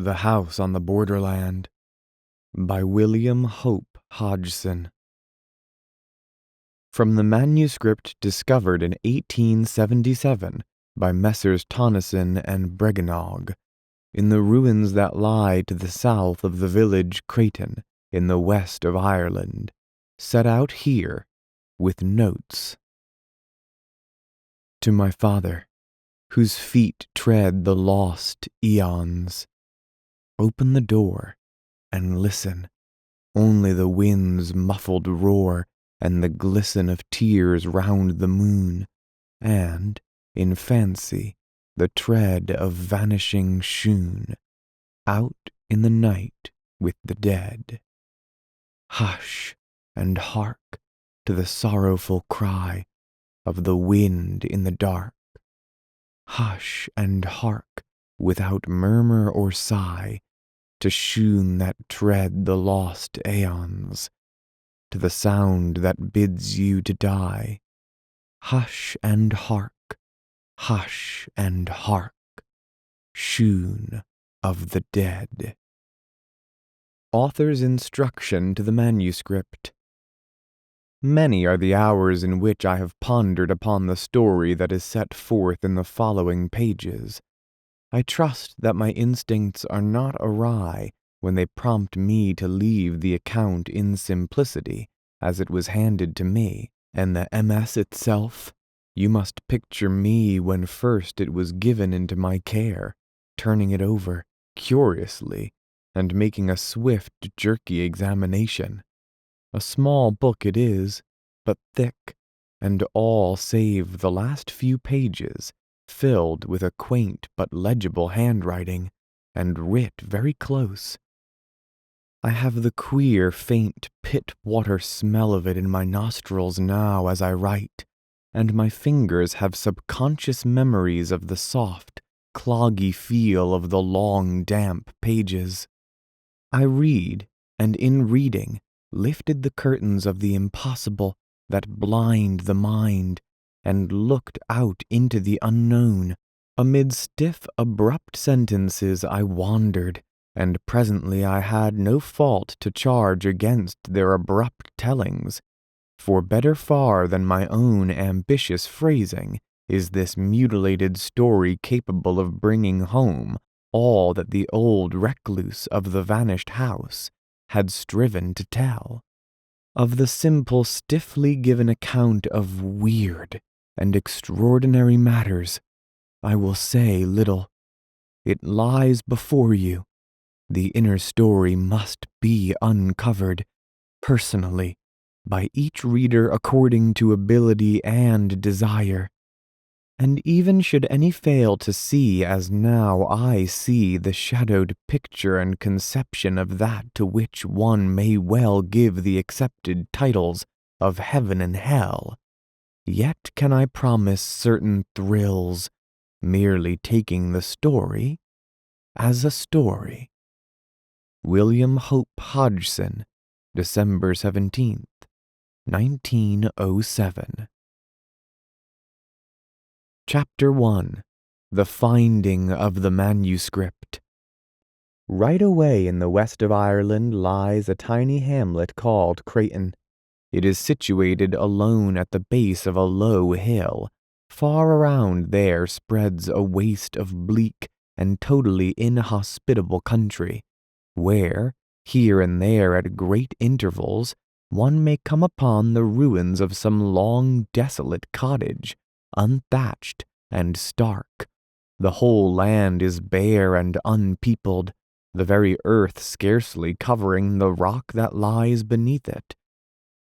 The House on the Borderland by William Hope Hodgson. From the manuscript discovered in 1877 by Messrs. Tonneson and Breganog, in the ruins that lie to the south of the village Creighton in the west of Ireland, set out here with notes. To my father, whose feet tread the lost eons, open the door and listen. Only the wind's muffled roar and the glisten of tears round the moon, and, in fancy, the tread of vanishing shoon, out in the night with the dead. Hush and hark to the sorrowful cry of the wind in the dark. Hush and hark without murmur or sigh to shoon that tread the lost aeons, to the sound that bids you to die. Hush and hark, shoon of the dead. Author's instruction to the manuscript. Many are the hours in which I have pondered upon the story that is set forth in the following pages. I trust that my instincts are not awry when they prompt me to leave the account in simplicity as it was handed to me, and the MS itself. You must picture me when first it was given into my care, turning it over curiously and making a swift, jerky examination. A small book it is, but thick, and all save the last few pages filled with a quaint but legible handwriting, and writ very close. I have the queer, faint pit-water smell of it in my nostrils now as I write, and my fingers have subconscious memories of the soft, cloggy feel of the long, damp pages. I read, and in reading, lifted the curtains of the impossible that blind the mind, and looked out into the unknown. Amid stiff, abrupt sentences I wandered, and presently I had no fault to charge against their abrupt tellings, for better far than my own ambitious phrasing is this mutilated story capable of bringing home all that the old recluse of the vanished house had striven to tell. Of the simple, stiffly given account of weird and extraordinary matters, I will say little. It lies before you. The inner story must be uncovered, personally, by each reader according to ability and desire. And even should any fail to see as now I see the shadowed picture and conception of that to which one may well give the accepted titles of heaven and hell, yet can I promise certain thrills, merely taking the story as a story. William Hope Hodgson, December 17th, 1907. Chapter 1. The Finding of the Manuscript. Right away in the west of Ireland lies a tiny hamlet called Creighton. It is situated alone at the base of a low hill. Far around there spreads a waste of bleak and totally inhospitable country, where, here and there at great intervals, one may come upon the ruins of some long desolate cottage, unthatched and stark. The whole land is bare and unpeopled, the very earth scarcely covering the rock that lies beneath it,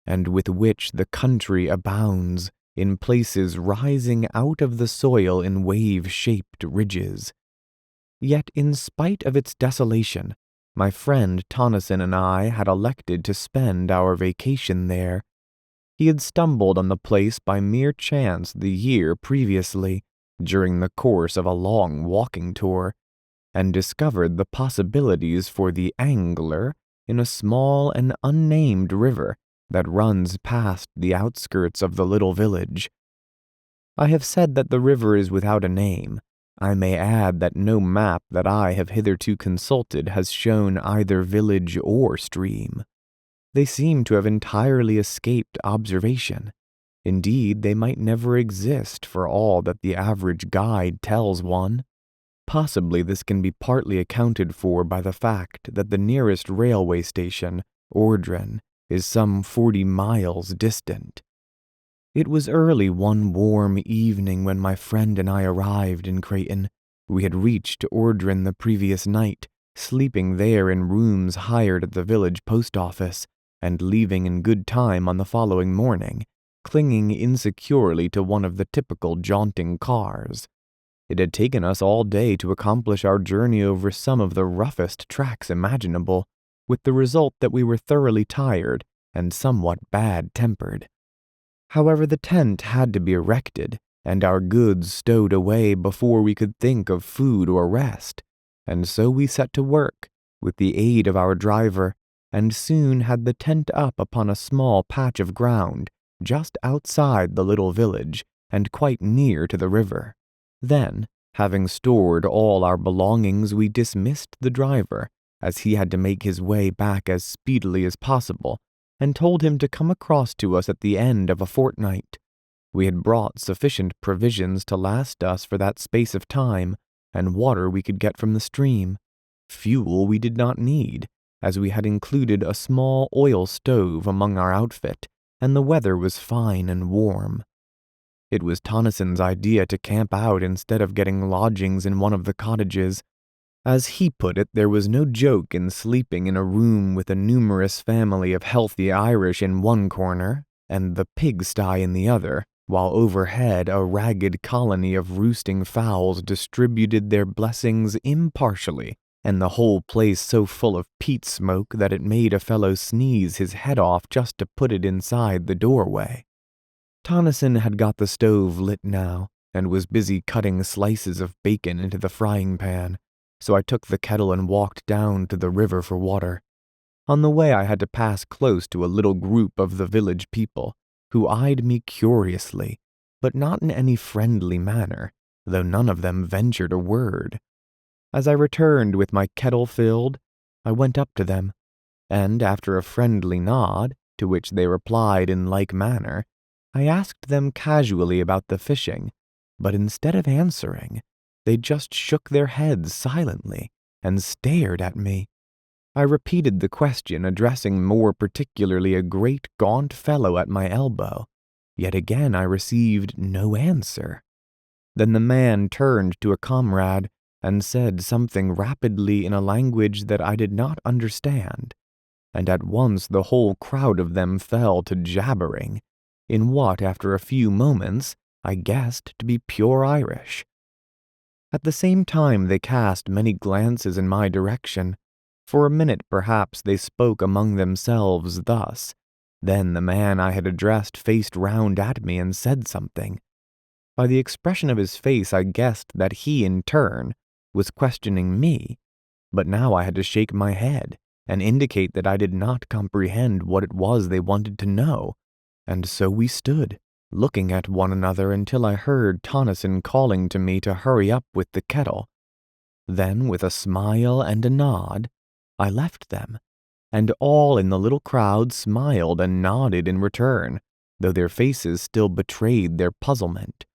and with which the country abounds, in places rising out of the soil in wave-shaped ridges. Yet in spite of its desolation, my friend Tonneson and I had elected to spend our vacation there. He had stumbled on the place by mere chance the year previously, during the course of a long walking tour, and discovered the possibilities for the angler in a small and unnamed river that runs past the outskirts of the little village. I have said that the river is without a name. I may add that no map that I have hitherto consulted has shown either village or stream. They seem to have entirely escaped observation. Indeed, they might never exist for all that the average guide tells one. Possibly this can be partly accounted for by the fact that the nearest railway station, Ordren, is some 40 miles distant. It was early one warm evening when my friend and I arrived in Creighton. We had reached Ordren the previous night, sleeping there in rooms hired at the village post office, and leaving in good time on the following morning, clinging insecurely to one of the typical jaunting cars. It had taken us all day to accomplish our journey over some of the roughest tracks imaginable, with the result that we were thoroughly tired and somewhat bad-tempered. However, the tent had to be erected, and our goods stowed away before we could think of food or rest, and so we set to work, with the aid of our driver, and soon had the tent up upon a small patch of ground just outside the little village and quite near to the river. Then, having stored all our belongings, we dismissed the driver, as he had to make his way back as speedily as possible, and told him to come across to us at the end of a fortnight. We had brought sufficient provisions to last us for that space of time, and water we could get from the stream. Fuel we did not need, as we had included a small oil stove among our outfit, and the weather was fine and warm. It was Tonnyson's idea to camp out instead of getting lodgings in one of the cottages. As he put it, there was no joke in sleeping in a room with a numerous family of healthy Irish in one corner, and the pigsty in the other, while overhead a ragged colony of roosting fowls distributed their blessings impartially, and the whole place so full of peat smoke that it made a fellow sneeze his head off just to put it inside the doorway. Tonnyson had got the stove lit now, and was busy cutting slices of bacon into the frying pan, so I took the kettle and walked down to the river for water. On the way I had to pass close to a little group of the village people, who eyed me curiously, but not in any friendly manner, though none of them ventured a word. As I returned with my kettle filled, I went up to them, and after a friendly nod, to which they replied in like manner, I asked them casually about the fishing, but instead of answering, they just shook their heads silently and stared at me. I repeated the question, addressing more particularly a great gaunt fellow at my elbow, yet again I received no answer. Then the man turned to a comrade and said something rapidly in a language that I did not understand, and at once the whole crowd of them fell to jabbering, in what, after a few moments, I guessed to be pure Irish. At the same time they cast many glances in my direction. For a minute perhaps they spoke among themselves thus. Then the man I had addressed faced round at me and said something. By the expression of his face I guessed that he, in turn, was questioning me, but now I had to shake my head and indicate that I did not comprehend what it was they wanted to know, and so we stood, looking at one another until I heard Tonnyson calling to me to hurry up with the kettle. Then, with a smile and a nod, I left them, and all in the little crowd smiled and nodded in return, though their faces still betrayed their puzzlement.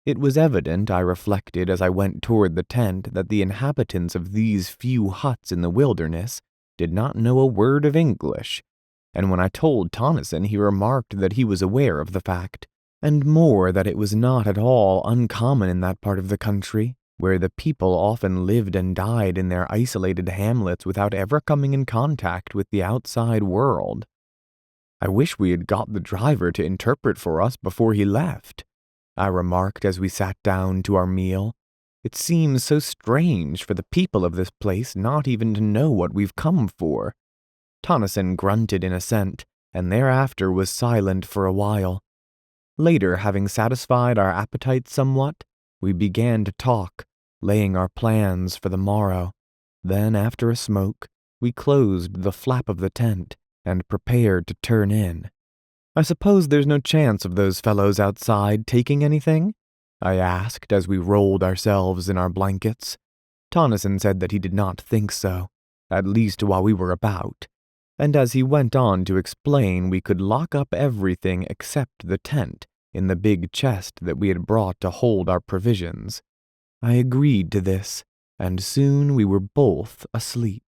It was evident, I reflected as I went toward the tent, that the inhabitants of these few huts in the wilderness did not know a word of English, and when I told Tonnyson he remarked that he was aware of the fact, and more that it was not at all uncommon in that part of the country, where the people often lived and died in their isolated hamlets without ever coming in contact with the outside world. I wish we had got the driver to interpret for us before he left, I remarked as we sat down to our meal. It seems so strange for the people of this place not even to know what we've come for. Tonnyson grunted in assent, and thereafter was silent for a while. Later, having satisfied our appetites somewhat, we began to talk, laying our plans for the morrow. Then, after a smoke, we closed the flap of the tent and prepared to turn in. "I suppose there's no chance of those fellows outside taking anything?" I asked as we rolled ourselves in our blankets. Tonneson said that he did not think so, at least while we were about, and as he went on to explain, we could lock up everything except the tent in the big chest that we had brought to hold our provisions. I agreed to this, and soon we were both asleep.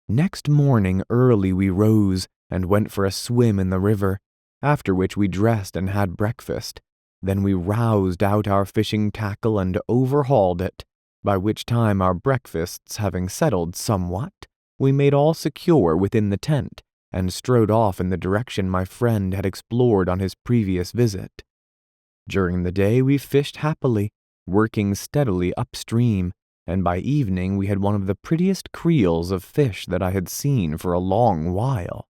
Next morning early we rose and went for a swim in the river, after which we dressed and had breakfast. Then we roused out our fishing tackle and overhauled it, by which time our breakfasts having settled somewhat, we made all secure within the tent and strode off in the direction my friend had explored on his previous visit. During the day we fished happily, working steadily upstream, and by evening we had one of the prettiest creels of fish that I had seen for a long while.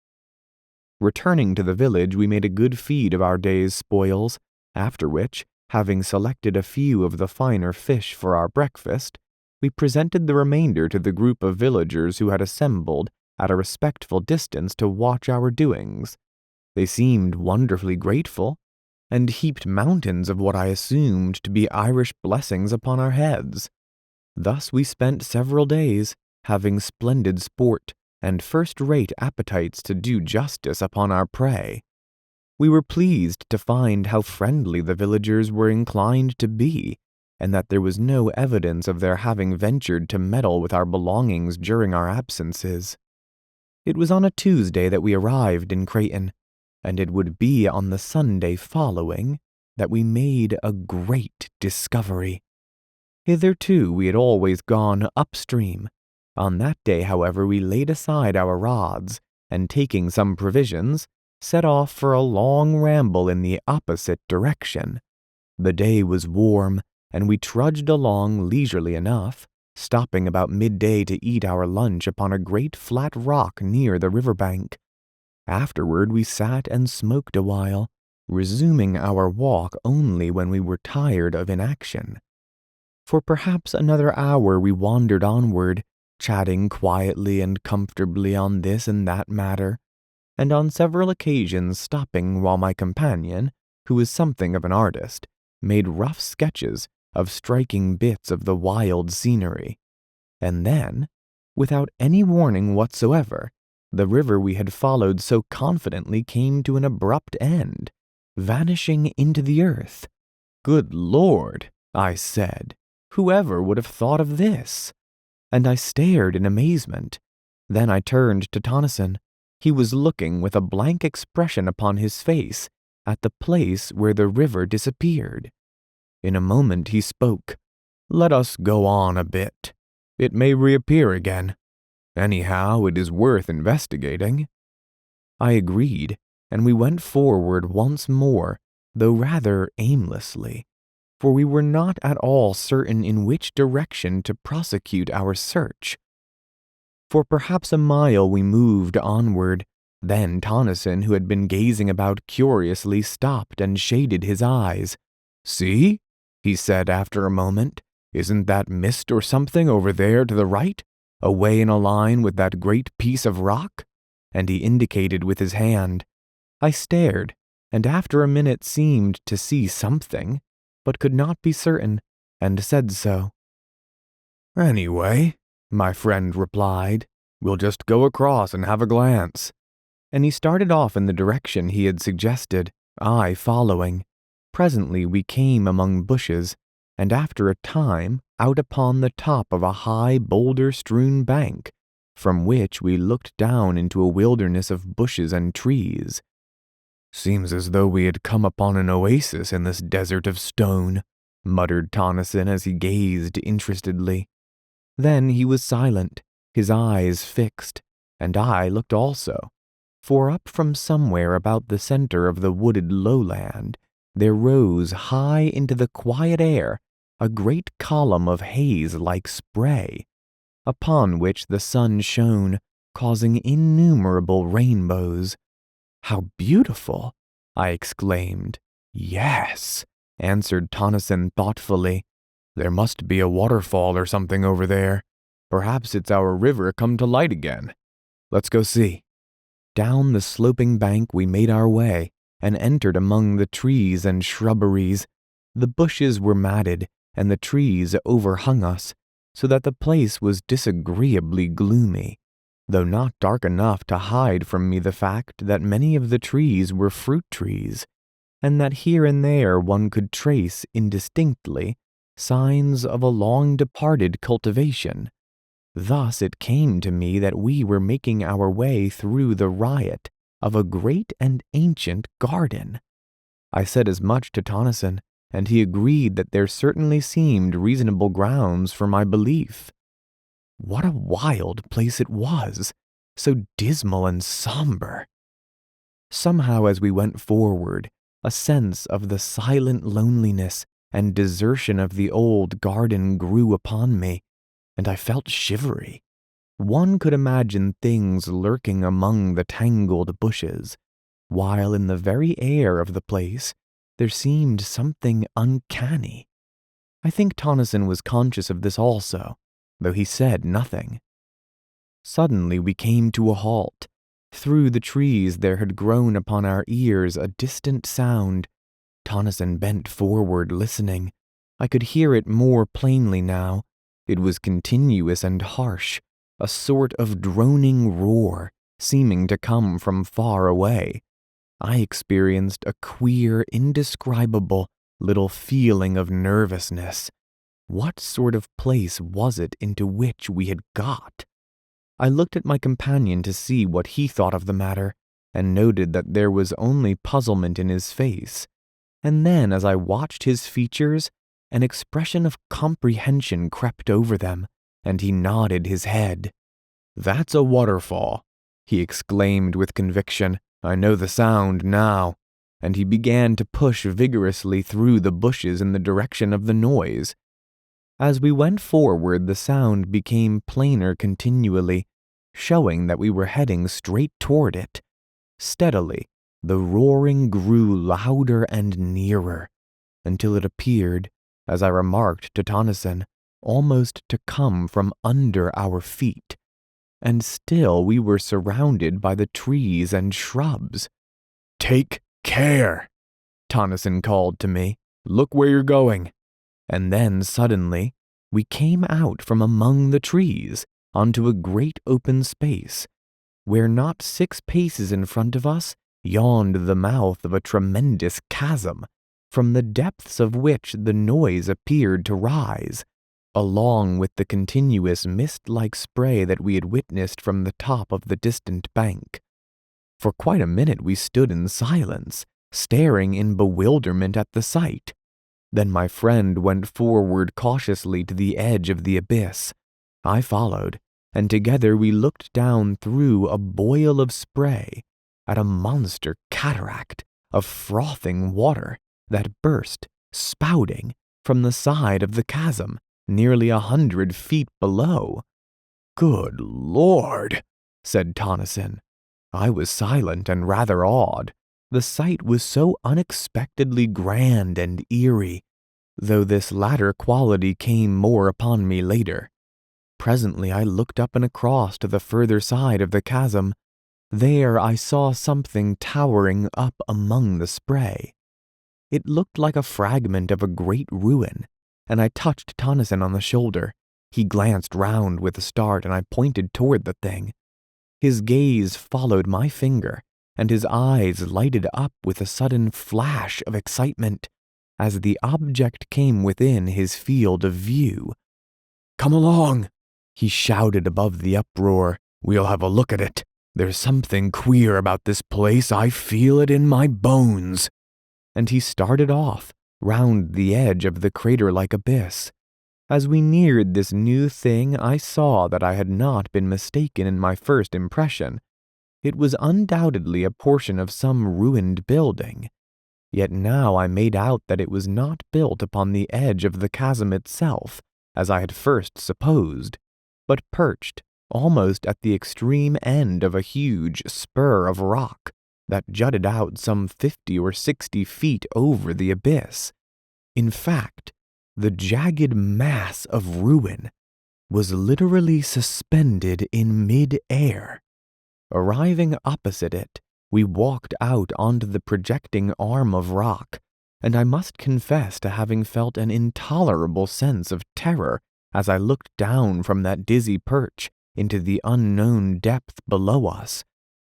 Returning to the village, we made a good feed of our day's spoils, after which, having selected a few of the finer fish for our breakfast, we presented the remainder to the group of villagers who had assembled at a respectful distance to watch our doings. They seemed wonderfully grateful, and heaped mountains of what I assumed to be Irish blessings upon our heads. Thus we spent several days, having splendid sport and first-rate appetites to do justice upon our prey. We were pleased to find how friendly the villagers were inclined to be, and that there was no evidence of their having ventured to meddle with our belongings during our absences. It was on a Tuesday that we arrived in Creighton, and it would be on the Sunday following that we made a great discovery. Hitherto we had always gone upstream. On that day, however, we laid aside our rods, and taking some provisions, set off for a long ramble in the opposite direction. The day was warm, and we trudged along leisurely enough, stopping about midday to eat our lunch upon a great flat rock near the riverbank. Afterward we sat and smoked a while, resuming our walk only when we were tired of inaction. For perhaps another hour we wandered onward, chatting quietly and comfortably on this and that matter, and on several occasions stopping while my companion, who was something of an artist, made rough sketches of striking bits of the wild scenery. And then, without any warning whatsoever, the river we had followed so confidently came to an abrupt end, vanishing into the earth. "Good Lord," I said, "whoever would have thought of this?" And I stared in amazement. Then I turned to Tonneson. He was looking with a blank expression upon his face at the place where the river disappeared. In a moment he spoke. "Let us go on a bit. It may reappear again. Anyhow, it is worth investigating." I agreed, and we went forward once more, though rather aimlessly, for we were not at all certain in which direction to prosecute our search. For perhaps a mile we moved onward. Then Tonneson, who had been gazing about curiously, stopped and shaded his eyes. "See," he said after a moment, "isn't that mist or something over there to the right, away in a line with that great piece of rock?" And he indicated with his hand. I stared, and after a minute seemed to see something, but could not be certain, and said so. "Anyway," my friend replied, "we'll just go across and have a glance." And he started off in the direction he had suggested, I following. Presently we came among bushes, and after a time out upon the top of a high boulder-strewn bank, from which we looked down into a wilderness of bushes and trees. "Seems as though we had come upon an oasis in this desert of stone," muttered Tonneson as he gazed interestedly. Then he was silent, his eyes fixed, and I looked also, for up from somewhere about the center of the wooded lowland, there rose high into the quiet air a great column of haze-like spray, upon which the sun shone, causing innumerable rainbows. "How beautiful!" I exclaimed. "Yes," answered Tonneson thoughtfully. "There must be a waterfall or something over there. Perhaps it's our river come to light again. Let's go see." Down the sloping bank we made our way, and entered among the trees and shrubberies. The bushes were matted, and the trees overhung us, so that the place was disagreeably gloomy, though not dark enough to hide from me the fact that many of the trees were fruit trees, and that here and there one could trace indistinctly signs of a long-departed cultivation. Thus it came to me that we were making our way through the riot of a great and ancient garden. I said as much to Tennyson, and he agreed that there certainly seemed reasonable grounds for my belief. What a wild place it was, so dismal and somber. Somehow as we went forward, a sense of the silent loneliness and desertion of the old garden grew upon me, and I felt shivery. One could imagine things lurking among the tangled bushes, while in the very air of the place there seemed something uncanny. I think Tennyson was conscious of this also, though he said nothing. Suddenly we came to a halt. Through the trees there had grown upon our ears a distant sound. Tennyson bent forward, listening. I could hear it more plainly now. It was continuous and harsh, a sort of droning roar, seeming to come from far away. I experienced a queer, indescribable little feeling of nervousness. What sort of place was it into which we had got? I looked at my companion to see what he thought of the matter, and noted that there was only puzzlement in his face. And then, as I watched his features, an expression of comprehension crept over them, and he nodded his head. "That's a waterfall," he exclaimed with conviction. "I know the sound now," and he began to push vigorously through the bushes in the direction of the noise. As we went forward, the sound became plainer continually, showing that we were heading straight toward it. Steadily, the roaring grew louder and nearer, until it appeared, as I remarked to Tennyson, almost to come from under our feet. And still we were surrounded by the trees and shrubs. "Take care," Tennyson called to me. "Look where you're going." And then suddenly we came out from among the trees onto a great open space, where not 6 paces in front of us yawned the mouth of a tremendous chasm, from the depths of which the noise appeared to rise, along with the continuous mist-like spray that we had witnessed from the top of the distant bank. For quite a minute we stood in silence, staring in bewilderment at the sight. Then my friend went forward cautiously to the edge of the abyss. I followed, and together we looked down through a boil of spray at a monster cataract of frothing water that burst, spouting, from the side of the chasm, nearly 100 feet below. "Good Lord," said Tennyson. I was silent and rather awed. The sight was so unexpectedly grand and eerie, though this latter quality came more upon me later. Presently I looked up and across to the further side of the chasm. There I saw something towering up among the spray. It looked like a fragment of a great ruin, and I touched Tennyson on the shoulder. He glanced round with a start, and I pointed toward the thing. His gaze followed my finger, and his eyes lighted up with a sudden flash of excitement as the object came within his field of view. "Come along," he shouted above the uproar. "We'll have a look at it. There's something queer about this place. I feel it in my bones." And he started off, round the edge of the crater-like abyss. As we neared this new thing, I saw that I had not been mistaken in my first impression. It was undoubtedly a portion of some ruined building. Yet now I made out that it was not built upon the edge of the chasm itself, as I had first supposed, but perched almost at the extreme end of a huge spur of rock that jutted out some 50 or 60 feet over the abyss. In fact, the jagged mass of ruin was literally suspended in mid-air. Arriving opposite it, we walked out onto the projecting arm of rock, and I must confess to having felt an intolerable sense of terror as I looked down from that dizzy perch into the unknown depth below us,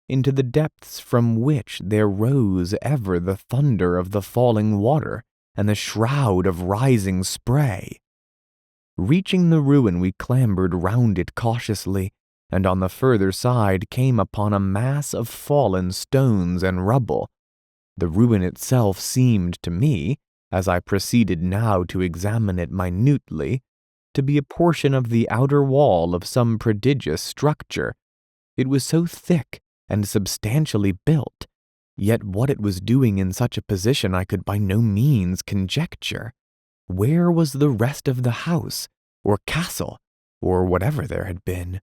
into the depths from which there rose ever the thunder of the falling water and the shroud of rising spray. Reaching the ruin, we clambered round it cautiously, and on the further side came upon a mass of fallen stones and rubble. The ruin itself seemed to me, as I proceeded now to examine it minutely, to be a portion of the outer wall of some prodigious structure. It was so thick and substantially built, yet what it was doing in such a position I could by no means conjecture. Where was the rest of the house, or castle, or whatever there had been?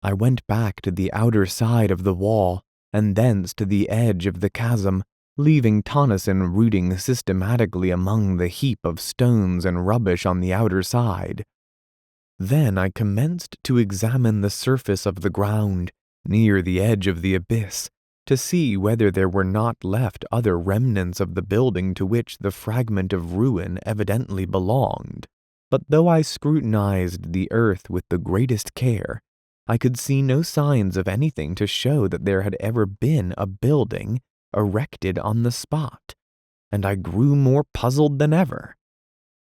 I went back to the outer side of the wall, and thence to the edge of the chasm, leaving Tonneson rooting systematically among the heap of stones and rubbish on the outer side. Then I commenced to examine the surface of the ground, near the edge of the abyss, to see whether there were not left other remnants of the building to which the fragment of ruin evidently belonged. But though I scrutinized the earth with the greatest care, I could see no signs of anything to show that there had ever been a building erected on the spot, and I grew more puzzled than ever.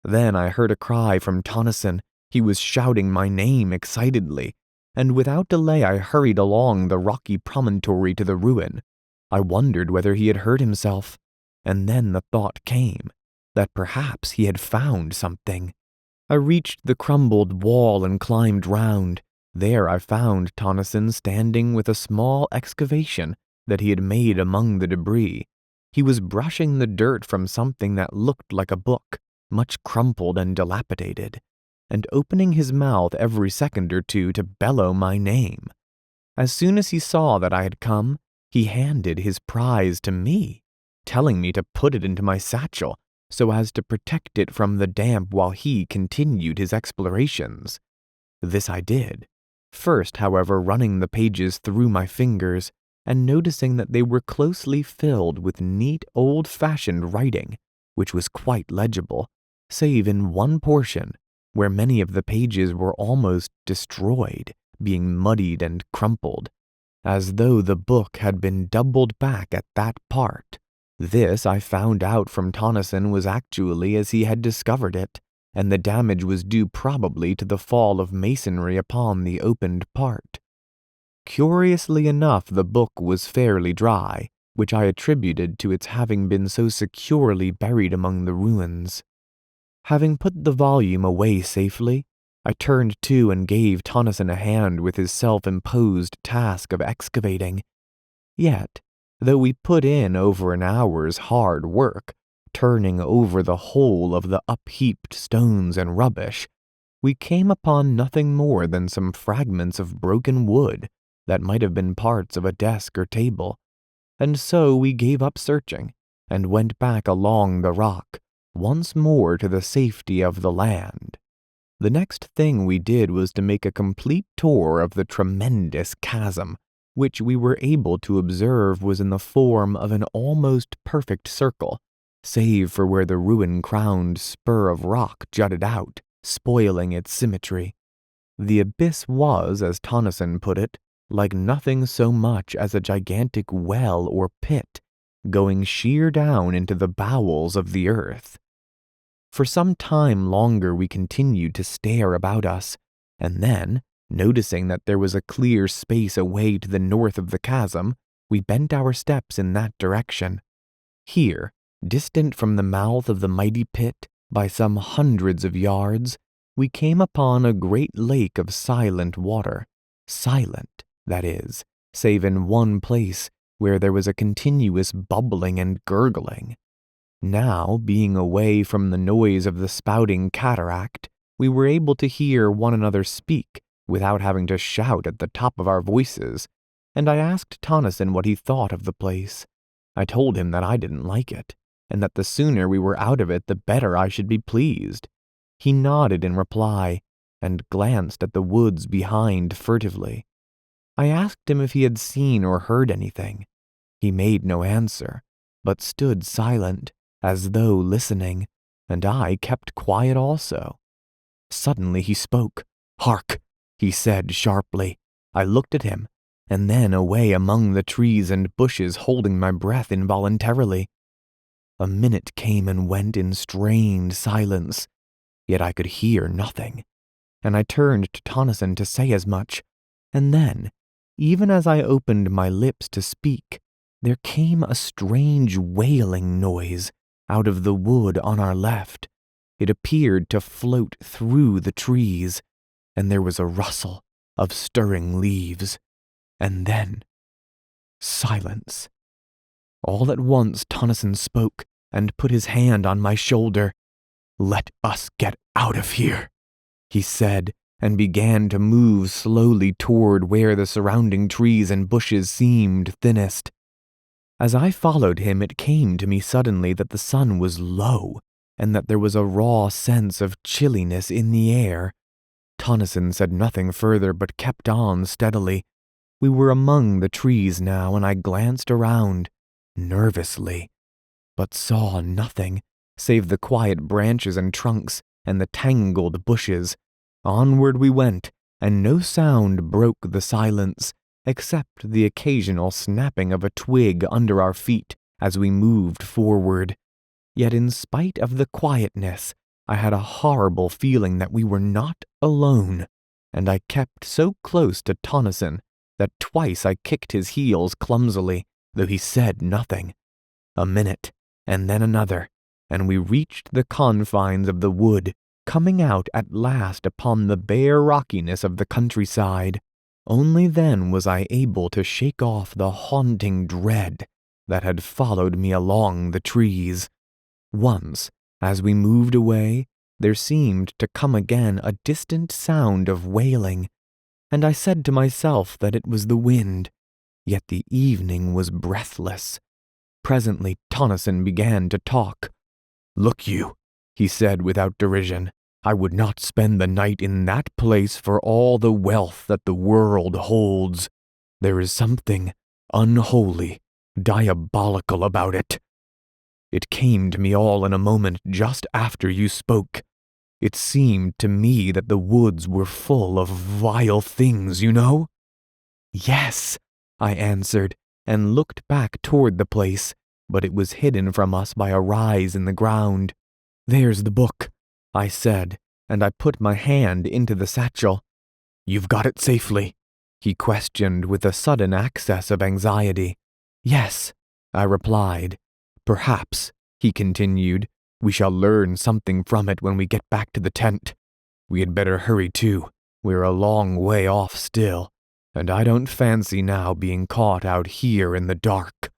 Then I heard a cry from Tonneson. He was shouting my name excitedly, and without delay I hurried along the rocky promontory to the ruin. I wondered whether he had hurt himself, and then the thought came that perhaps he had found something. I reached the crumbled wall and climbed round. There I found Tonneson standing with a small excavation that he had made among the debris. He was brushing the dirt from something that looked like a book, much crumpled and dilapidated, and opening his mouth every second or two to bellow my name. As soon as he saw that I had come, he handed his prize to me, telling me to put it into my satchel so as to protect it from the damp while he continued his explorations. This I did, first, however, running the pages through my fingers and noticing that they were closely filled with neat old-fashioned writing, which was quite legible, save in one portion, where many of the pages were almost destroyed, being muddied and crumpled, as though the book had been doubled back at that part. This I found out from Tonneson was actually as he had discovered it, and the damage was due probably to the fall of masonry upon the opened part. Curiously enough, the book was fairly dry, which I attributed to its having been so securely buried among the ruins. Having put the volume away safely, I turned to and gave Tonneson a hand with his self-imposed task of excavating. Yet, though we put in over an hour's hard work, turning over the whole of the upheaped stones and rubbish, we came upon nothing more than some fragments of broken wood that might have been parts of a desk or table, and so we gave up searching and went back along the rock, once more to the safety of the land. The next thing we did was to make a complete tour of the tremendous chasm, which we were able to observe was in the form of an almost perfect circle, save for where the ruin-crowned spur of rock jutted out, spoiling its symmetry. The abyss was, as Tonneson put it, like nothing so much as a gigantic well or pit, going sheer down into the bowels of the earth. For some time longer we continued to stare about us, and then, noticing that there was a clear space away to the north of the chasm, we bent our steps in that direction. Here, distant from the mouth of the mighty pit by some hundreds of yards, we came upon a great lake of silent water, silent, that is, save in one place where there was a continuous bubbling and gurgling. Now, being away from the noise of the spouting cataract, we were able to hear one another speak without having to shout at the top of our voices, and I asked Tonneson what he thought of the place. I told him that I didn't like it, and that the sooner we were out of it the better I should be pleased. He nodded in reply, and glanced at the woods behind furtively. I asked him if he had seen or heard anything. He made no answer, but stood silent, as though listening, and I kept quiet also. Suddenly he spoke. "Hark!" he said sharply. I looked at him, and then away among the trees and bushes, holding my breath involuntarily. A minute came and went in strained silence, yet I could hear nothing, and I turned to Tonneson to say as much, and then, even as I opened my lips to speak, there came a strange wailing noise out of the wood on our left. It appeared to float through the trees, and there was a rustle of stirring leaves, and then silence. All at once Tonneson spoke and put his hand on my shoulder. "Let us get out of here," he said, and began to move slowly toward where the surrounding trees and bushes seemed thinnest. As I followed him, it came to me suddenly that the sun was low, and that there was a raw sense of chilliness in the air. Tonneson said nothing further, but kept on steadily. We were among the trees now, and I glanced around, nervously, but saw nothing, save the quiet branches and trunks and the tangled bushes. Onward we went, and no sound broke the silence, except the occasional snapping of a twig under our feet as we moved forward. Yet in spite of the quietness, I had a horrible feeling that we were not alone, and I kept so close to Tonneson that twice I kicked his heels clumsily, though he said nothing. A minute, and then another, and we reached the confines of the wood, coming out at last upon the bare rockiness of the countryside. Only then was I able to shake off the haunting dread that had followed me along the trees. Once, as we moved away, there seemed to come again a distant sound of wailing, and I said to myself that it was the wind, yet the evening was breathless. Presently Tonneson began to talk. "Look you," he said without derision, "I would not spend the night in that place for all the wealth that the world holds. There is something unholy, diabolical about it. It came to me all in a moment just after you spoke. It seemed to me that the woods were full of vile things, you know." "Yes," I answered, and looked back toward the place, but it was hidden from us by a rise in the ground. "There's the book," I said, and I put my hand into the satchel. "You've got it safely?" he questioned with a sudden access of anxiety. "Yes," I replied. "Perhaps," he continued, "we shall learn something from it when we get back to the tent. We had better hurry too. We're a long way off still, and I don't fancy now being caught out here in the dark."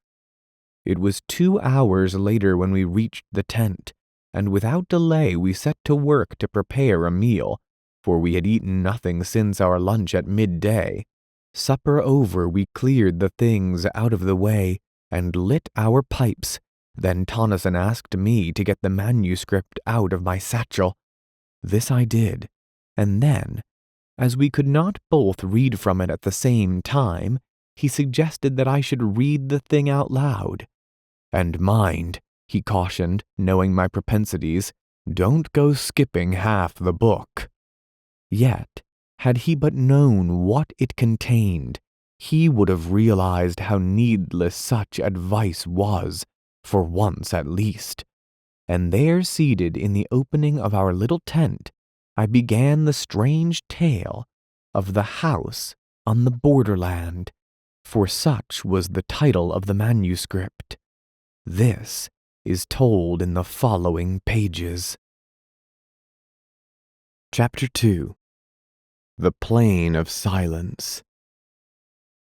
It was 2 hours later when we reached the tent, and without delay we set to work to prepare a meal, for we had eaten nothing since our lunch at midday. Supper over, we cleared the things out of the way and lit our pipes. Then Tonneson asked me to get the manuscript out of my satchel. This I did, and then, as we could not both read from it at the same time, he suggested that I should read the thing out loud. "And mind," he cautioned, knowing my propensities, "don't go skipping half the book." Yet, had he but known what it contained, he would have realized how needless such advice was, for once at least. And there, seated in the opening of our little tent, I began the strange tale of the house on the Borderland, for such was the title of the manuscript. This is told in the following pages. Chapter 2. The Plain of Silence.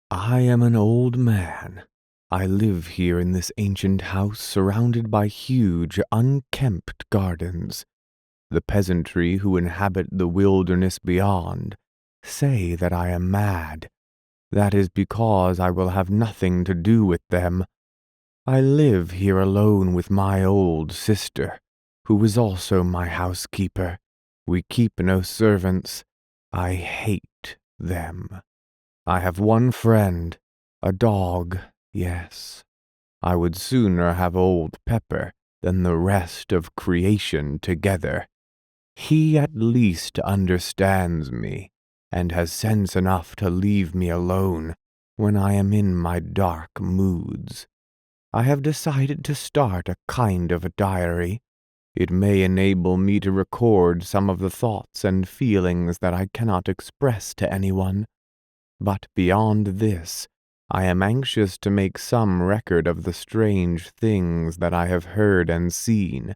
I am an old man. I live here in this ancient house surrounded by huge, unkempt gardens. The peasantry who inhabit the wilderness beyond say that I am mad. That is because I will have nothing to do with them. I live here alone with my old sister, who is also my housekeeper. We keep no servants. I hate them. I have one friend, a dog, yes. I would sooner have old Pepper than the rest of creation together. He at least understands me, and has sense enough to leave me alone when I am in my dark moods. I have decided to start a kind of a diary. It may enable me to record some of the thoughts and feelings that I cannot express to anyone. But beyond this, I am anxious to make some record of the strange things that I have heard and seen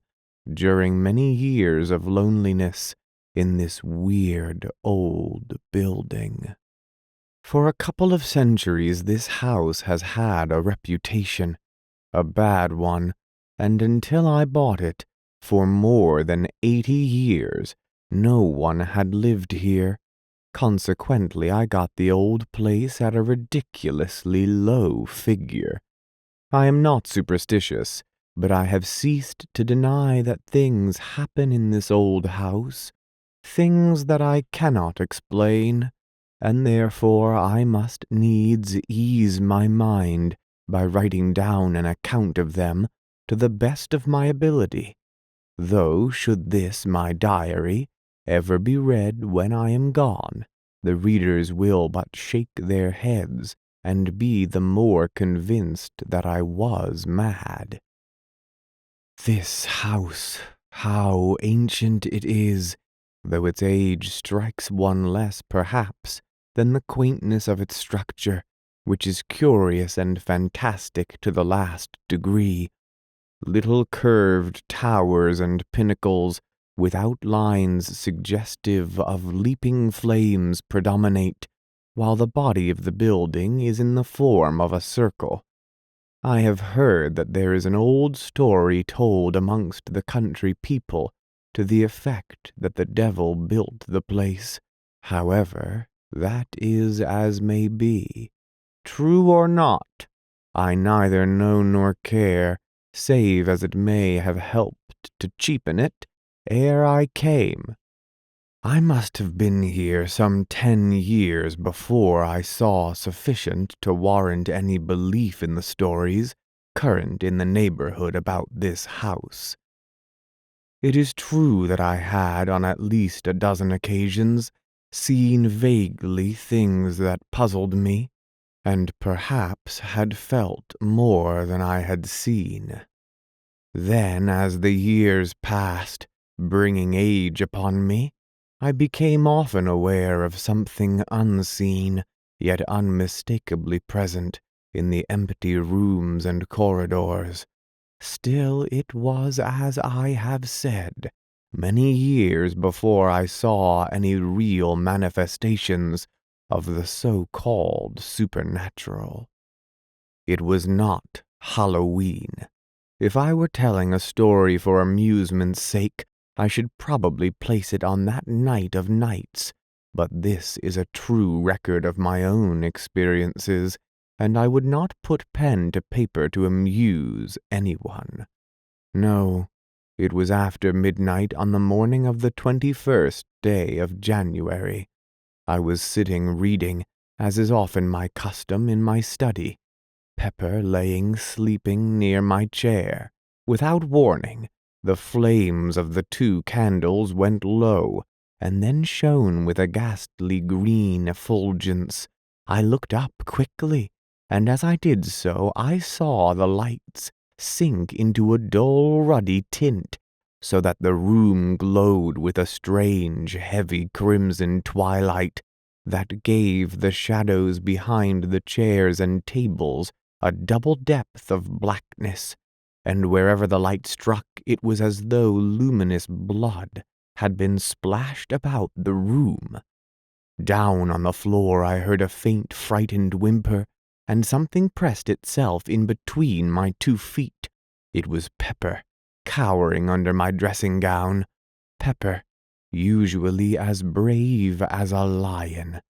during many years of loneliness in this weird old building. For a couple of centuries, this house has had a reputation, a bad one, and until I bought it, for more than 80 years, no one had lived here. Consequently, I got the old place at a ridiculously low figure. I am not superstitious, but I have ceased to deny that things happen in this old house, things that I cannot explain, and therefore I must needs ease my mind by writing down an account of them to the best of my ability, though should this my diary ever be read when I am gone, the readers will but shake their heads and be the more convinced that I was mad. This house, how ancient it is, though its age strikes one less, perhaps, than the quaintness of its structure, which is curious and fantastic to the last degree. Little curved towers and pinnacles, with outlines suggestive of leaping flames, predominate, while the body of the building is in the form of a circle. I have heard that there is an old story told amongst the country people to the effect that the devil built the place. However, that is as may be. True or not, I neither know nor care, save as it may have helped to cheapen it ere I came. I must have been here some 10 years before I saw sufficient to warrant any belief in the stories current in the neighborhood about this house. It is true that I had, on at least a dozen occasions, seen vaguely things that puzzled me, and perhaps had felt more than I had seen. Then, as the years passed, bringing age upon me, I became often aware of something unseen, yet unmistakably present, in the empty rooms and corridors. Still, it was as I have said, many years before I saw any real manifestations of the so-called supernatural. It was not Halloween. If I were telling a story for amusement's sake, I should probably place it on that night of nights, but this is a true record of my own experiences, and I would not put pen to paper to amuse anyone. No, it was after midnight on the morning of the 21st day of January. I was sitting reading, as is often my custom, in my study, Pepper laying sleeping near my chair. Without warning, the flames of the 2 candles went low, and then shone with a ghastly green effulgence. I looked up quickly, and as I did so, I saw the lights sink into a dull ruddy tint, so that the room glowed with a strange, heavy crimson twilight that gave the shadows behind the chairs and tables a double depth of blackness, and wherever the light struck it was as though luminous blood had been splashed about the room. Down on the floor I heard a faint, frightened whimper, and something pressed itself in between my 2 feet. It was Pepper, cowering under my dressing-gown. Pepper, usually as brave as a lion.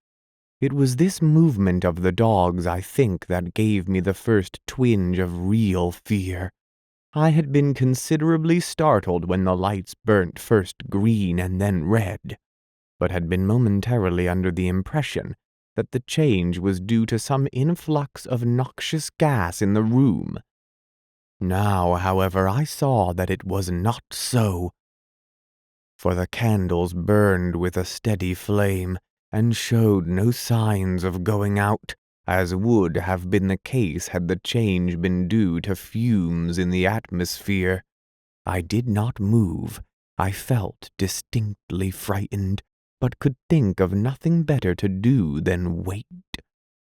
It was this movement of the dogs, I think, that gave me the first twinge of real fear. I had been considerably startled when the lights burnt first green and then red, but had been momentarily under the impression that the change was due to some influx of noxious gas in the room. Now, however, I saw that it was not so, for the candles burned with a steady flame and showed no signs of going out, as would have been the case had the change been due to fumes in the atmosphere. I did not move. I felt distinctly frightened, but could think of nothing better to do than wait.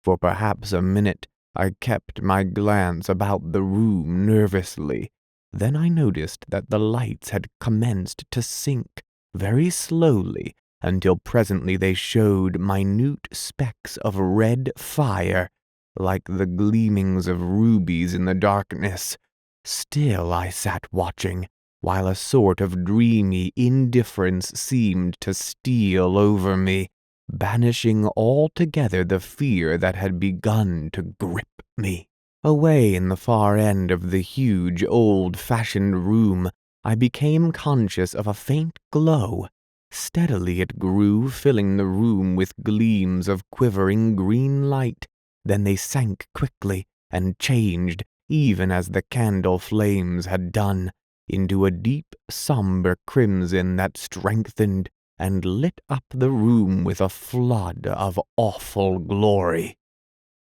For perhaps a minute I kept my glance about the room nervously. Then I noticed that the lights had commenced to sink very slowly until presently they showed minute specks of red fire, like the gleamings of rubies in the darkness. Still I sat watching, while a sort of dreamy indifference seemed to steal over me, banishing altogether the fear that had begun to grip me. Away in the far end of the huge, old-fashioned room, I became conscious of a faint glow. Steadily it grew, filling the room with gleams of quivering green light. Then they sank quickly and changed, even as the candle flames had done, into a deep, somber crimson that strengthened and lit up the room with a flood of awful glory.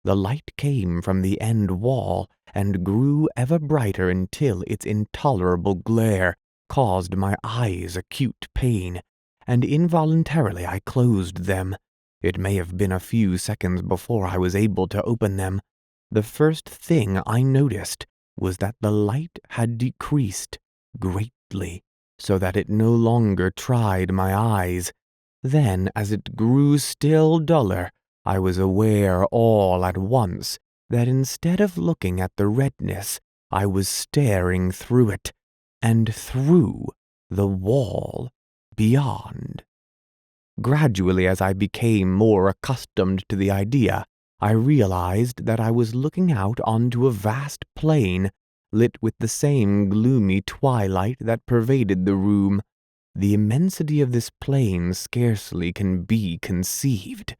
The light came from the end wall and grew ever brighter until its intolerable glare caused my eyes acute pain, and involuntarily I closed them. It may have been a few seconds before I was able to open them. The first thing I noticed was that the light had decreased greatly, so that it no longer tried my eyes. Then, as it grew still duller, I was aware all at once that instead of looking at the redness, I was staring through it, and through the wall beyond. Gradually, as I became more accustomed to the idea, I realized that I was looking out onto a vast plain, lit with the same gloomy twilight that pervaded the room. The immensity of this plain scarcely can be conceived.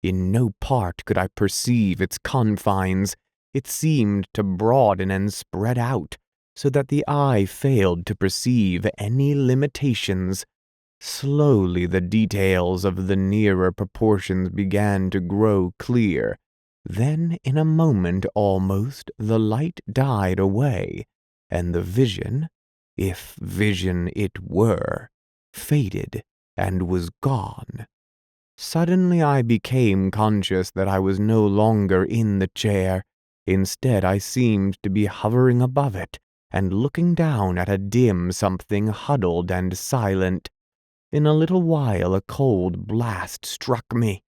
In no part could I perceive its confines. It seemed to broaden and spread out, so that the eye failed to perceive any limitations. Slowly the details of the nearer proportions began to grow clear. Then, in a moment almost, the light died away, and the vision, if vision it were, faded and was gone. Suddenly I became conscious that I was no longer in the chair. Instead, I seemed to be hovering above it and looking down at a dim something huddled and silent. In a little while a cold blast struck me,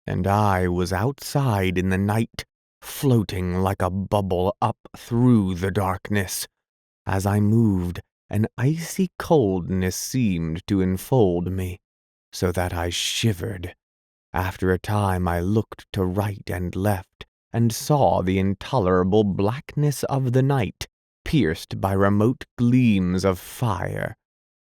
and I was outside in the night, floating like a bubble up through the darkness. As I moved, an icy coldness seemed to enfold me, so that I shivered. After a time I looked to right and left, and saw the intolerable blackness of the night, pierced by remote gleams of fire.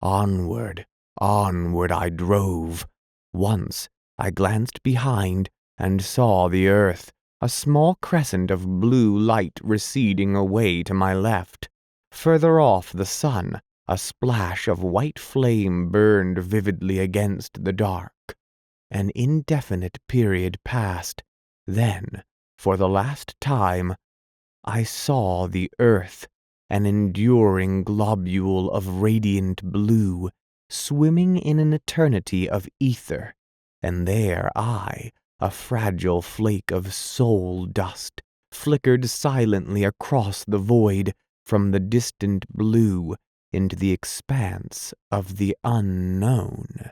Onward, onward I drove. Once I glanced behind and saw the earth, a small crescent of blue light receding away to my left. Further off the sun, a splash of white flame burned vividly against the dark. An indefinite period passed. Then, for the last time, I saw the earth, an enduring globule of radiant blue, swimming in an eternity of ether, and there I, a fragile flake of soul dust, flickered silently across the void from the distant blue into the expanse of the unknown.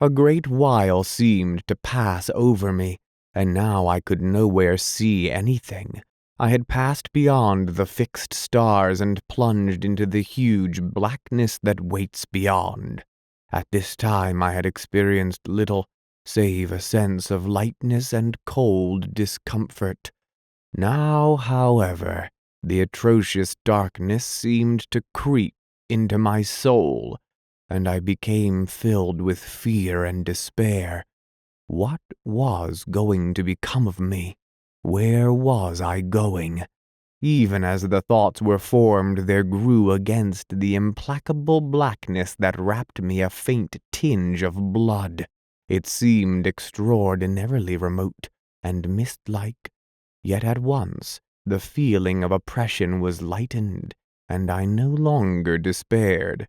A great while seemed to pass over me, and now I could nowhere see anything. I had passed beyond the fixed stars and plunged into the huge blackness that waits beyond. At this time I had experienced little, save a sense of lightness and cold discomfort. Now, however, the atrocious darkness seemed to creep into my soul, and I became filled with fear and despair. What was going to become of me? Where was I going? Even as the thoughts were formed, there grew against the implacable blackness that wrapped me a faint tinge of blood. It seemed extraordinarily remote and mist-like, yet at once the feeling of oppression was lightened, and I no longer despaired.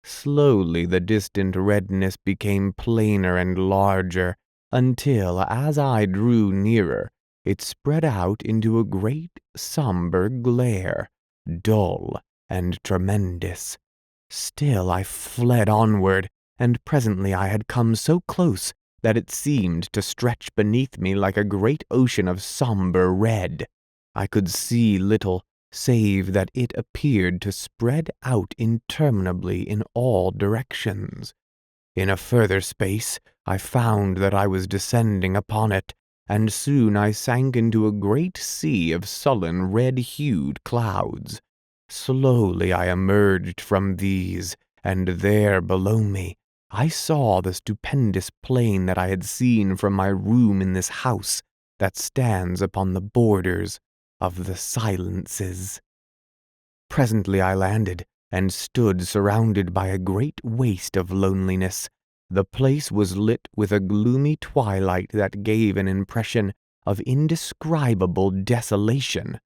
Slowly the distant redness became plainer and larger, until, as I drew nearer, it spread out into a great somber glare, dull and tremendous. Still I fled onward, and presently I had come so close that it seemed to stretch beneath me like a great ocean of somber red. I could see little, save that it appeared to spread out interminably in all directions. In a further space I found that I was descending upon it, and soon I sank into a great sea of sullen red-hued clouds. Slowly I emerged from these, and there below me I saw the stupendous plain that I had seen from my room in this house that stands upon the borders of the silences. Presently I landed, and stood surrounded by a great waste of loneliness. The place was lit with a gloomy twilight that gave an impression of indescribable desolation.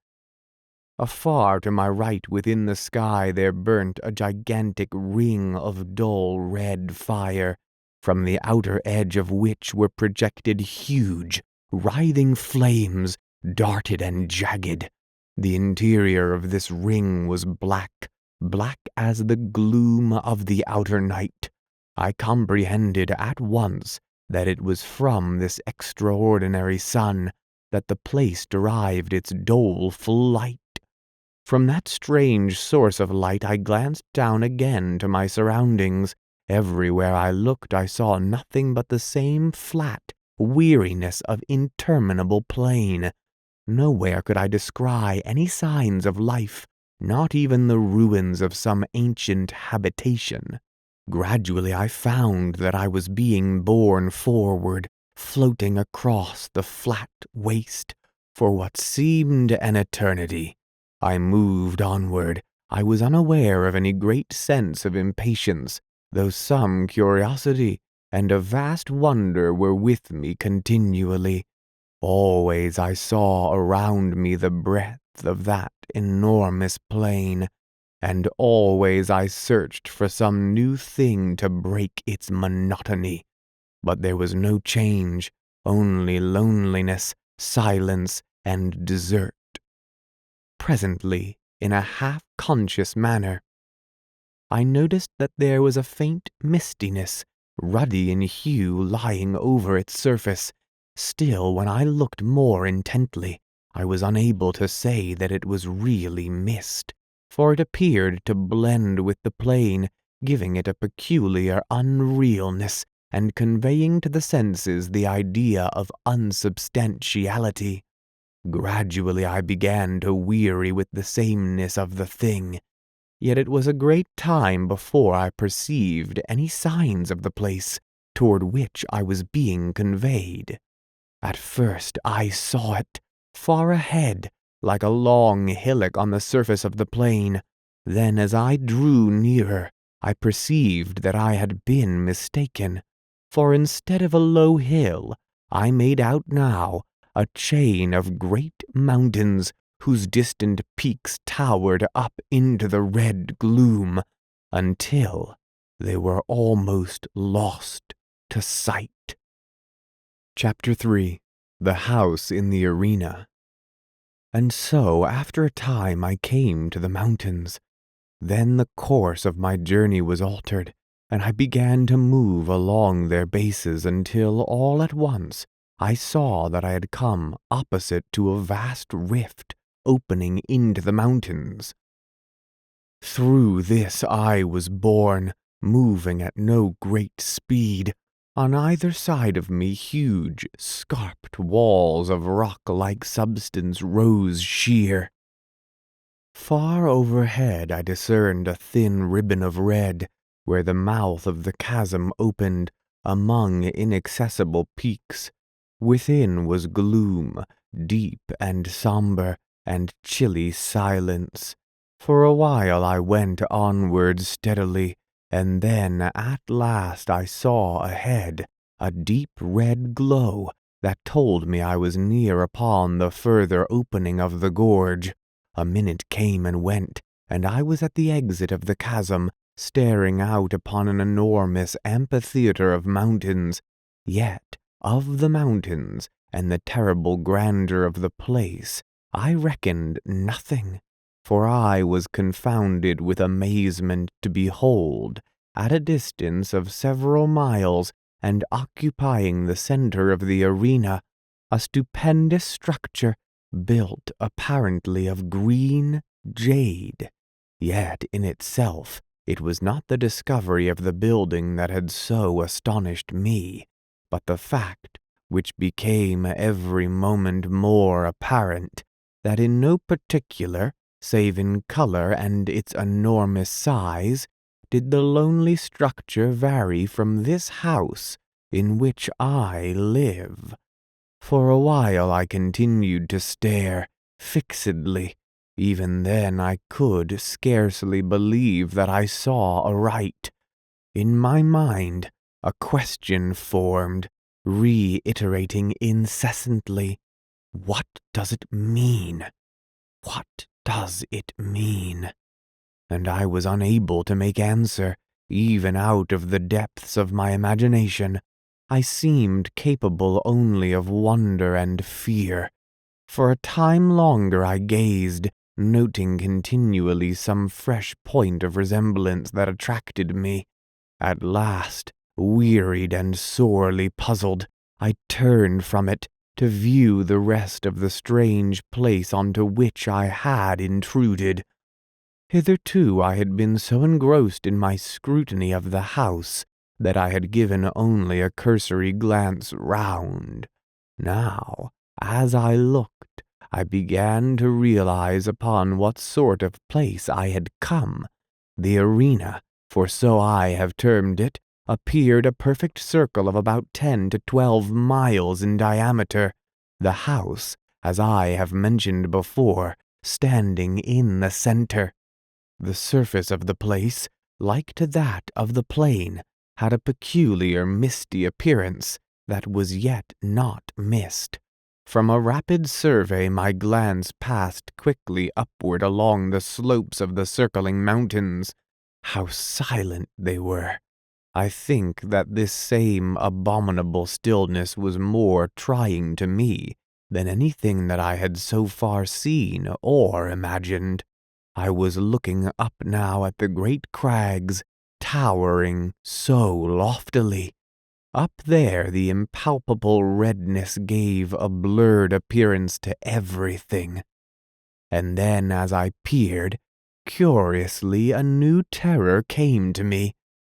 Afar to my right within the sky there burnt a gigantic ring of dull red fire, from the outer edge of which were projected huge, writhing flames, darted and jagged. The interior of this ring was black, black as the gloom of the outer night. I comprehended at once that it was from this extraordinary sun that the place derived its doleful light. From that strange source of light I glanced down again to my surroundings. Everywhere I looked I saw nothing but the same flat weariness of interminable plain. Nowhere could I descry any signs of life, not even the ruins of some ancient habitation. Gradually I found that I was being borne forward, floating across the flat waste for what seemed an eternity. I moved onward. I was unaware of any great sense of impatience, though some curiosity and a vast wonder were with me continually. Always I saw around me the breadth of that enormous plain, and always I searched for some new thing to break its monotony. But there was no change, only loneliness, silence, and desert. Presently, in a half-conscious manner, I noticed that there was a faint mistiness, ruddy in hue, lying over its surface. Still, when I looked more intently, I was unable to say that it was really mist, for it appeared to blend with the plain, giving it a peculiar unrealness and conveying to the senses the idea of unsubstantiality. Gradually I began to weary with the sameness of the thing, yet it was a great time before I perceived any signs of the place toward which I was being conveyed. At first I saw it, far ahead, like a long hillock on the surface of the plain. Then as I drew nearer, I perceived that I had been mistaken, for instead of a low hill, I made out now a chain of great mountains whose distant peaks towered up into the red gloom until they were almost lost to sight. Chapter 3. The House in the Arena. And so, after a time, I came to the mountains. Then the course of my journey was altered, and I began to move along their bases until all at once I saw that I had come opposite to a vast rift opening into the mountains. Through this I was borne, moving at no great speed. On either side of me huge, scarped walls of rock-like substance rose sheer. Far overhead I discerned a thin ribbon of red, where the mouth of the chasm opened among inaccessible peaks. Within was gloom, deep and somber, and chilly silence. For a while I went onward steadily, and then at last I saw ahead a deep red glow that told me I was near upon the further opening of the gorge. A minute came and went, and I was at the exit of the chasm, staring out upon an enormous amphitheater of mountains. Yet of the mountains and the terrible grandeur of the place I reckoned nothing, for I was confounded with amazement to behold, at a distance of several miles and occupying the center of the arena, a stupendous structure built apparently of green jade. Yet in itself it was not the discovery of the building that had so astonished me, but the fact, which became every moment more apparent, that in no particular, save in color and its enormous size, did the lonely structure vary from this house in which I live. For a while I continued to stare fixedly. Even then I could scarcely believe that I saw aright. In my mind a question formed, reiterating incessantly, "What does it mean? What does it mean?" And I was unable to make answer, even out of the depths of my imagination. I seemed capable only of wonder and fear. For a time longer I gazed, noting continually some fresh point of resemblance that attracted me. At last, wearied and sorely puzzled, I turned from it to view the rest of the strange place onto which I had intruded. Hitherto I had been so engrossed in my scrutiny of the house that I had given only a cursory glance round. Now, as I looked, I began to realize upon what sort of place I had come. The arena, for so I have termed it, appeared a perfect circle of about 10 to 12 miles in diameter, the house, as I have mentioned before, standing in the center. The surface of the place, like to that of the plain, had a peculiar misty appearance that was yet not mist. From a rapid survey my glance passed quickly upward along the slopes of the circling mountains. How silent they were! I think that this same abominable stillness was more trying to me than anything that I had so far seen or imagined. I was looking up now at the great crags, towering so loftily. Up there the impalpable redness gave a blurred appearance to everything. And then as I peered, curiously a new terror came to me,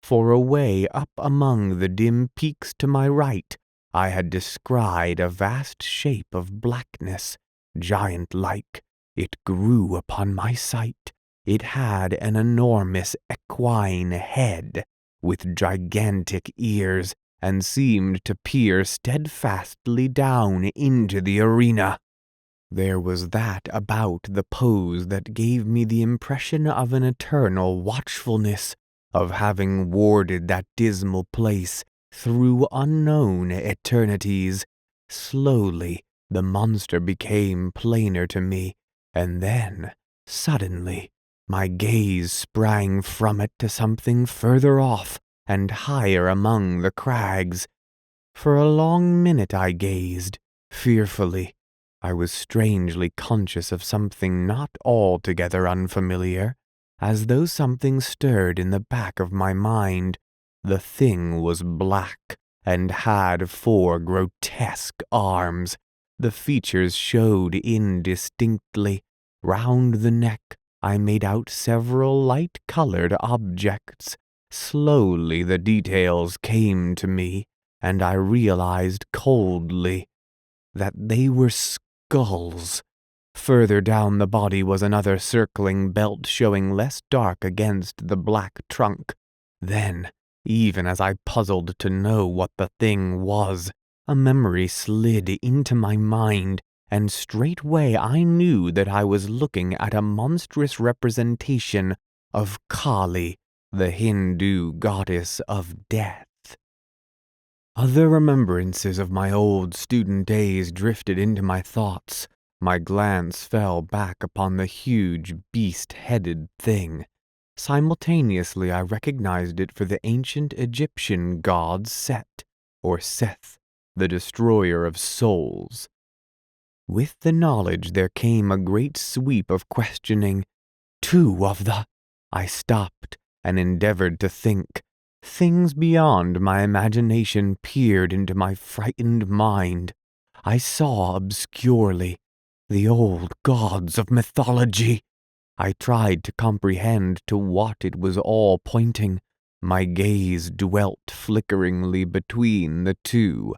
for away up among the dim peaks to my right I had descried a vast shape of blackness, giant-like. It grew upon my sight. It had an enormous equine head, with gigantic ears, and seemed to peer steadfastly down into the arena. There was that about the pose that gave me the impression of an eternal watchfulness, of having warded that dismal place through unknown eternities. Slowly the monster became plainer to me, and then, suddenly, my gaze sprang from it to something further off and higher among the crags. For a long minute I gazed, fearfully. I was strangely conscious of something not altogether unfamiliar, as though something stirred in the back of my mind. The thing was black, and had 4 grotesque arms. The features showed indistinctly. Round the neck I made out several light-colored objects. Slowly the details came to me, and I realized coldly that they were skulls. Further down the body was another circling belt showing less dark against the black trunk. Then, even as I puzzled to know what the thing was, a memory slid into my mind and straightway I knew that I was looking at a monstrous representation of Kali, the Hindu goddess of death. Other remembrances of my old student days drifted into my thoughts. My glance fell back upon the huge, beast-headed thing. Simultaneously, I recognized it for the ancient Egyptian god Set, or Seth, the destroyer of souls. With the knowledge there came a great sweep of questioning. Two of the... I stopped and endeavored to think. Things beyond my imagination peered into my frightened mind. I saw obscurely the old gods of mythology. I tried to comprehend to what it was all pointing. My gaze dwelt flickeringly between the two.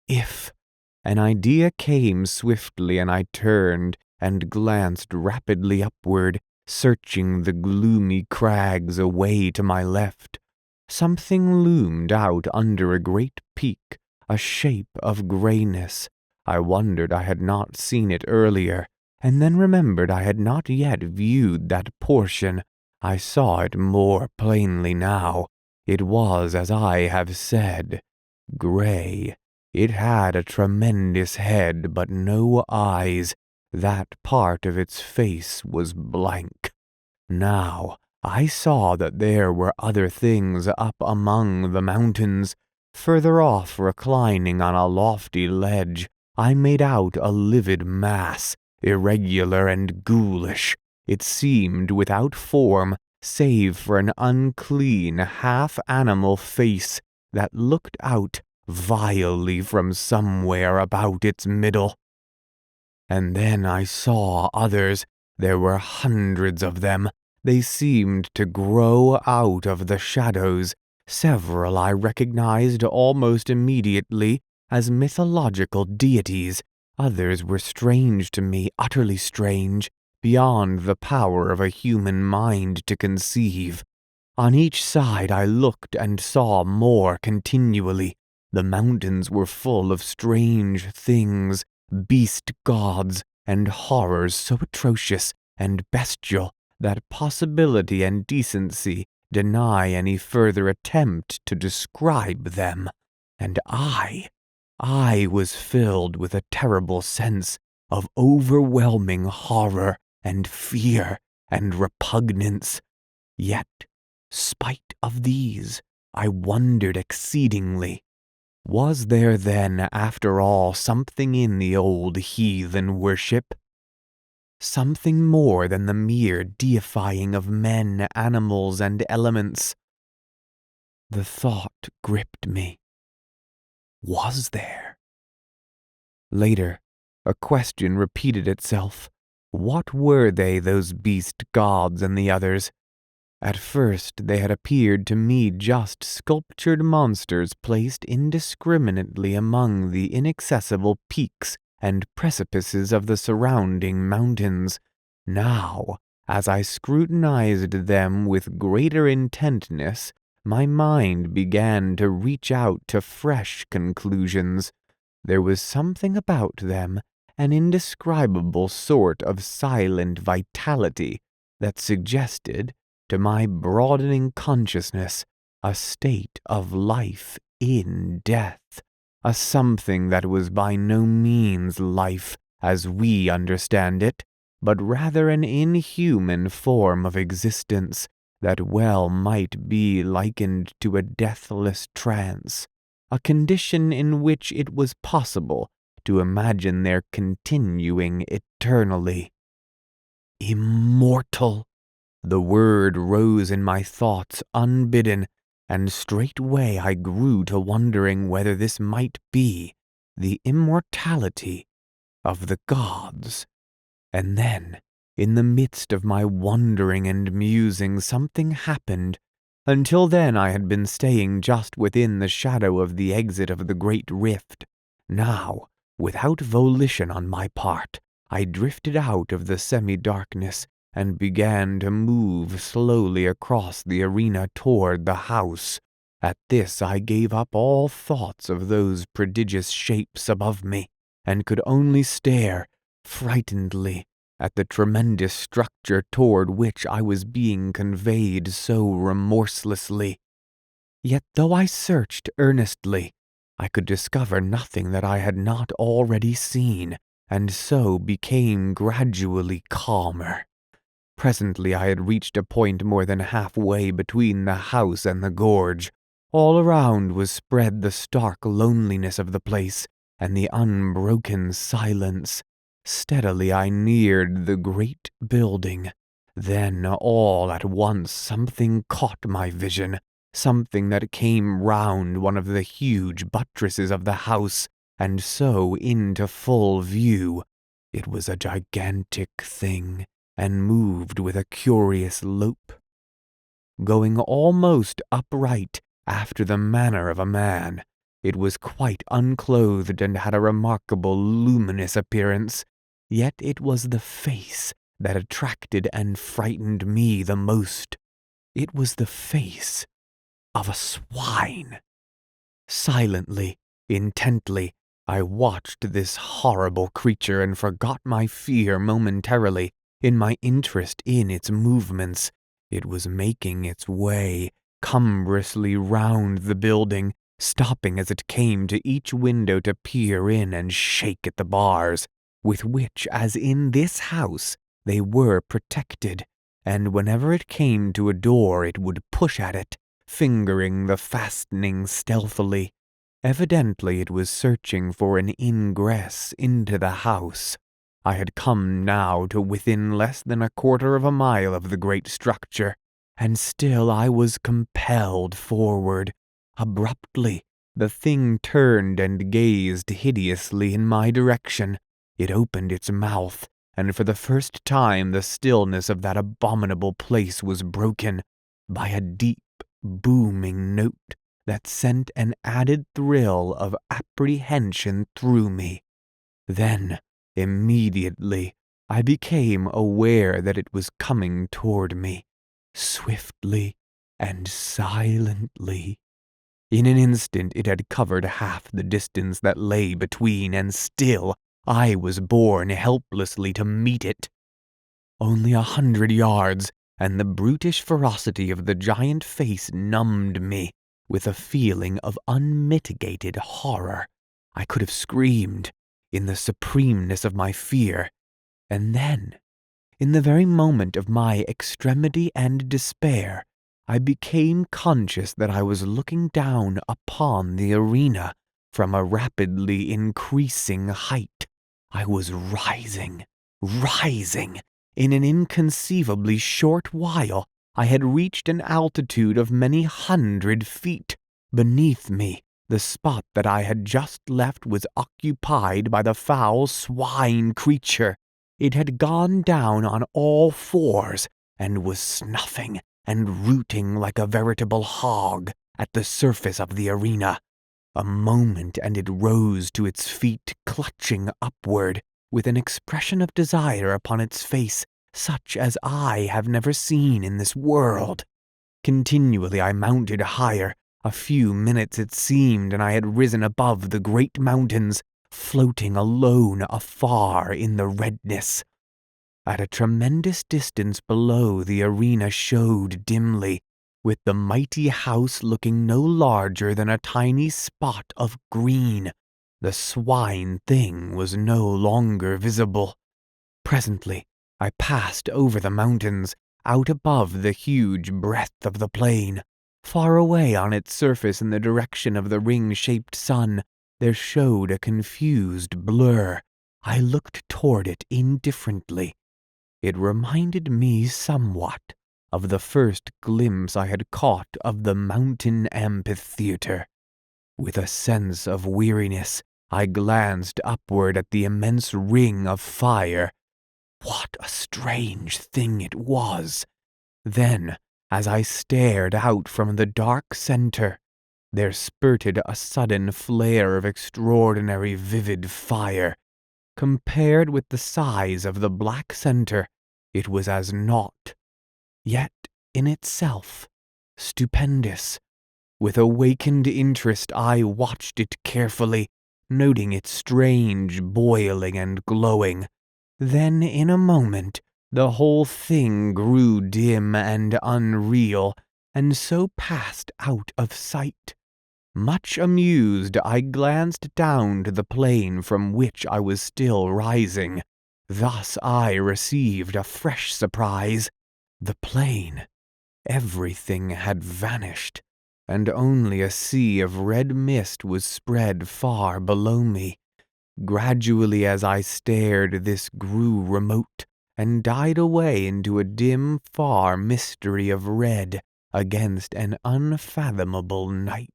If an idea came swiftly, and I turned and glanced rapidly upward, searching the gloomy crags away to my left. Something loomed out under a great peak, a shape of grayness. I wondered I had not seen it earlier, and then remembered I had not yet viewed that portion. I saw it more plainly now. It was, as I have said, gray. It had a tremendous head, but no eyes. That part of its face was blank. Now, I saw that there were other things up among the mountains. Further off, reclining on a lofty ledge, I made out a livid mass, irregular and ghoulish. It seemed without form, save for an unclean, half-animal face that looked out vilely from somewhere about its middle. And then I saw others. There were hundreds of them. They seemed to grow out of the shadows. Several I recognized almost immediately as mythological deities. Others were strange to me, utterly strange, beyond the power of a human mind to conceive. On each side I looked and saw more continually. The mountains were full of strange things, beast gods, and horrors so atrocious and bestial that possibility and decency deny any further attempt to describe them. And I was filled with a terrible sense of overwhelming horror and fear and repugnance. Yet, spite of these, I wondered exceedingly. Was there then, after all, something in the old heathen worship? Something more than the mere deifying of men, animals, and elements? The thought gripped me. Was there? Later, a question repeated itself. What were they, those beast gods and the others? At first they had appeared to me just sculptured monsters placed indiscriminately among the inaccessible peaks and precipices of the surrounding mountains. Now, as I scrutinized them with greater intentness, my mind began to reach out to fresh conclusions. There was something about them, an indescribable sort of silent vitality that suggested, to my broadening consciousness, a state of life in death, a something that was by no means life as we understand it, but rather an inhuman form of existence that well might be likened to a deathless trance, a condition in which it was possible to imagine their continuing eternally. Immortal! The word rose in my thoughts unbidden, and straightway I grew to wondering whether this might be the immortality of the gods. And then, in the midst of my wondering and musing, something happened. Until then I had been staying just within the shadow of the exit of the great rift. Now, without volition on my part, I drifted out of the semi-darkness and began to move slowly across the arena toward the house. At this I gave up all thoughts of those prodigious shapes above me, and could only stare, frightenedly at the tremendous structure toward which I was being conveyed so remorselessly. Yet though I searched earnestly, I could discover nothing that I had not already seen, and so became gradually calmer. Presently I had reached a point more than halfway between the house and the gorge. All around was spread the stark loneliness of the place, and the unbroken silence. Steadily I neared the great building. Then all at once something caught my vision, something that came round one of the huge buttresses of the house, and so into full view. It was a gigantic thing, and moved with a curious lope, going almost upright after the manner of a man. It was quite unclothed and had a remarkable luminous appearance, yet it was the face that attracted and frightened me the most. It was the face of a swine. Silently, intently, I watched this horrible creature and forgot my fear momentarily in my interest in its movements. It was making its way cumbrously round the building, stopping as it came to each window to peer in and shake at the bars, with which, as in this house, they were protected, and whenever it came to a door it would push at it, fingering the fastening stealthily. Evidently it was searching for an ingress into the house. I had come now to within less than a quarter of a mile of the great structure, and still I was compelled forward. Abruptly, the thing turned and gazed hideously in my direction. It opened its mouth, and for the first time the stillness of that abominable place was broken by a deep, booming note that sent an added thrill of apprehension through me. Then, immediately, I became aware that it was coming toward me, swiftly and silently. In an instant it had covered half the distance that lay between, and still I was borne helplessly to meet it. Only 100 yards, and the brutish ferocity of the giant face numbed me with a feeling of unmitigated horror. I could have screamed in the supremeness of my fear, and then, in the very moment of my extremity and despair, I became conscious that I was looking down upon the arena from a rapidly increasing height. I was rising. In an inconceivably short while, I had reached an altitude of many 100 feet. Beneath me, the spot that I had just left was occupied by the foul swine creature. It had gone down on all fours, and was snuffing and rooting like a veritable hog at the surface of the arena. A moment, and it rose to its feet, clutching upward, with an expression of desire upon its face such as I have never seen in this world. Continually I mounted higher. A few minutes it seemed, and I had risen above the great mountains, floating alone afar in the redness. At a tremendous distance below, the arena showed dimly, with the mighty house looking no larger than a tiny spot of green. The swine thing was no longer visible. Presently, I passed over the mountains, out above the huge breadth of the plain. Far away on its surface in the direction of the ring-shaped sun, there showed a confused blur. I looked toward it indifferently. It reminded me somewhat of the first glimpse I had caught of the mountain amphitheater. With a sense of weariness, I glanced upward at the immense ring of fire. What a strange thing it was! Then, as I stared out from the dark center, there spurted a sudden flare of extraordinary vivid fire. Compared with the size of the black center, it was as naught, yet in itself stupendous. With awakened interest I watched it carefully, noting its strange boiling and glowing. Then in a moment, the whole thing grew dim and unreal, and so passed out of sight. Much amused, I glanced down to the plane from which I was still rising. Thus I received a fresh surprise. The plane, everything had vanished, and only a sea of red mist was spread far below me. Gradually as I stared, this grew remote, and died away into a dim, far mystery of red against an unfathomable night.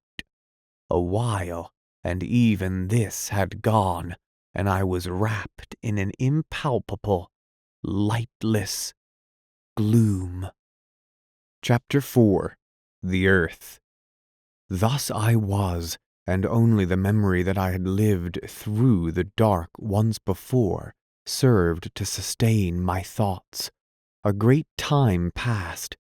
A while, and even this had gone, and I was wrapped in an impalpable, lightless gloom. Chapter 4. The Earth. Thus I was, and only the memory that I had lived through the dark once before served to sustain my thoughts. A great time passed,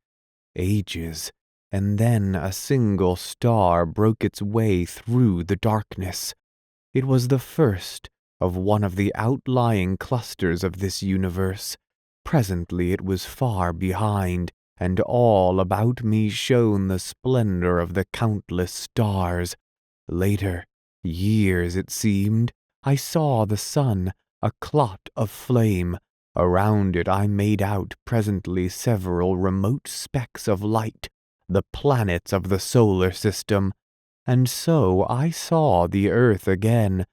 ages, and then a single star broke its way through the darkness. It was the first of one of the outlying clusters of this universe. Presently it was far behind, and all about me shone the splendor of the countless stars. Later, years it seemed, I saw the sun, a clot of flame. Around it I made out presently several remote specks of light, the planets of the solar system. And so I saw the earth again,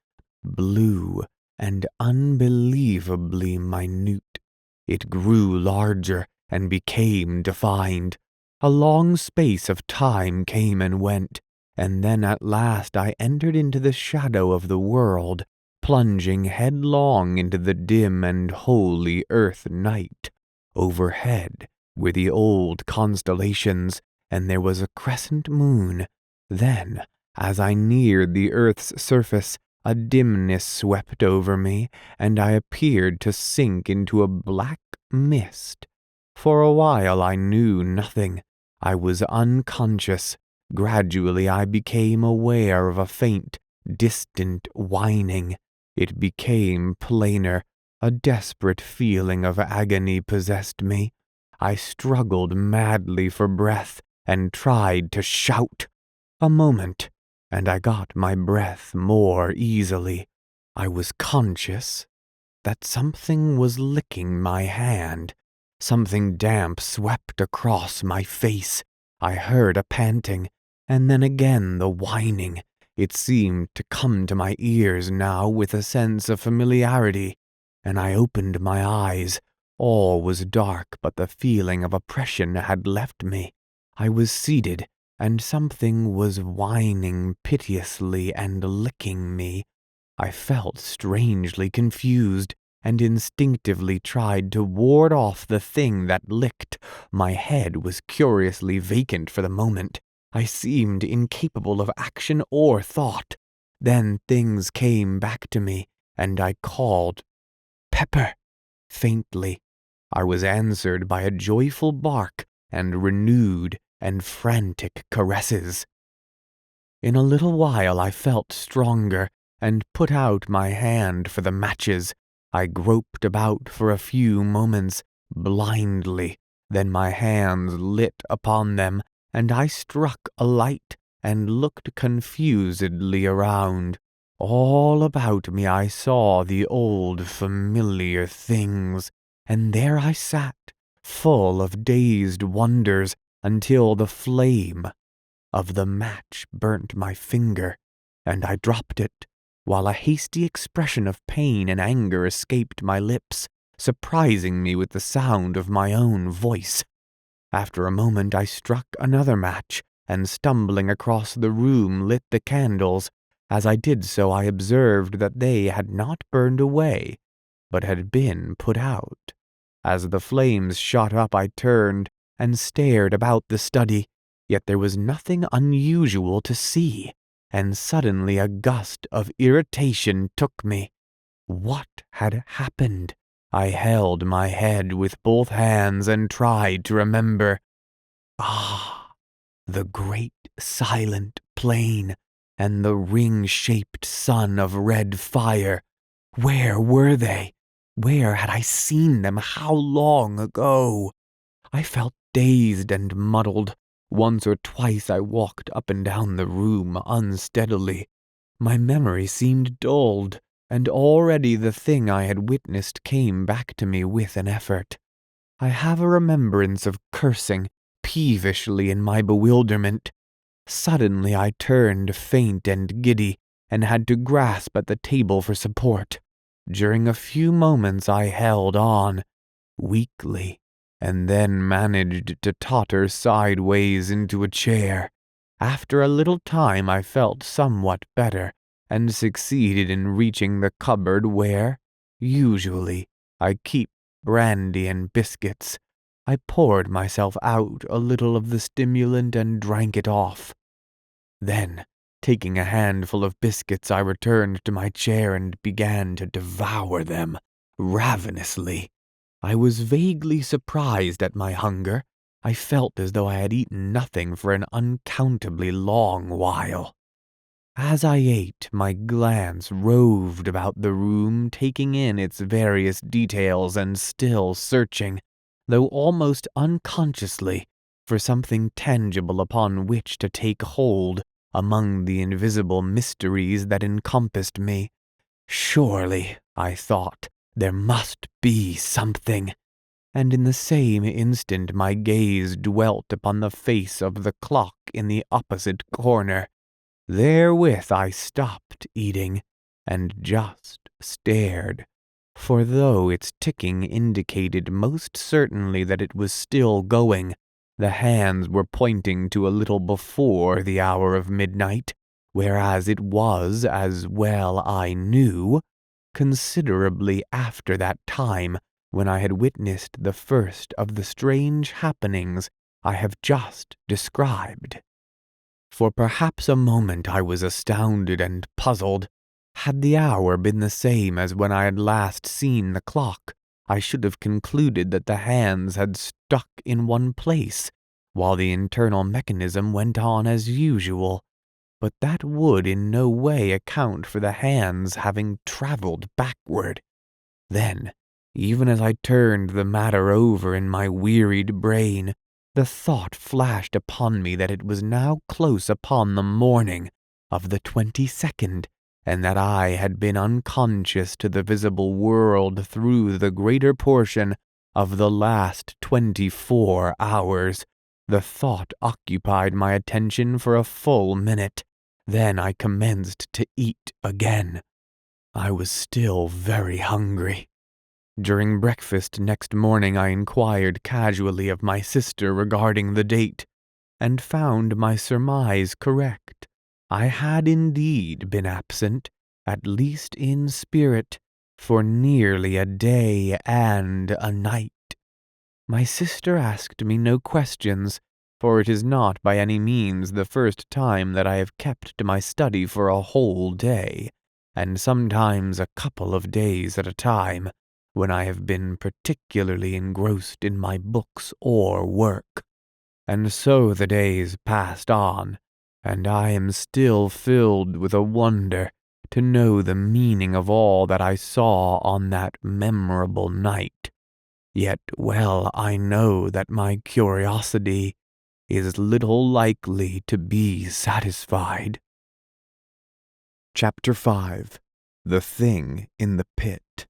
blue and unbelievably minute. It grew larger and became defined. A long space of time came and went, and then at last I entered into the shadow of the world, plunging headlong into the dim and holy earth night. Overhead were the old constellations, and there was a crescent moon. Then, as I neared the earth's surface, a dimness swept over me, and I appeared to sink into a black mist. For a while I knew nothing. I was unconscious. Gradually I became aware of a faint, distant whining. It became plainer. A desperate feeling of agony possessed me. I struggled madly for breath and tried to shout. A moment, and I got my breath more easily. I was conscious that something was licking my hand. Something damp swept across my face. I heard a panting, and then again the whining. It seemed to come to my ears now with a sense of familiarity, and I opened my eyes. All was dark, but the feeling of oppression had left me. I was seated, and something was whining piteously and licking me. I felt strangely confused, and instinctively tried to ward off the thing that licked. My head was curiously vacant for the moment. I seemed incapable of action or thought. Then things came back to me, and I called, "Pepper," faintly. I was answered by a joyful bark and renewed and frantic caresses. In a little while I felt stronger, and put out my hand for the matches. I groped about for a few moments, blindly. Then my hands lit upon them, and I struck a light and looked confusedly around. All about me I saw the old familiar things, and there I sat, full of dazed wonders, until the flame of the match burnt my finger, and I dropped it, while a hasty expression of pain and anger escaped my lips, surprising me with the sound of my own voice. After a moment I struck another match, and stumbling across the room lit the candles. As I did so I observed that they had not burned away, but had been put out. As the flames shot up I turned and stared about the study, yet there was nothing unusual to see, and suddenly a gust of irritation took me. What had happened? I held my head with both hands and tried to remember. Ah, the great silent plain and the ring-shaped sun of red fire. Where were they? Where had I seen them? How long ago? I felt dazed and muddled. Once or twice I walked up and down the room unsteadily. My memory seemed dulled, and already the thing I had witnessed came back to me with an effort. I have a remembrance of cursing peevishly in my bewilderment. Suddenly I turned faint and giddy, and had to grasp at the table for support. During a few moments I held on, weakly, and then managed to totter sideways into a chair. After a little time I felt somewhat better, and succeeded in reaching the cupboard where, usually, I keep brandy and biscuits. I poured myself out a little of the stimulant and drank it off. Then, taking a handful of biscuits, I returned to my chair and began to devour them ravenously. I was vaguely surprised at my hunger. I felt as though I had eaten nothing for an uncountably long while. As I ate, my glance roved about the room, taking in its various details and still searching, though almost unconsciously, for something tangible upon which to take hold among the invisible mysteries that encompassed me. Surely, I thought, there must be something. And in the same instant my gaze dwelt upon the face of the clock in the opposite corner. Therewith I stopped eating, and just stared, for though its ticking indicated most certainly that it was still going, the hands were pointing to a little before the hour of midnight, whereas it was, as well I knew, considerably after that time when I had witnessed the first of the strange happenings I have just described. For perhaps a moment I was astounded and puzzled. Had the hour been the same as when I had last seen the clock, I should have concluded that the hands had stuck in one place, while the internal mechanism went on as usual. But that would in no way account for the hands having traveled backward. Then, even as I turned the matter over in my wearied brain, the thought flashed upon me that it was now close upon the morning of the 22nd, and that I had been unconscious to the visible world through the greater portion of the last 24 hours. The thought occupied my attention for a full minute. Then I commenced to eat again. I was still very hungry. During breakfast next morning I inquired casually of my sister regarding the date, and found my surmise correct. I had indeed been absent, at least in spirit, for nearly a day and a night. My sister asked me no questions, for it is not by any means the first time that I have kept to my study for a whole day, and sometimes a couple of days at a time, when I have been particularly engrossed in my books or work. And so the days passed on, and I am still filled with a wonder to know the meaning of all that I saw on that memorable night. Yet well I know that my curiosity is little likely to be satisfied. Chapter 5. The Thing in the Pit.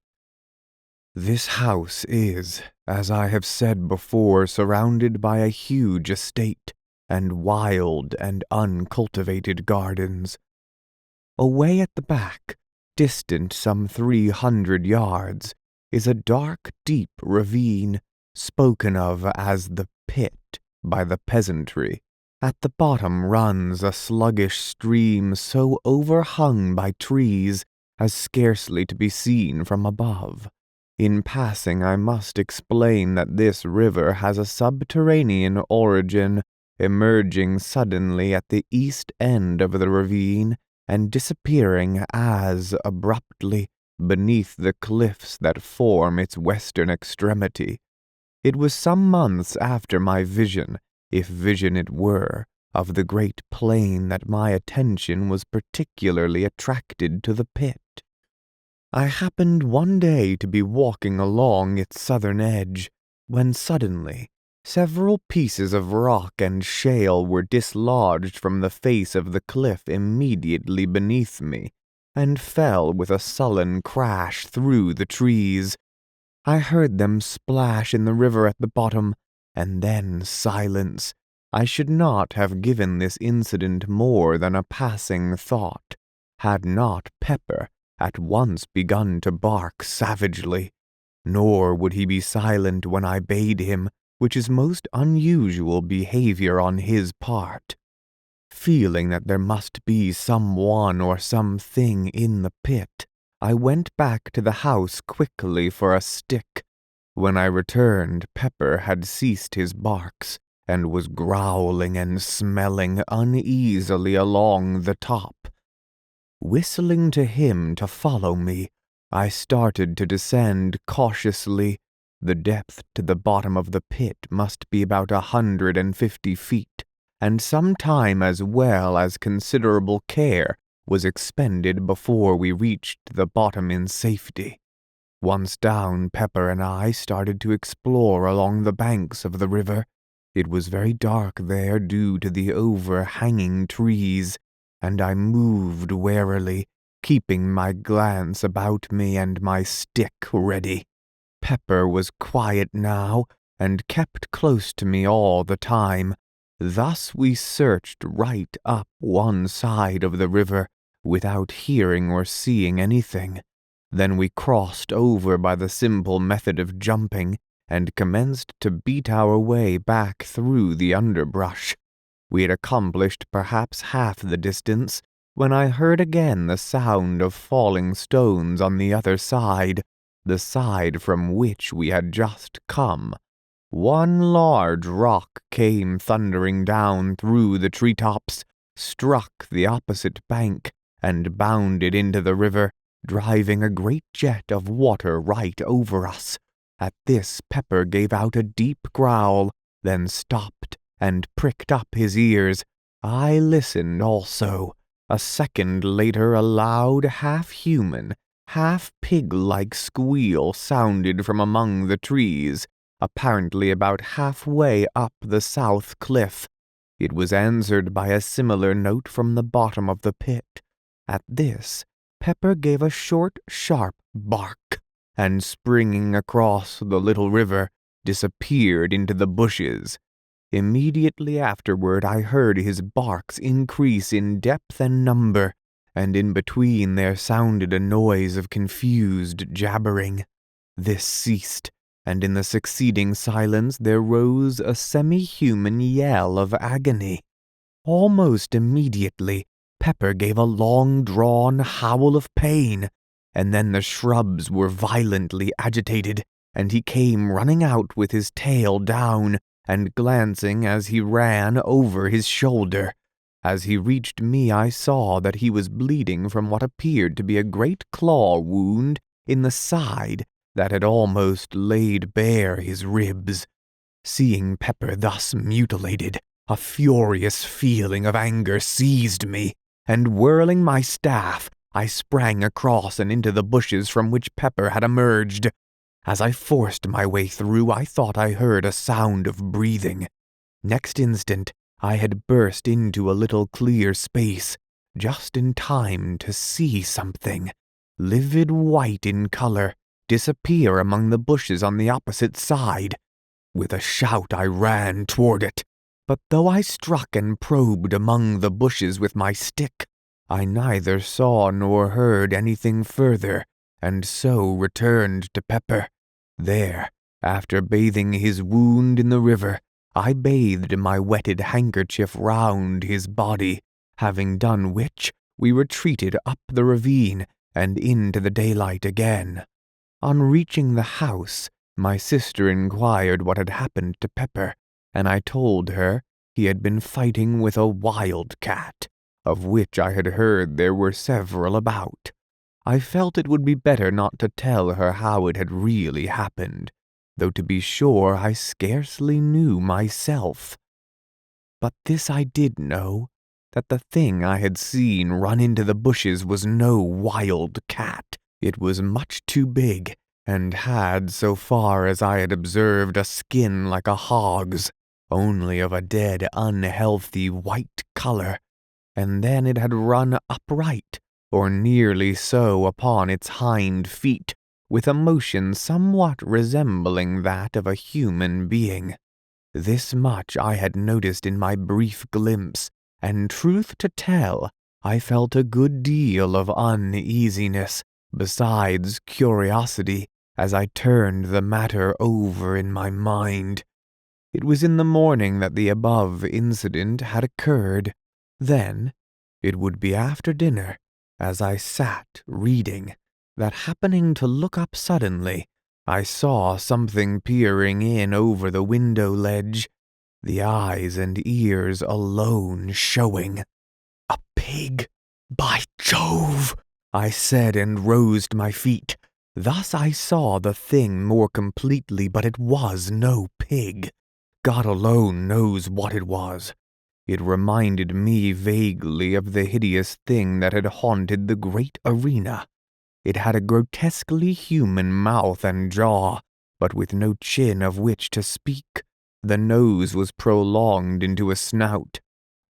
This house is, as I have said before, surrounded by a huge estate and wild and uncultivated gardens. Away at the back, distant some 300 yards, is a dark, deep ravine, spoken of as the pit by the peasantry. At the bottom runs a sluggish stream so overhung by trees as scarcely to be seen from above. In passing, I must explain that this river has a subterranean origin, emerging suddenly at the east end of the ravine and disappearing as abruptly beneath the cliffs that form its western extremity. It was some months after my vision, if vision it were, of the great plain that my attention was particularly attracted to the pit. I happened one day to be walking along its southern edge, when suddenly several pieces of rock and shale were dislodged from the face of the cliff immediately beneath me, and fell with a sullen crash through the trees. I heard them splash in the river at the bottom, and then silence. I should not have given this incident more than a passing thought, had not Pepper at once begun to bark savagely, nor would he be silent when I bade him, which is most unusual behavior on his part. Feeling that there must be someone or something in the pit, I went back to the house quickly for a stick. When I returned, Pepper had ceased his barks, and was growling and smelling uneasily along the top. Whistling to him to follow me, I started to descend cautiously. The depth to the bottom of the pit must be about 150 feet, and some time as well as considerable care was expended before we reached the bottom in safety. Once down, Pepper and I started to explore along the banks of the river. It was very dark there due to the overhanging trees, and I moved warily, keeping my glance about me and my stick ready. Pepper was quiet now, and kept close to me all the time. Thus we searched right up one side of the river, without hearing or seeing anything. Then we crossed over by the simple method of jumping, and commenced to beat our way back through the underbrush. We had accomplished perhaps half the distance, when I heard again the sound of falling stones on the other side, the side from which we had just come. One large rock came thundering down through the treetops, struck the opposite bank, and bounded into the river, driving a great jet of water right over us. At this Pepper gave out a deep growl, then stopped and pricked up his ears. I listened also. A second later a loud, half-human, half-pig-like squeal sounded from among the trees, apparently about halfway up the south cliff. It was answered by a similar note from the bottom of the pit. At this, Pepper gave a short, sharp bark, and springing across the little river, disappeared into the bushes. Immediately afterward I heard his barks increase in depth and number, and in between there sounded a noise of confused jabbering. This ceased, and in the succeeding silence there rose a semi-human yell of agony. Almost immediately, Pepper gave a long-drawn howl of pain, and then the shrubs were violently agitated, and he came running out with his tail down, and glancing as he ran over his shoulder. As he reached me I saw that he was bleeding from what appeared to be a great claw wound in the side that had almost laid bare his ribs. Seeing Pepper thus mutilated, a furious feeling of anger seized me, and whirling my staff, I sprang across and into the bushes from which Pepper had emerged. As I forced my way through, I thought I heard a sound of breathing. Next instant, I had burst into a little clear space, just in time to see something, livid white in color, disappear among the bushes on the opposite side. With a shout I ran toward it, but though I struck and probed among the bushes with my stick, I neither saw nor heard anything further, and so returned to Pepper. There, after bathing his wound in the river, I bathed my wetted handkerchief round his body, having done which, we retreated up the ravine and into the daylight again. On reaching the house, my sister inquired what had happened to Pepper, and I told her he had been fighting with a wildcat, of which I had heard there were several about. I felt it would be better not to tell her how it had really happened, though to be sure I scarcely knew myself. But this I did know, that the thing I had seen run into the bushes was no wild cat, It was much too big, and had, so far as I had observed, a skin like a hog's, only of a dead, unhealthy white color, and then it had run upright, or nearly so, upon its hind feet, with a motion somewhat resembling that of a human being. This much I had noticed in my brief glimpse, and truth to tell, I felt a good deal of uneasiness, besides curiosity, as I turned the matter over in my mind. It was in the morning that the above incident had occurred. Then, it would be after dinner, as I sat reading, that happening to look up suddenly, I saw something peering in over the window ledge, the eyes and ears alone showing. "A pig! By Jove!" I said, and rose to my feet. Thus I saw the thing more completely, but it was no pig. God alone knows what it was. It reminded me vaguely of the hideous thing that had haunted the great arena. It had a grotesquely human mouth and jaw, but with no chin of which to speak. The nose was prolonged into a snout.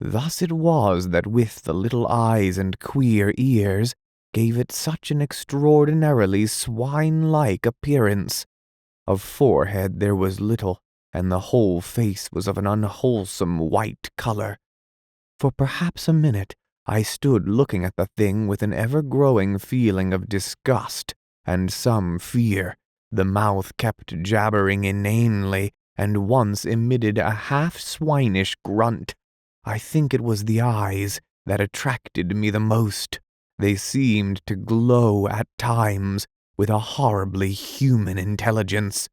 Thus it was that with the little eyes and queer ears gave it such an extraordinarily swine-like appearance. Of forehead there was little, and the whole face was of an unwholesome white color. For perhaps a minute I stood looking at the thing with an ever-growing feeling of disgust and some fear. The mouth kept jabbering inanely, and once emitted a half-swinish grunt. I think it was the eyes that attracted me the most. They seemed to glow at times with a horribly human intelligence,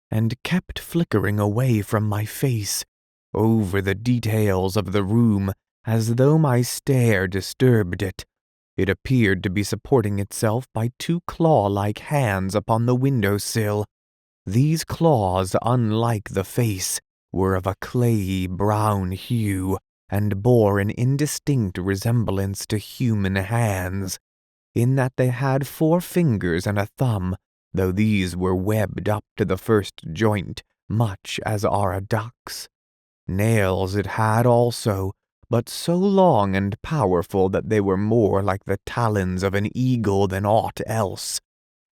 and kept flickering away from my face, over the details of the room, as though my stare disturbed it. It appeared to be supporting itself by two claw-like hands upon the window-sill. These claws, unlike the face, were of a clayey brown hue, and bore an indistinct resemblance to human hands, in that they had 4 fingers and a thumb, though these were webbed up to the first joint, much as are a duck's. Nails it had also, but so long and powerful that they were more like the talons of an eagle than aught else.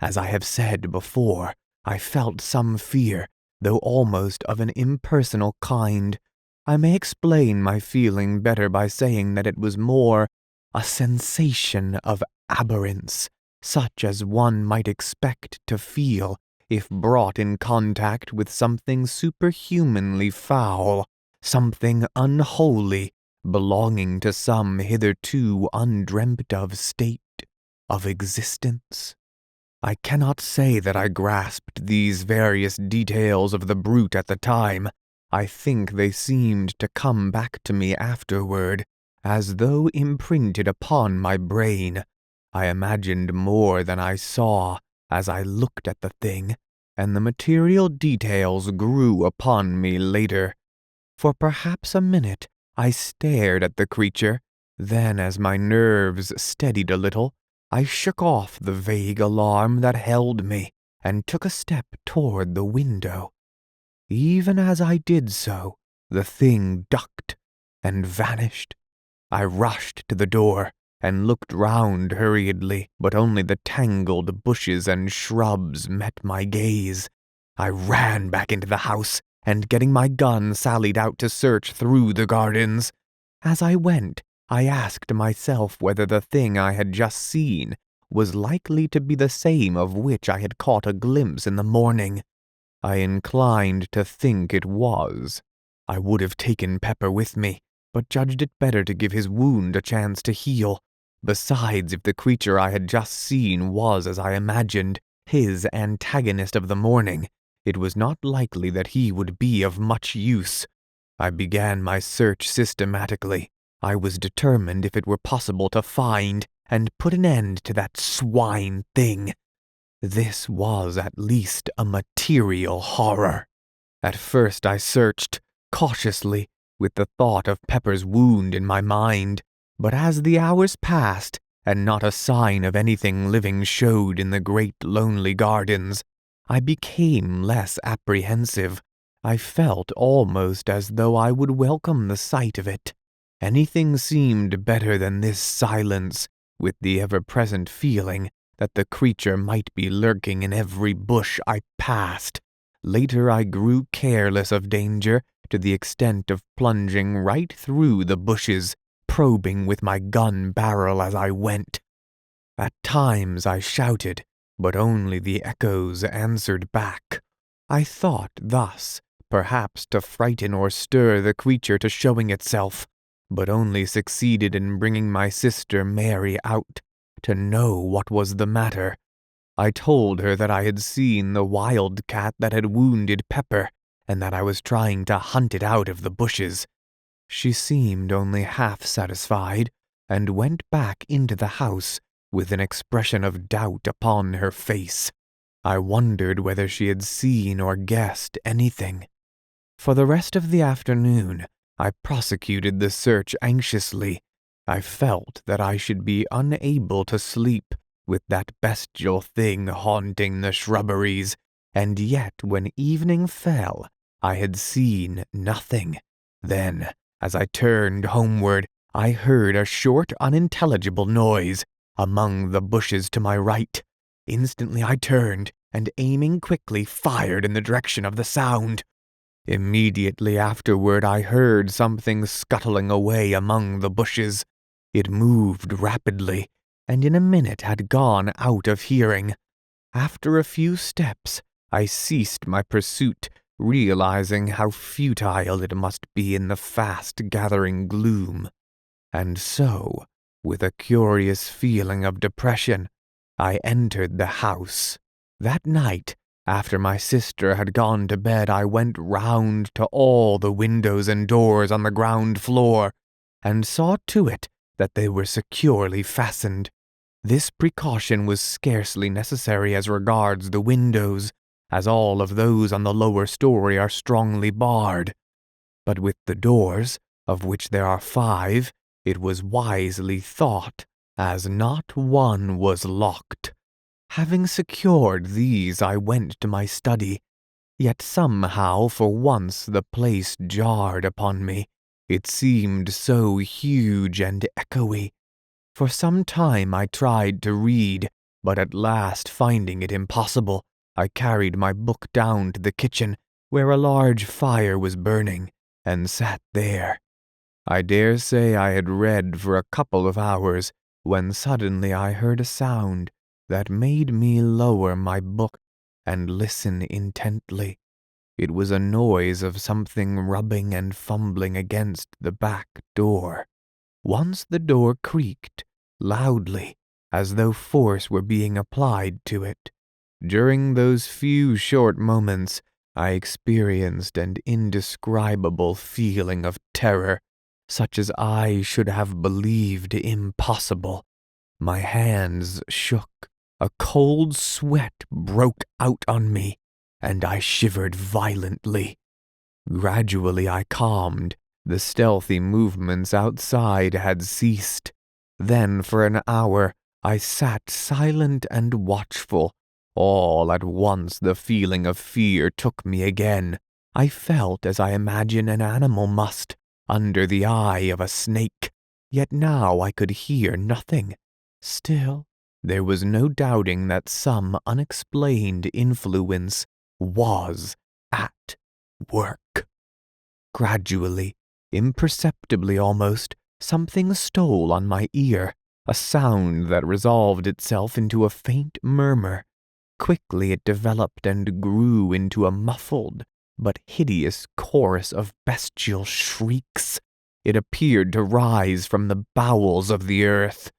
As I have said before, I felt some fear, though almost of an impersonal kind. I may explain my feeling better by saying that it was more a sensation of abhorrence, such as one might expect to feel if brought in contact with something superhumanly foul, something unholy, belonging to some hitherto undreamt of state of existence. I cannot say that I grasped these various details of the brute at the time. I think they seemed to come back to me afterward, as though imprinted upon my brain. I imagined more than I saw as I looked at the thing, and the material details grew upon me later. For perhaps a minute I stared at the creature, then as my nerves steadied a little, I shook off the vague alarm that held me, and took a step toward the window. Even as I did so, the thing ducked and vanished. I rushed to the door and looked round hurriedly, but only the tangled bushes and shrubs met my gaze. I ran back into the house, and getting my gun sallied out to search through the gardens. As I went, I asked myself whether the thing I had just seen was likely to be the same of which I had caught a glimpse in the morning. I inclined to think it was. I would have taken Pepper with me, but judged it better to give his wound a chance to heal. Besides, if the creature I had just seen was, as I imagined, his antagonist of the morning, it was not likely that he would be of much use. I began my search systematically. I was determined, if it were possible, to find and put an end to that swine thing. This was at least a material horror. At first I searched, cautiously, with the thought of Pepper's wound in my mind, but as the hours passed, and not a sign of anything living showed in the great lonely gardens, I became less apprehensive. I felt almost as though I would welcome the sight of it. Anything seemed better than this silence, with the ever-present feeling that the creature might be lurking in every bush I passed. Later I grew careless of danger to the extent of plunging right through the bushes, probing with my gun barrel as I went. At times I shouted, but only the echoes answered back. I thought thus, perhaps to frighten or stir the creature to showing itself, but only succeeded in bringing my sister Mary out to know what was the matter. I told her that I had seen the wild cat that had wounded Pepper, and that I was trying to hunt it out of the bushes. She seemed only half satisfied, and went back into the house with an expression of doubt upon her face. I wondered whether she had seen or guessed anything. For the rest of the afternoon, I prosecuted the search anxiously. I felt that I should be unable to sleep with that bestial thing haunting the shrubberies, and yet when evening fell, I had seen nothing. Then, as I turned homeward, I heard a short, unintelligible noise among the bushes to my right. Instantly I turned, and aiming quickly, fired in the direction of the sound. Immediately afterward I heard something scuttling away among the bushes. It moved rapidly, and in a minute had gone out of hearing. After a few steps, I ceased my pursuit, realizing how futile it must be in the fast-gathering gloom. And so, with a curious feeling of depression, I entered the house. That night, after my sister had gone to bed, I went round to all the windows and doors on the ground floor, and saw to it that they were securely fastened. This precaution was scarcely necessary as regards the windows, as all of those on the lower story are strongly barred. But with the doors, of which there are 5, it was wisely thought, as not one was locked. Having secured these, I went to my study, yet somehow for once the place jarred upon me. It seemed so huge and echoey. For some time I tried to read, but at last, finding it impossible, I carried my book down to the kitchen, where a large fire was burning, and sat there. I dare say I had read for a couple of hours, when suddenly I heard a sound that made me lower my book and listen intently. It was a noise of something rubbing and fumbling against the back door. Once the door creaked, loudly, as though force were being applied to it. During those few short moments, I experienced an indescribable feeling of terror, such as I should have believed impossible. My hands shook, a cold sweat broke out on me, and I shivered violently. Gradually I calmed. The stealthy movements outside had ceased. Then for an hour I sat silent and watchful. All at once the feeling of fear took me again. I felt as I imagine an animal must, under the eye of a snake. Yet now I could hear nothing. Still, there was no doubting that some unexplained influence was at work. Gradually, imperceptibly almost, something stole on my ear, a sound that resolved itself into a faint murmur. Quickly it developed and grew into a muffled but hideous chorus of bestial shrieks. It appeared to rise from the bowels of the earth.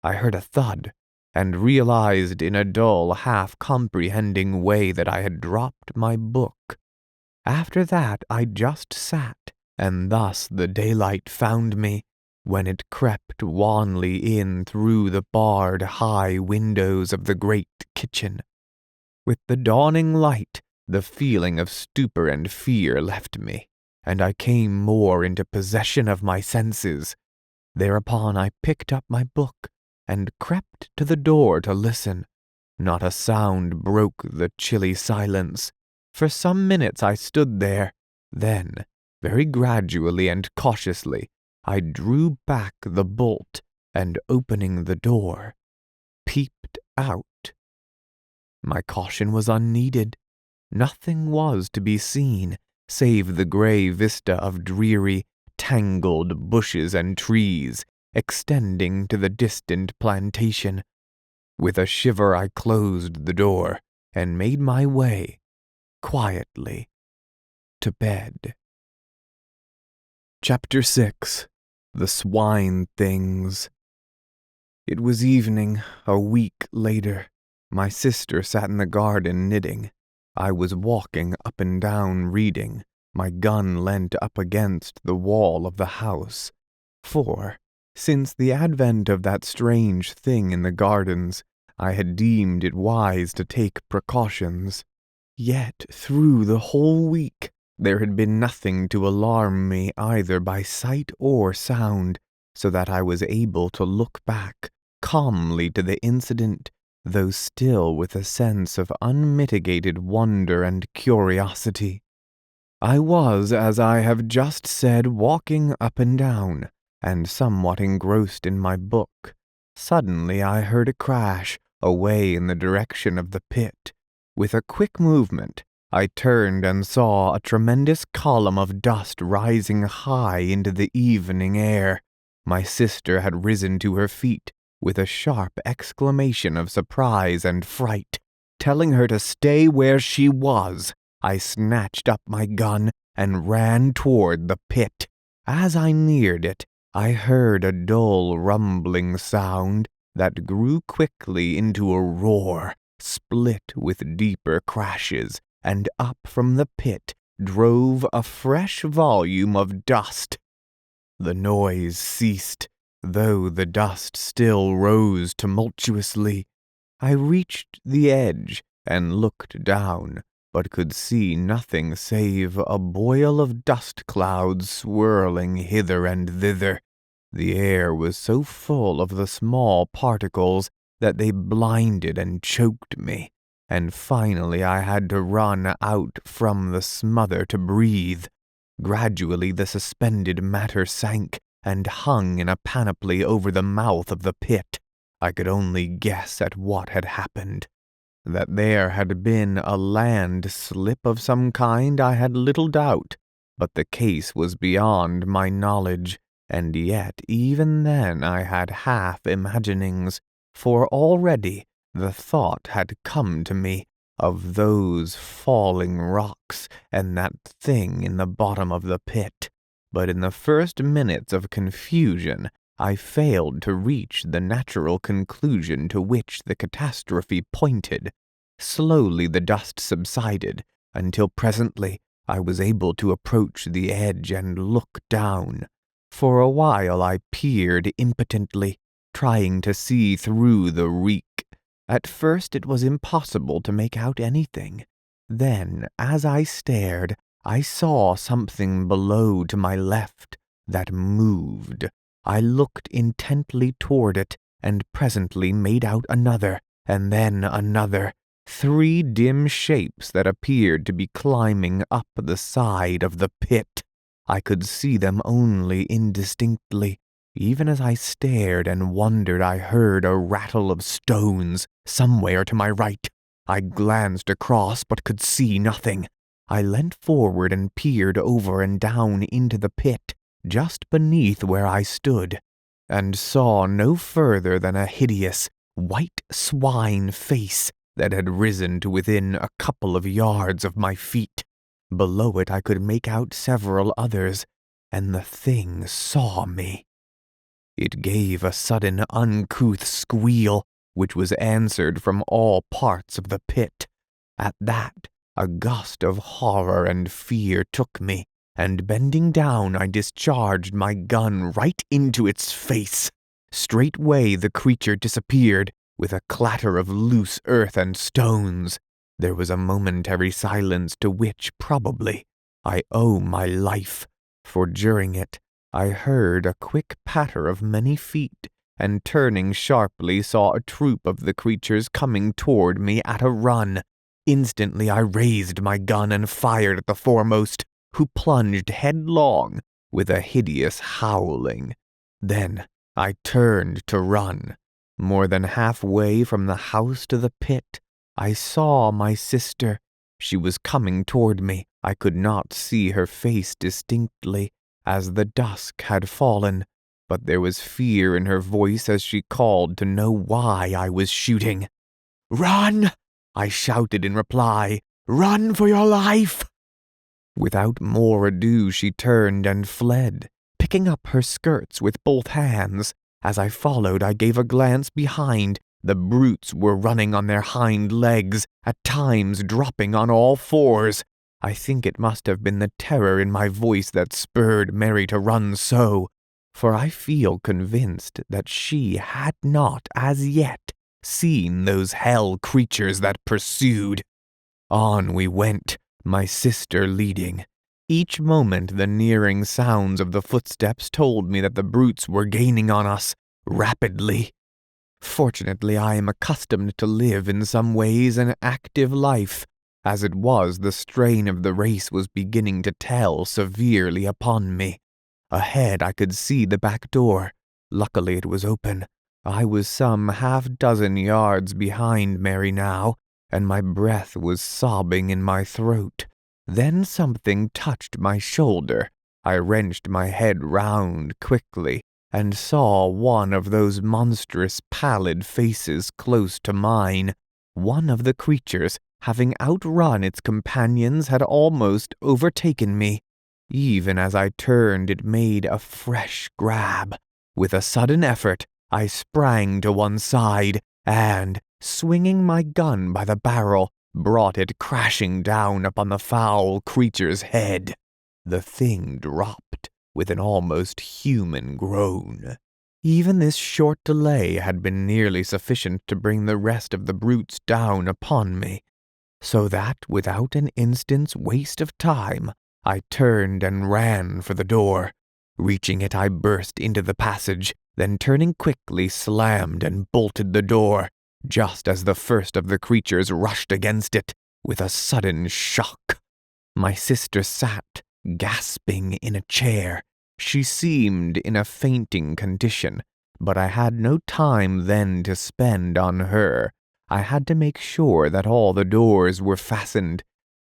I heard a thud, and realized in a dull, half-comprehending way that I had dropped my book. After that I just sat, and thus the daylight found me, when it crept wanly in through the barred high windows of the great kitchen. With the dawning light, the feeling of stupor and fear left me, and I came more into possession of my senses. Thereupon I picked up my book, and crept to the door to listen. Not a sound broke the chilly silence. For some minutes I stood there. Then, very gradually and cautiously, I drew back the bolt and, opening the door, peeped out. My caution was unneeded. Nothing was to be seen save the gray vista of dreary, tangled bushes and trees extending to the distant plantation. With a shiver I closed the door and made my way, quietly, to bed. Chapter 6. The Swine Things. It was evening, a week later. My sister sat in the garden knitting. I was walking up and down reading, my gun leant up against the wall of the house. For, since the advent of that strange thing in the gardens, I had deemed it wise to take precautions. Yet through the whole week there had been nothing to alarm me either by sight or sound, so that I was able to look back calmly to the incident, though still with a sense of unmitigated wonder and curiosity. I was, as I have just said, walking up and down, and somewhat engrossed in my book. Suddenly I heard a crash away in the direction of the pit. With a quick movement, I turned and saw a tremendous column of dust rising high into the evening air. My sister had risen to her feet with a sharp exclamation of surprise and fright. Telling her to stay where she was, I snatched up my gun and ran toward the pit. As I neared it, I heard a dull rumbling sound that grew quickly into a roar, split with deeper crashes, and up from the pit drove a fresh volume of dust. The noise ceased, though the dust still rose tumultuously. I reached the edge and looked down, but could see nothing save a boil of dust clouds swirling hither and thither. The air was so full of the small particles that they blinded and choked me, and finally I had to run out from the smother to breathe. Gradually the suspended matter sank and hung in a panoply over the mouth of the pit. I could only guess at what had happened. That there had been a land slip of some kind I had little doubt, but the case was beyond my knowledge, and yet even then I had half imaginings, for already the thought had come to me of those falling rocks and that thing in the bottom of the pit. But in the first minutes of confusion, I failed to reach the natural conclusion to which the catastrophe pointed. Slowly the dust subsided, until presently I was able to approach the edge and look down. For a while I peered impotently, trying to see through the reek. At first it was impossible to make out anything. Then, as I stared, I saw something below to my left that moved. I looked intently toward it, and presently made out another, and then another. 3 dim shapes that appeared to be climbing up the side of the pit. I could see them only indistinctly. Even as I stared and wondered, I heard a rattle of stones somewhere to my right. I glanced across but could see nothing. I leant forward and peered over and down into the pit, just beneath where I stood, and saw no further than a hideous, white swine face that had risen to within a couple of yards of my feet. Below it I could make out several others, and the thing saw me. It gave a sudden uncouth squeal, which was answered from all parts of the pit. At that, a gust of horror and fear took me, and bending down I discharged my gun right into its face. Straightway the creature disappeared, with a clatter of loose earth and stones. There was a momentary silence to which, probably, I owe my life, for during it I heard a quick patter of many feet and turning sharply saw a troop of the creatures coming toward me at a run. Instantly I raised my gun and fired at the foremost, who plunged headlong with a hideous howling. Then I turned to run. More than halfway from the house to the pit, I saw my sister. She was coming toward me. I could not see her face distinctly, as the dusk had fallen, but there was fear in her voice as she called to know why I was shooting. "Run!" I shouted in reply. "Run for your life!" Without more ado, she turned and fled, picking up her skirts with both hands. As I followed, I gave a glance behind. The brutes were running on their hind legs, at times dropping on all fours. I think it must have been the terror in my voice that spurred Mary to run so, for I feel convinced that she had not as yet seen those hell creatures that pursued. On we went, my sister leading. Each moment the nearing sounds of the footsteps told me that the brutes were gaining on us rapidly. Fortunately, I am accustomed to live in some ways an active life. As it was, the strain of the race was beginning to tell severely upon me. Ahead I could see the back door. Luckily it was open. I was some half-dozen yards behind Mary now, and my breath was sobbing in my throat. Then something touched my shoulder. I wrenched my head round quickly, and saw one of those monstrous pallid faces close to mine. One of the creatures, having outrun its companions, had almost overtaken me. Even as I turned, it made a fresh grab. With a sudden effort, I sprang to one side, and, swinging my gun by the barrel, brought it crashing down upon the foul creature's head. The thing dropped with an almost human groan. Even this short delay had been nearly sufficient to bring the rest of the brutes down upon me, so that, without an instant's waste of time, I turned and ran for the door. Reaching it, I burst into the passage, then turning quickly slammed and bolted the door, just as the first of the creatures rushed against it with a sudden shock. My sister sat, gasping in a chair. She seemed in a fainting condition, but I had no time then to spend on her. I had to make sure that all the doors were fastened.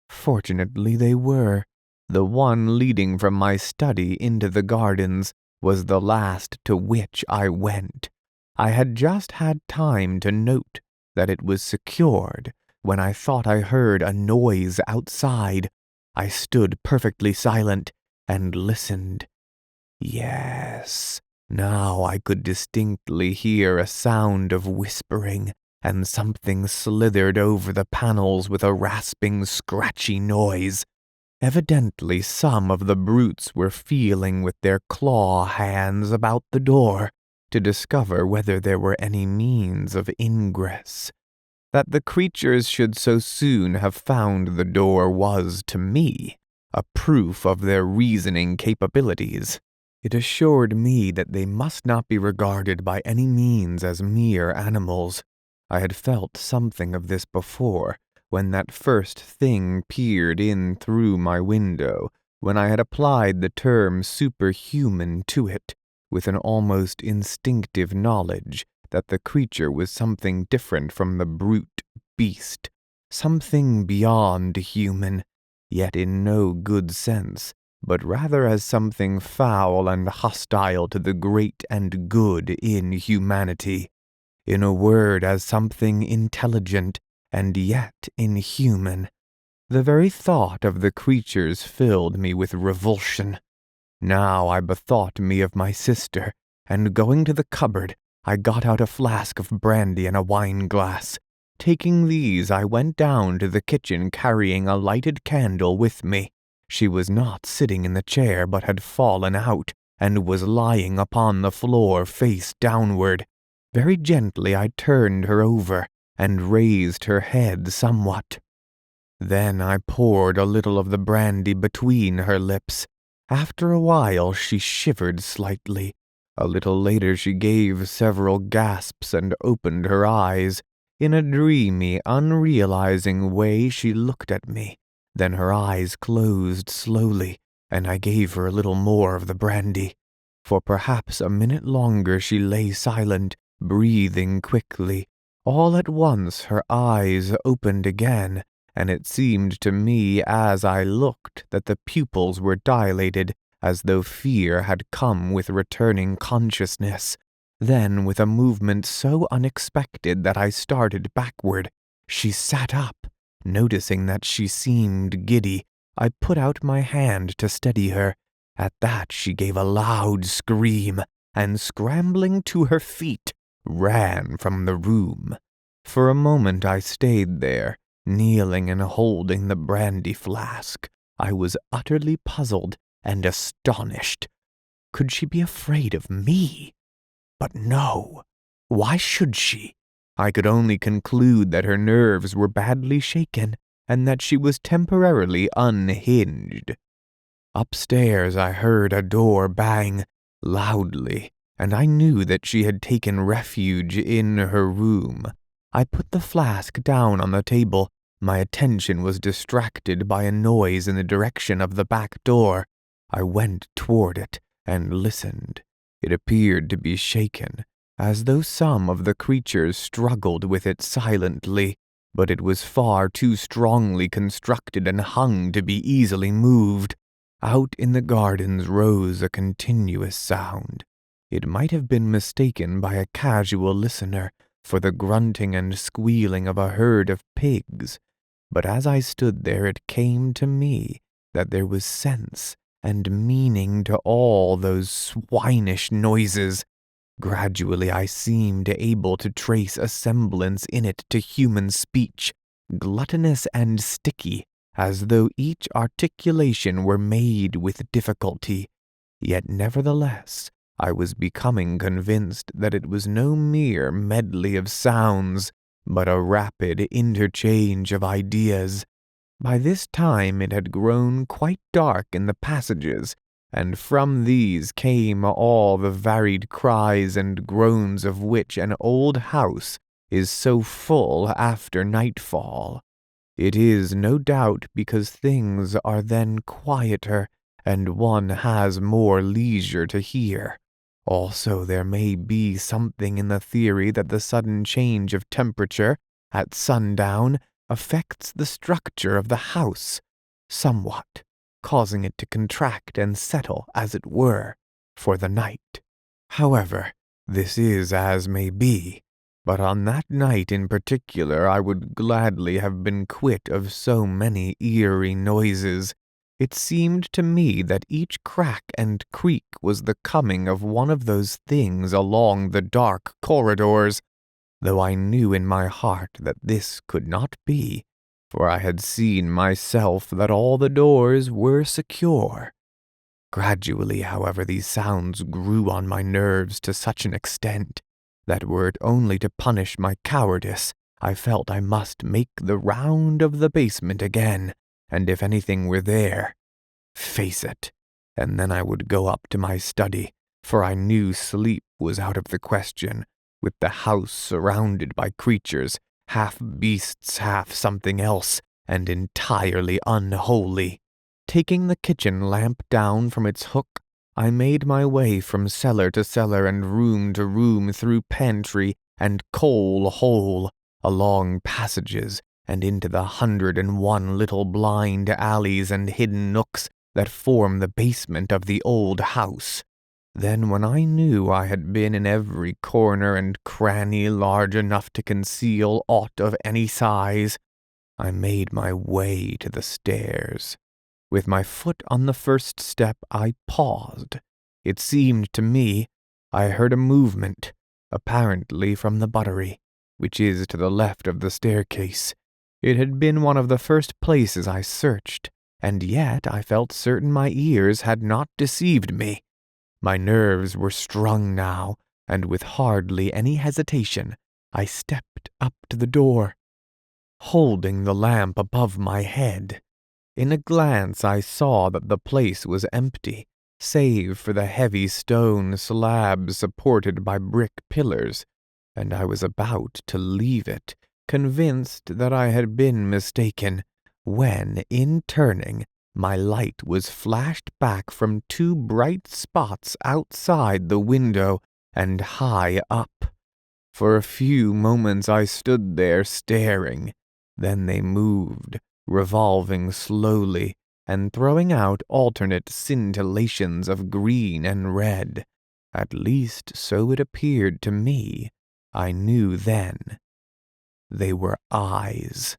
Fortunately they were. The one leading from my study into the gardens was the last to which I went. I had just had time to note that it was secured when I thought I heard a noise outside. I stood perfectly silent and listened. Yes, now I could distinctly hear a sound of whispering, and something slithered over the panels with a rasping, scratchy noise. Evidently some of the brutes were feeling with their claw hands about the door to discover whether there were any means of ingress. That the creatures should so soon have found the door was, to me, a proof of their reasoning capabilities. It assured me that they must not be regarded by any means as mere animals. I had felt something of this before, when that first thing peered in through my window, when I had applied the term superhuman to it, with an almost instinctive knowledge that the creature was something different from the brute beast, something beyond human, yet in no good sense, but rather as something foul and hostile to the great and good in humanity. In a word, as something intelligent and yet inhuman. The very thought of the creatures filled me with revulsion. Now I bethought me of my sister, and going to the cupboard, I got out a flask of brandy and a wine-glass. Taking these, I went down to the kitchen carrying a lighted candle with me. She was not sitting in the chair, but had fallen out, and was lying upon the floor face downward. Very gently I turned her over, and raised her head somewhat. Then I poured a little of the brandy between her lips. After a while she shivered slightly. A little later she gave several gasps and opened her eyes. In a dreamy, unrealizing way she looked at me. Then her eyes closed slowly, and I gave her a little more of the brandy. For perhaps a minute longer she lay silent, breathing quickly. All at once her eyes opened again, and it seemed to me as I looked that the pupils were dilated, as though fear had come with returning consciousness. Then, with a movement so unexpected that I started backward, she sat up. Noticing that she seemed giddy, I put out my hand to steady her. At that she gave a loud scream, and scrambling to her feet, ran from the room. For a moment I stayed there, kneeling and holding the brandy flask. I was utterly puzzled and astonished. Could she be afraid of me? But no. Why should she? I could only conclude that her nerves were badly shaken, and that she was temporarily unhinged. Upstairs I heard a door bang loudly, and I knew that she had taken refuge in her room. I put the flask down on the table. My attention was distracted by a noise in the direction of the back door. I went toward it and listened. It appeared to be shaken, as though some of the creatures struggled with it silently, but it was far too strongly constructed and hung to be easily moved. Out in the gardens rose a continuous sound. It might have been mistaken by a casual listener for the grunting and squealing of a herd of pigs, but as I stood there it came to me that there was sense and meaning to all those swinish noises. Gradually I seemed able to trace a semblance in it to human speech, gluttonous and sticky, as though each articulation were made with difficulty. Yet nevertheless, I was becoming convinced that it was no mere medley of sounds, but a rapid interchange of ideas. By this time it had grown quite dark in the passages, and from these came all the varied cries and groans of which an old house is so full after nightfall. It is no doubt because things are then quieter, and one has more leisure to hear. Also, there may be something in the theory that the sudden change of temperature at sundown affects the structure of the house somewhat, causing it to contract and settle, as it were, for the night. However, this is as may be, but on that night in particular I would gladly have been quit of so many eerie noises. It seemed to me that each crack and creak was the coming of one of those things along the dark corridors, though I knew in my heart that this could not be, for I had seen myself that all the doors were secure. Gradually, however, these sounds grew on my nerves to such an extent that were it only to punish my cowardice, I felt I must make the round of the basement again, and if anything were there, face it, and then I would go up to my study, for I knew sleep was out of the question, with the house surrounded by creatures, half beasts, half something else, and entirely unholy. Taking the kitchen lamp down from its hook, I made my way from cellar to cellar and room to room through pantry and coal hole, along passages, and into the 101 little blind alleys and hidden nooks that form the basement of the old house. Then, when I knew I had been in every corner and cranny large enough to conceal aught of any size, I made my way to the stairs. With my foot on the first step, I paused. It seemed to me I heard a movement, apparently from the buttery, which is to the left of the staircase. It had been one of the first places I searched, and yet I felt certain my ears had not deceived me. My nerves were strung now, and with hardly any hesitation, I stepped up to the door, holding the lamp above my head. In a glance I saw that the place was empty, save for the heavy stone slabs supported by brick pillars, and I was about to leave it, convinced that I had been mistaken, when, in turning, my light was flashed back from two bright spots outside the window and high up. For a few moments I stood there staring. Then they moved, revolving slowly and throwing out alternate scintillations of green and red. At least so it appeared to me. I knew then. They were eyes.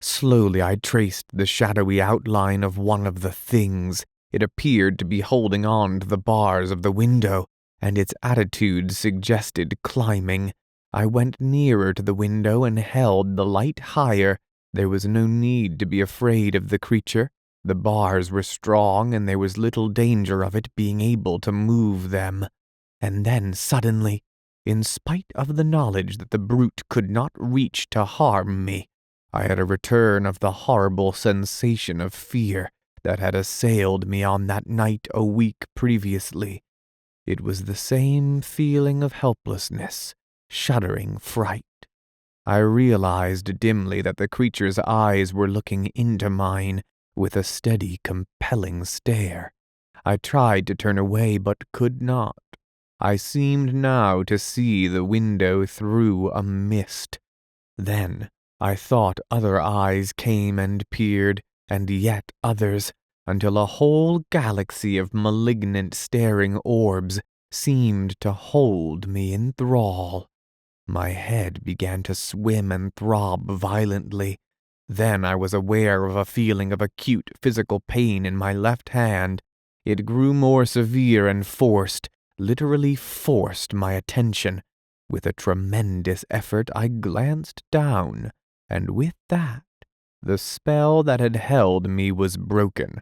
Slowly I traced the shadowy outline of one of the things. It appeared to be holding on to the bars of the window, and its attitude suggested climbing. I went nearer to the window and held the light higher. There was no need to be afraid of the creature. The bars were strong, and there was little danger of it being able to move them. And then suddenly, in spite of the knowledge that the brute could not reach to harm me, I had a return of the horrible sensation of fear that had assailed me on that night a week previously. It was the same feeling of helplessness, shuddering fright. I realized dimly that the creature's eyes were looking into mine with a steady, compelling stare. I tried to turn away but could not. I seemed now to see the window through a mist. Then I thought other eyes came and peered, and yet others, until a whole galaxy of malignant staring orbs seemed to hold me in thrall. My head began to swim and throb violently. Then I was aware of a feeling of acute physical pain in my left hand. It grew more severe and forced, literally forced my attention. With a tremendous effort I glanced down, and with that, the spell that had held me was broken.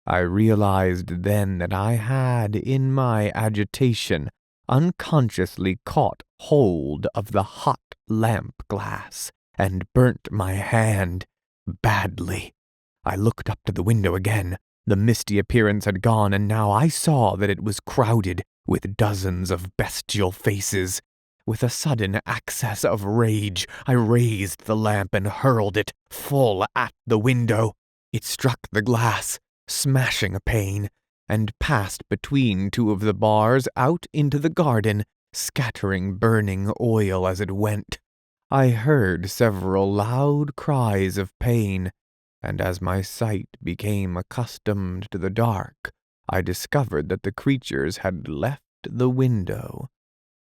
I realized then that I had, in my agitation, unconsciously caught hold of the hot lamp glass and burnt my hand badly. I looked up to the window again. The misty appearance had gone, and now I saw that it was crowded with dozens of bestial faces. With a sudden access of rage, I raised the lamp and hurled it full at the window. It struck the glass, smashing a pane, and passed between two of the bars out into the garden, scattering burning oil as it went. I heard several loud cries of pain, and as my sight became accustomed to the dark, I discovered that the creatures had left the window.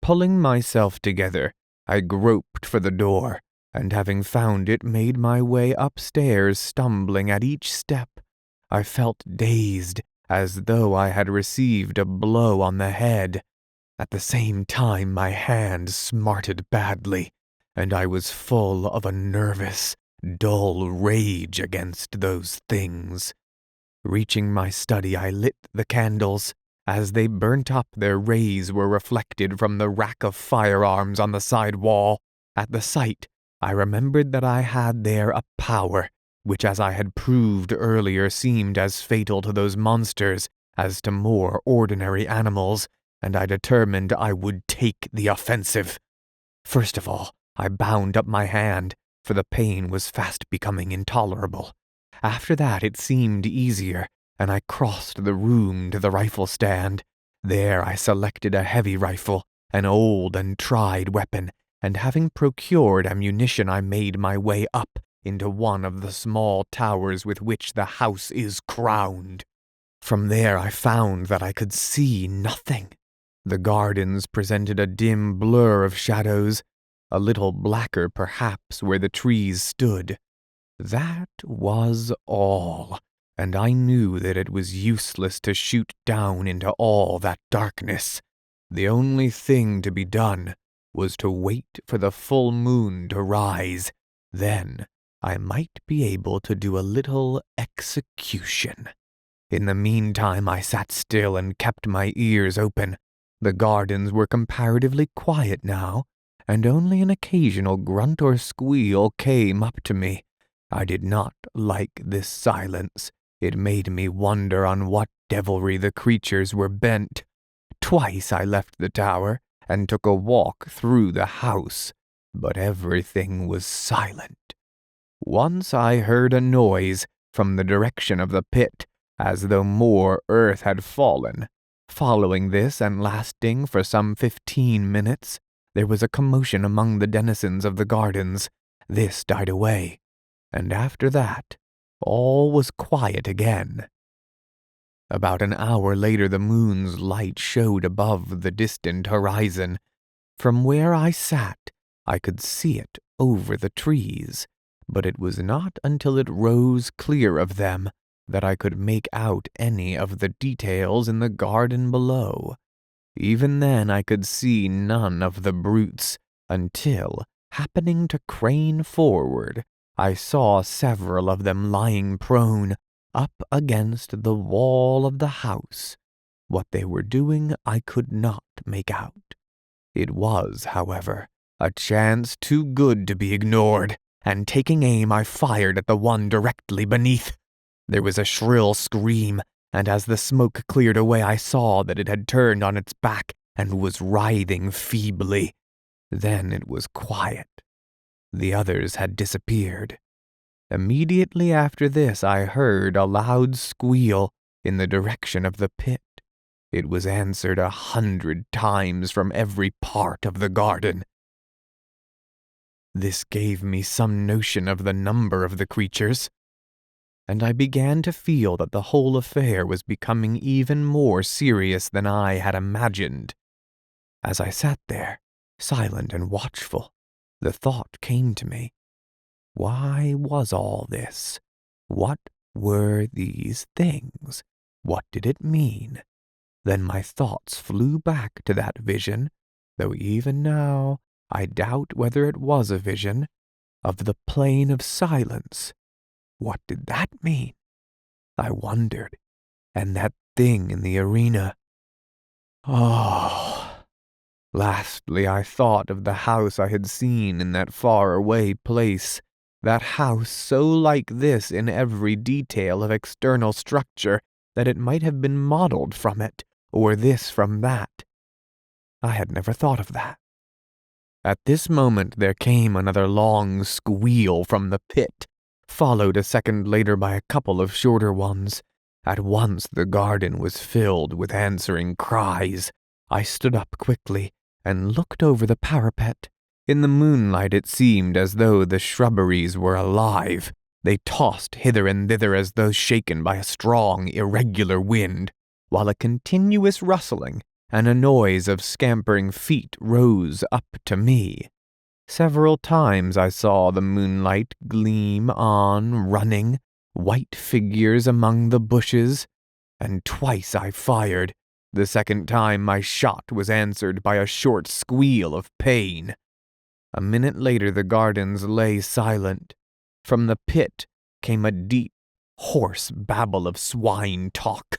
Pulling myself together, I groped for the door, and having found it, made my way upstairs, stumbling at each step. I felt dazed, as though I had received a blow on the head. At the same time, my hand smarted badly, and I was full of a nervous, dull rage against those things. Reaching my study, I lit the candles. As they burnt up, their rays were reflected from the rack of firearms on the side wall. At the sight, I remembered that I had there a power, which, as I had proved earlier, seemed as fatal to those monsters as to more ordinary animals, and I determined I would take the offensive. First of all, I bound up my hand, for the pain was fast becoming intolerable. After that it seemed easier, and I crossed the room to the rifle stand. There I selected a heavy rifle, an old and tried weapon, and having procured ammunition, I made my way up into one of the small towers with which the house is crowned. From there I found that I could see nothing. The gardens presented a dim blur of shadows, a little blacker perhaps where the trees stood. That was all, and I knew that it was useless to shoot down into all that darkness. The only thing to be done was to wait for the full moon to rise. Then I might be able to do a little execution. In the meantime, I sat still and kept my ears open. The gardens were comparatively quiet now, and only an occasional grunt or squeal came up to me. I did not like this silence. It made me wonder on what devilry the creatures were bent. Twice I left the tower and took a walk through the house, but everything was silent. Once I heard a noise from the direction of the pit, as though more earth had fallen. Following this, and lasting for some 15 minutes, there was a commotion among the denizens of the gardens. This died away, and after that, all was quiet again. About an hour later, the moon's light showed above the distant horizon. From where I sat, I could see it over the trees, but it was not until it rose clear of them that I could make out any of the details in the garden below. Even then I could see none of the brutes, until, happening to crane forward, I saw several of them lying prone, up against the wall of the house. What they were doing I could not make out. It was, however, a chance too good to be ignored, and taking aim I fired at the one directly beneath. There was a shrill scream, and as the smoke cleared away I saw that it had turned on its back and was writhing feebly. Then it was quiet. The others had disappeared. Immediately after this I heard a loud squeal in the direction of the pit. It was answered 100 times from every part of the garden. This gave me some notion of the number of the creatures, and I began to feel that the whole affair was becoming even more serious than I had imagined. As I sat there, silent and watchful, the thought came to me. Why was all this? What were these things? What did it mean? Then my thoughts flew back to that vision, though even now I doubt whether it was a vision, of the plane of silence. What did that mean? I wondered. And that thing in the arena. Oh. Lastly, I thought of the house I had seen in that far-away place. That house so like this in every detail of external structure that it might have been modeled from it, or this from that. I had never thought of that. At this moment there came another long squeal from the pit, followed a second later by a couple of shorter ones. At once the garden was filled with answering cries. I stood up quickly and looked over the parapet. In the moonlight it seemed as though the shrubberies were alive. They tossed hither and thither as though shaken by a strong, irregular wind, while a continuous rustling and a noise of scampering feet rose up to me. Several times I saw the moonlight gleam on, running, white figures among the bushes, and twice I fired. The second time my shot was answered by a short squeal of pain. A minute later the gardens lay silent. From the pit came a deep, hoarse babble of swine talk.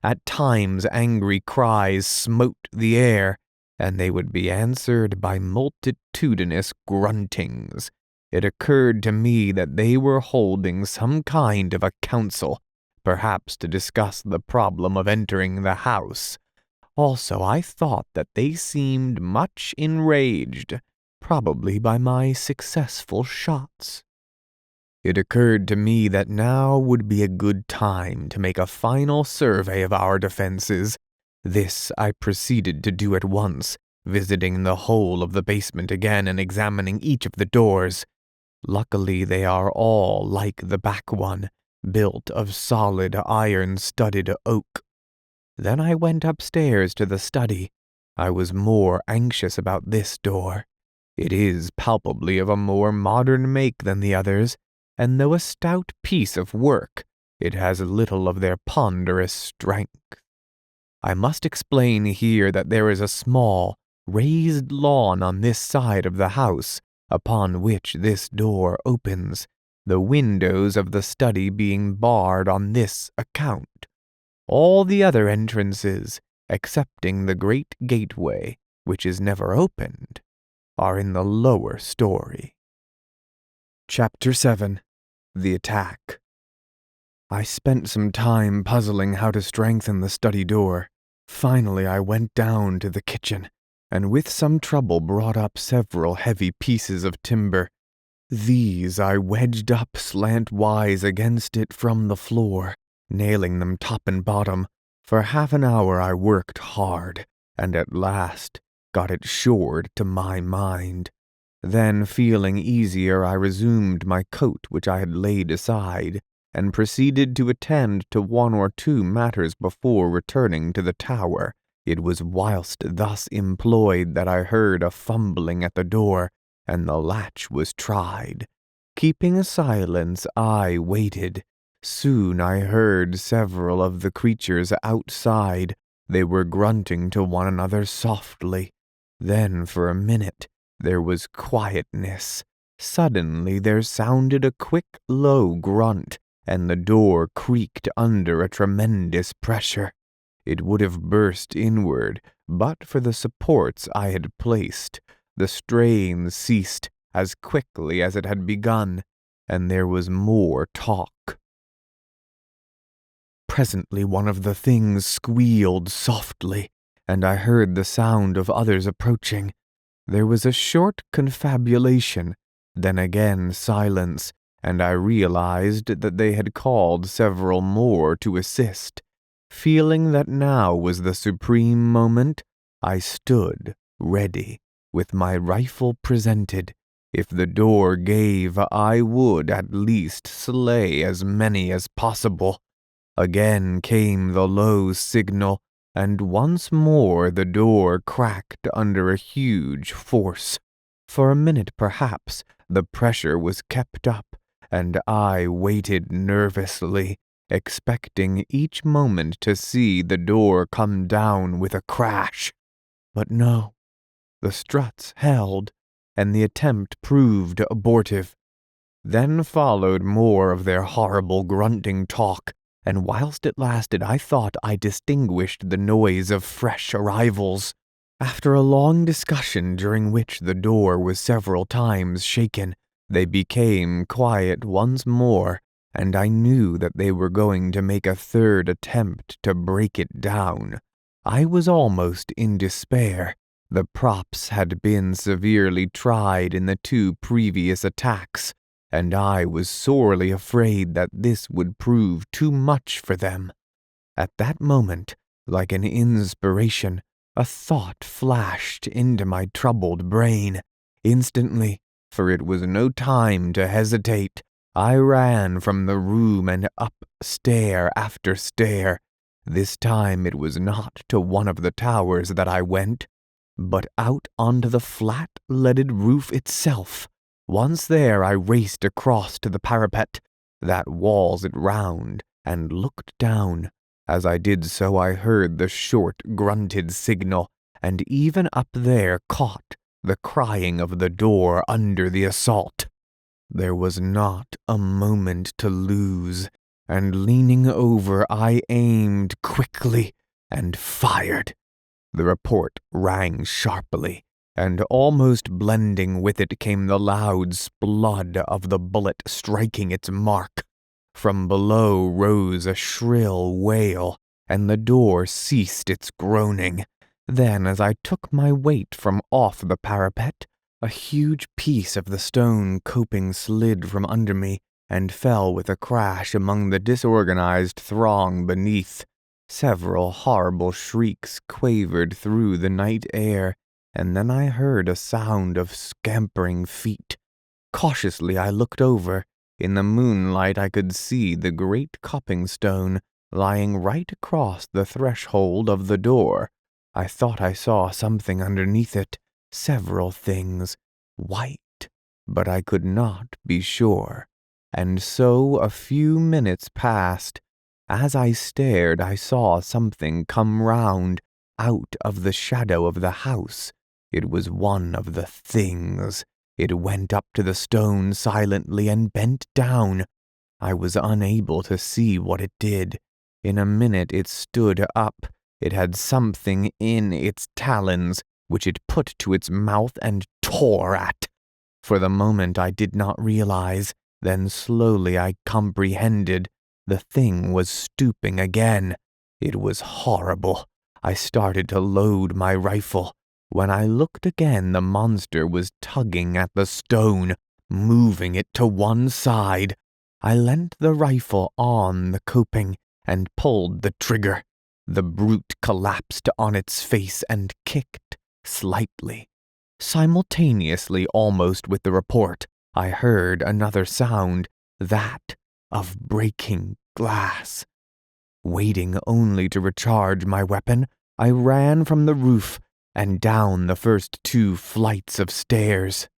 At times angry cries smote the air, and they would be answered by multitudinous gruntings. It occurred to me that they were holding some kind of a council, perhaps to discuss the problem of entering the house. Also, I thought that they seemed much enraged, probably by my successful shots. It occurred to me that now would be a good time to make a final survey of our defenses. This I proceeded to do at once, visiting the whole of the basement again and examining each of the doors. Luckily, they are all like the back one, built of solid iron-studded oak. Then I went upstairs to the study. I was more anxious about this door. It is palpably of a more modern make than the others, and though a stout piece of work, it has little of their ponderous strength. I must explain here that there is a small, raised lawn on this side of the house, upon which this door opens, the windows of the study being barred on this account. All the other entrances, excepting the great gateway, which is never opened, are in the lower story. Chapter 7. The Attack. I spent some time puzzling how to strengthen the study door. Finally, I went down to the kitchen, and with some trouble brought up several heavy pieces of timber. These I wedged up slantwise against it from the floor, nailing them top and bottom. For half an hour I worked hard, and at last got it shored to my mind. Then, feeling easier, I resumed my coat which I had laid aside, and proceeded to attend to one or two matters before returning to the tower. It was whilst thus employed that I heard a fumbling at the door, and the latch was tried. Keeping silence, I waited. Soon I heard several of the creatures outside. They were grunting to one another softly. Then, for a minute, there was quietness. Suddenly there sounded a quick, low grunt, and the door creaked under a tremendous pressure. It would have burst inward, but for the supports I had placed. The strain ceased as quickly as it had begun, and there was more talk. Presently one of the things squealed softly, and I heard the sound of others approaching. There was a short confabulation, then again silence, and I realized that they had called several more to assist. Feeling that now was the supreme moment, I stood ready, with my rifle presented. If the door gave, I would at least slay as many as possible. Again came the low signal, and once more the door cracked under a huge force. For a minute, perhaps, the pressure was kept up, and I waited nervously, expecting each moment to see the door come down with a crash. But no, the struts held, and the attempt proved abortive. Then followed more of their horrible grunting talk, and whilst it lasted I thought I distinguished the noise of fresh arrivals. After a long discussion during which the door was several times shaken, they became quiet once more, and I knew that they were going to make a third attempt to break it down. I was almost in despair. The props had been severely tried in the 2 previous attacks, and I was sorely afraid that this would prove too much for them. At that moment, like an inspiration, a thought flashed into my troubled brain. Instantly, for it was no time to hesitate, I ran from the room and up stair after stair. This time it was not to one of the towers that I went, but out onto the flat, leaded roof itself. Once there, I raced across to the parapet that walls it round, and looked down. As I did so, I heard the short, grunted signal, and even up there caught the crying of the door under the assault. There was not a moment to lose, and leaning over, I aimed quickly and fired. The report rang sharply, and almost blending with it came the loud splud of the bullet striking its mark. From below rose a shrill wail, and the door ceased its groaning. Then, as I took my weight from off the parapet, a huge piece of the stone coping slid from under me and fell with a crash among the disorganized throng beneath. Several horrible shrieks quavered through the night air, and then I heard a sound of scampering feet. Cautiously I looked over. In the moonlight I could see the great coping stone lying right across the threshold of the door. I thought I saw something underneath it, several things, white, but I could not be sure. And so a few minutes passed. As I stared, I saw something come round out of the shadow of the house. It was one of the things. It went up to the stone silently and bent down. I was unable to see what it did. In a minute it stood up. It had something in its talons, which it put to its mouth and tore at. For the moment I did not realize, then slowly I comprehended. The thing was stooping again. It was horrible. I started to load my rifle. When I looked again, the monster was tugging at the stone, moving it to one side. I leant the rifle on the coping and pulled the trigger. The brute collapsed on its face and kicked slightly. Simultaneously, almost with the report, I heard another sound, that of breaking glass. Waiting only to recharge my weapon, I ran from the roof and down the first 2 flights of stairs.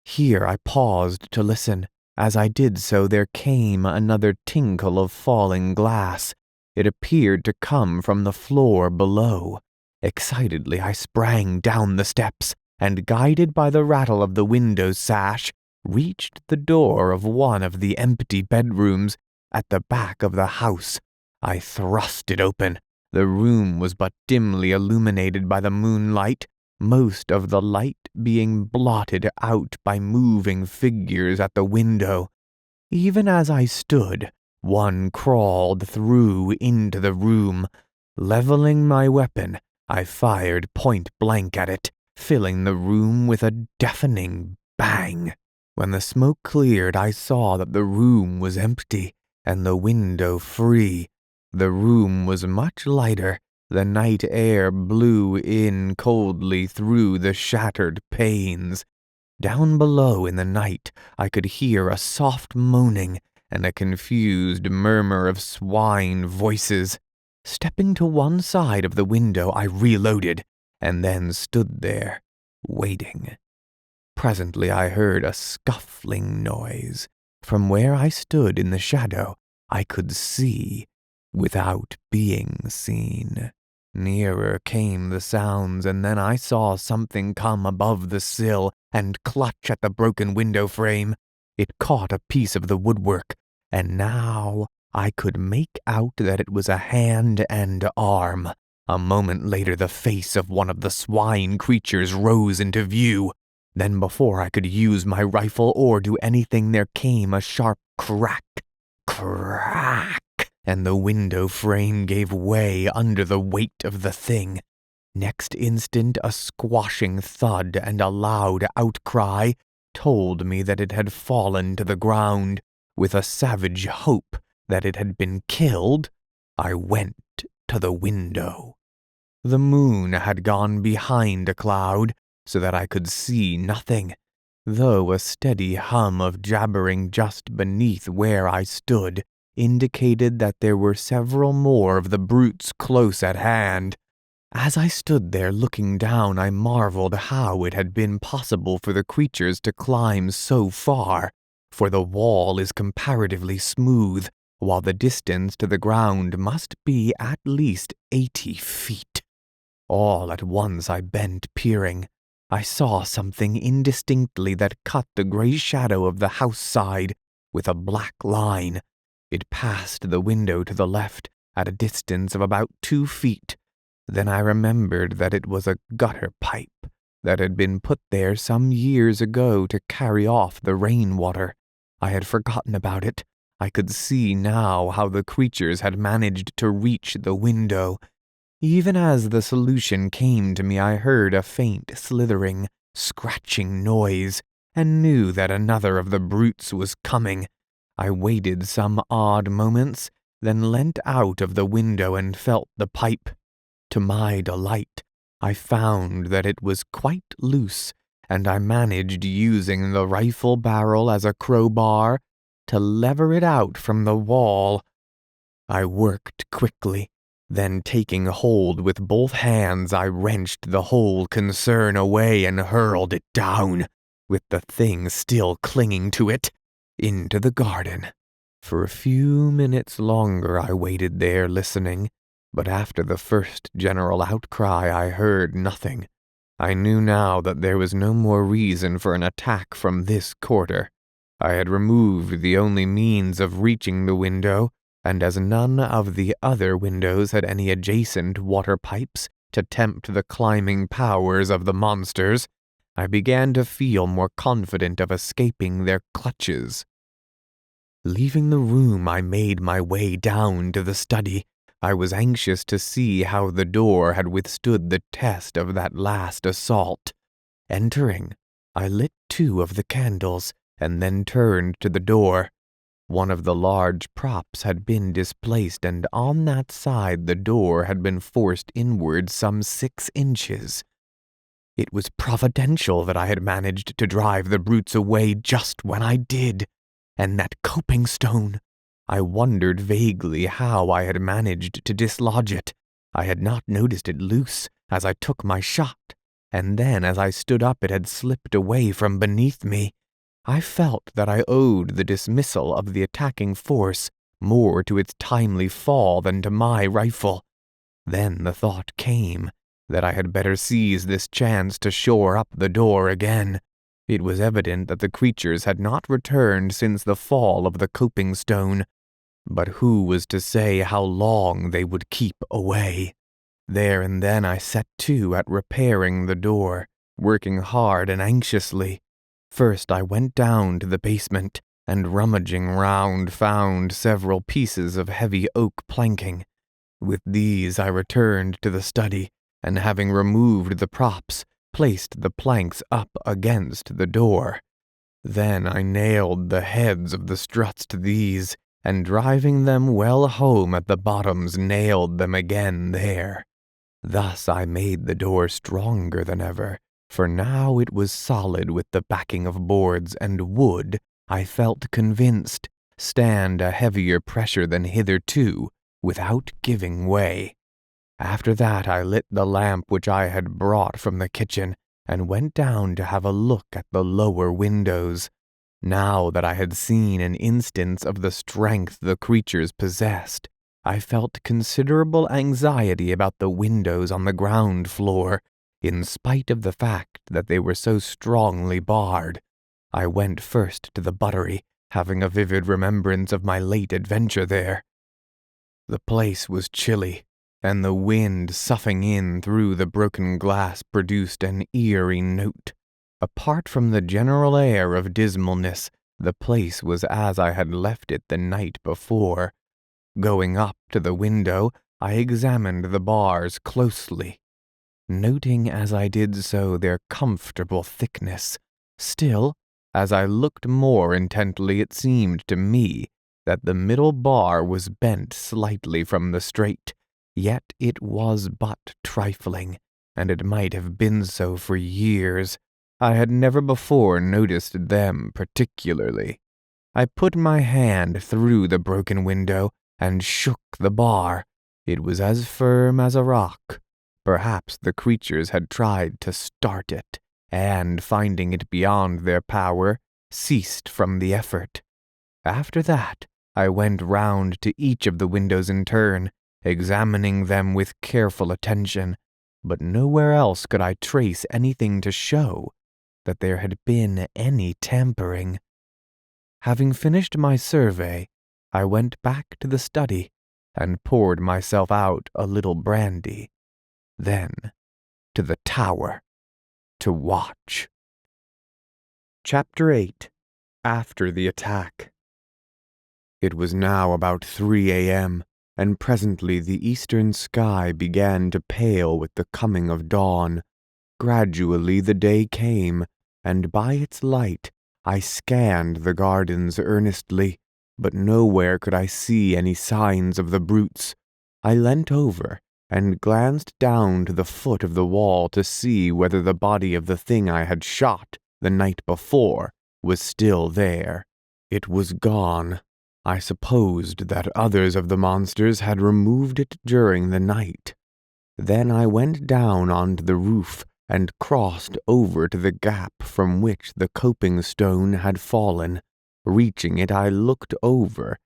Here I paused to listen. As I did so, there came another tinkle of falling glass. It appeared to come from the floor below. Excitedly, I sprang down the steps and, guided by the rattle of the window sash, reached the door of one of the empty bedrooms at the back of the house. I thrust it open. The room was but dimly illuminated by the moonlight, most of the light being blotted out by moving figures at the window. Even as I stood, one crawled through into the room. Leveling my weapon, I fired point blank at it, filling the room with a deafening bang. When the smoke cleared, I saw that the room was empty and the window free. The room was much lighter. The night air blew in coldly through the shattered panes. Down below in the night, I could hear a soft moaning and a confused murmur of swine voices. Stepping to one side of the window, I reloaded and then stood there, waiting. Presently I heard a scuffling noise. From where I stood in the shadow, I could see without being seen. Nearer came the sounds, and then I saw something come above the sill and clutch at the broken window frame. It caught a piece of the woodwork, and now I could make out that it was a hand and arm. A moment later, the face of one of the swine creatures rose into view. Then, before I could use my rifle or do anything, there came a sharp crack, and the window frame gave way under the weight of the thing. Next instant, a squashing thud and a loud outcry told me that it had fallen to the ground. With a savage hope that it had been killed, I went to the window. The moon had gone behind a cloud, so that I could see nothing, though a steady hum of jabbering just beneath where I stood indicated that there were several more of the brutes close at hand. As I stood there looking down, I marveled how it had been possible for the creatures to climb so far, for the wall is comparatively smooth, while the distance to the ground must be at least 80 feet. All at once I bent, peering. I saw something indistinctly that cut the gray shadow of the house side with a black line. It passed the window to the left at a distance of about 2 feet. Then I remembered that it was a gutter pipe that had been put there some years ago to carry off the rainwater. I had forgotten about it. I could see now how the creatures had managed to reach the window. Even as the solution came to me, I heard a faint slithering, scratching noise, and knew that another of the brutes was coming. I waited some odd moments, then leant out of the window and felt the pipe. To my delight, I found that it was quite loose, and I managed, using the rifle barrel as a crowbar, to lever it out from the wall. I worked quickly. Then, taking hold with both hands, I wrenched the whole concern away and hurled it down, with the thing still clinging to it, into the garden. For a few minutes longer I waited there listening, but after the first general outcry I heard nothing. I knew now that there was no more reason for an attack from this quarter. I had removed the only means of reaching the window, and as none of the other windows had any adjacent water pipes to tempt the climbing powers of the monsters, I began to feel more confident of escaping their clutches. Leaving the room, I made my way down to the study. I was anxious to see how the door had withstood the test of that last assault. Entering, I lit 2 of the candles and then turned to the door. One of the large props had been displaced, and on that side the door had been forced inward some 6 inches. It was providential that I had managed to drive the brutes away just when I did. And that coping stone! I wondered vaguely how I had managed to dislodge it. I had not noticed it loose as I took my shot, and then as I stood up it had slipped away from beneath me. I felt that I owed the dismissal of the attacking force more to its timely fall than to my rifle. Then the thought came that I had better seize this chance to shore up the door again. It was evident that the creatures had not returned since the fall of the coping stone, but who was to say how long they would keep away? There and then I set to at repairing the door, working hard and anxiously. First I went down to the basement, and rummaging round found several pieces of heavy oak planking. With these I returned to the study, and having removed the props, placed the planks up against the door. Then I nailed the heads of the struts to these, and driving them well home at the bottoms, nailed them again there. Thus I made the door stronger than ever, for now it was solid with the backing of boards, and would, I felt convinced, stand a heavier pressure than hitherto, without giving way. After that I lit the lamp which I had brought from the kitchen, and went down to have a look at the lower windows. Now that I had seen an instance of the strength the creatures possessed, I felt considerable anxiety about the windows on the ground floor, in spite of the fact that they were so strongly barred. I went first to the buttery, having a vivid remembrance of my late adventure there. The place was chilly, and the wind soughing in through the broken glass produced an eerie note. Apart from the general air of dismalness, the place was as I had left it the night before. Going up to the window, I examined the bars closely, noting as I did so their comfortable thickness. Still, as I looked more intently, it seemed to me that the middle bar was bent slightly from the straight, yet it was but trifling, and it might have been so for years. I had never before noticed them particularly. I put my hand through the broken window and shook the bar. It was as firm as a rock. Perhaps the creatures had tried to start it, and, finding it beyond their power, ceased from the effort. After that, I went round to each of the windows in turn, examining them with careful attention, but nowhere else could I trace anything to show that there had been any tampering. Having finished my survey, I went back to the study and poured myself out a little brandy. Then to the tower to watch. Chapter 8. After the Attack. It was now about 3 a.m., and presently the eastern sky began to pale with the coming of dawn. Gradually the day came, and by its light I scanned the gardens earnestly, but nowhere could I see any signs of the brutes. I leant over and glanced down to the foot of the wall to see whether the body of the thing I had shot the night before was still there. It was gone. I supposed that others of the monsters had removed it during the night. Then I went down onto the roof and crossed over to the gap from which the coping stone had fallen. Reaching it, I looked over.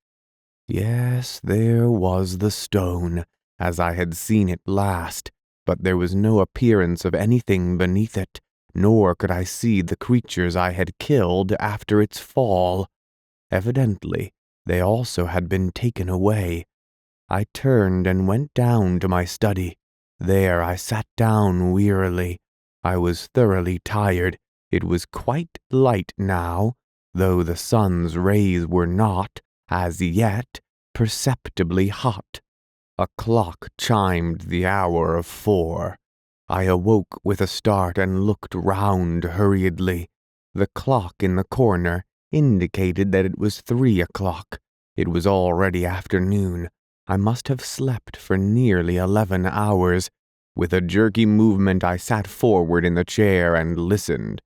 Yes, there was the stone, as I had seen it last, but there was no appearance of anything beneath it, nor could I see the creatures I had killed after its fall. Evidently, they also had been taken away. I turned and went down to my study. There I sat down wearily. I was thoroughly tired. It was quite light now, though the sun's rays were not, as yet perceptibly hot. A clock chimed the hour of 4. I awoke with a start and looked round hurriedly. The clock in the corner indicated that it was 3 o'clock. It was already afternoon. I must have slept for nearly 11 hours. With a jerky movement, I sat forward in the chair and listened.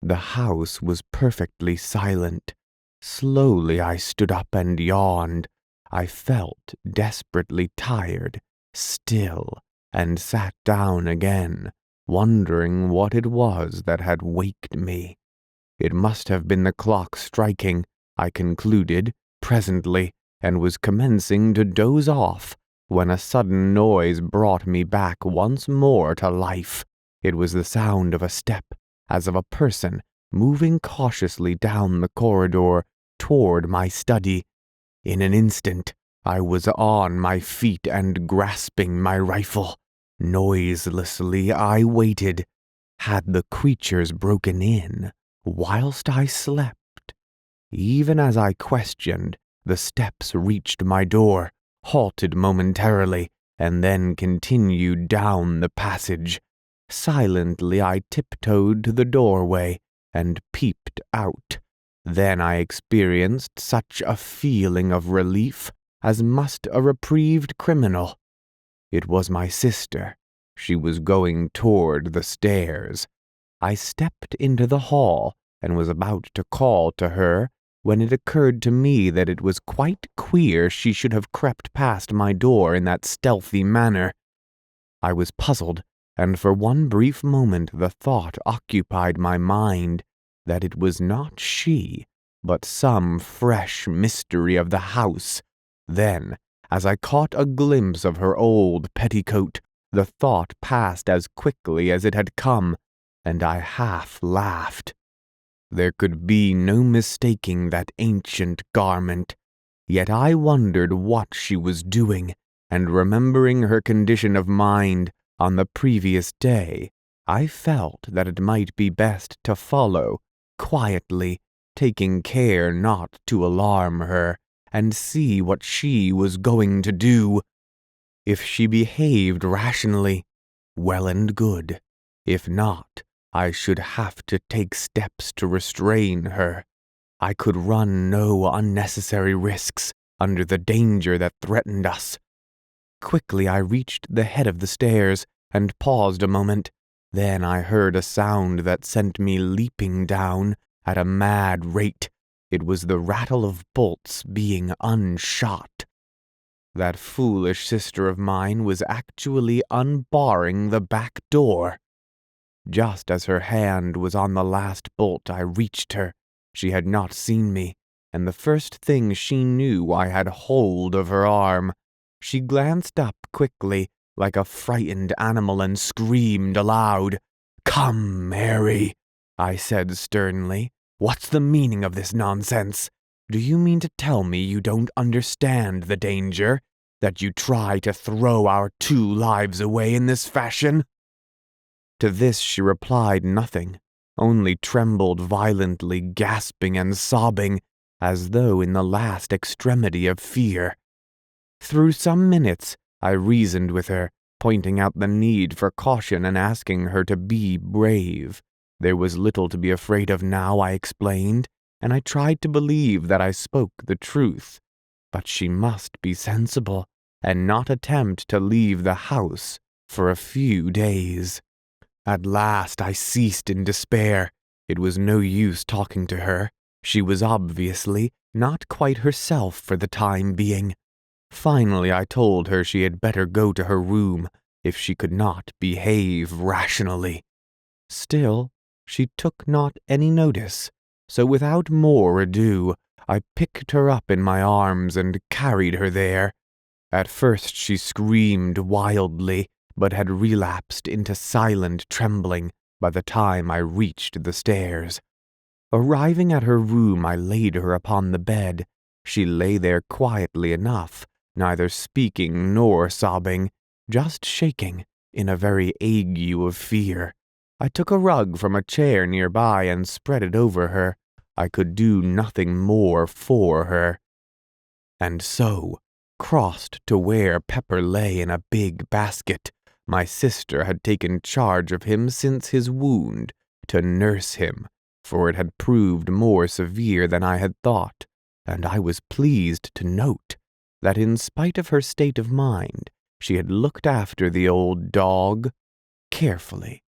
The house was perfectly silent. Slowly I stood up and yawned. I felt desperately tired, still, and sat down again, wondering what it was that had waked me. It must have been the clock striking, I concluded, presently, and was commencing to doze off, when a sudden noise brought me back once more to life. It was the sound of a step, as of a person moving cautiously down the corridor toward my study. In an instant, I was on my feet and grasping my rifle. Noiselessly, I waited. Had the creatures broken in whilst I slept? Even as I questioned, the steps reached my door, halted momentarily, and then continued down the passage. Silently, I tiptoed to the doorway and peeped out. Then I experienced such a feeling of relief as must a reprieved criminal. It was my sister. She was going toward the stairs. I stepped into the hall and was about to call to her when it occurred to me that it was quite queer she should have crept past my door in that stealthy manner. I was puzzled, and for one brief moment the thought occupied my mind that it was not she, but some fresh mystery of the house. Then, as I caught a glimpse of her old petticoat, the thought passed as quickly as it had come, and I half laughed. There could be no mistaking that ancient garment, yet I wondered what she was doing, and remembering her condition of mind on the previous day, I felt that it might be best to follow, quietly, taking care not to alarm her, and see what she was going to do. If she behaved rationally, well and good. If not, I should have to take steps to restrain her. I could run no unnecessary risks under the danger that threatened us. Quickly I reached the head of the stairs and paused a moment. Then I heard a sound that sent me leaping down at a mad rate. It was the rattle of bolts being unshot. That foolish sister of mine was actually unbarring the back door. Just as her hand was on the last bolt, I reached her. She had not seen me, and the first thing she knew I had hold of her arm. She glanced up quickly, like a frightened animal, and screamed aloud. "Come, Mary," I said sternly. "What's the meaning of this nonsense? Do you mean to tell me you don't understand the danger? That you try to throw our 2 lives away in this fashion?" To this she replied nothing, only trembled violently, gasping and sobbing, as though in the last extremity of fear. Through some minutes I reasoned with her, pointing out the need for caution and asking her to be brave. There was little to be afraid of now, I explained, and I tried to believe that I spoke the truth. But she must be sensible, and not attempt to leave the house for a few days. At last I ceased in despair. It was no use talking to her. She was obviously not quite herself for the time being. Finally I told her she had better go to her room if she could not behave rationally. Still, she took not any notice, so without more ado, I picked her up in my arms and carried her there. At first she screamed wildly, but had relapsed into silent trembling by the time I reached the stairs. Arriving at her room, I laid her upon the bed. She lay there quietly enough, neither speaking nor sobbing, just shaking in a very ague of fear. I took a rug from a chair nearby and spread it over her. I could do nothing more for her. and so crossed to where Pepper lay in a big basket. My sister had taken charge of him since his wound, to nurse him, for it had proved more severe than I had thought, and I was pleased to note that in spite of her state of mind, she had looked after the old dog carefully.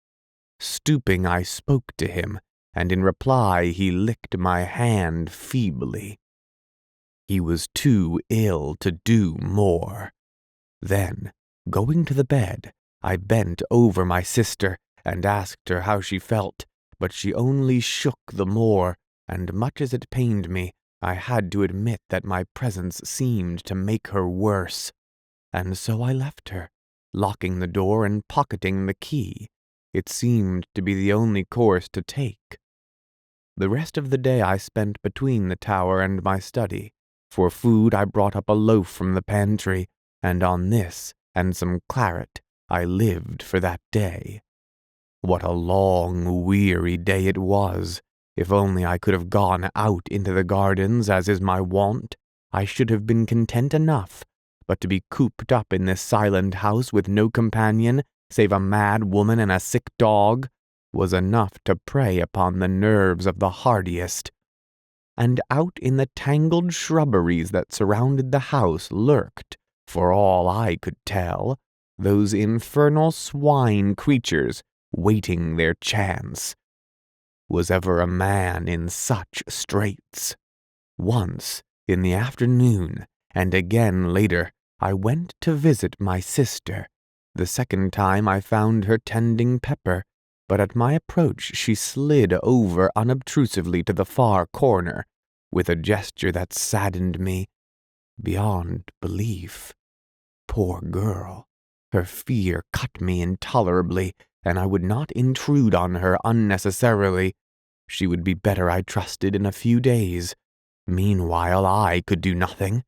Stooping, I spoke to him, and in reply he licked my hand feebly. He was too ill to do more. Then, going to the bed, I bent over my sister and asked her how she felt, but she only shook the more, and much as it pained me, I had to admit that my presence seemed to make her worse. And so I left her, locking the door and pocketing the key. It seemed to be the only course to take. The rest of the day I spent between the tower and my study. For food I brought up a loaf from the pantry, and on this and some claret I lived for that day. What a long, weary day it was! If only I could have gone out into the gardens, as is my wont, I should have been content enough, but to be cooped up in this silent house with no companion, save a mad woman and a sick dog, was enough to prey upon the nerves of the hardiest. And out in the tangled shrubberies that surrounded the house lurked, for all I could tell, those infernal swine creatures waiting their chance. Was ever a man in such straits? Once, in the afternoon, and again later, I went to visit my sister. The second time I found her tending Pepper, but at my approach she slid over unobtrusively to the far corner, with a gesture that saddened me beyond belief. Poor girl, her fear cut me intolerably, and I would not intrude on her unnecessarily. She would be better, I trusted, in a few days. Meanwhile I could do nothing,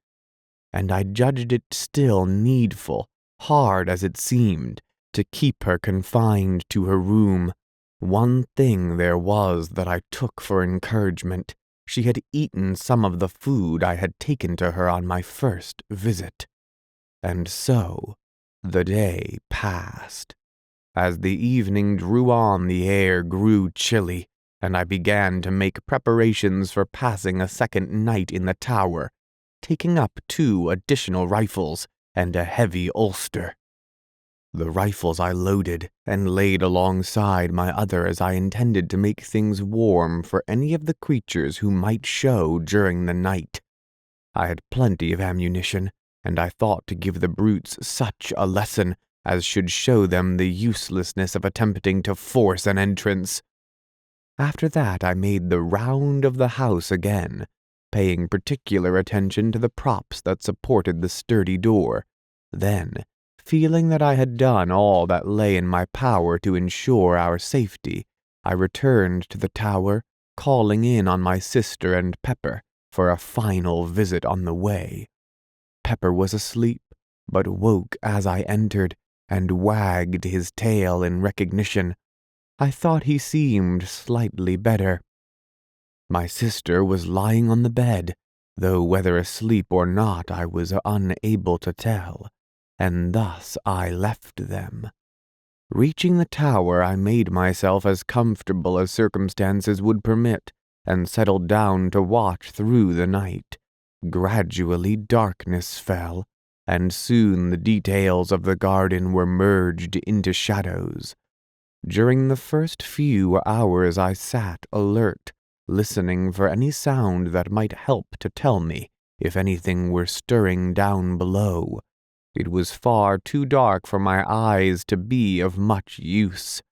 and I judged it still needful, hard as it seemed, to keep her confined to her room. One thing there was that I took for encouragement. She had eaten some of the food I had taken to her on my first visit. And so the day passed. As the evening drew on, the air grew chilly, and I began to make preparations for passing a second night in the tower, taking up 2 additional rifles and a heavy ulster. The rifles I loaded and laid alongside my other, as I intended to make things warm for any of the creatures who might show during the night. I had plenty of ammunition, and I thought to give the brutes such a lesson as should show them the uselessness of attempting to force an entrance. After that I made the round of the house again, paying particular attention to the props that supported the sturdy door. Then, feeling that I had done all that lay in my power to ensure our safety, I returned to the tower, calling in on my sister and Pepper for a final visit on the way. Pepper was asleep, but woke as I entered, and wagged his tail in recognition. I thought he seemed slightly better. My sister was lying on the bed, though whether asleep or not I was unable to tell, and thus I left them. Reaching the tower, I made myself as comfortable as circumstances would permit, and settled down to watch through the night. Gradually darkness fell, and soon the details of the garden were merged into shadows. During the first few hours I sat alert, listening for any sound that might help to tell me if anything were stirring down below. It was far too dark for my eyes to be of much use.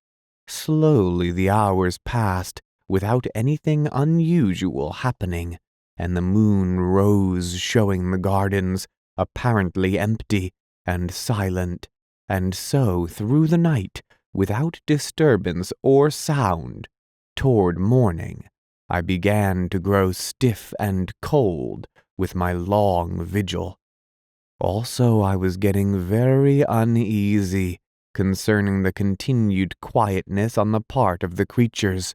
Slowly the hours passed without anything unusual happening, and the moon rose, showing the gardens apparently empty and silent, and so through the night, without disturbance or sound, toward morning, I began to grow stiff and cold with my long vigil. Also, I was getting very uneasy concerning the continued quietness on the part of the creatures.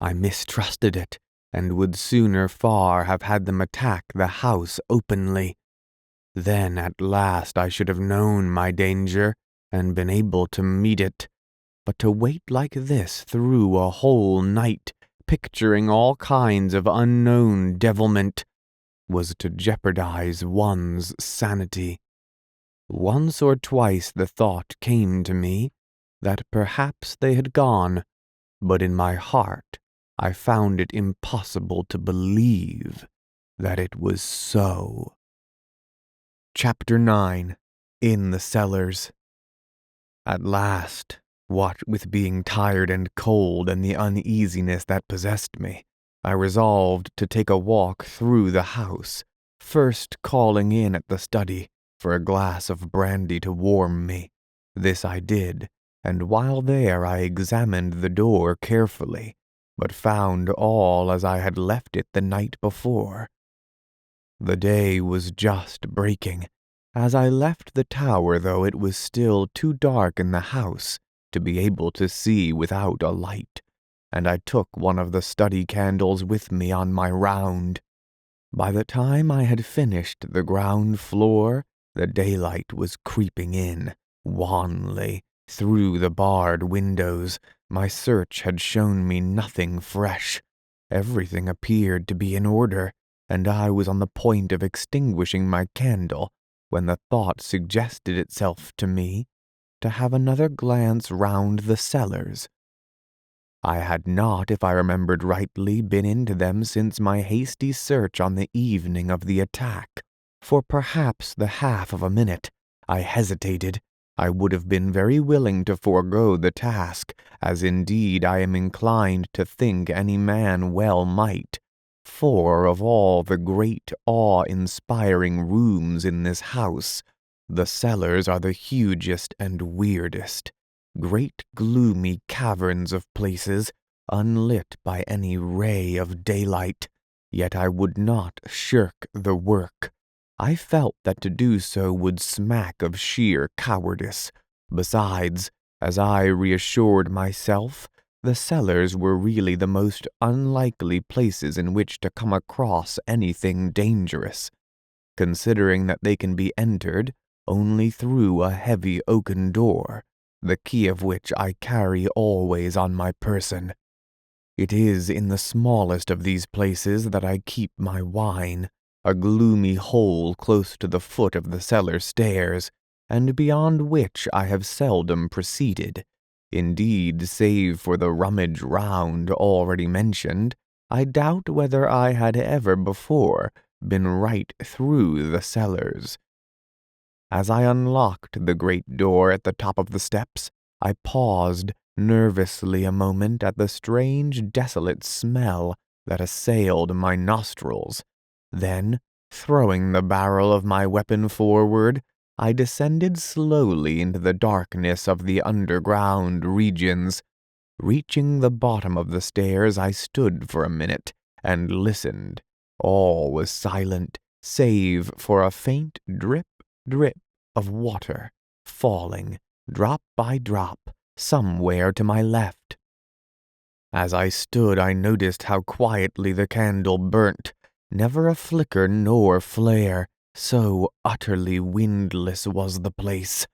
I mistrusted it, and would sooner far have had them attack the house openly. Then at last I should have known my danger and been able to meet it. But to wait like this through a whole night, picturing all kinds of unknown devilment, was to jeopardize one's sanity. Once or twice the thought came to me that perhaps they had gone, but in my heart I found it impossible to believe that it was so. Chapter 9. In the Cellars. At last, what with being tired and cold and the uneasiness that possessed me, I resolved to take a walk through the house, first calling in at the study for a glass of brandy to warm me. This I did, and while there I examined the door carefully, but found all as I had left it the night before. The day was just breaking. As I left the tower, though it was still too dark in the house to be able to see without a light, and I took one of the study candles with me on my round. By the time I had finished the ground floor, the daylight was creeping in, wanly, through the barred windows. My search had shown me nothing fresh. Everything appeared to be in order, and I was on the point of extinguishing my candle when the thought suggested itself to me to have another glance round the cellars. I had not, if I remembered rightly, been into them since my hasty search on the evening of the attack. For perhaps the half of a minute I hesitated. I would have been very willing to forego the task, as indeed I am inclined to think any man well might. For of all the great awe-inspiring rooms in this house, the cellars are the hugest and weirdest. Great gloomy caverns of places, unlit by any ray of daylight. Yet I would not shirk the work. I felt that to do so would smack of sheer cowardice. Besides, as I reassured myself, the cellars were really the most unlikely places in which to come across anything dangerous, considering that they can be entered only through a heavy oaken door, the key of which I carry always on my person. It is in the smallest of these places that I keep my wine, a gloomy hole close to the foot of the cellar stairs, and beyond which I have seldom proceeded. Indeed, save for the rummage round already mentioned, I doubt whether I had ever before been right through the cellars. As I unlocked the great door at the top of the steps, I paused nervously a moment at the strange, desolate smell that assailed my nostrils. Then, throwing the barrel of my weapon forward, I descended slowly into the darkness of the underground regions. Reaching the bottom of the stairs, I stood for a minute and listened. All was silent, save for a faint drip of water falling, drop by drop, somewhere to my left. As I stood, I noticed how quietly the candle burnt, never a flicker nor flare, so utterly windless was the place.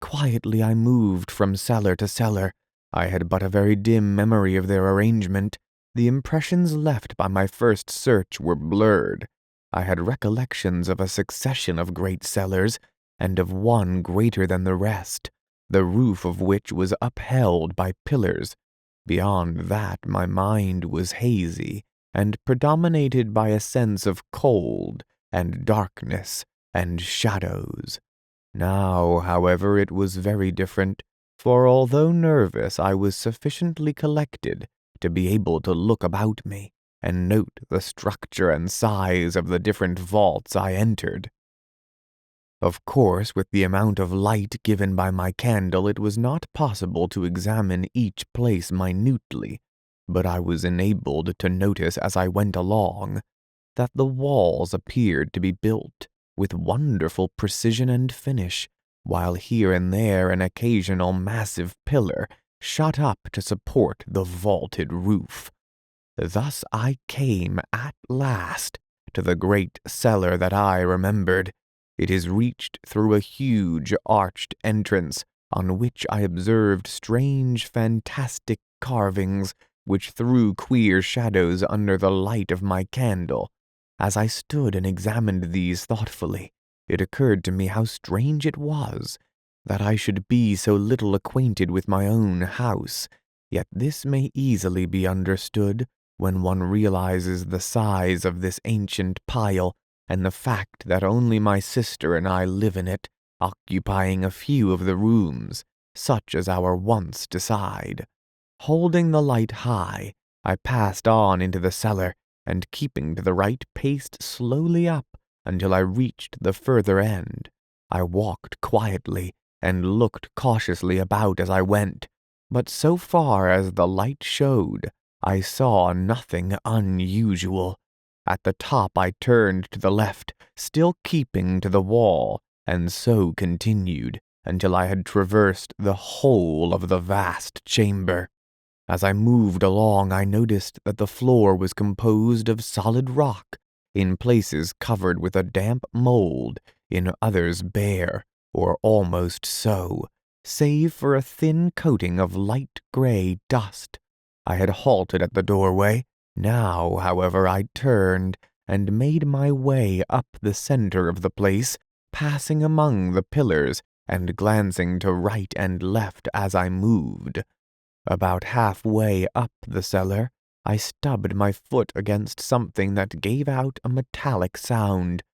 Quietly I moved from cellar to cellar. I had but a very dim memory of their arrangement. The impressions left by my first search were blurred. I had recollections of a succession of great cellars, and of one greater than the rest, the roof of which was upheld by pillars. Beyond that my mind was hazy, and predominated by a sense of cold and darkness and shadows. Now, however, it was very different, for although nervous, I was sufficiently collected to be able to look about me and note the structure and size of the different vaults I entered. Of course, with the amount of light given by my candle, it was not possible to examine each place minutely, but I was enabled to notice as I went along that the walls appeared to be built with wonderful precision and finish, while here and there an occasional massive pillar shot up to support the vaulted roof. Thus I came at last to the great cellar that I remembered. It is reached through a huge arched entrance on which I observed strange fantastic carvings which threw queer shadows under the light of my candle. As I stood and examined these thoughtfully, it occurred to me how strange it was that I should be so little acquainted with my own house, yet this may easily be understood when one realizes the size of this ancient pile and the fact that only my sister and I live in it, occupying a few of the rooms, such as our wants decide. Holding the light high, I passed on into the cellar, and keeping to the right paced slowly up until I reached the further end. I walked quietly and looked cautiously about as I went, but so far as the light showed, I saw nothing unusual. At the top I turned to the left, still keeping to the wall, and so continued until I had traversed the whole of the vast chamber. As I moved along, I noticed that the floor was composed of solid rock, in places covered with a damp mold, in others bare, or almost so, save for a thin coating of light gray dust. I had halted at the doorway. Now, however, I turned and made my way up the center of the place, passing among the pillars and glancing to right and left as I moved. About halfway up the cellar, I stubbed my foot against something that gave out a metallic sound.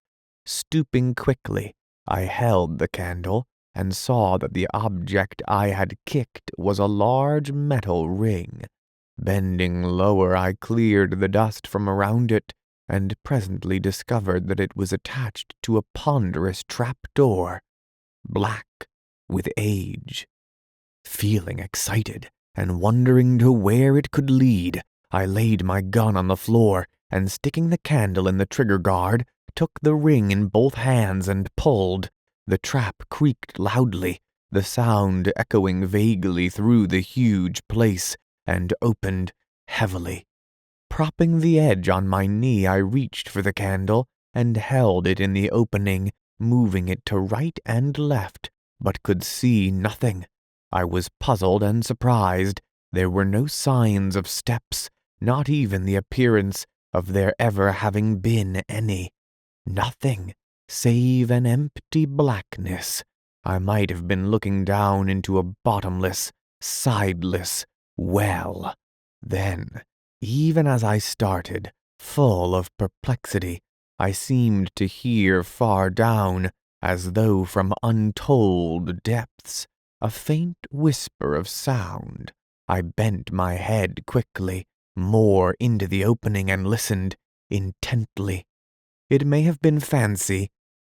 Stooping quickly, I held the candle and saw that the object I had kicked was a large metal ring. Bending lower, I cleared the dust from around it and presently discovered that it was attached to a ponderous trap-door, black with age. Feeling excited and wondering to where it could lead, I laid my gun on the floor and, sticking the candle in the trigger guard, took the ring in both hands and pulled. The trap creaked loudly, the sound echoing vaguely through the huge place, and opened heavily. Propping the edge on my knee, I reached for the candle and held it in the opening, moving it to right and left, but could see nothing. I was puzzled and surprised. There were no signs of steps, not even the appearance of there ever having been any. Nothing, save an empty blackness. I might have been looking down into a bottomless, sideless well. Then, even as I started, full of perplexity, I seemed to hear far down, as though from untold depths, a faint whisper of sound. I bent my head quickly, more into the opening, and listened intently. It may have been fancy,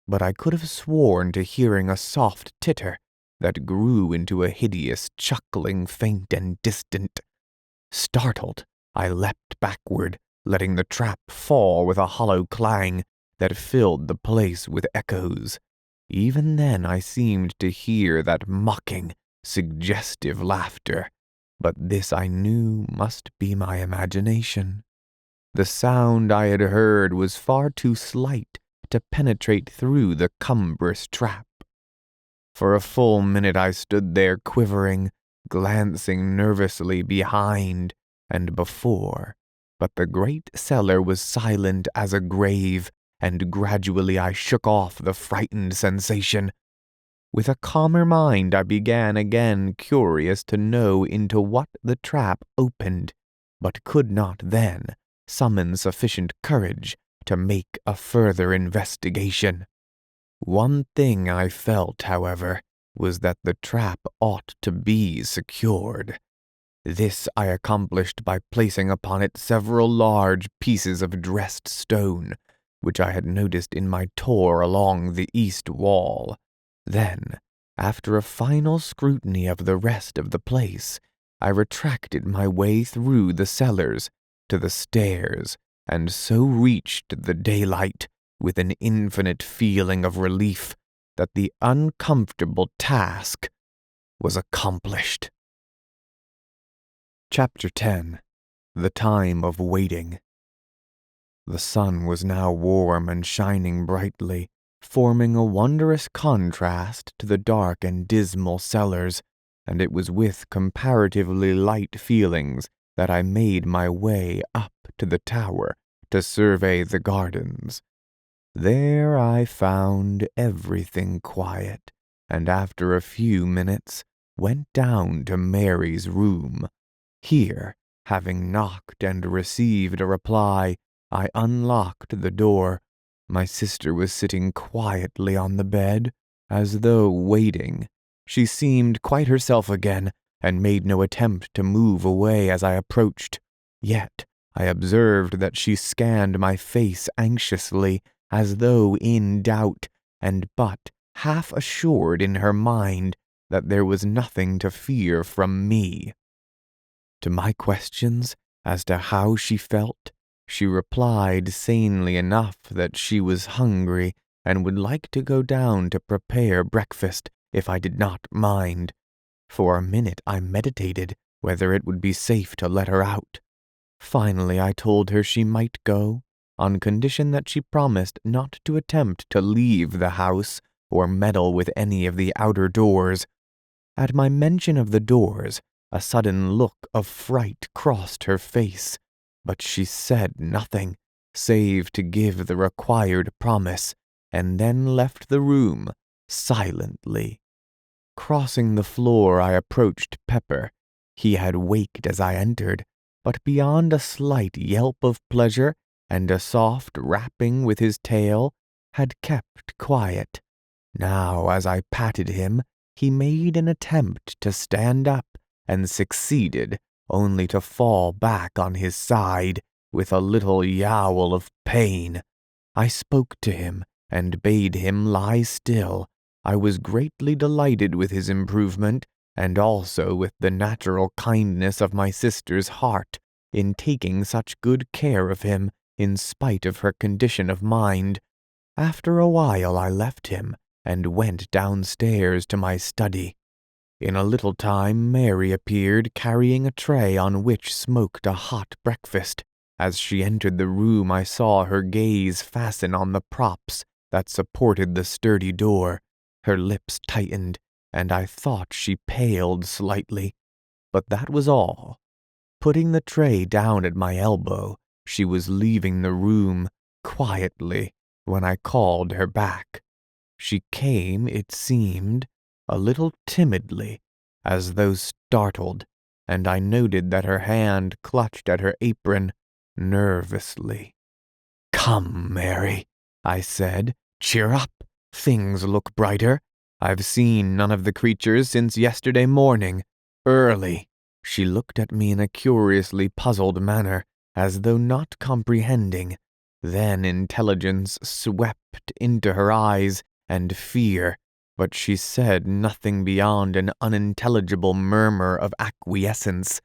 but I could have sworn to hearing a soft titter that grew into a hideous chuckling, faint and distant. Startled, I leapt backward, letting the trap fall with a hollow clang that filled the place with echoes. Even then I seemed to hear that mocking, suggestive laughter, but this I knew must be my imagination. The sound I had heard was far too slight to penetrate through the cumbrous trap. For a full minute I stood there quivering, glancing nervously behind and before, but the great cellar was silent as a grave, and gradually I shook off the frightened sensation. With a calmer mind I began again, curious to know into what the trap opened, but could not then summon sufficient courage to make a further investigation. One thing I felt, however, was that the trap ought to be secured. This I accomplished by placing upon it several large pieces of dressed stone, which I had noticed in my tour along the east wall. Then, after a final scrutiny of the rest of the place, I retracted my way through the cellars to the stairs, and so reached the daylight with an infinite feeling of relief that the uncomfortable task was accomplished. Chapter 10. the time of waiting. The sun was now warm and shining brightly, forming a wondrous contrast to the dark and dismal cellars, and it was with comparatively light feelings that I made my way up to the tower to survey the gardens. There I found everything quiet, and after a few minutes went down to Mary's room. Here, having knocked and received a reply, I unlocked the door. My sister was sitting quietly on the bed, as though waiting. She seemed quite herself again, and made no attempt to move away as I approached. Yet I observed that she scanned my face anxiously, as though in doubt, and but half assured in her mind that there was nothing to fear from me. To my questions as to how she felt, she replied sanely enough that she was hungry and would like to go down to prepare breakfast if I did not mind. For a minute I meditated whether it would be safe to let her out. Finally I told her she might go, on condition that she promised not to attempt to leave the house or meddle with any of the outer doors. At my mention of the doors, a sudden look of fright crossed her face, but she said nothing, save to give the required promise, and then left the room silently. Crossing the floor, I approached Pepper. He had waked as I entered, but beyond a slight yelp of pleasure and a soft rapping with his tail, had kept quiet. Now, as I patted him, he made an attempt to stand up, and succeeded, only to fall back on his side with a little yowl of pain. I spoke to him, and bade him lie still. I was greatly delighted with his improvement, and also with the natural kindness of my sister's heart in taking such good care of him in spite of her condition of mind. After a while I left him, and went downstairs to my study. In a little time Mary appeared, carrying a tray on which smoked a hot breakfast. As she entered the room I saw her gaze fasten on the props that supported the sturdy door. Her lips tightened, and I thought she paled slightly. But that was all. Putting the tray down at my elbow, she was leaving the room quietly when I called her back. She came, it seemed, a little timidly, as though startled, and I noted that her hand clutched at her apron nervously. "Come, Mary," I said. "Cheer up. Things look brighter. I've seen none of the creatures since yesterday morning, early." She looked at me in a curiously puzzled manner, as though not comprehending. Then intelligence swept into her eyes, and fear, but she said nothing beyond an unintelligible murmur of acquiescence.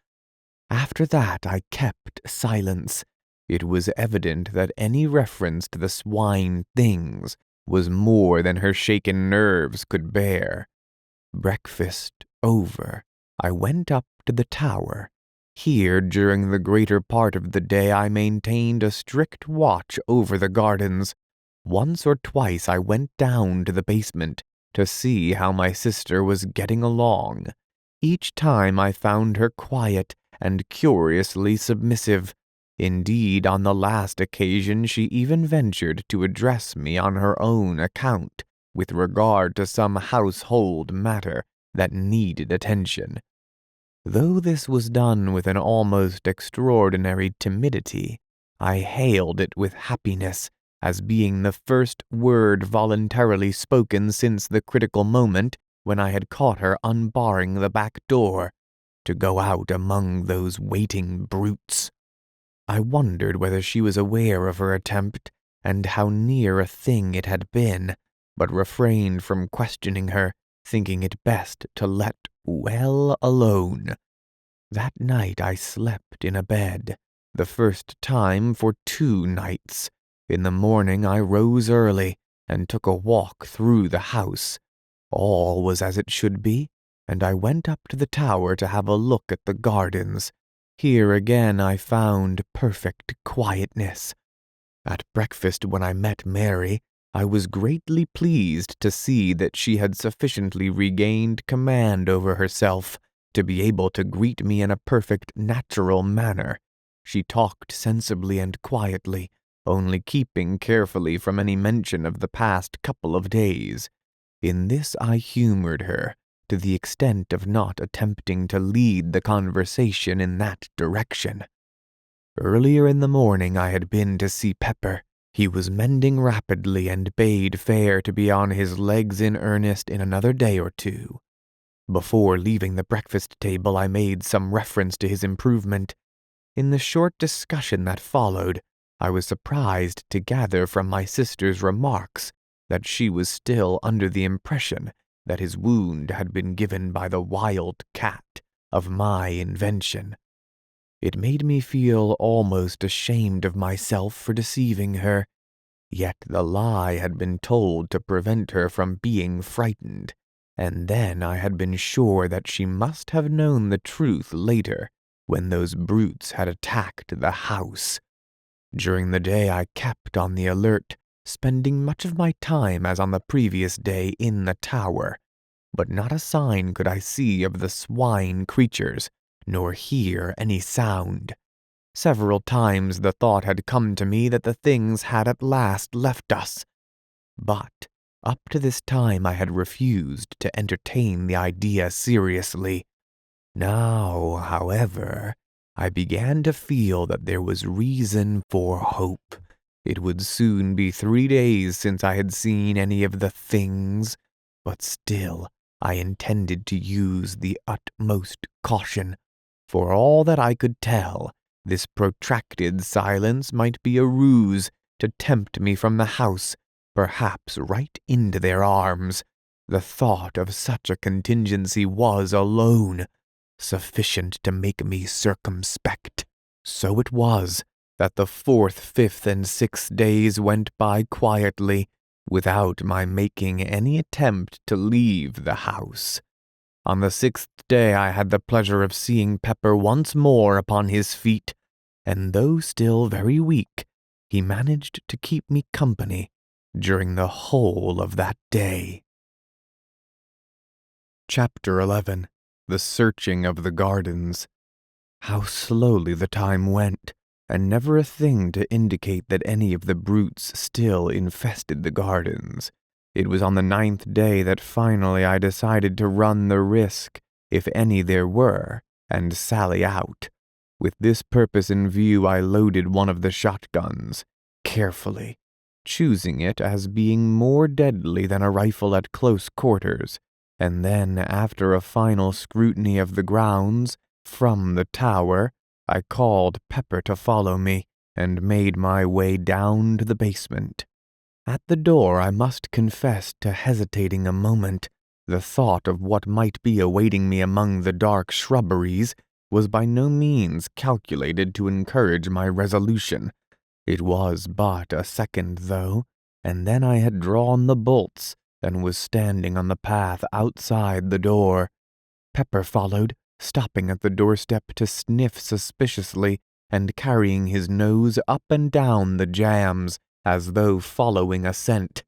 After that I kept silence. It was evident that any reference to the swine things was more than her shaken nerves could bear. Breakfast over, I went up to the tower. Here, during the greater part of the day, I maintained a strict watch over the gardens. Once or twice I went down to the basement to see how my sister was getting along. Each time I found her quiet and curiously submissive. Indeed, on the last occasion she even ventured to address me on her own account with regard to some household matter that needed attention. Though this was done with an almost extraordinary timidity, I hailed it with happiness, as being the first word voluntarily spoken since the critical moment when I had caught her unbarring the back door, to go out among those waiting brutes. I wondered whether she was aware of her attempt, and how near a thing it had been, but refrained from questioning her, thinking it best to let well alone. That night I slept in a bed, the first time for 2 nights. In the morning I rose early, and took a walk through the house. All was as it should be, and I went up to the tower to have a look at the gardens. Here again I found perfect quietness. At breakfast when I met Mary, I was greatly pleased to see that she had sufficiently regained command over herself to be able to greet me in a perfect natural manner. She talked sensibly and quietly, only keeping carefully from any mention of the past couple of days. In this I humored her, to the extent of not attempting to lead the conversation in that direction. Earlier in the morning I had been to see Pepper. He was mending rapidly and bade fair to be on his legs in earnest in another day or two. Before leaving the breakfast table I made some reference to his improvement. In the short discussion that followed, I was surprised to gather from my sister's remarks that she was still under the impression that his wound had been given by the wild cat of my invention. It made me feel almost ashamed of myself for deceiving her, yet the lie had been told to prevent her from being frightened, and then I had been sure that she must have known the truth later, when those brutes had attacked the house. During the day I kept on the alert, spending much of my time as on the previous day in the tower, but not a sign could I see of the swine creatures, nor hear any sound. Several times the thought had come to me that the things had at last left us, but up to this time I had refused to entertain the idea seriously. Now, however, I began to feel that there was reason for hope. It would soon be 3 days since I had seen any of the things, but still I intended to use the utmost caution. For all that I could tell, this protracted silence might be a ruse to tempt me from the house, perhaps right into their arms. The thought of such a contingency was alone sufficient to make me circumspect. So it was that the 4th, 5th, and 6th days went by quietly, without my making any attempt to leave the house. On the 6th day I had the pleasure of seeing Pepper once more upon his feet, and though still very weak, he managed to keep me company during the whole of that day. Chapter 11. The Searching of the Gardens. How slowly the time went, and never a thing to indicate that any of the brutes still infested the gardens. It was on the 9th day that finally I decided to run the risk, if any there were, and sally out. With this purpose in view I loaded one of the shotguns, carefully, choosing it as being more deadly than a rifle at close quarters, and then, after a final scrutiny of the grounds, from the tower, I called Pepper to follow me, and made my way down to the basement. At the door I must confess to hesitating a moment. The thought of what might be awaiting me among the dark shrubberies was by no means calculated to encourage my resolution. It was but a second, though, and then I had drawn the bolts and was standing on the path outside the door. Pepper followed, stopping at the doorstep to sniff suspiciously and carrying his nose up and down the jambs as though following a scent.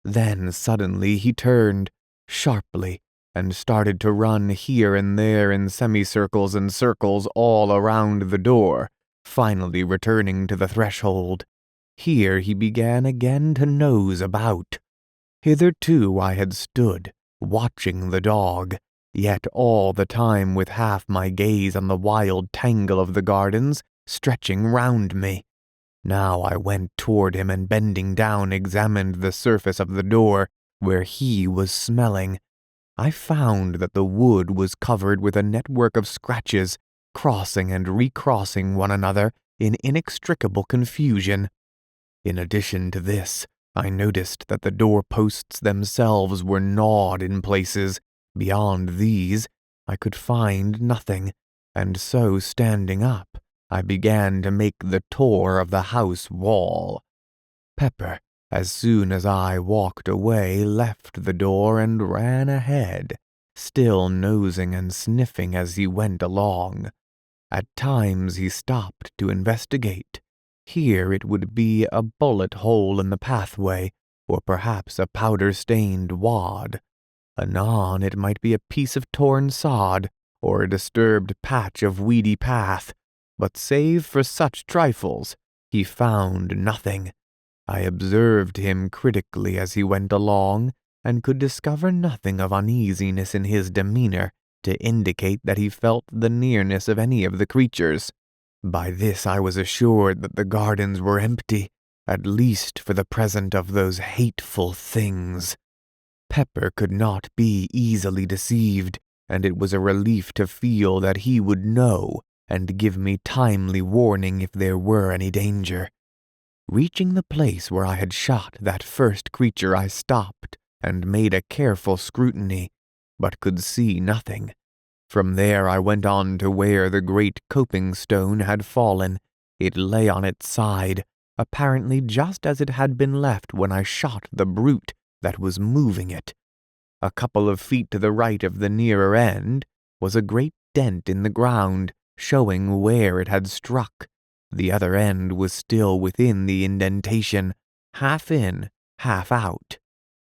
Then suddenly he turned, sharply, and started to run here and there in semicircles and circles all around the door, finally returning to the threshold. Here he began again to nose about. Hitherto I had stood, watching the dog, yet all the time with half my gaze on the wild tangle of the gardens stretching round me. Now I went toward him and bending down examined the surface of the door where he was smelling. I found that the wood was covered with a network of scratches, crossing and recrossing one another in inextricable confusion. In addition to this, I noticed that the doorposts themselves were gnawed in places. Beyond these, I could find nothing, and so standing up, I began to make the tour of the house wall. Pepper, as soon as I walked away, left the door and ran ahead, still nosing and sniffing as he went along. At times he stopped to investigate. Here it would be a bullet hole in the pathway, or perhaps a powder-stained wad. Anon it might be a piece of torn sod, or a disturbed patch of weedy path, but save for such trifles, he found nothing. I observed him critically as he went along, and could discover nothing of uneasiness in his demeanor to indicate that he felt the nearness of any of the creatures. By this I was assured that the gardens were empty, at least for the present of those hateful things. Pepper could not be easily deceived, and it was a relief to feel that he would know and give me timely warning if there were any danger. Reaching the place where I had shot that first creature, I stopped and made a careful scrutiny, but could see nothing. From there I went on to where the great coping stone had fallen. It lay on its side, apparently just as it had been left when I shot the brute that was moving it. A couple of feet to the right of the nearer end was a great dent in the ground, showing where it had struck. The other end was still within the indentation, half in, half out.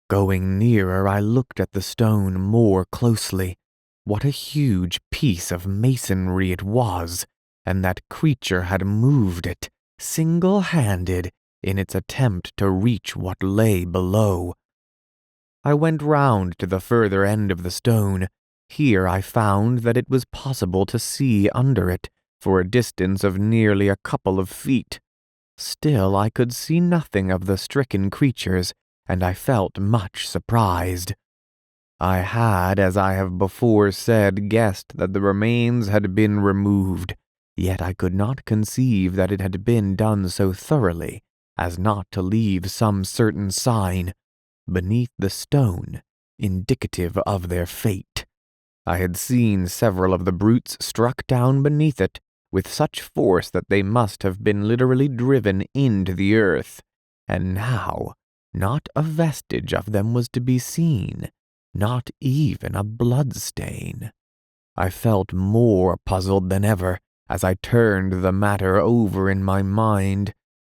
Going nearer, I looked at the stone more closely. What a huge piece of masonry it was, and that creature had moved it, single-handed, in its attempt to reach what lay below. I went round to the further end of the stone. Here I found that it was possible to see under it for a distance of nearly a couple of feet. Still I could see nothing of the stricken creatures, and I felt much surprised. I had, as I have before said, guessed that the remains had been removed, yet I could not conceive that it had been done so thoroughly as not to leave some certain sign beneath the stone, indicative of their fate. I had seen several of the brutes struck down beneath it with such force that they must have been literally driven into the earth, and now not a vestige of them was to be seen, not even a bloodstain. I felt more puzzled than ever as I turned the matter over in my mind,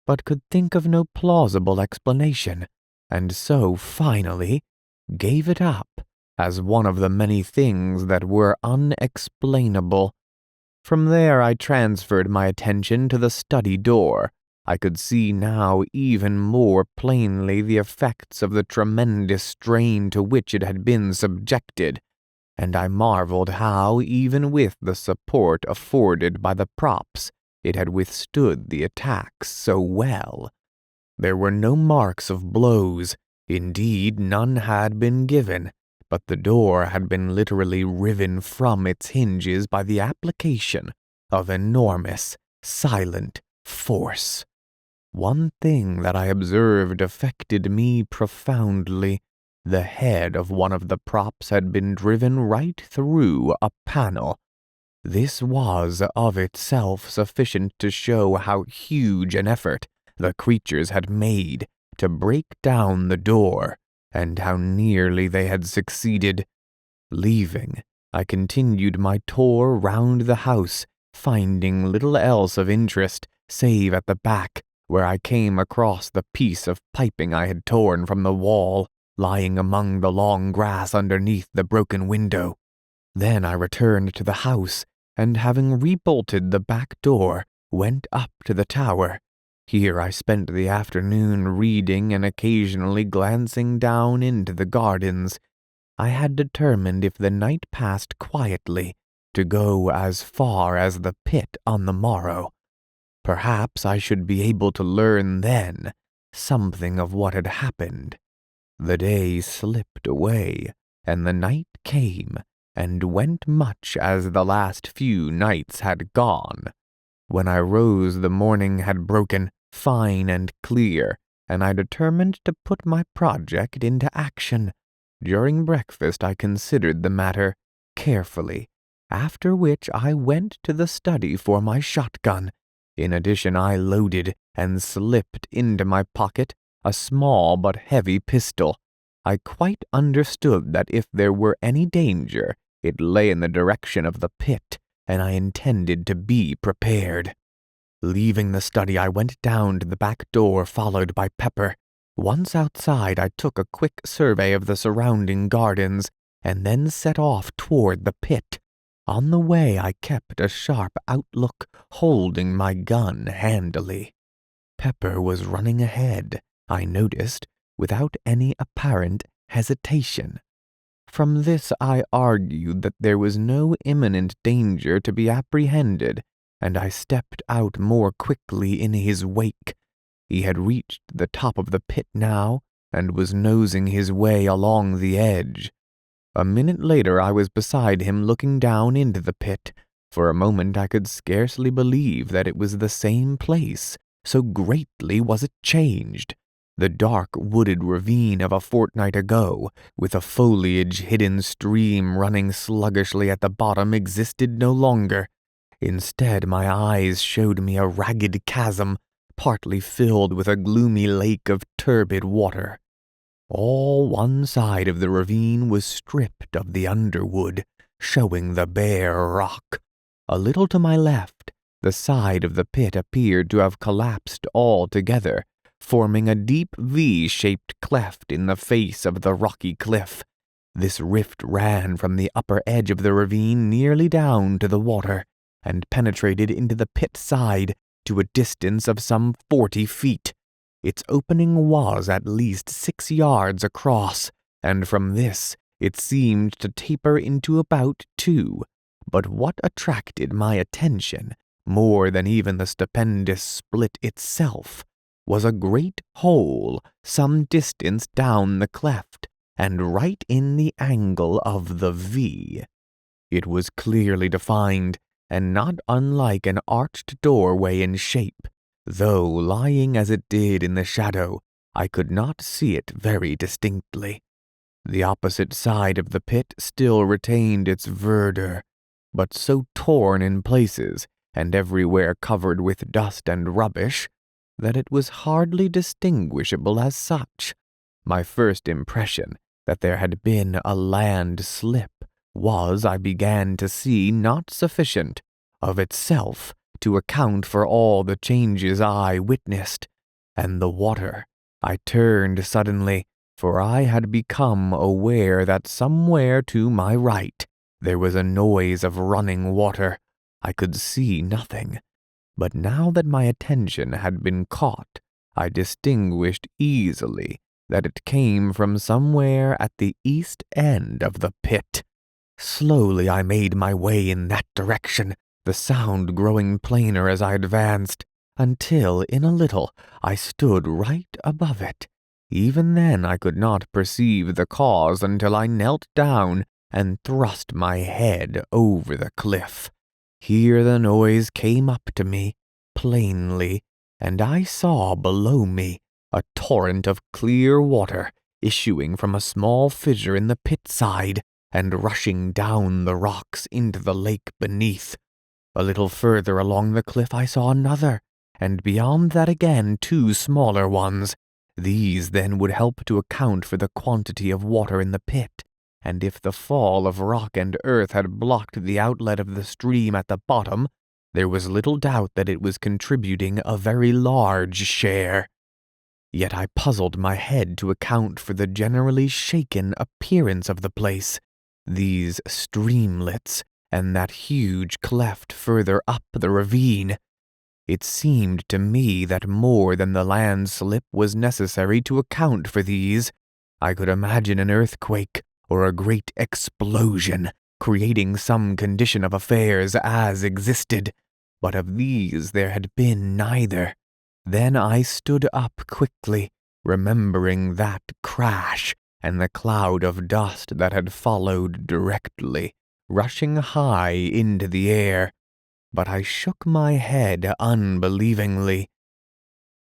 but could think of no plausible explanation, and so finally gave it up as one of the many things that were unexplainable. From there I transferred my attention to the study door. I could see now even more plainly the effects of the tremendous strain to which it had been subjected, and I marveled how, even with the support afforded by the props, it had withstood the attacks so well. There were no marks of blows, indeed none had been given, but the door had been literally riven from its hinges by the application of enormous, silent force. One thing that I observed affected me profoundly. The head of one of the props had been driven right through a panel. This was of itself sufficient to show how huge an effort the creatures had made to break down the door, and how nearly they had succeeded. Leaving, I continued my tour round the house, finding little else of interest save at the back, where I came across the piece of piping I had torn from the wall, lying among the long grass underneath the broken window. Then I returned to the house, and having rebolted the back door, went up to the tower. Here I spent the afternoon reading and occasionally glancing down into the gardens. I had determined, if the night passed quietly, to go as far as the pit on the morrow. Perhaps I should be able to learn then something of what had happened. The day slipped away, and the night came, and went much as the last few nights had gone. When I rose, the morning had broken, fine and clear, and I determined to put my project into action. During breakfast I considered the matter carefully, after which I went to the study for my shotgun. In addition, I loaded and slipped into my pocket a small but heavy pistol. I quite understood that if there were any danger, it lay in the direction of the pit, and I intended to be prepared. Leaving the study, I went down to the back door, followed by Pepper. Once outside, I took a quick survey of the surrounding gardens, and then set off toward the pit. On the way, I kept a sharp outlook, holding my gun handily. Pepper was running ahead, I noticed, without any apparent hesitation. From this I argued that there was no imminent danger to be apprehended, and I stepped out more quickly in his wake. He had reached the top of the pit now, and was nosing his way along the edge. A minute later I was beside him, looking down into the pit. For a moment I could scarcely believe that it was the same place, so greatly was it changed. The dark wooded ravine of a fortnight ago, with a foliage-hidden stream running sluggishly at the bottom, existed no longer. Instead, my eyes showed me a ragged chasm, partly filled with a gloomy lake of turbid water. All one side of the ravine was stripped of the underwood, showing the bare rock. A little to my left, the side of the pit appeared to have collapsed altogether, forming a deep V-shaped cleft in the face of the rocky cliff. This rift ran from the upper edge of the ravine nearly down to the water, and penetrated into the pit side to a distance of some 40 feet. Its opening was at least 6 yards across, and from this it seemed to taper into about 2. But what attracted my attention, more than even the stupendous split itself, was a great hole some distance down the cleft, and right in the angle of the V. It was clearly defined, and not unlike an arched doorway in shape, though lying as it did in the shadow, I could not see it very distinctly. The opposite side of the pit still retained its verdure, but so torn in places, and everywhere covered with dust and rubbish, that it was hardly distinguishable as such. My first impression that there had been a landslip was, I began to see, not sufficient of itself to account for all the changes I witnessed, and the water. I turned suddenly, for I had become aware that somewhere to my right there was a noise of running water. I could see nothing, but now that my attention had been caught, I distinguished easily that it came from somewhere at the east end of the pit. Slowly I made my way in that direction, the sound growing plainer as I advanced, until in a little I stood right above it. Even then I could not perceive the cause until I knelt down and thrust my head over the cliff. Here the noise came up to me plainly, and I saw below me a torrent of clear water issuing from a small fissure in the pit side and rushing down the rocks into the lake beneath. A little further along the cliff I saw another, and beyond that again 2 smaller ones. These then would help to account for the quantity of water in the pit, and if the fall of rock and earth had blocked the outlet of the stream at the bottom, there was little doubt that it was contributing a very large share. Yet I puzzled my head to account for the generally shaken appearance of the place, these streamlets, and that huge cleft further up the ravine. It seemed to me that more than the landslip was necessary to account for these. I could imagine an earthquake, or a great explosion, creating some condition of affairs as existed, but of these there had been neither. Then I stood up quickly, remembering that crash and the cloud of dust that had followed directly, rushing high into the air. But I shook my head unbelievingly.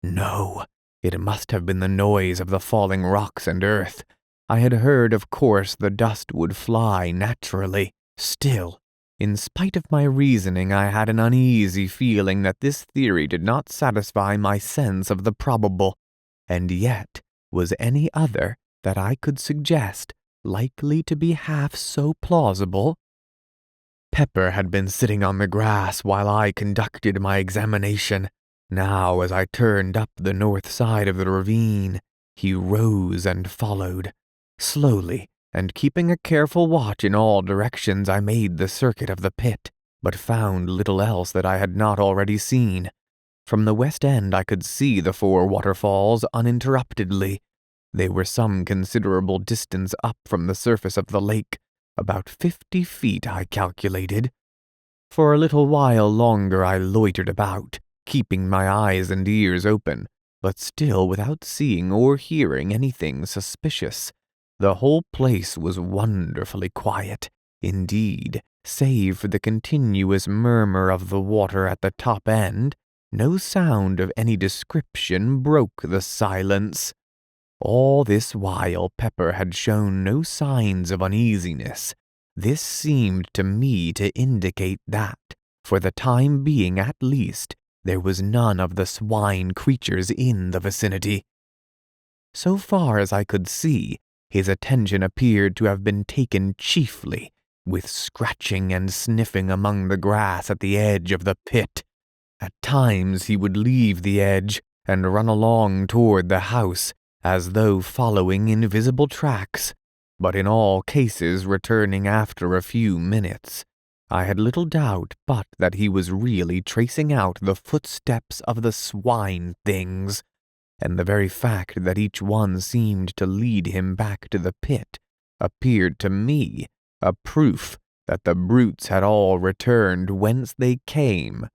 No, it must have been the noise of the falling rocks and earth. I had heard, of course, the dust would fly naturally. Still, in spite of my reasoning, I had an uneasy feeling that this theory did not satisfy my sense of the probable, and yet was any other that I could suggest likely to be half so plausible? Pepper had been sitting on the grass while I conducted my examination. Now, as I turned up the north side of the ravine, he rose and followed. Slowly, and keeping a careful watch in all directions, I made the circuit of the pit, but found little else that I had not already seen. From the west end I could see the 4 waterfalls uninterruptedly. They were some considerable distance up from the surface of the lake, about 50 feet, I calculated. For a little while longer I loitered about, keeping my eyes and ears open, but still without seeing or hearing anything suspicious. The whole place was wonderfully quiet, indeed, save for the continuous murmur of the water at the top end. No sound of any description broke the silence. All this while Pepper had shown no signs of uneasiness. This seemed to me to indicate that, for the time being at least, there was none of the swine creatures in the vicinity. So far as I could see, his attention appeared to have been taken chiefly with scratching and sniffing among the grass at the edge of the pit. At times he would leave the edge and run along toward the house, as though following invisible tracks, but in all cases returning after a few minutes. I had little doubt but that he was really tracing out the footsteps of the swine things, and the very fact that each one seemed to lead him back to the pit appeared to me a proof that the brutes had all returned whence they came.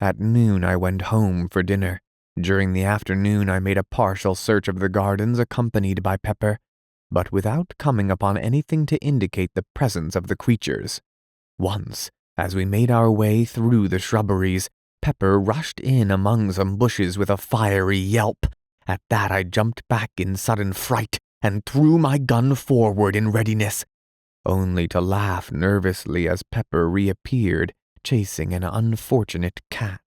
At noon I went home for dinner. During the afternoon I made a partial search of the gardens accompanied by Pepper, but without coming upon anything to indicate the presence of the creatures. Once, as we made our way through the shrubberies, Pepper rushed in among some bushes with a fiery yelp. At that I jumped back in sudden fright and threw my gun forward in readiness, only to laugh nervously as Pepper reappeared, chasing an unfortunate cat.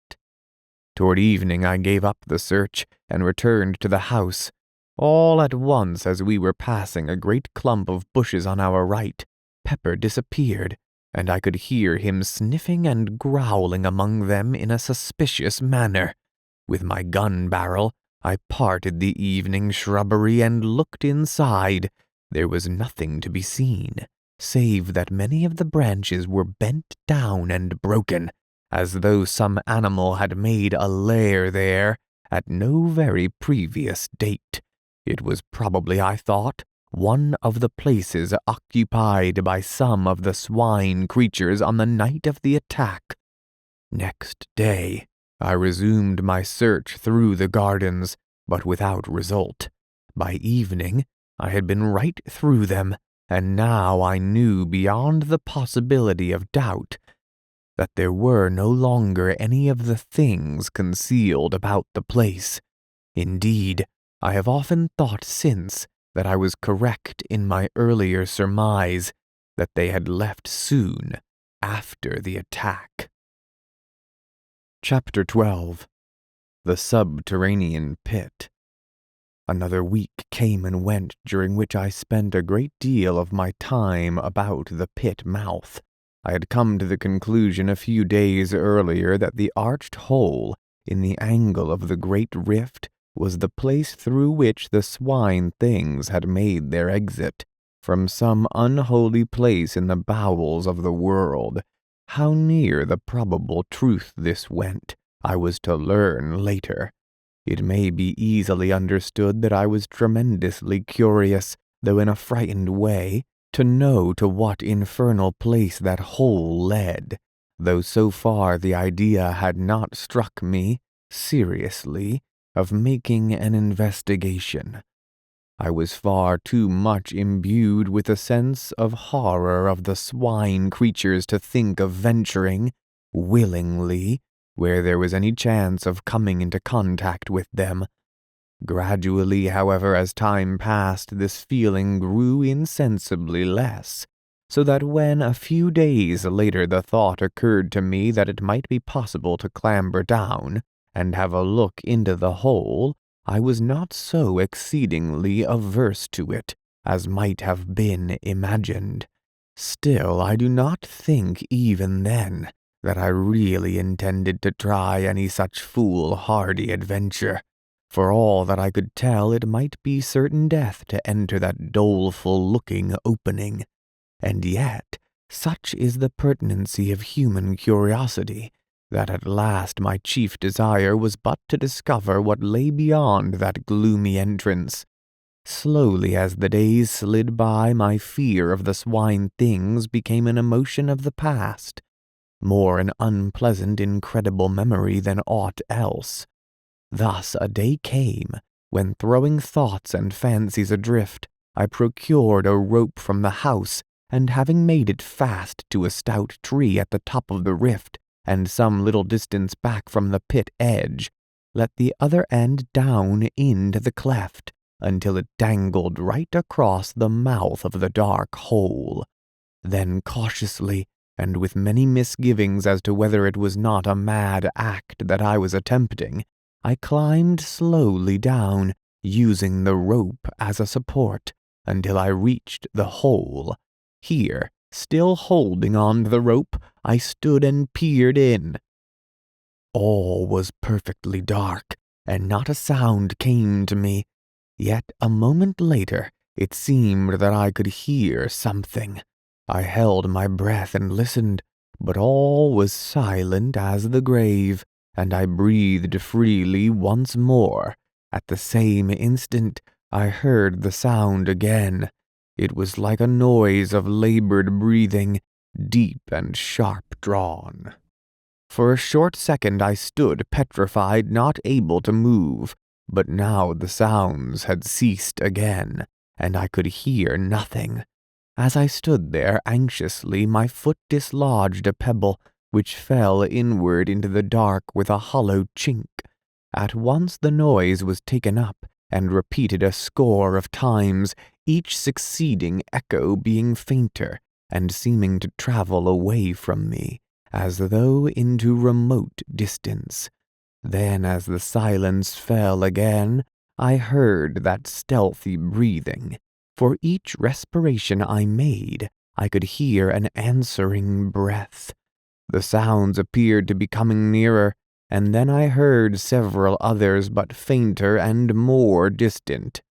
Toward evening I gave up the search and returned to the house. All at once, as we were passing a great clump of bushes on our right, Pepper disappeared, and I could hear him sniffing and growling among them in a suspicious manner. With my gun barrel, I parted the evening shrubbery and looked inside. There was nothing to be seen, save that many of the branches were bent down and broken, as though some animal had made a lair there at no very previous date. It was probably, I thought, one of the places occupied by some of the swine creatures on the night of the attack. Next day, I resumed my search through the gardens, but without result. By evening, I had been right through them, and now I knew beyond the possibility of doubt that there were no longer any of the things concealed about the place. Indeed, I have often thought since that I was correct in my earlier surmise that they had left soon after the attack. Chapter 12. The Subterranean Pit. Another week came and went, during which I spent a great deal of my time about the pit mouth. I had come to the conclusion a few days earlier that the arched hole in the angle of the great rift was the place through which the swine things had made their exit, from some unholy place in the bowels of the world. How near the probable truth this went, I was to learn later. It may be easily understood that I was tremendously curious, though in a frightened way, to know to what infernal place that hole led, though so far the idea had not struck me, seriously, of making an investigation. I was far too much imbued with a sense of horror of the swine creatures to think of venturing, willingly, where there was any chance of coming into contact with them. Gradually, however, as time passed, this feeling grew insensibly less, so that when a few days later the thought occurred to me that it might be possible to clamber down and have a look into the hole, I was not so exceedingly averse to it as might have been imagined. Still, I do not think even then that I really intended to try any such foolhardy adventure. For all that I could tell, it might be certain death to enter that doleful-looking opening. And yet, such is the pertinency of human curiosity, that at last my chief desire was but to discover what lay beyond that gloomy entrance. Slowly as the days slid by, my fear of the swine things became an emotion of the past, more an unpleasant, incredible memory than aught else. Thus a day came, when throwing thoughts and fancies adrift, I procured a rope from the house, and having made it fast to a stout tree at the top of the rift, and some little distance back from the pit edge, let the other end down into the cleft, until it dangled right across the mouth of the dark hole. Then cautiously, and with many misgivings as to whether it was not a mad act that I was attempting, I climbed slowly down, using the rope as a support, until I reached the hole. Here, still holding on to the rope, I stood and peered in. All was perfectly dark, and not a sound came to me. Yet a moment later, it seemed that I could hear something. I held my breath and listened, but all was silent as the grave, and I breathed freely once more. At the same instant, I heard the sound again. It was like a noise of labored breathing, deep and sharp-drawn. For a short second I stood petrified, not able to move, but now the sounds had ceased again, and I could hear nothing. As I stood there anxiously, my foot dislodged a pebble, which fell inward into the dark with a hollow chink. At once the noise was taken up, and repeated a score of times, each succeeding echo being fainter, and seeming to travel away from me, as though into remote distance. Then, as the silence fell again, I heard that stealthy breathing. For each respiration I made, I could hear an answering breath. The sounds appeared to be coming nearer, and then I heard several others but fainter and more distant.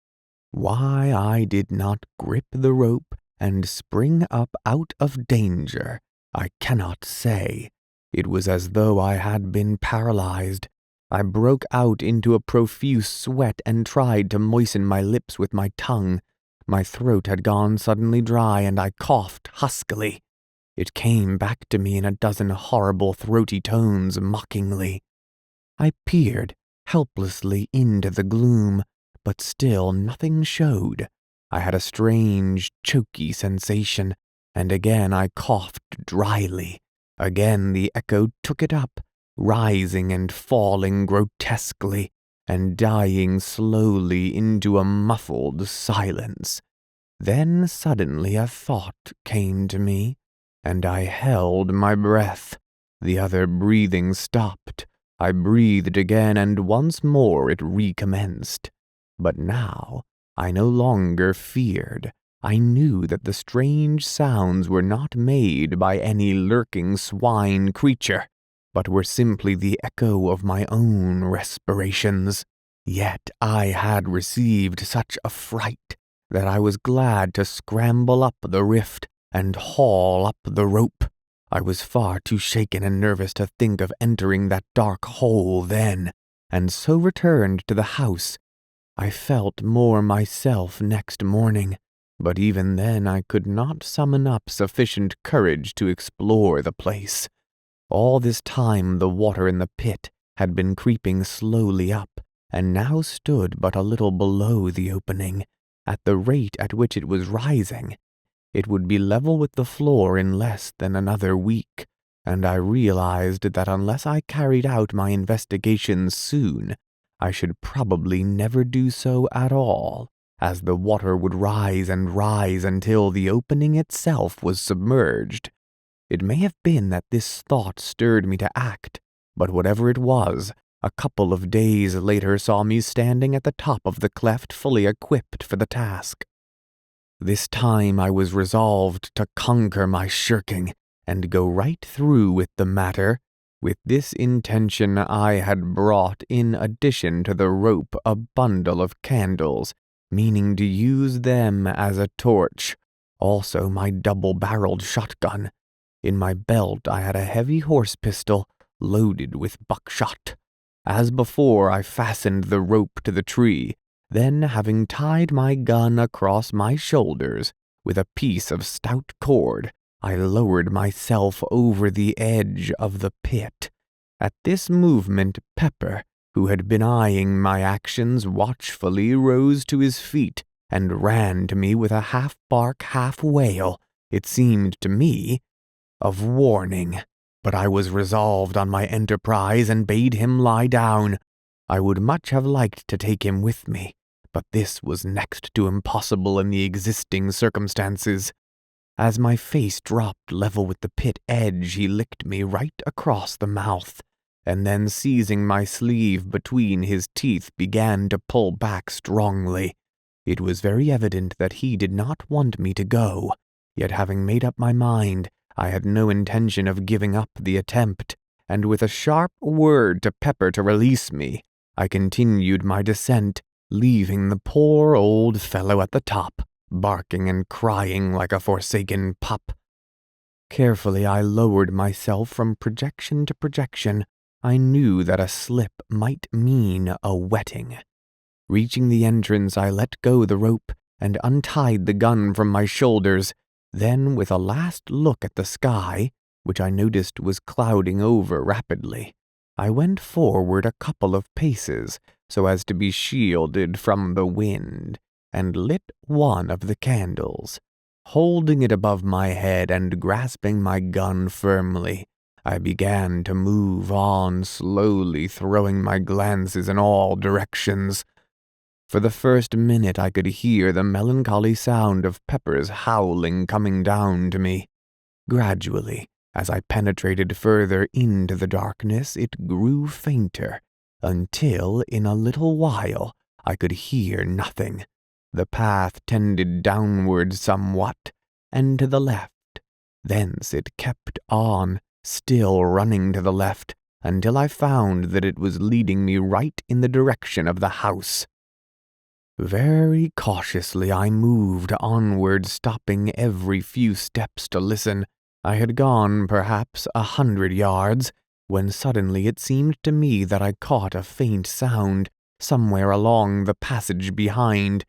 Why I did not grip the rope and spring up out of danger, I cannot say. It was as though I had been paralyzed. I broke out into a profuse sweat and tried to moisten my lips with my tongue. My throat had gone suddenly dry, and I coughed huskily. It came back to me in a dozen horrible throaty tones mockingly. I peered helplessly into the gloom, but still nothing showed. I had a strange, choky sensation, and again I coughed dryly. Again the echo took it up, rising and falling grotesquely, and dying slowly into a muffled silence. Then suddenly a thought came to me, and I held my breath. The other breathing stopped. I breathed again, and once more it recommenced. But now I no longer feared. I knew that the strange sounds were not made by any lurking swine creature, but were simply the echo of my own respirations. Yet I had received such a fright that I was glad to scramble up the rift and haul up the rope. I was far too shaken and nervous to think of entering that dark hole then, and so returned to the house. I felt more myself next morning, but even then I could not summon up sufficient courage to explore the place. All this time the water in the pit had been creeping slowly up, and now stood but a little below the opening. At the rate at which it was rising, it would be level with the floor in less than another week, and I realized that unless I carried out my investigations soon, I should probably never do so at all, as the water would rise and rise until the opening itself was submerged. It may have been that this thought stirred me to act, but whatever it was, a couple of days later saw me standing at the top of the cleft fully equipped for the task. This time I was resolved to conquer my shirking and go right through with the matter. With this intention I had brought, in addition to the rope, a bundle of candles, meaning to use them as a torch, also my double-barreled shotgun. In my belt I had a heavy horse pistol, loaded with buckshot. As before, I fastened the rope to the tree, then, having tied my gun across my shoulders with a piece of stout cord, I lowered myself over the edge of the pit. At this movement, Pepper, who had been eyeing my actions watchfully, rose to his feet and ran to me with a half-bark, half-wail, it seemed to me, of warning. But I was resolved on my enterprise and bade him lie down. I would much have liked to take him with me, but this was next to impossible in the existing circumstances. As my face dropped level with the pit edge, he licked me right across the mouth, and then, seizing my sleeve between his teeth, began to pull back strongly. It was very evident that he did not want me to go, yet having made up my mind, I had no intention of giving up the attempt, and with a sharp word to Pepper to release me, I continued my descent, leaving the poor old fellow at the top, barking and crying like a forsaken pup. Carefully I lowered myself from projection to projection. I knew that a slip might mean a wetting. Reaching the entrance, I let go the rope and untied the gun from my shoulders. Then, with a last look at the sky, which I noticed was clouding over rapidly, I went forward a couple of paces so as to be shielded from the wind, and lit one of the candles. Holding it above my head and grasping my gun firmly, I began to move on slowly, throwing my glances in all directions. For the first minute I could hear the melancholy sound of Pepper's howling coming down to me. Gradually, as I penetrated further into the darkness, it grew fainter, until, in a little while, I could hear nothing. The path tended downward somewhat, and to the left. Thence it kept on, still running to the left, until I found that it was leading me right in the direction of the house. Very cautiously I moved onward, stopping every few steps to listen. I had gone perhaps 100 yards, when suddenly it seemed to me that I caught a faint sound somewhere along the passage behind.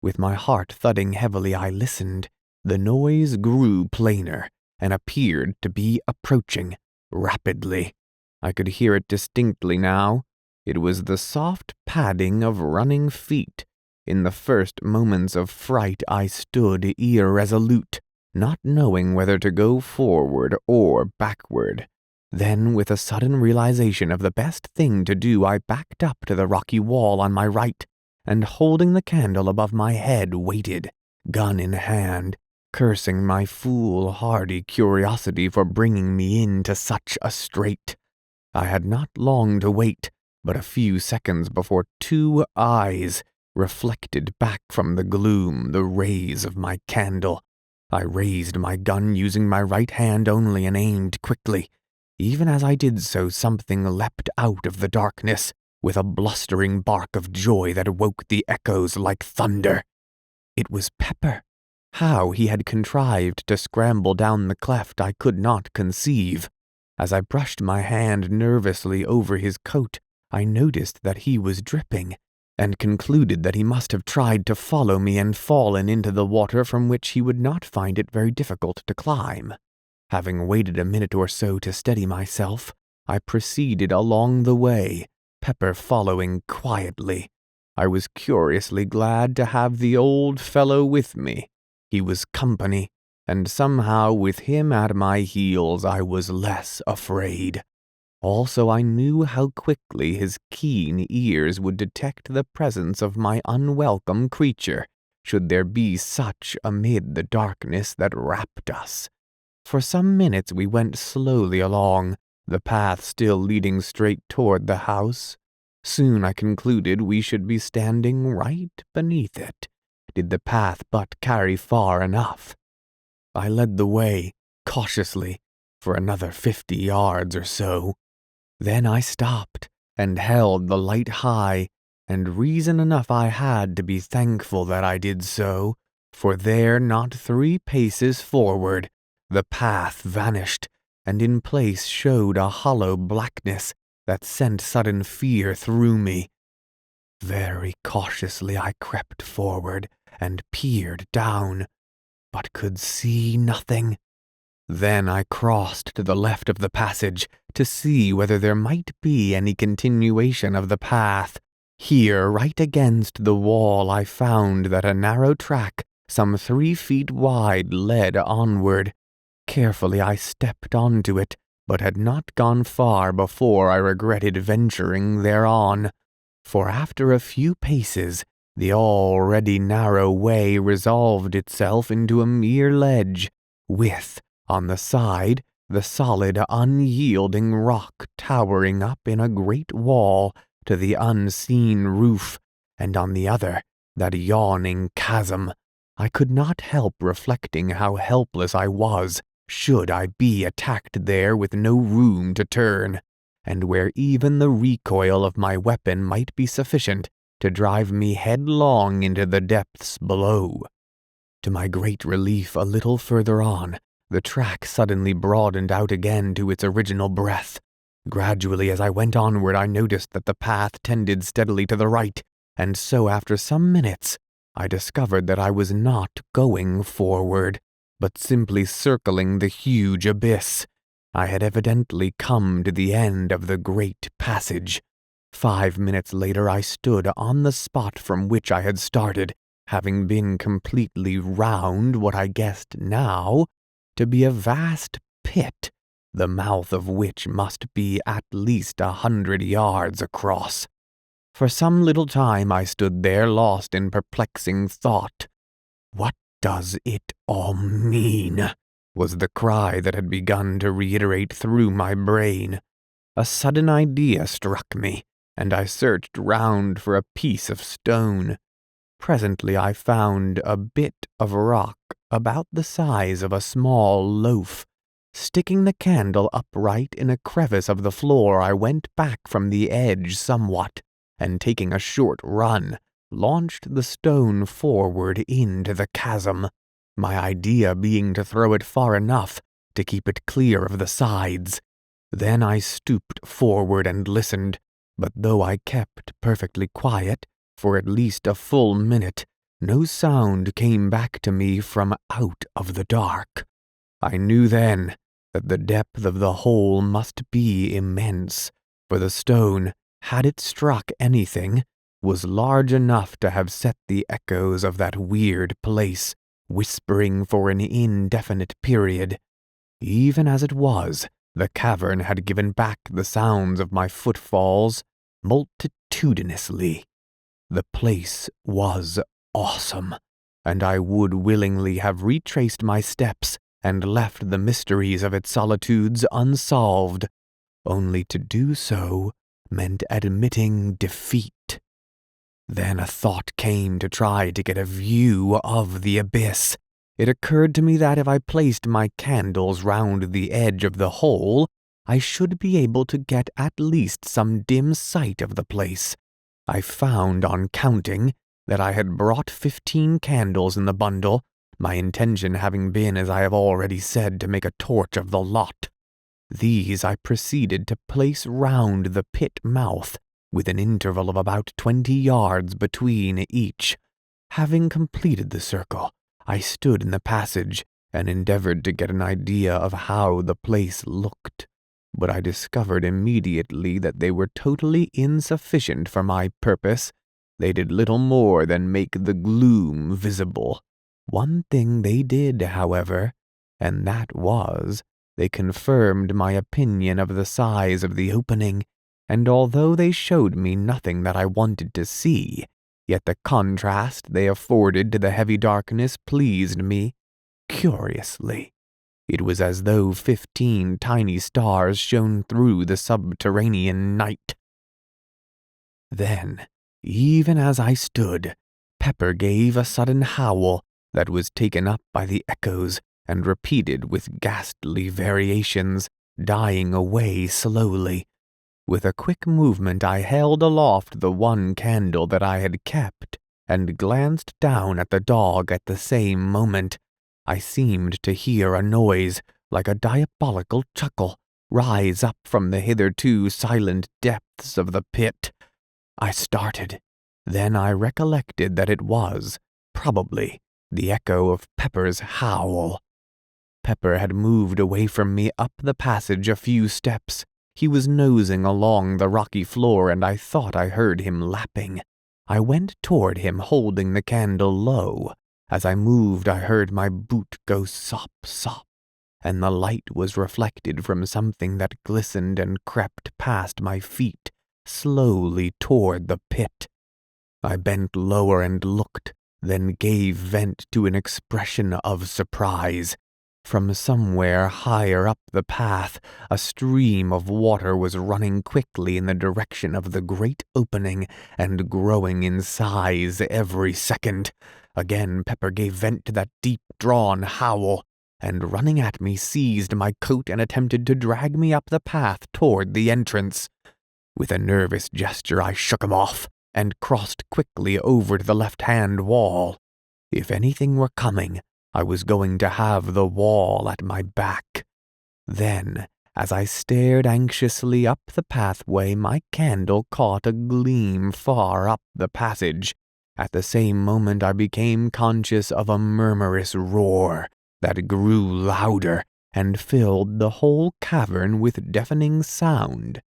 With my heart thudding heavily, I listened. The noise grew plainer, and appeared to be approaching rapidly. I could hear it distinctly now. It was the soft padding of running feet. In the first moments of fright I stood irresolute, not knowing whether to go forward or backward. Then, with a sudden realization of the best thing to do, I backed up to the rocky wall on my right, and holding the candle above my head, waited, gun in hand, cursing my foolhardy curiosity for bringing me into such a strait. I had not long to wait, but a few seconds before two eyes reflected back from the gloom the rays of my candle. I raised my gun using my right hand only and aimed quickly. Even as I did so, something leapt out of the darkness with a blustering bark of joy that woke the echoes like thunder. It was Pepper. How he had contrived to scramble down the cleft I could not conceive. As I brushed my hand nervously over his coat, I noticed that he was dripping, and concluded that he must have tried to follow me and fallen into the water, from which he would not find it very difficult to climb. Having waited a minute or so to steady myself, I proceeded along the way, Pepper following quietly. I was curiously glad to have the old fellow with me. He was company, and somehow with him at my heels I was less afraid. Also, I knew how quickly his keen ears would detect the presence of my unwelcome creature, should there be such amid the darkness that wrapped us. For some minutes we went slowly along, the path still leading straight toward the house. Soon I concluded we should be standing right beneath it, did the path but carry far enough. I led the way, cautiously, for another 50 yards or so. Then I stopped and held the light high, and reason enough I had to be thankful that I did so, for there, not 3 paces forward, the path vanished, and in place showed a hollow blackness that sent sudden fear through me. Very cautiously I crept forward and peered down, but could see nothing. Then I crossed to the left of the passage to see whether there might be any continuation of the path. Here, right against the wall, I found that a narrow track, some 3 feet wide, led onward. Carefully I stepped onto it, but had not gone far before I regretted venturing thereon, for after a few paces, the already narrow way resolved itself into a mere ledge, with, on the side, the solid, unyielding rock towering up in a great wall to the unseen roof, and on the other, that yawning chasm. I could not help reflecting how helpless I was, should I be attacked there with no room to turn, and where even the recoil of my weapon might be sufficient to drive me headlong into the depths below. To my great relief, a little further on, the track suddenly broadened out again to its original breadth. Gradually, as I went onward, I noticed that the path tended steadily to the right, and so after some minutes, I discovered that I was not going forward, but simply circling the huge abyss. I had evidently come to the end of the great passage. 5 minutes later, I stood on the spot from which I had started, having been completely round what I guessed now to be a vast pit, the mouth of which must be at least 100 yards across. For some little time I stood there lost in perplexing thought. "What does it all mean?" was the cry that had begun to reiterate through my brain. A sudden idea struck me, and I searched round for a piece of stone. Presently I found a bit of rock about the size of a small loaf. Sticking the candle upright in a crevice of the floor, I went back from the edge somewhat, and taking a short run, launched the stone forward into the chasm, my idea being to throw it far enough to keep it clear of the sides. Then I stooped forward and listened, but though I kept perfectly quiet for at least a full minute, no sound came back to me from out of the dark. I knew then that the depth of the hole must be immense, for the stone, had it struck anything, was large enough to have set the echoes of that weird place whispering for an indefinite period. Even as it was, the cavern had given back the sounds of my footfalls multitudinously. The place was awesome, and I would willingly have retraced my steps and left the mysteries of its solitudes unsolved, only to do so meant admitting defeat. Then a thought came to try to get a view of the abyss. It occurred to me that if I placed my candles round the edge of the hole, I should be able to get at least some dim sight of the place. I found on counting that I had brought 15 candles in the bundle, my intention having been, as I have already said, to make a torch of the lot. These I proceeded to place round the pit mouth, with an interval of about 20 yards between each. Having completed the circle, I stood in the passage and endeavored to get an idea of how the place looked, but I discovered immediately that they were totally insufficient for my purpose. They did little more than make the gloom visible. One thing they did, however, and that was, they confirmed my opinion of the size of the opening, and although they showed me nothing that I wanted to see, yet the contrast they afforded to the heavy darkness pleased me curiously. It was as though 15 tiny stars shone through the subterranean night. Then, even as I stood, Pepper gave a sudden howl that was taken up by the echoes and repeated with ghastly variations, dying away slowly. With a quick movement I held aloft the one candle that I had kept, and glanced down at the dog at the same moment. I seemed to hear a noise, like a diabolical chuckle, rise up from the hitherto silent depths of the pit. I started. Then I recollected that it was, probably, the echo of Pepper's howl. Pepper had moved away from me up the passage a few steps. He was nosing along the rocky floor, and I thought I heard him lapping. I went toward him, holding the candle low. As I moved, I heard my boot go sop, sop, and the light was reflected from something that glistened and crept past my feet, slowly toward the pit. I bent lower and looked, then gave vent to an expression of surprise. From somewhere higher up the path, a stream of water was running quickly in the direction of the great opening and growing in size every second. Again Pepper gave vent to that deep-drawn howl, and running at me seized my coat and attempted to drag me up the path toward the entrance. With a nervous gesture I shook him off and crossed quickly over to the left-hand wall. If anything were coming, I was going to have the wall at my back. Then, as I stared anxiously up the pathway, my candle caught a gleam far up the passage. At the same moment I became conscious of a murmurous roar that grew louder and filled the whole cavern with deafening sound.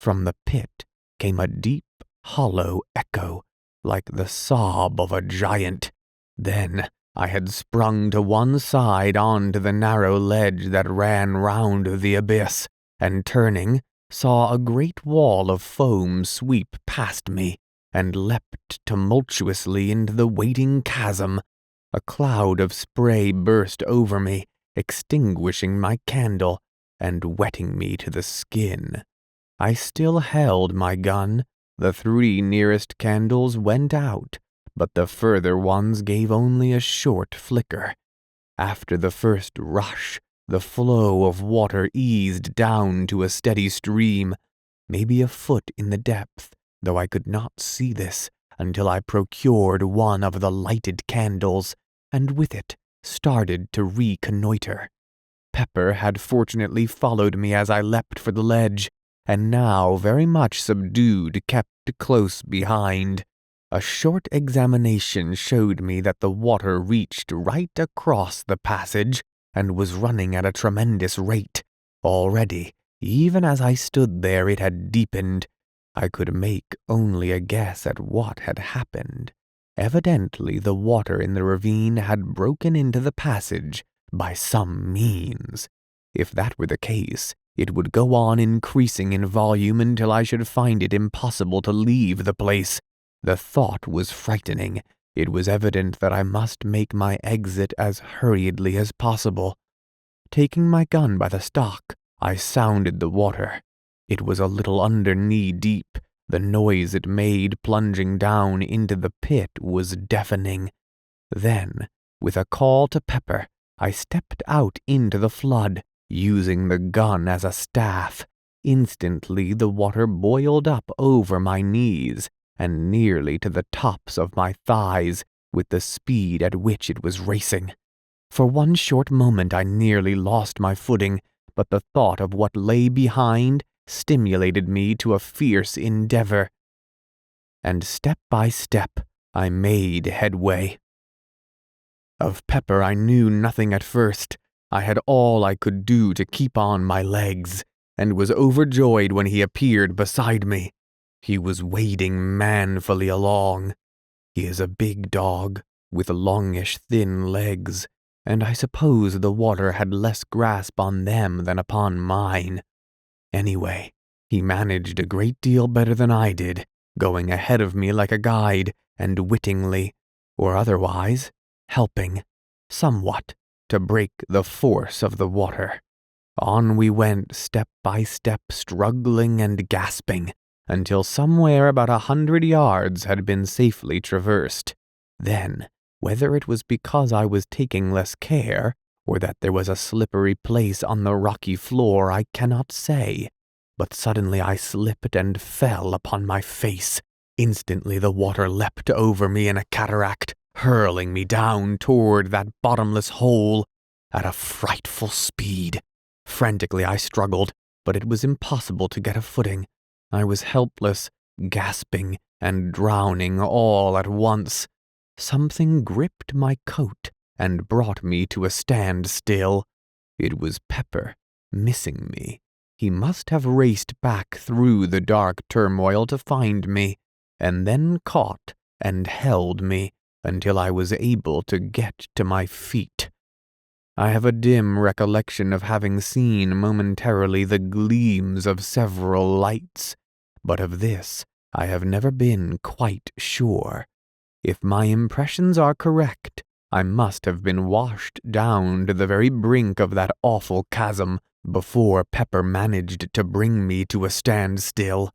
From the pit came a deep, hollow echo, like the sob of a giant. Then I had sprung to one side onto the narrow ledge that ran round the abyss, and turning, saw a great wall of foam sweep past me, and leapt tumultuously into the waiting chasm. A cloud of spray burst over me, extinguishing my candle, and wetting me to the skin. I still held my gun. The 3 nearest candles went out, but the further ones gave only a short flicker. After the first rush, the flow of water eased down to a steady stream, maybe a foot in the depth, though I could not see this until I procured one of the lighted candles, and with it started to reconnoiter. Pepper had fortunately followed me as I leapt for the ledge, and now, very much subdued, kept close behind. A short examination showed me that the water reached right across the passage and was running at a tremendous rate. Already, even as I stood there, it had deepened. I could make only a guess at what had happened. Evidently, the water in the ravine had broken into the passage by some means. If that were the case, it would go on increasing in volume until I should find it impossible to leave the place. The thought was frightening. It was evident that I must make my exit as hurriedly as possible. Taking my gun by the stock, I sounded the water. It was a little under knee-deep. The noise it made plunging down into the pit was deafening. Then, with a call to Pepper, I stepped out into the flood, using the gun as a staff. Instantly the water boiled up over my knees and nearly to the tops of my thighs with the speed at which it was racing. For one short moment I nearly lost my footing, but the thought of what lay behind stimulated me to a fierce endeavor, and step by step I made headway. Of Pepper I knew nothing at first. I had all I could do to keep on my legs, and was overjoyed when he appeared beside me. He was wading manfully along. He is a big dog, with longish thin legs, and I suppose the water had less grasp on them than upon mine. Anyway, he managed a great deal better than I did, going ahead of me like a guide, and wittingly, or otherwise, helping, somewhat, to break the force of the water. On we went, step by step, struggling and gasping, until somewhere about 100 yards had been safely traversed. Then, whether it was because I was taking less care, or that there was a slippery place on the rocky floor, I cannot say, but suddenly I slipped and fell upon my face. Instantly the water leapt over me in a cataract, hurling me down toward that bottomless hole at a frightful speed. Frantically I struggled, but it was impossible to get a footing. I was helpless, gasping, and drowning all at once. Something gripped my coat and brought me to a standstill. It was Pepper, missing me. He must have raced back through the dark turmoil to find me, and then caught and held me until I was able to get to my feet. I have a dim recollection of having seen momentarily the gleams of several lights, but of this I have never been quite sure. If my impressions are correct, I must have been washed down to the very brink of that awful chasm before Pepper managed to bring me to a standstill,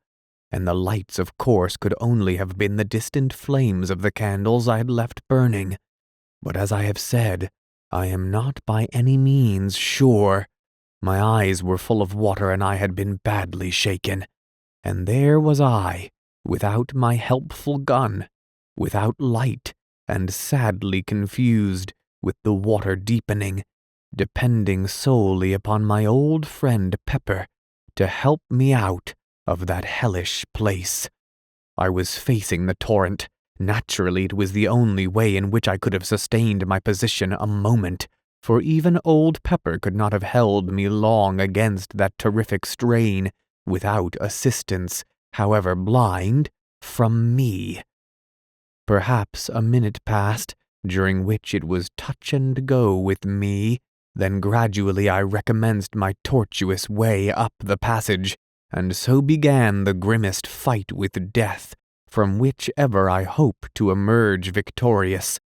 and the lights, of course, could only have been the distant flames of the candles I had left burning. But as I have said, I am not by any means sure. My eyes were full of water and I had been badly shaken. And there was I, without my helpful gun, without light, and sadly confused, with the water deepening, depending solely upon my old friend Pepper to help me out of that hellish place. I was facing the torrent. Naturally, it was the only way in which I could have sustained my position a moment, for even old Pepper could not have held me long against that terrific strain without assistance, however blind, from me. Perhaps a minute passed, during which it was touch and go with me. Then gradually I recommenced my tortuous way up the passage, and so began the grimmest fight with death, from which ever I hope to emerge victorious.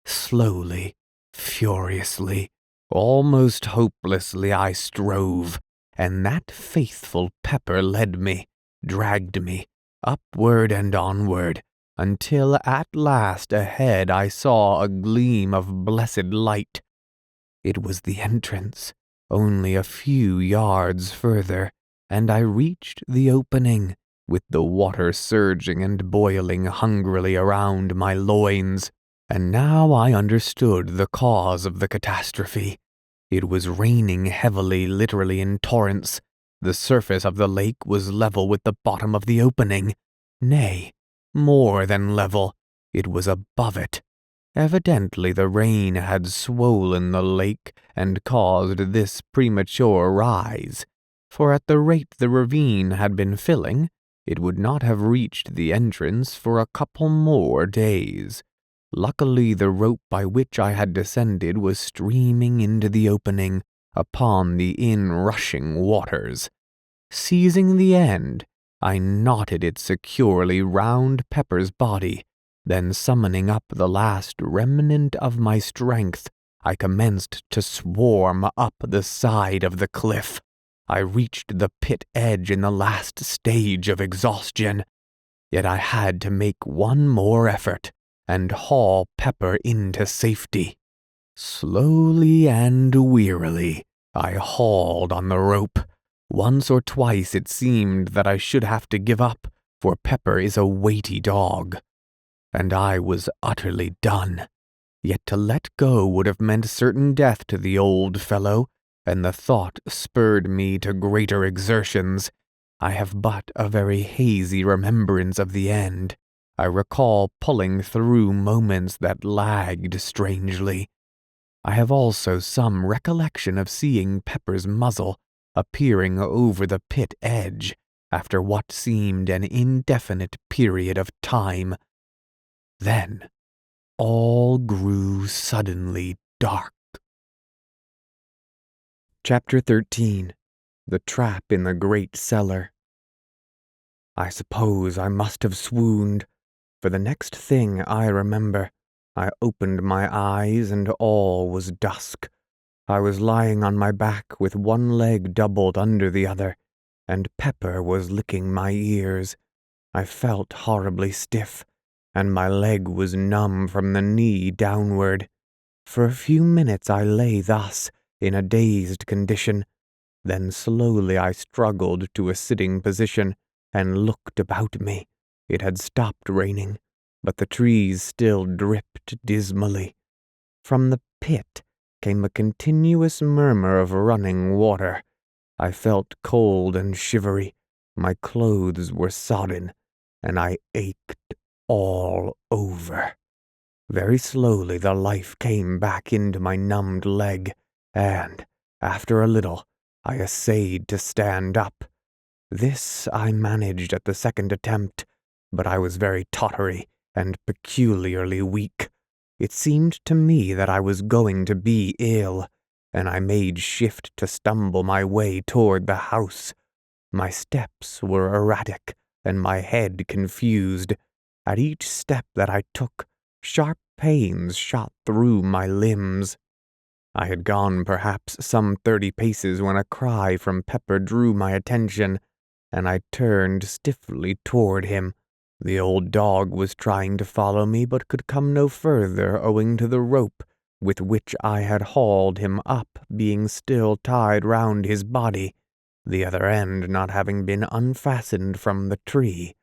Slowly, furiously, almost hopelessly I strove, and that faithful Pepper led me, dragged me, upward and onward, until at last ahead I saw a gleam of blessed light. It was the entrance, only a few yards further, and I reached the opening, with the water surging and boiling hungrily around my loins. And now I understood the cause of the catastrophe. It was raining heavily, literally in torrents. The surface of the lake was level with the bottom of the opening. Nay, more than level. It was above it. Evidently the rain had swollen the lake and caused this premature rise, for at the rate the ravine had been filling, it would not have reached the entrance for a couple more days. Luckily the rope by which I had descended was streaming into the opening upon the inrushing waters. Seizing the end, I knotted it securely round Pepper's body. Then summoning up the last remnant of my strength, I commenced to swarm up the side of the cliff. I reached the pit edge in the last stage of exhaustion. Yet I had to make one more effort and haul Pepper into safety. Slowly and wearily, I hauled on the rope. Once or twice it seemed that I should have to give up, for Pepper is a weighty dog. And I was utterly done. Yet to let go would have meant certain death to the old fellow, and the thought spurred me to greater exertions. I have but a very hazy remembrance of the end. I recall pulling through moments that lagged strangely. I have also some recollection of seeing Pepper's muzzle appearing over the pit edge after what seemed an indefinite period of time. Then all grew suddenly dark. Chapter 13. The Trap in the Great Cellar. I suppose I must have swooned, for the next thing I remember, I opened my eyes and all was dusk. I was lying on my back with one leg doubled under the other, and Pepper was licking my ears. I felt horribly stiff, and my leg was numb from the knee downward. For a few minutes I lay thus, in a dazed condition. Then slowly I struggled to a sitting position and looked about me. It had stopped raining, but the trees still dripped dismally. From the pit came a continuous murmur of running water. I felt cold and shivery. My clothes were sodden, and I ached all over. Very slowly the life came back into my numbed leg, and, after a little, I essayed to stand up. This I managed at the second attempt, but I was very tottery and peculiarly weak. It seemed to me that I was going to be ill, and I made shift to stumble my way toward the house. My steps were erratic, and my head confused. At each step that I took, sharp pains shot through my limbs. I had gone perhaps some 30 paces when a cry from Pepper drew my attention, and I turned stiffly toward him. The old dog was trying to follow me, but could come no further owing to the rope with which I had hauled him up being still tied round his body, the other end not having been unfastened from the tree.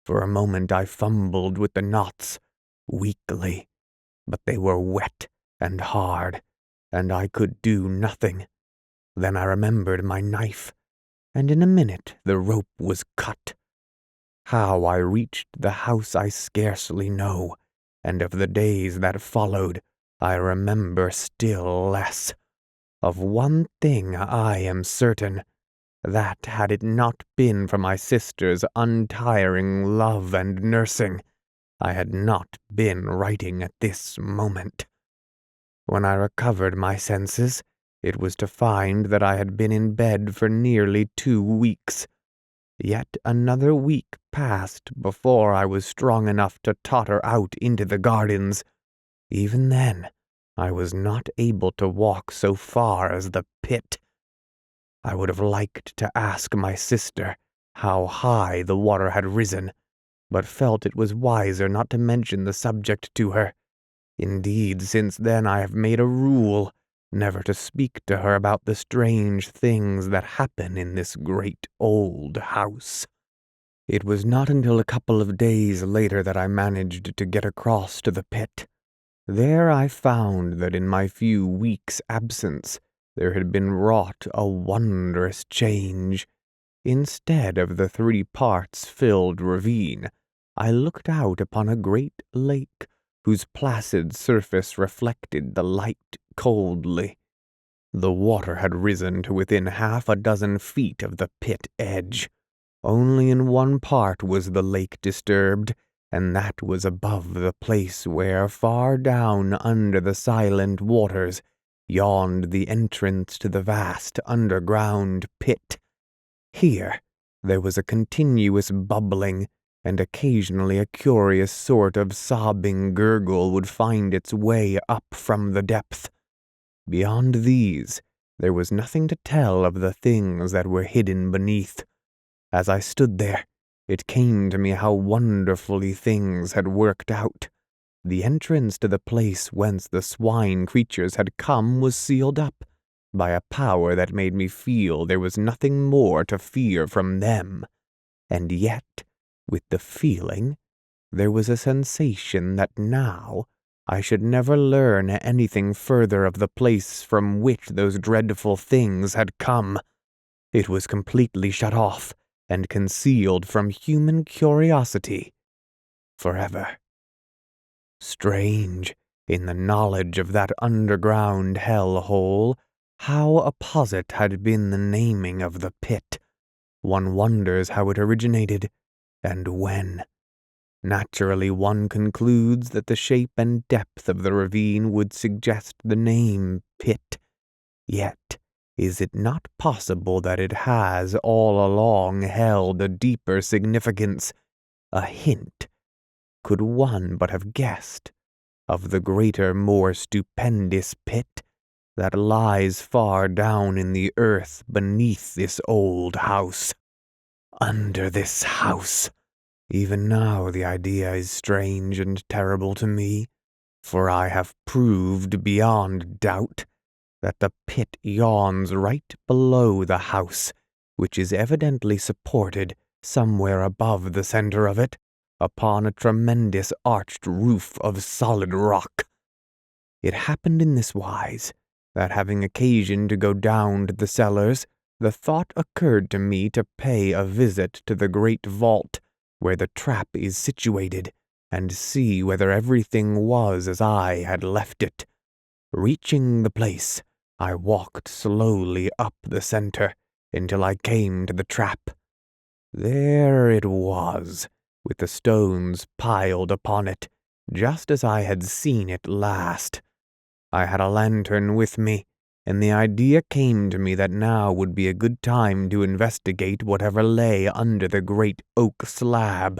For a moment I fumbled with the knots, weakly, but they were wet and hard, and I could do nothing. Then I remembered my knife, and in a minute the rope was cut. How I reached the house I scarcely know, and of the days that followed I remember still less. Of one thing I am certain, that had it not been for my sister's untiring love and nursing, I had not been writing at this moment. When I recovered my senses, it was to find that I had been in bed for nearly 2 weeks. Yet another week passed before I was strong enough to totter out into the gardens. Even then, I was not able to walk so far as the pit. I would have liked to ask my sister how high the water had risen, but felt it was wiser not to mention the subject to her. Indeed, since then I have made a rule never to speak to her about the strange things that happen in this great old house. It was not until a couple of days later that I managed to get across to the pit. There I found that in my few weeks' absence there had been wrought a wondrous change. Instead of the 3 parts filled ravine, I looked out upon a great lake whose placid surface reflected the light coldly. The water had risen to within 6 feet of the pit edge. Only in one part was the lake disturbed, and that was above the place where, far down under the silent waters, yawned the entrance to the vast underground pit. Here there was a continuous bubbling, and occasionally a curious sort of sobbing gurgle would find its way up from the depth. Beyond these, there was nothing to tell of the things that were hidden beneath. As I stood there, it came to me how wonderfully things had worked out. The entrance to the place whence the swine creatures had come was sealed up by a power that made me feel there was nothing more to fear from them. And yet, with the feeling, there was a sensation that now I should never learn anything further of the place from which those dreadful things had come. It was completely shut off and concealed from human curiosity forever. Strange, in the knowledge of that underground hell-hole, how apposite had been the naming of the pit. One wonders how it originated, and when. Naturally, one concludes that the shape and depth of the ravine would suggest the name pit. Yet, is it not possible that it has all along held a deeper significance, a hint, could one but have guessed, of the greater, more stupendous pit that lies far down in the earth beneath this old house? Under this house, Even now the idea is strange and terrible to me, for I have proved beyond doubt that the pit yawns right below the house, which is evidently supported somewhere above the center of it, upon a tremendous arched roof of solid rock. It happened in this wise, that having occasion to go down to the cellars, the thought occurred to me to pay a visit to the great vault where the trap is situated, and see whether everything was as I had left it. Reaching the place, I walked slowly up the center until I came to the trap. There it was, with the stones piled upon it, just as I had seen it last. I had a lantern with me, and the idea came to me that now would be a good time to investigate whatever lay under the great oak slab.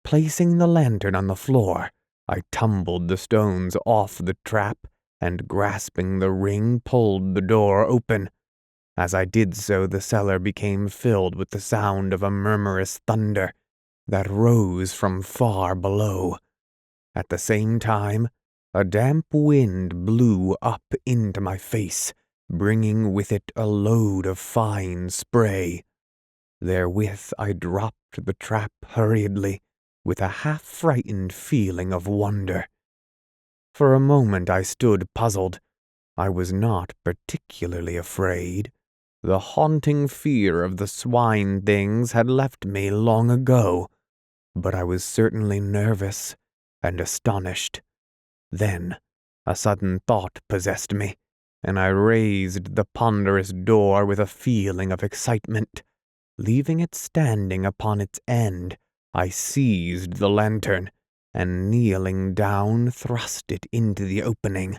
Placing the lantern on the floor, I tumbled the stones off the trap, and grasping the ring, pulled the door open. As I did so, the cellar became filled with the sound of a murmurous thunder that rose from far below. At the same time, a damp wind blew up into my face, bringing with it a load of fine spray. Therewith I dropped the trap hurriedly, with a half-frightened feeling of wonder. For a moment I stood puzzled. I was not particularly afraid. The haunting fear of the swine things had left me long ago, but I was certainly nervous and astonished. Then a sudden thought possessed me, and I raised the ponderous door with a feeling of excitement. Leaving it standing upon its end, I seized the lantern, and kneeling down, thrust it into the opening.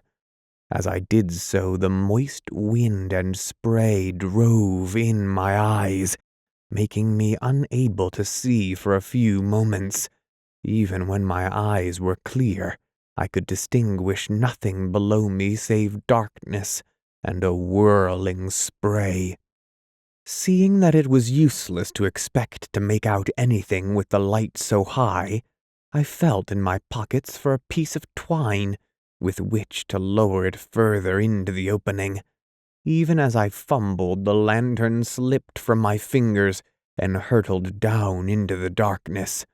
As I did so, the moist wind and spray drove in my eyes, making me unable to see for a few moments. Even when my eyes were clear, I could distinguish nothing below me save darkness and a whirling spray. Seeing that it was useless to expect to make out anything with the light so high, I felt in my pockets for a piece of twine with which to lower it further into the opening. Even as I fumbled, the lantern slipped from my fingers and hurtled down into the darkness.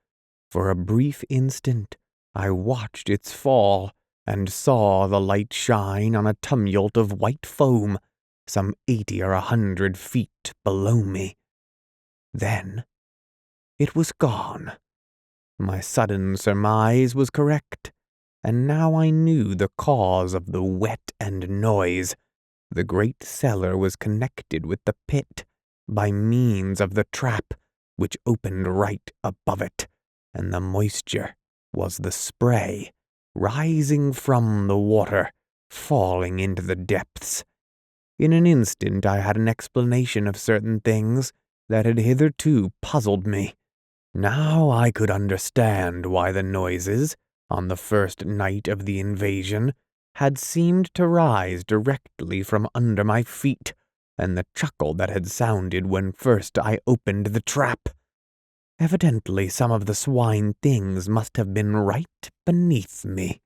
For a brief instant, I watched its fall and saw the light shine on a tumult of white foam some 80 or 100 feet below me. Then it was gone. My sudden surmise was correct, and now I knew the cause of the wet and noise. The great cellar was connected with the pit by means of the trap, which opened right above it, and the moisture was the spray rising from the water, falling into the depths. In an instant I had an explanation of certain things that had hitherto puzzled me. Now I could understand why the noises, on the first night of the invasion, had seemed to rise directly from under my feet, and the chuckle that had sounded when first I opened the trap. Evidently some of the swine things must have been right beneath me.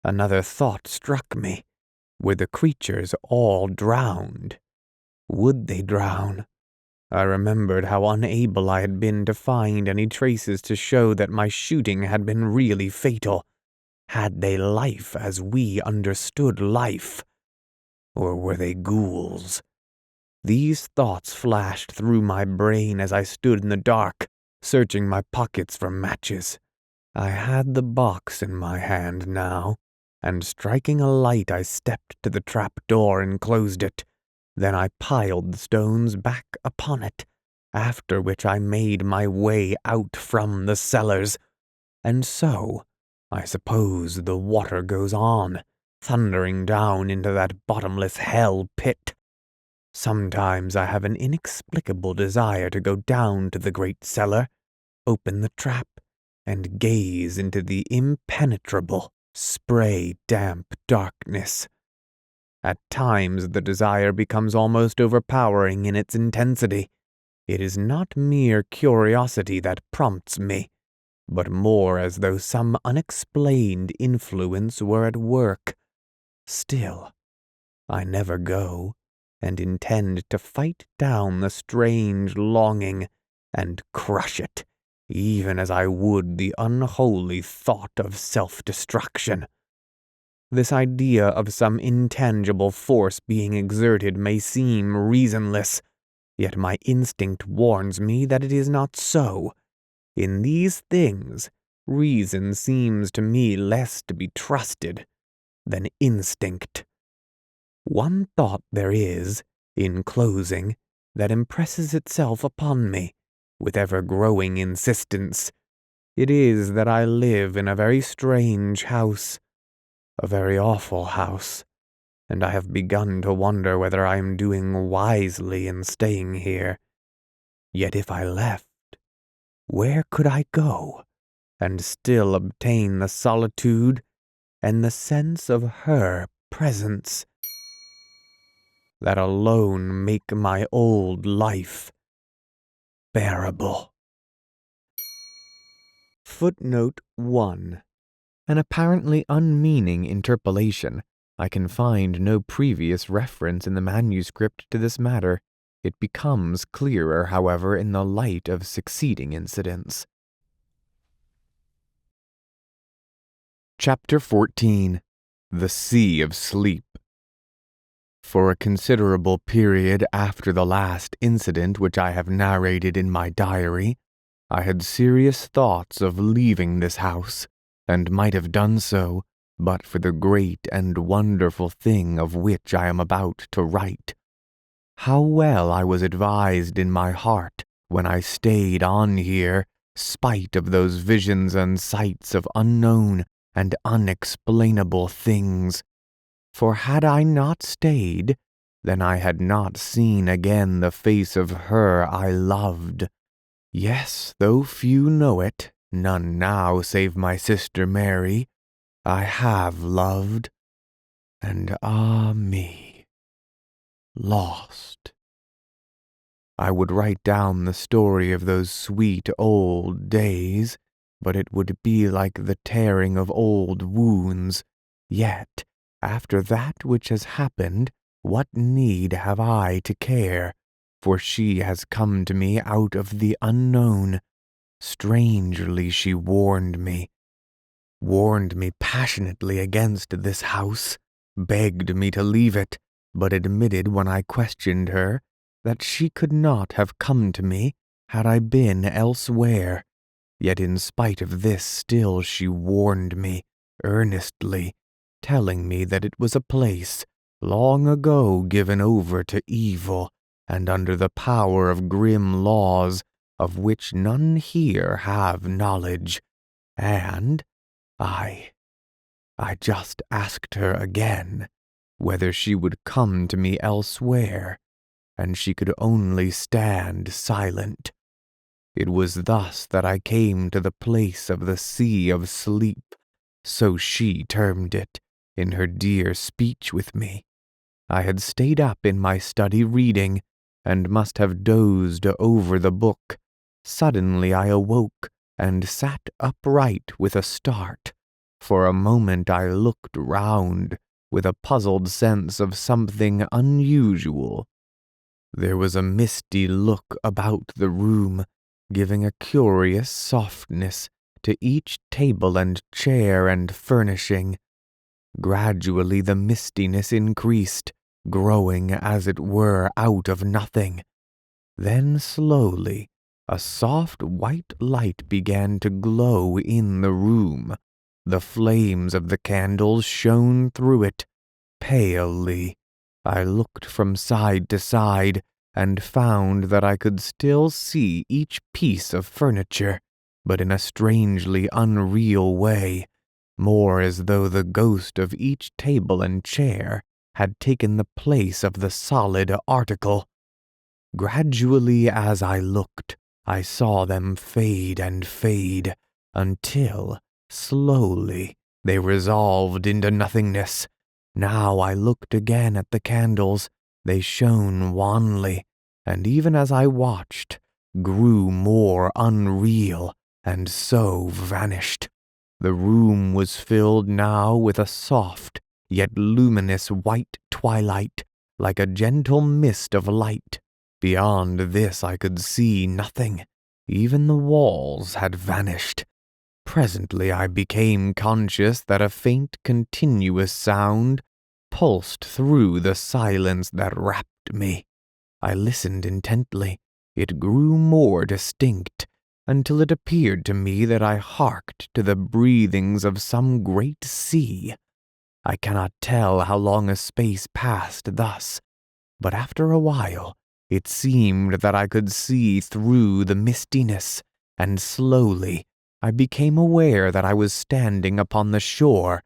Another thought struck me. Were the creatures all drowned? Would they drown? I remembered how unable I had been to find any traces to show that my shooting had been really fatal. Had they life as we understood life? Or were they ghouls? These thoughts flashed through my brain as I stood in the dark, searching my pockets for matches. I had the box in my hand now, and striking a light I stepped to the trap door and closed it. Then I piled the stones back upon it, after which I made my way out from the cellars. And so, I suppose the water goes on, thundering down into that bottomless hell pit. Sometimes I have an inexplicable desire to go down to the great cellar, open the trap, and gaze into the impenetrable, spray-damp darkness. At times the desire becomes almost overpowering in its intensity. It is not mere curiosity that prompts me, but more as though some unexplained influence were at work. Still, I never go, and intend to fight down the strange longing and crush it, even as I would the unholy thought of self-destruction. This idea of some intangible force being exerted may seem reasonless, yet my instinct warns me that it is not so. In these things, reason seems to me less to be trusted than instinct. One thought there is, in closing, that impresses itself upon me with ever-growing insistence. It is that I live in a very strange house, a very awful house, and I have begun to wonder whether I am doing wisely in staying here. Yet if I left, where could I go, and still obtain the solitude and the sense of her presence that alone make my old life bearable? Footnote 1. An apparently unmeaning interpolation. I can find no previous reference in the manuscript to this matter. It becomes clearer, however, in the light of succeeding incidents. Chapter 14. The Sea of Sleep. For a considerable period after the last incident which I have narrated in my diary, I had serious thoughts of leaving this house, and might have done so but for the great and wonderful thing of which I am about to write. How well I was advised in my heart when I stayed on here, spite of those visions and sights of unknown and unexplainable things. For had I not stayed, then I had not seen again the face of her I loved. Yes, though few know it, none now save my sister Mary, I have loved, and ah me, lost. I would write down the story of those sweet old days, but it would be like the tearing of old wounds. Yet, after that which has happened, what need have I to care? For she has come to me out of the unknown. Strangely she warned me passionately against this house, begged me to leave it, but admitted when I questioned her that she could not have come to me had I been elsewhere. Yet in spite of this still she warned me earnestly, telling me that it was a place long ago given over to evil and under the power of grim laws of which none here have knowledge, and I just asked her again whether she would come to me elsewhere, and she could only stand silent. It was thus that I came to the place of the Sea of Sleep, so she termed it in her dear speech with me. I had stayed up in my study reading, and must have dozed over the book. Suddenly I awoke and sat upright with a start. For a moment I looked round with a puzzled sense of something unusual. There was a misty look about the room, giving a curious softness to each table and chair and furnishing. Gradually the mistiness increased, growing as it were out of nothing. Then slowly a soft white light began to glow in the room. The flames of the candles shone through it, palely. I looked from side to side, and found that I could still see each piece of furniture, but in a strangely unreal way, more as though the ghost of each table and chair had taken the place of the solid article. Gradually as I looked, I saw them fade and fade, until, slowly, they resolved into nothingness. Now I looked again at the candles. They shone wanly, and even as I watched, grew more unreal. and so vanished. The room was filled now with a soft, yet luminous white twilight, like a gentle mist of light. Beyond this I could see nothing. Even the walls had vanished. Presently I became conscious that a faint, continuous sound pulsed through the silence that wrapped me. I listened intently. It grew more distinct, until it appeared to me that I harked to the breathings of some great sea. I cannot tell how long a space passed thus, but after a while it seemed that I could see through the mistiness, and slowly I became aware that I was standing upon the shore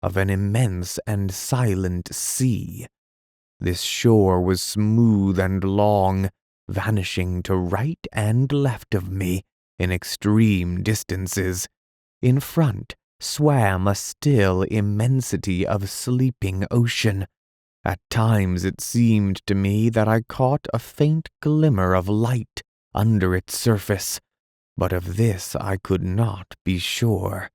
of an immense and silent sea. This shore was smooth and long, vanishing to right and left of me in extreme distances. In front swam a still immensity of sleeping ocean. At times it seemed to me that I caught a faint glimmer of light under its surface, but of this I could not be sure.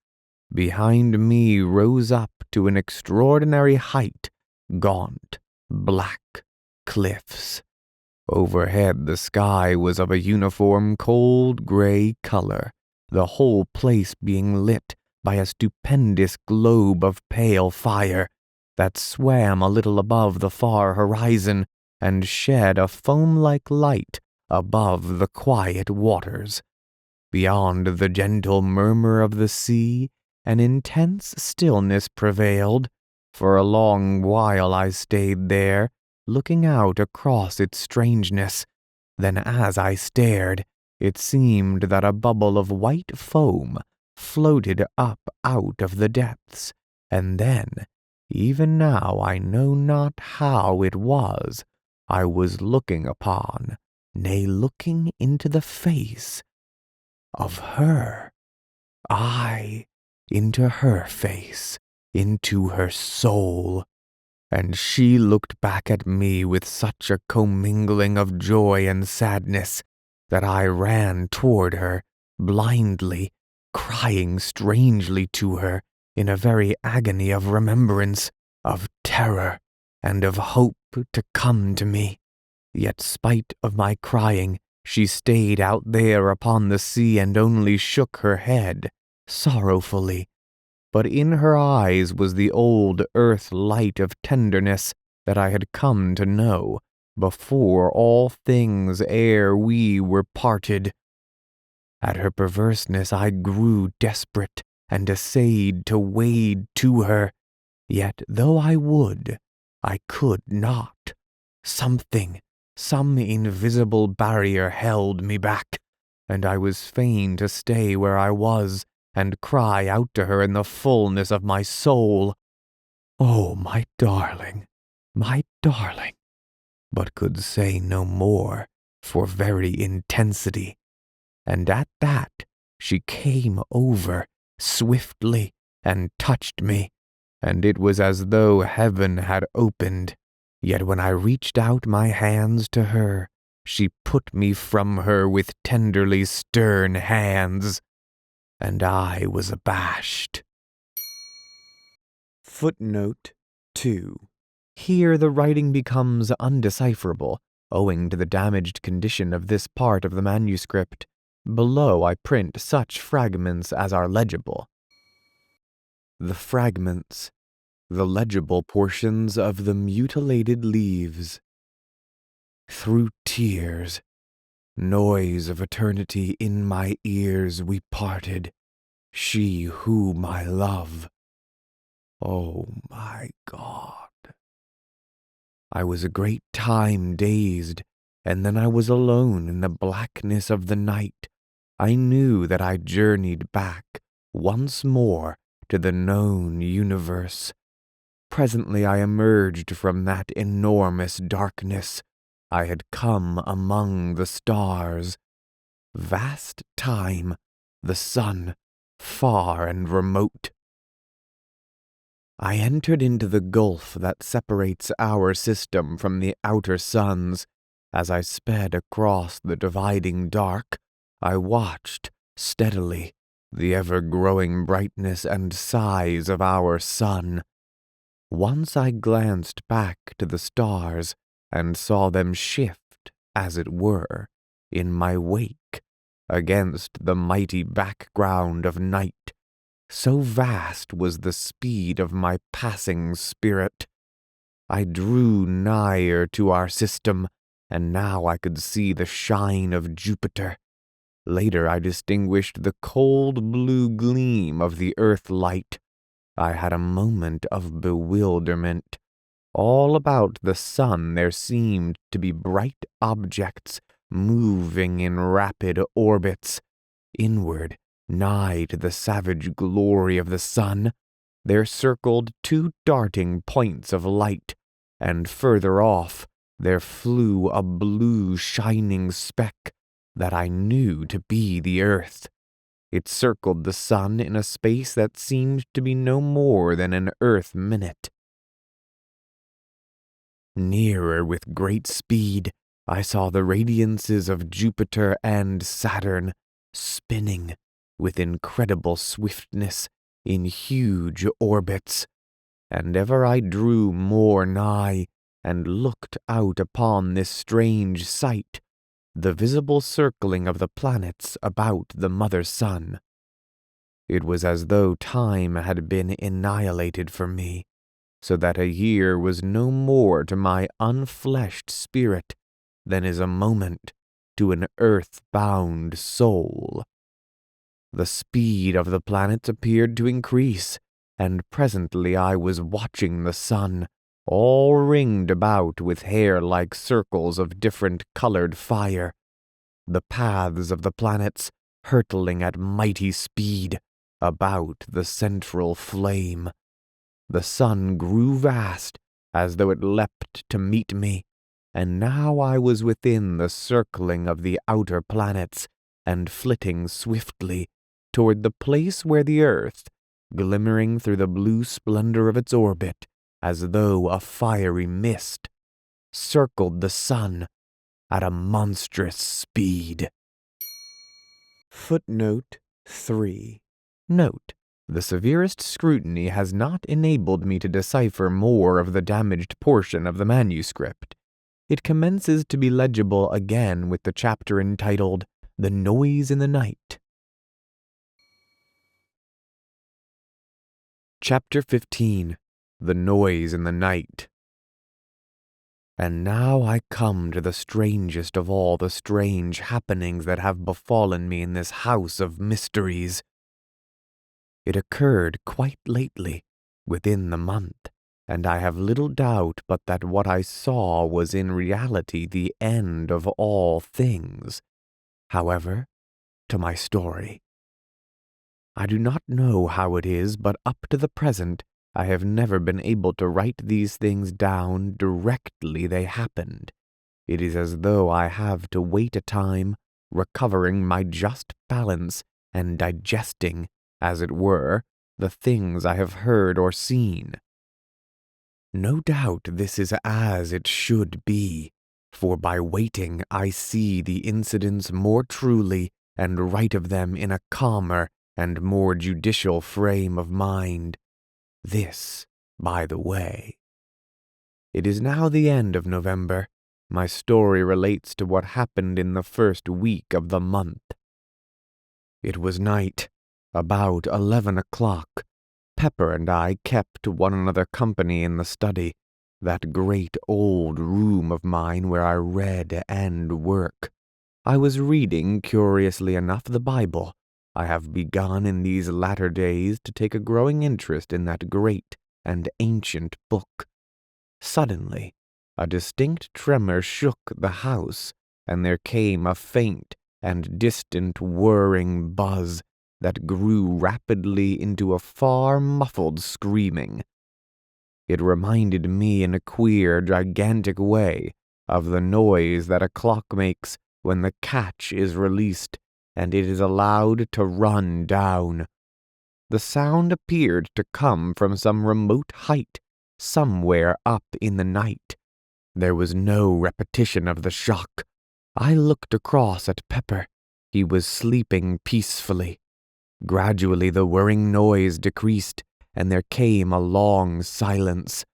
Behind me rose up to an extraordinary height gaunt, black cliffs. Overhead the sky was of a uniform cold gray color, the whole place being lit by a stupendous globe of pale fire that swam a little above the far horizon and shed a foam-like light above the quiet waters. Beyond the gentle murmur of the sea, an intense stillness prevailed. For a long while I stayed there, looking out across its strangeness. Then as I stared, it seemed that a bubble of white foam floated up out of the depths, and then, even now I know not how it was, I was looking upon, nay, looking into the face of her. I into her face, into her soul, and she looked back at me with such a commingling of joy and sadness that I ran toward her, blindly, crying strangely to her in a very agony of remembrance, of terror, and of hope to come to me. Yet spite of my crying, she stayed out there upon the sea and only shook her head, sorrowfully. But in her eyes was the old earth light of tenderness that I had come to know before all things ere we were parted. At her perverseness I grew desperate and essayed to wade to her, yet though I would, I could not. Some invisible barrier held me back, and I was fain to stay where I was and cry out to her in the fullness of my soul, "Oh, my darling, but could say no more for very intensity. And at that she came over swiftly and touched me, and it was as though heaven had opened. Yet when I reached out my hands to her, she put me from her with tenderly stern hands, and I was abashed." Footnote 2. Here the writing becomes undecipherable, owing to the damaged condition of this part of the manuscript. Below I print such fragments as are legible. The fragments, the legible portions of the mutilated leaves. Through tears, noise of eternity in my ears, we parted, she whom I love. Oh my God. I was a great time dazed, and then I was alone in the blackness of the night. I knew that I journeyed back once more to the known universe. Presently I emerged from that enormous darkness. I had come among the stars. Vast time, the sun, far and remote. I entered into the gulf that separates our system from the outer suns. As I sped across the dividing dark, I watched steadily, the ever-growing brightness and size of our sun. Once I glanced back to the stars and saw them shift, as it were, in my wake, against the mighty background of night. So vast was the speed of my passing spirit. I drew nigher to our system, and now I could see the shine of Jupiter. Later I distinguished the cold blue gleam of the earth light. I had a moment of bewilderment. All about the sun there seemed to be bright objects moving in rapid orbits. Inward, nigh to the savage glory of the sun, there circled two darting points of light, and further off there flew a blue shining speck that I knew to be the earth. It circled the sun in a space that seemed to be no more than an earth minute. Nearer with great speed, I saw the radiances of Jupiter and Saturn spinning with incredible swiftness in huge orbits, and ever I drew more nigh and looked out upon this strange sight, the visible circling of the planets about the mother sun. It was as though time had been annihilated for me, so that a year was no more to my unfleshed spirit than is a moment to an earth-bound soul. The speed of the planets appeared to increase, and presently I was watching the sun, all ringed about with hair-like circles of different-colored fire, the paths of the planets hurtling at mighty speed about the central flame. The sun grew vast, as though it leapt to meet me, and now I was within the circling of the outer planets, and flitting swiftly toward the place where the earth, glimmering through the blue splendor of its orbit, as though a fiery mist, circled the sun at a monstrous speed. Footnote 3. Note: the severest scrutiny has not enabled me to decipher more of the damaged portion of the manuscript. It commences to be legible again with the chapter entitled "The Noise in the Night." Chapter 15. The Noise in the Night. And now I come to the strangest of all the strange happenings that have befallen me in this house of mysteries. It occurred quite lately, within the month, and I have little doubt but that what I saw was in reality the end of all things. However, to my story. I do not know how it is, but up to the present I have never been able to write these things down directly they happened. It is as though I have to wait a time, recovering my just balance and digesting, as it were, the things I have heard or seen. No doubt this is as it should be, for by waiting I see the incidents more truly and write of them in a calmer and more judicial frame of mind. This, by the way. It is now the end of November. My story relates to what happened in the first week of the month. It was night, about 11 o'clock. Pepper and I kept one another company in the study, that great old room of mine where I read and work. I was reading, curiously enough, the Bible. I have begun in these latter days to take a growing interest in that great and ancient book. Suddenly, a distinct tremor shook the house, and there came a faint and distant whirring buzz that grew rapidly into a far muffled screaming. It reminded me in a queer, gigantic way of the noise that a clock makes when the catch is released and it is allowed to run down. The sound appeared to come from some remote height, somewhere up in the night. There was no repetition of the shock. I looked across at Pepper. He was sleeping peacefully. Gradually the whirring noise decreased, and there came a long silence.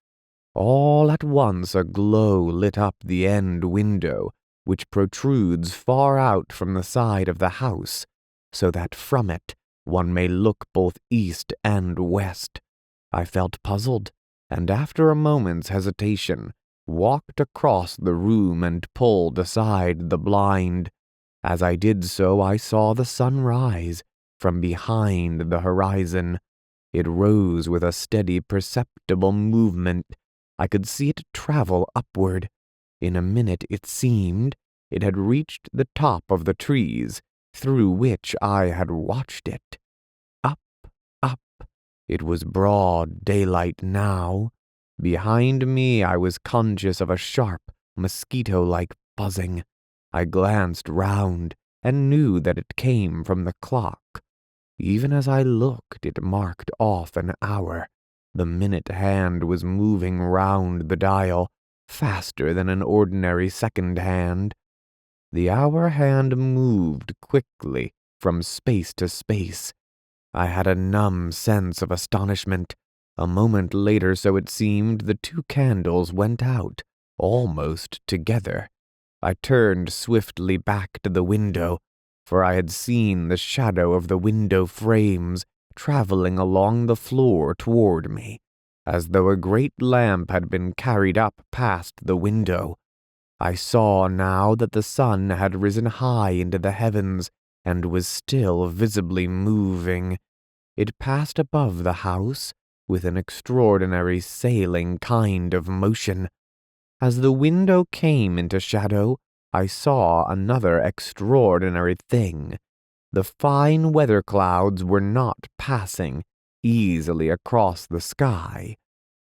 All at once a glow lit up the end window, which protrudes far out from the side of the house, so that from it one may look both east and west. I felt puzzled, and after a moment's hesitation, walked across the room and pulled aside the blind. As I did so, I saw the sun rise from behind the horizon. It rose with a steady, perceptible movement. I could see it travel upward. In a minute, it seemed, it had reached the top of the trees, through which I had watched it. Up, up. It was broad daylight now. Behind me, I was conscious of a sharp, mosquito-like buzzing. I glanced round and knew that it came from the clock. Even as I looked, it marked off an hour. The minute hand was moving round the dial, faster than an ordinary second hand. The hour hand moved quickly from space to space. I had a numb sense of astonishment. A moment later, so it seemed, the two candles went out, almost together. I turned swiftly back to the window, for I had seen the shadow of the window frames traveling along the floor toward me, as though a great lamp had been carried up past the window. I saw now that the sun had risen high into the heavens and was still visibly moving. It passed above the house with an extraordinary sailing kind of motion. As the window came into shadow, I saw another extraordinary thing. The fine weather clouds were not passing easily across the sky.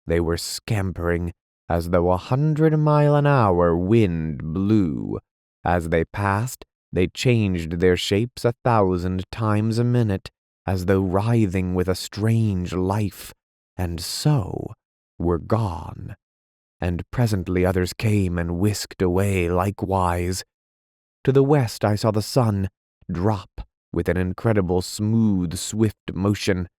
They were scampering as though 100-mile-an-hour wind blew. As they passed, they changed their shapes 1,000 times a minute, as though writhing with a strange life, and so were gone. And presently others came and whisked away likewise. To the west I saw the sun drop with an incredible smooth, swift motion.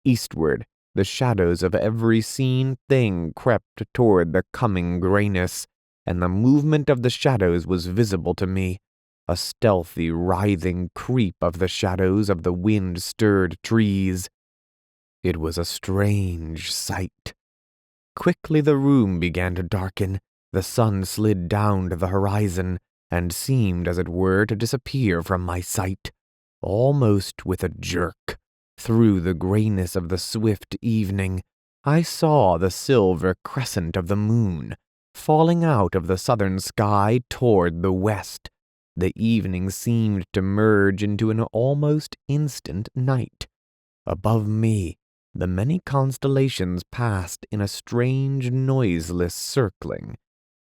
Eastward, the shadows of every seen thing crept toward the coming grayness, and the movement of the shadows was visible to me, a stealthy, writhing creep of the shadows of the wind-stirred trees. It was a strange sight. Quickly the room began to darken. The sun slid down to the horizon, and seemed, as it were, to disappear from my sight, almost with a jerk. Through the grayness of the swift evening, I saw the silver crescent of the moon falling out of the southern sky toward the west. The evening seemed to merge into an almost instant night. Above me, the many constellations passed in a strange, noiseless circling.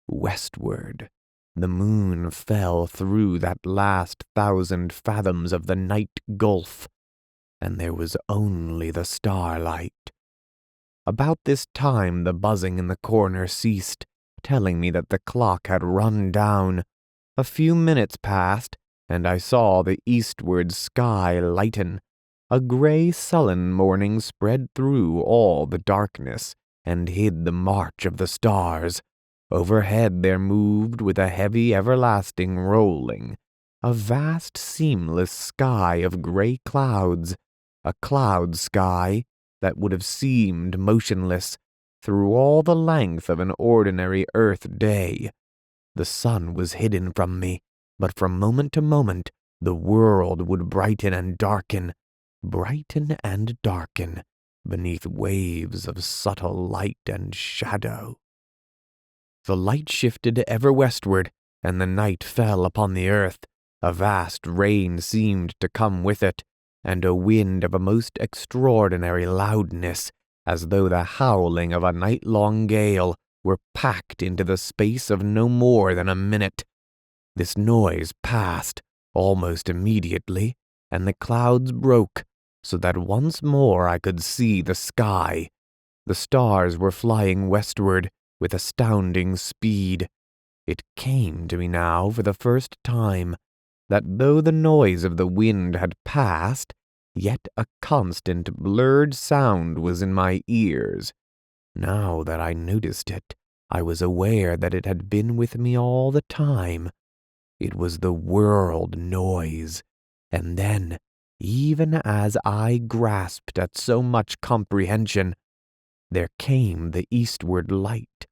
Westward, the moon fell through that last 1,000 fathoms of the night gulf, and there was only the starlight. About this time the buzzing in the corner ceased, telling me that the clock had run down. A few minutes passed, and I saw the eastward sky lighten. A gray, sullen morning spread through all the darkness and hid the march of the stars. Overhead there moved, with a heavy, everlasting rolling, a vast, seamless sky of gray clouds, a cloud sky that would have seemed motionless through all the length of an ordinary earth day. The sun was hidden from me, but from moment to moment the world would brighten and darken beneath waves of subtle light and shadow. The light shifted ever westward, and the night fell upon the earth. A vast rain seemed to come with it, and a wind of a most extraordinary loudness, as though the howling of a night-long gale were packed into the space of no more than a minute. This noise passed almost immediately, and the clouds broke, so that once more I could see the sky. The stars were flying westward with astounding speed. It came to me now for the first time. that though the noise of the wind had passed, yet a constant blurred sound was in my ears. Now that I noticed it, I was aware that it had been with me all the time. It was the world noise, and then, even as I grasped at so much comprehension, there came the eastward light,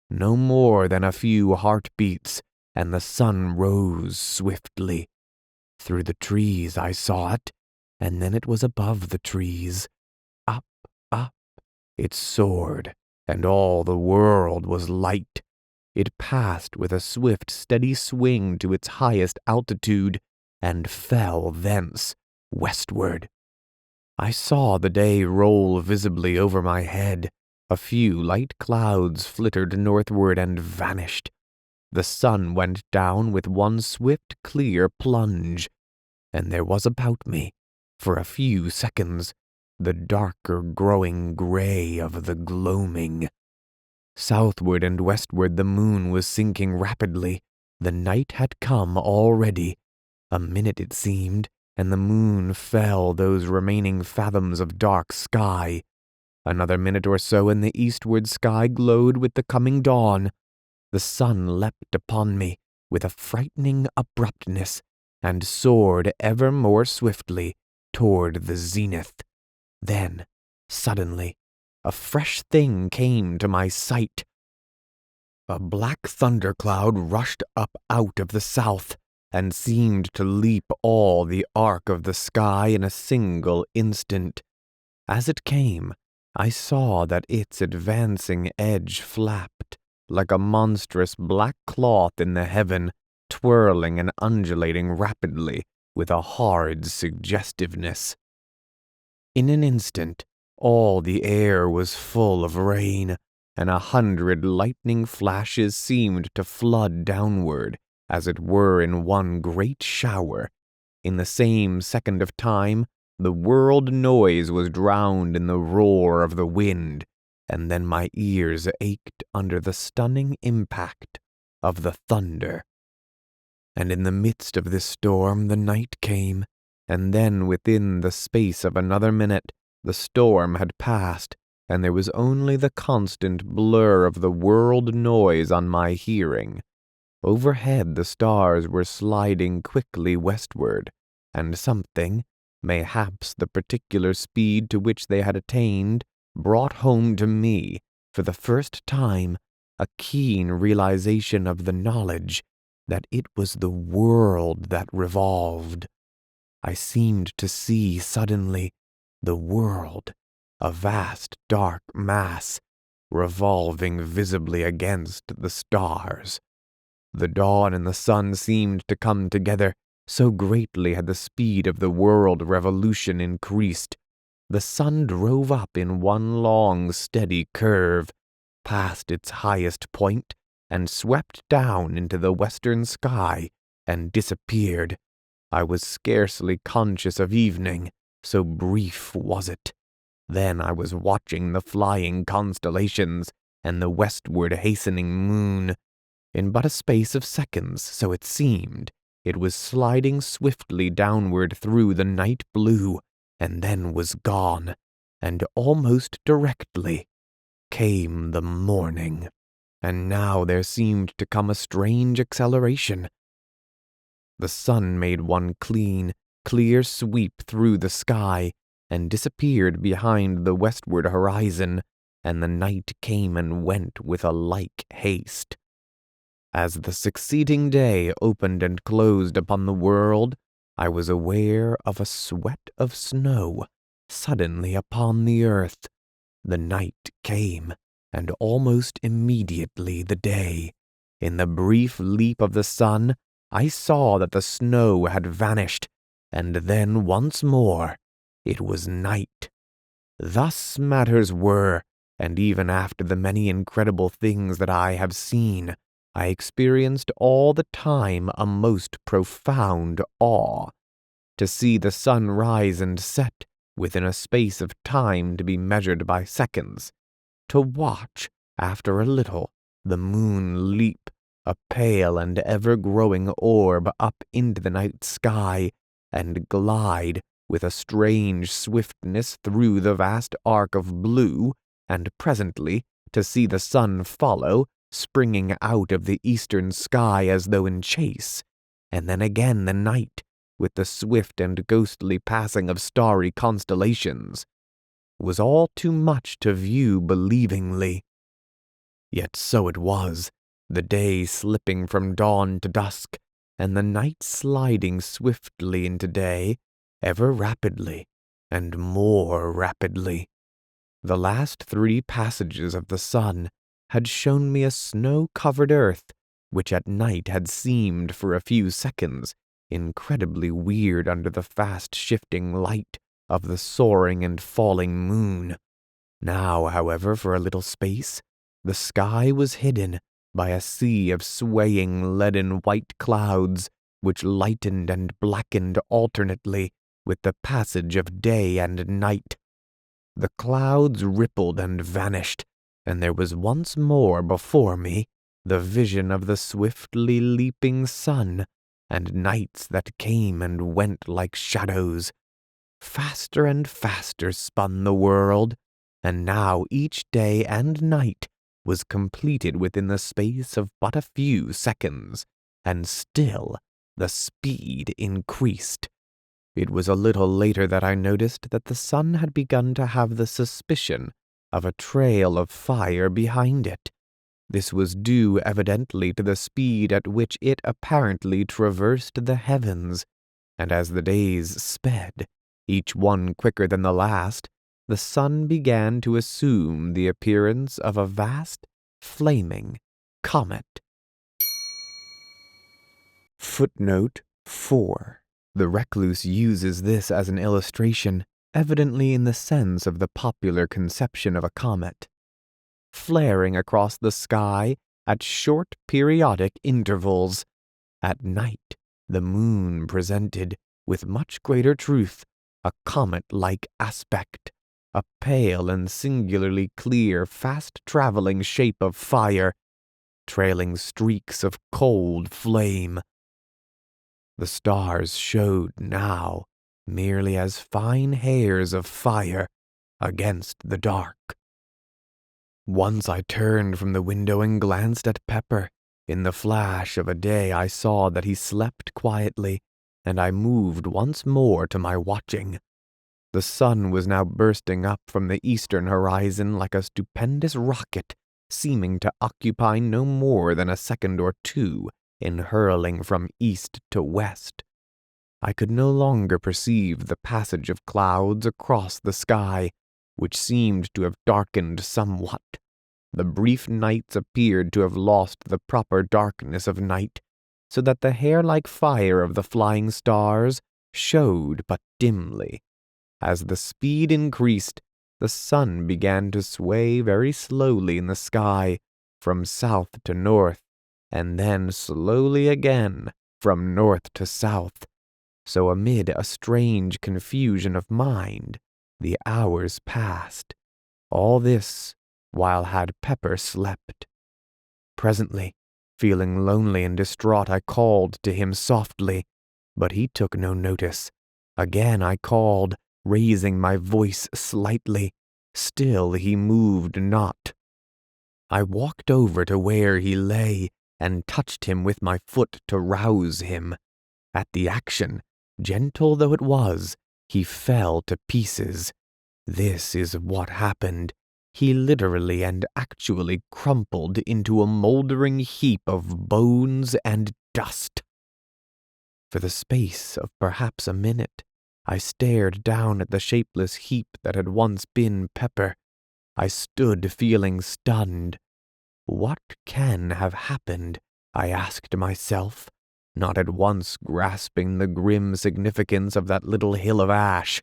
no more than a few heartbeats, and the sun rose swiftly. Through the trees I saw it, and then it was above the trees. Up, up, it soared, and all the world was light. It passed with a swift, steady swing to its highest altitude, and fell thence westward. I saw the day roll visibly over my head. A few light clouds flittered northward and vanished. The sun went down with one swift, clear plunge, and there was about me, for a few seconds, the darker growing gray of the gloaming. Southward and westward the moon was sinking rapidly. The night had come already. A minute it seemed, and the moon fell those remaining fathoms of dark sky. Another minute or so and the eastward sky glowed with the coming dawn. The sun leapt upon me with a frightening abruptness, and soared ever more swiftly toward the zenith. Then, suddenly, a fresh thing came to my sight. A black thundercloud rushed up out of the south, and seemed to leap all the arc of the sky in a single instant. As it came, I saw that its advancing edge flapped like a monstrous black cloth in the heaven, twirling and undulating rapidly with a horrid suggestiveness. In an instant, all the air was full of rain, and 100 lightning flashes seemed to flood downward, as it were in one great shower. In the same second of time, the world noise was drowned in the roar of the wind, and then my ears ached under the stunning impact of the thunder. And in the midst of this storm the night came, and then within the space of another minute the storm had passed, and there was only the constant blur of the world noise on my hearing. Overhead the stars were sliding quickly westward, and something, mayhaps the particular speed to which they had attained, brought home to me, for the first time, a keen realization of the knowledge that it was the world that revolved. I seemed to see suddenly the world, a vast dark mass, revolving visibly against the stars. The dawn and the sun seemed to come together, so greatly had the speed of the world revolution increased. The sun drove up in one long, steady curve, passed its highest point, and swept down into the western sky, and disappeared. I was scarcely conscious of evening, so brief was it. Then I was watching the flying constellations, and the westward hastening moon. In but a space of seconds, so it seemed, it was sliding swiftly downward through the night blue, and then was gone, and almost directly came the morning. And now there seemed to come a strange acceleration. The sun made one clean, clear sweep through the sky, and disappeared behind the westward horizon, and the night came and went with a like haste. As the succeeding day opened and closed upon the world, I was aware of a sweat of snow suddenly upon the earth. The night came, and almost immediately the day. In the brief leap of the sun, I saw that the snow had vanished, and then once more it was night. Thus matters were, and even after the many incredible things that I have seen, I experienced all the time a most profound awe. To see the sun rise and set within a space of time to be measured by seconds, to watch, after a little, the moon leap a pale and ever-growing orb up into the night sky, and glide with a strange swiftness through the vast arc of blue, and presently to see the sun follow, springing out of the eastern sky as though in chase, and then again the night, with the swift and ghostly passing of starry constellations, was all too much to view believingly. Yet so it was, the day slipping from dawn to dusk, and the night sliding swiftly into day, ever rapidly, and more rapidly. The last 3 passages of the sun had shown me a snow-covered earth, which at night had seemed for a few seconds incredibly weird under the fast-shifting light of the soaring and falling moon. Now, however, for a little space, the sky was hidden by a sea of swaying leaden white clouds, which lightened and blackened alternately with the passage of day and night. The clouds rippled and vanished, and there was once more before me the vision of the swiftly leaping sun, and nights that came and went like shadows. Faster and faster spun the world, and now each day and night was completed within the space of but a few seconds, and still the speed increased. It was a little later that I noticed that the sun had begun to have the suspicion of a trail of fire behind it. This was due evidently to the speed at which it apparently traversed the heavens, and as the days sped, each one quicker than the last, the sun began to assume the appearance of a vast, flaming comet. Footnote 4. The recluse uses this as an illustration, evidently in the sense of the popular conception of a comet. Flaring across the sky at short periodic intervals. At night, the moon presented, with much greater truth, a comet-like aspect, a pale and singularly clear, fast-traveling shape of fire, trailing streaks of cold flame. The stars showed now merely as fine hairs of fire against the dark. Once I turned from the window and glanced at Pepper. In the flash of a day I saw that he slept quietly, and I moved once more to my watching. The sun was now bursting up from the eastern horizon like a stupendous rocket, seeming to occupy no more than a second or 2 in hurling from east to west. I could no longer perceive the passage of clouds across the sky, which seemed to have darkened somewhat. The brief nights appeared to have lost the proper darkness of night, so that the hair-like fire of the flying stars showed but dimly. As the speed increased, the sun began to sway very slowly in the sky, from south to north, and then slowly again from north to south. So amid a strange confusion of mind, the hours passed. All this while had Pepper slept. Presently, feeling lonely and distraught, I called to him softly, but he took no notice. Again I called, raising my voice slightly. Still he moved not. I walked over to where he lay and touched him with my foot to rouse him. At the action, gentle though it was, he fell to pieces. This is what happened. He literally and actually crumpled into a moldering heap of bones and dust. For the space of perhaps a minute, I stared down at the shapeless heap that had once been Pepper. I stood feeling stunned. What can have happened? I asked myself, not at once grasping the grim significance of that little hill of ash.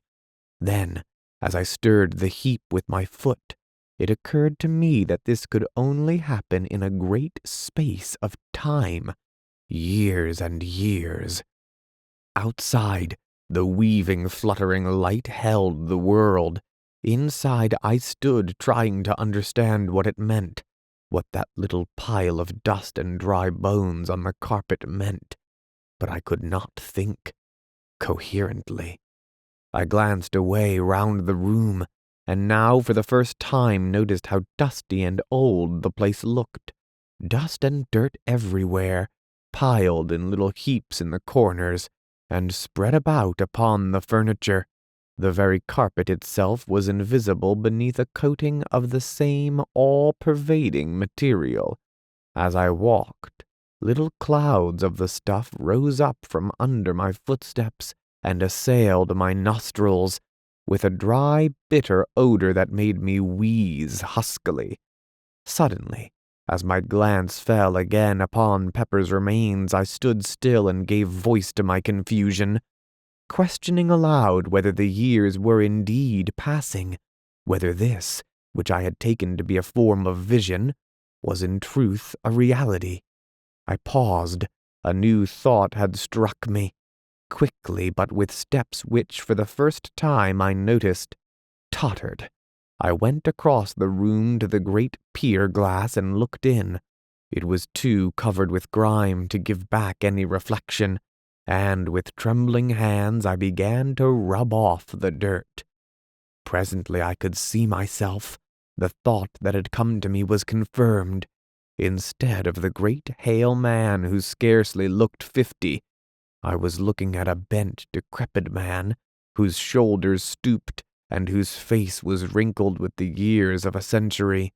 Then, as I stirred the heap with my foot, it occurred to me that this could only happen in a great space of time, years and years. Outside, the weaving, fluttering light held the world. Inside, I stood trying to understand what it meant. what that little pile of dust and dry bones on the carpet meant, but I could not think coherently. I glanced away round the room, and now for the first time noticed how dusty and old the place looked. Dust and dirt everywhere, piled in little heaps in the corners, and spread about upon the furniture. The very carpet itself was invisible beneath a coating of the same all-pervading material. As I walked, little clouds of the stuff rose up from under my footsteps and assailed my nostrils, with a dry, bitter odor that made me wheeze huskily. Suddenly, as my glance fell again upon Pepper's remains, I stood still and gave voice to my confusion, questioning aloud whether the years were indeed passing, whether this, which I had taken to be a form of vision, was in truth a reality. I paused. A new thought had struck me. Quickly, but with steps which for the first time I noticed tottered, I went across the room to the great pier glass and looked in. It was too covered with grime to give back any reflection, and with trembling hands I began to rub off the dirt. Presently I could see myself. The thought that had come to me was confirmed. Instead of the great hale man who scarcely looked 50, I was looking at a bent, decrepit man, whose shoulders stooped and whose face was wrinkled with the years of a century.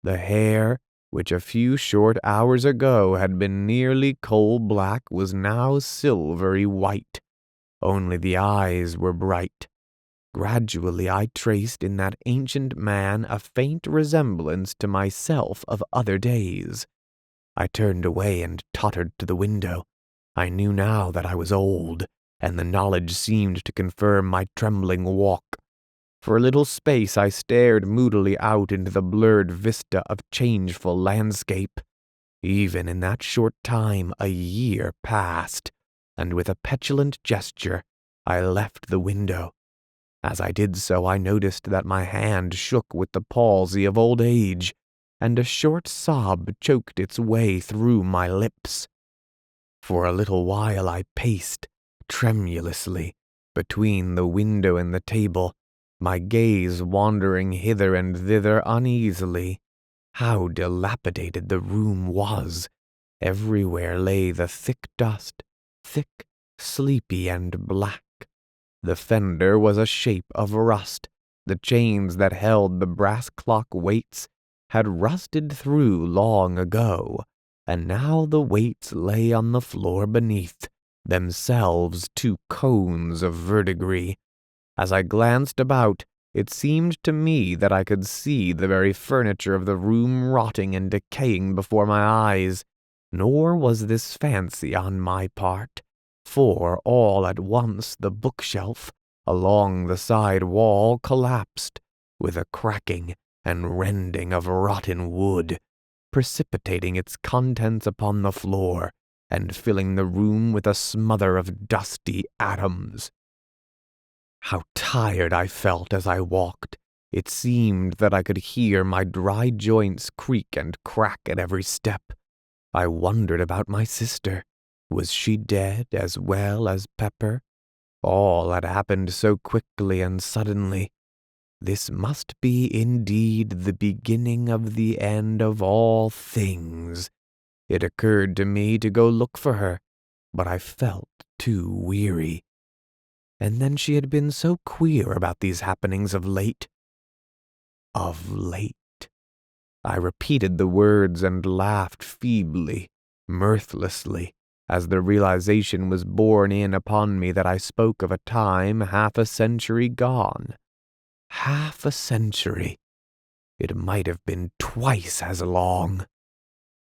The hair, which a few short hours ago had been nearly coal-black, was now silvery white. Only the eyes were bright. Gradually I traced in that ancient man a faint resemblance to myself of other days. I turned away and tottered to the window. I knew now that I was old, and the knowledge seemed to confirm my trembling walk. For a little space I stared moodily out into the blurred vista of changeful landscape. Even in that short time a year passed, and with a petulant gesture I left the window. As I did so I noticed that my hand shook with the palsy of old age, and a short sob choked its way through my lips. For a little while I paced, tremulously, between the window and the table, my gaze wandering hither and thither uneasily. How dilapidated the room was! Everywhere lay the thick dust, thick, sleepy, and black. The fender was a shape of rust. The chains that held the brass clock weights had rusted through long ago, and now the weights lay on the floor beneath, themselves two cones of verdigris. As I glanced about, it seemed to me that I could see the very furniture of the room rotting and decaying before my eyes. Nor was this fancy on my part, for all at once the bookshelf along the side wall collapsed with a cracking and rending of rotten wood, precipitating its contents upon the floor and filling the room with a smother of dusty atoms. How tired I felt as I walked. It seemed that I could hear my dry joints creak and crack at every step. I wondered about my sister. Was she dead as well as Pepper? All had happened so quickly and suddenly. This must be indeed the beginning of the end of all things. It occurred to me to go look for her, but I felt too weary. And then she had been so queer about these happenings of late. Of late. I repeated the words and laughed feebly, mirthlessly, as the realization was borne in upon me that I spoke of a time half a century gone. Half a century. It might have been twice as long.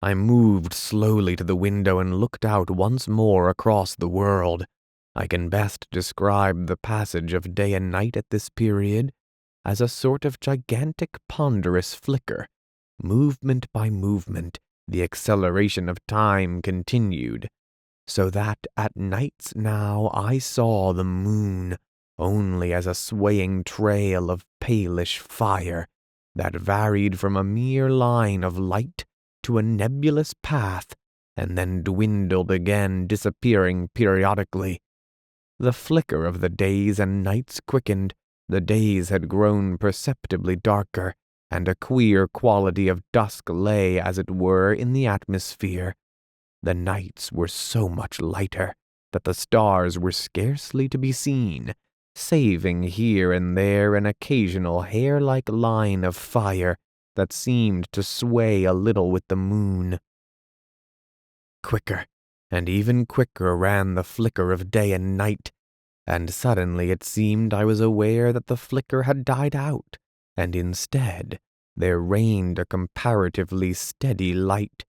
I moved slowly to the window and looked out once more across the world. I can best describe the passage of day and night at this period as a sort of gigantic ponderous flicker. Movement by movement, the acceleration of time continued, so that at nights now I saw the moon only as a swaying trail of palish fire, that varied from a mere line of light to a nebulous path, and then dwindled again, disappearing periodically. The flicker of the days and nights quickened. The days had grown perceptibly darker, and a queer quality of dusk lay, as it were, in the atmosphere. The nights were so much lighter that the stars were scarcely to be seen, saving here and there an occasional hair-like line of fire that seemed to sway a little with the moon. Quicker, and even quicker ran the flicker of day and night, and suddenly it seemed I was aware that the flicker had died out, and instead there reigned a comparatively steady light,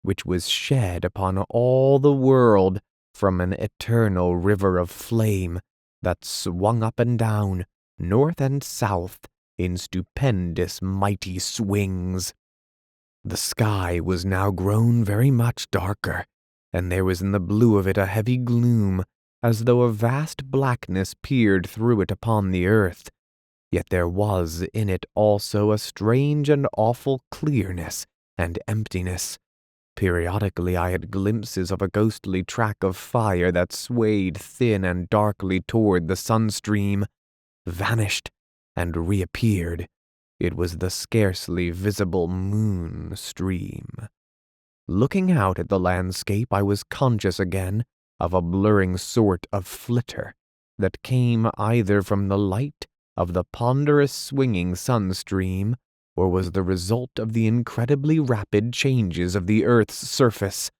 which was shed upon all the world from an eternal river of flame that swung up and down, north and south, in stupendous mighty swings. The sky was now grown very much darker, and there was in the blue of it a heavy gloom, as though a vast blackness peered through it upon the earth. Yet there was in it also a strange and awful clearness and emptiness. Periodically I had glimpses of a ghostly track of fire that swayed thin and darkly toward the sunstream, vanished, and reappeared. It was the scarcely visible moon stream. Looking out at the landscape, I was conscious again of a blurring sort of flitter that came either from the light of the ponderous swinging sunstream, or was the result of the incredibly rapid changes of the earth's surface,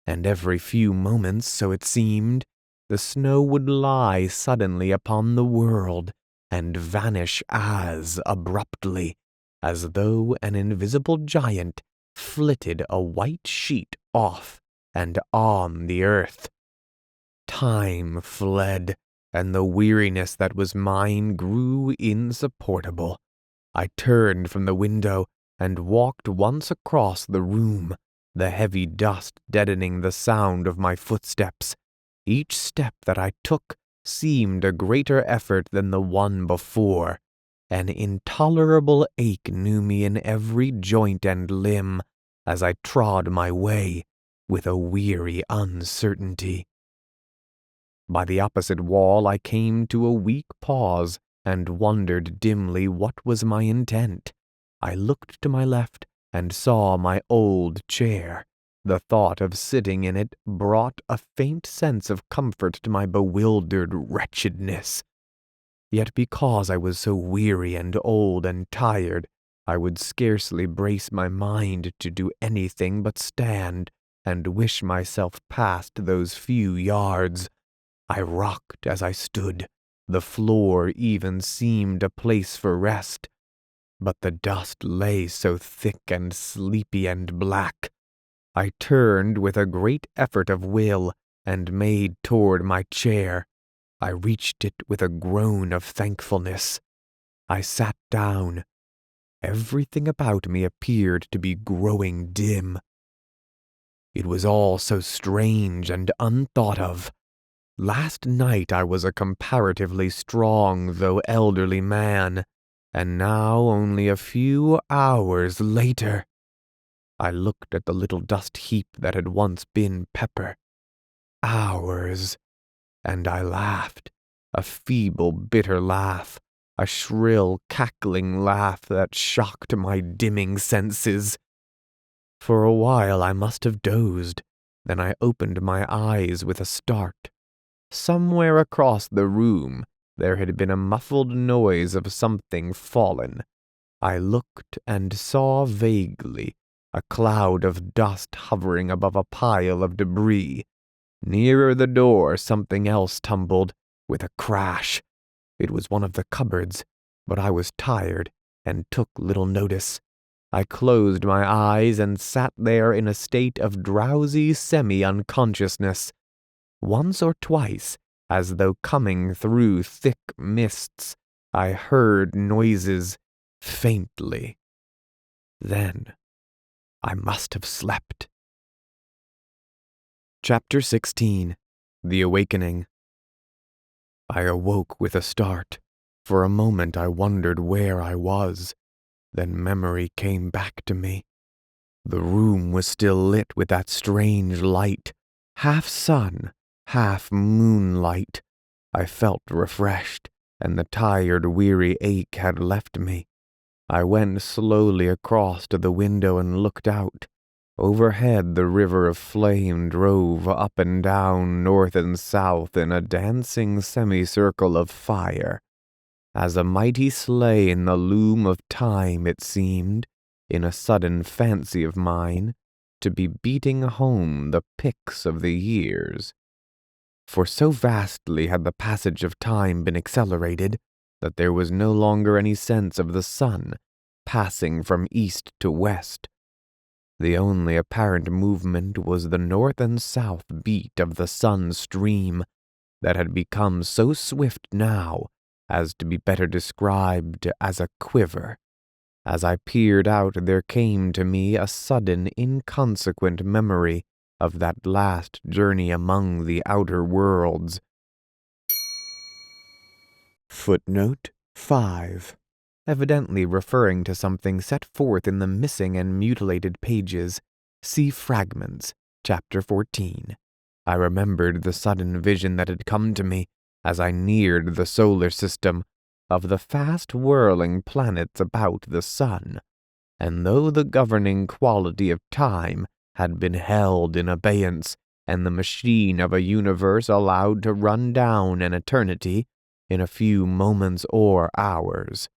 and every few moments, so it seemed, the snow would lie suddenly upon the world and vanish as abruptly, as though an invisible giant flitted a white sheet off and on the earth. Time fled, and the weariness that was mine grew insupportable. I turned from the window and walked once across the room, the heavy dust deadening the sound of my footsteps. Each step that I took seemed a greater effort than the one before. An intolerable ache knew me in every joint and limb as I trod my way with a weary uncertainty. By the opposite wall I came to a weak pause, and wondered dimly what was my intent. I looked to my left and saw my old chair. The thought of sitting in it brought a faint sense of comfort to my bewildered wretchedness. Yet because I was so weary and old and tired, I would scarcely brace my mind to do anything but stand and wish myself past those few yards. I rocked as I stood. The floor even seemed a place for rest, but the dust lay so thick and sleepy and black. I turned with a great effort of will and made toward my chair. I reached it with a groan of thankfulness. I sat down. Everything about me appeared to be growing dim. It was all so strange and unthought of. Last night I was a comparatively strong though elderly man, and now only a few hours later. I looked at the little dust heap that had once been Pepper. Hours. And I laughed, a feeble, bitter laugh, a shrill, cackling laugh that shocked my dimming senses. For a while I must have dozed, then I opened my eyes with a start. Somewhere across the room there had been a muffled noise of something fallen. I looked and saw vaguely a cloud of dust hovering above a pile of debris. Nearer the door something else tumbled, with a crash. It was one of the cupboards, but I was tired and took little notice. I closed my eyes and sat there in a state of drowsy semi-unconsciousness. Once or twice, as though coming through thick mists, I heard noises faintly. Then I must have slept. Chapter 16. The Awakening. I awoke with a start. For a moment I wondered where I was. Then memory came back to me. The room was still lit with that strange light, half sun, half moonlight. I felt refreshed, and the tired, weary ache had left me. I went slowly across to the window and looked out. Overhead, the river of flame drove up and down, north and south, in a dancing semicircle of fire. As a mighty sleigh in the loom of time, it seemed, in a sudden fancy of mine, to be beating home the picks of the years. For so vastly had the passage of time been accelerated that there was no longer any sense of the sun passing from east to west. The only apparent movement was the north and south beat of the sun stream that had become so swift now as to be better described as a quiver. As I peered out, there came to me a sudden, inconsequent memory of that last journey among the outer worlds. Footnote 5. Evidently referring to something set forth in the missing and mutilated pages. See Fragments, Chapter 14. I remembered the sudden vision that had come to me as I neared the solar system, of the fast whirling planets about the sun, and though the governing quality of time had been held in abeyance, and the machine of a universe allowed to run down an eternity in a few moments or hours,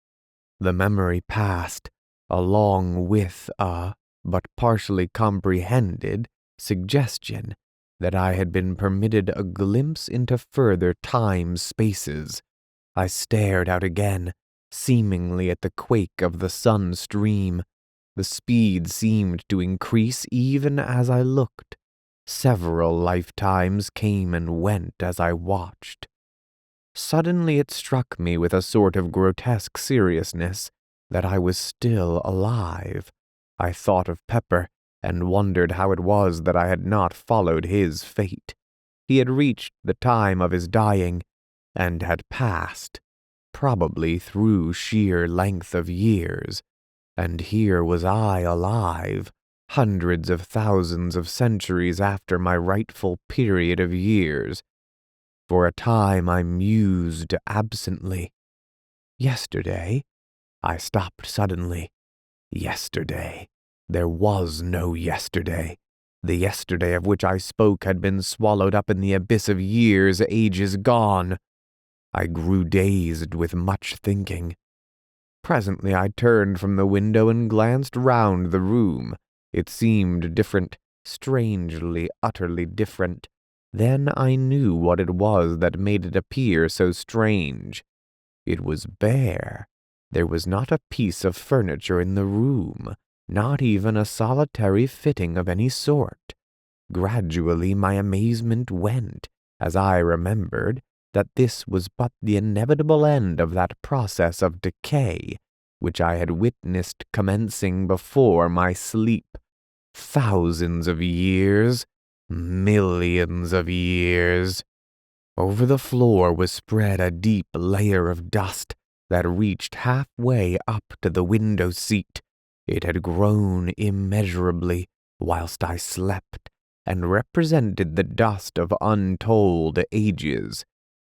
the memory passed, along with a, but partially comprehended, suggestion that I had been permitted a glimpse into further time-spaces. I stared out again, seemingly at the quake of the sun stream. The speed seemed to increase even as I looked. Several lifetimes came and went as I watched. Suddenly it struck me with a sort of grotesque seriousness that I was still alive. I thought of Pepper and wondered how it was that I had not followed his fate. He had reached the time of his dying, and had passed, probably through sheer length of years, and here was I alive, hundreds of thousands of centuries after my rightful period of years. For a time I mused absently. Yesterday? I stopped suddenly. Yesterday. There was no yesterday. The yesterday of which I spoke had been swallowed up in the abyss of years, ages gone. I grew dazed with much thinking. Presently I turned from the window and glanced round the room. It seemed different, strangely, utterly different. Then I knew what it was that made it appear so strange. It was bare. There was not a piece of furniture in the room, not even a solitary fitting of any sort. Gradually my amazement went, as I remembered that this was but the inevitable end of that process of decay which I had witnessed commencing before my sleep. Thousands of years, millions of years. Over the floor was spread a deep layer of dust that reached halfway up to the window seat. It had grown immeasurably whilst I slept, and represented the dust of untold ages.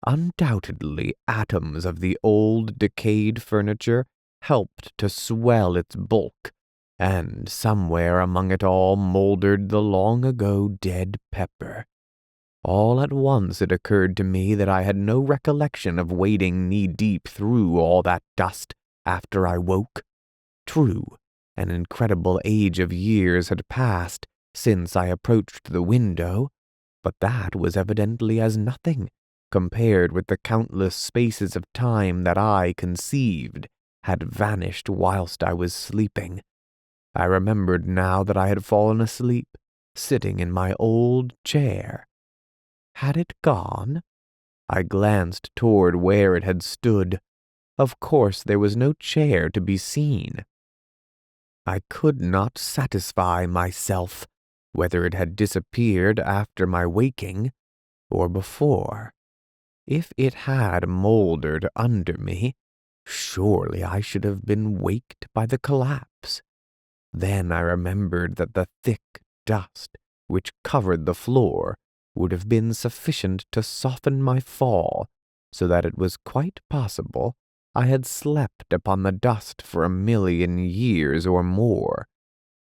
Undoubtedly, atoms of the old decayed furniture helped to swell its bulk, and somewhere among it all mouldered the long-ago dead Pepper. All at once it occurred to me that I had no recollection of wading knee-deep through all that dust after I woke. True, an incredible age of years had passed since I approached the window, but that was evidently as nothing compared with the countless spaces of time that I conceived had vanished whilst I was sleeping. I remembered now that I had fallen asleep, sitting in my old chair. Had it gone? I glanced toward where it had stood. Of course there was no chair to be seen. I could not satisfy myself whether it had disappeared after my waking or before. If it had mouldered under me, Surely I should have been waked by the collapse. Then I remembered that the thick dust which covered the floor would have been sufficient to soften my fall, so that it was quite possible I had slept upon the dust for 1,000,000 years or more.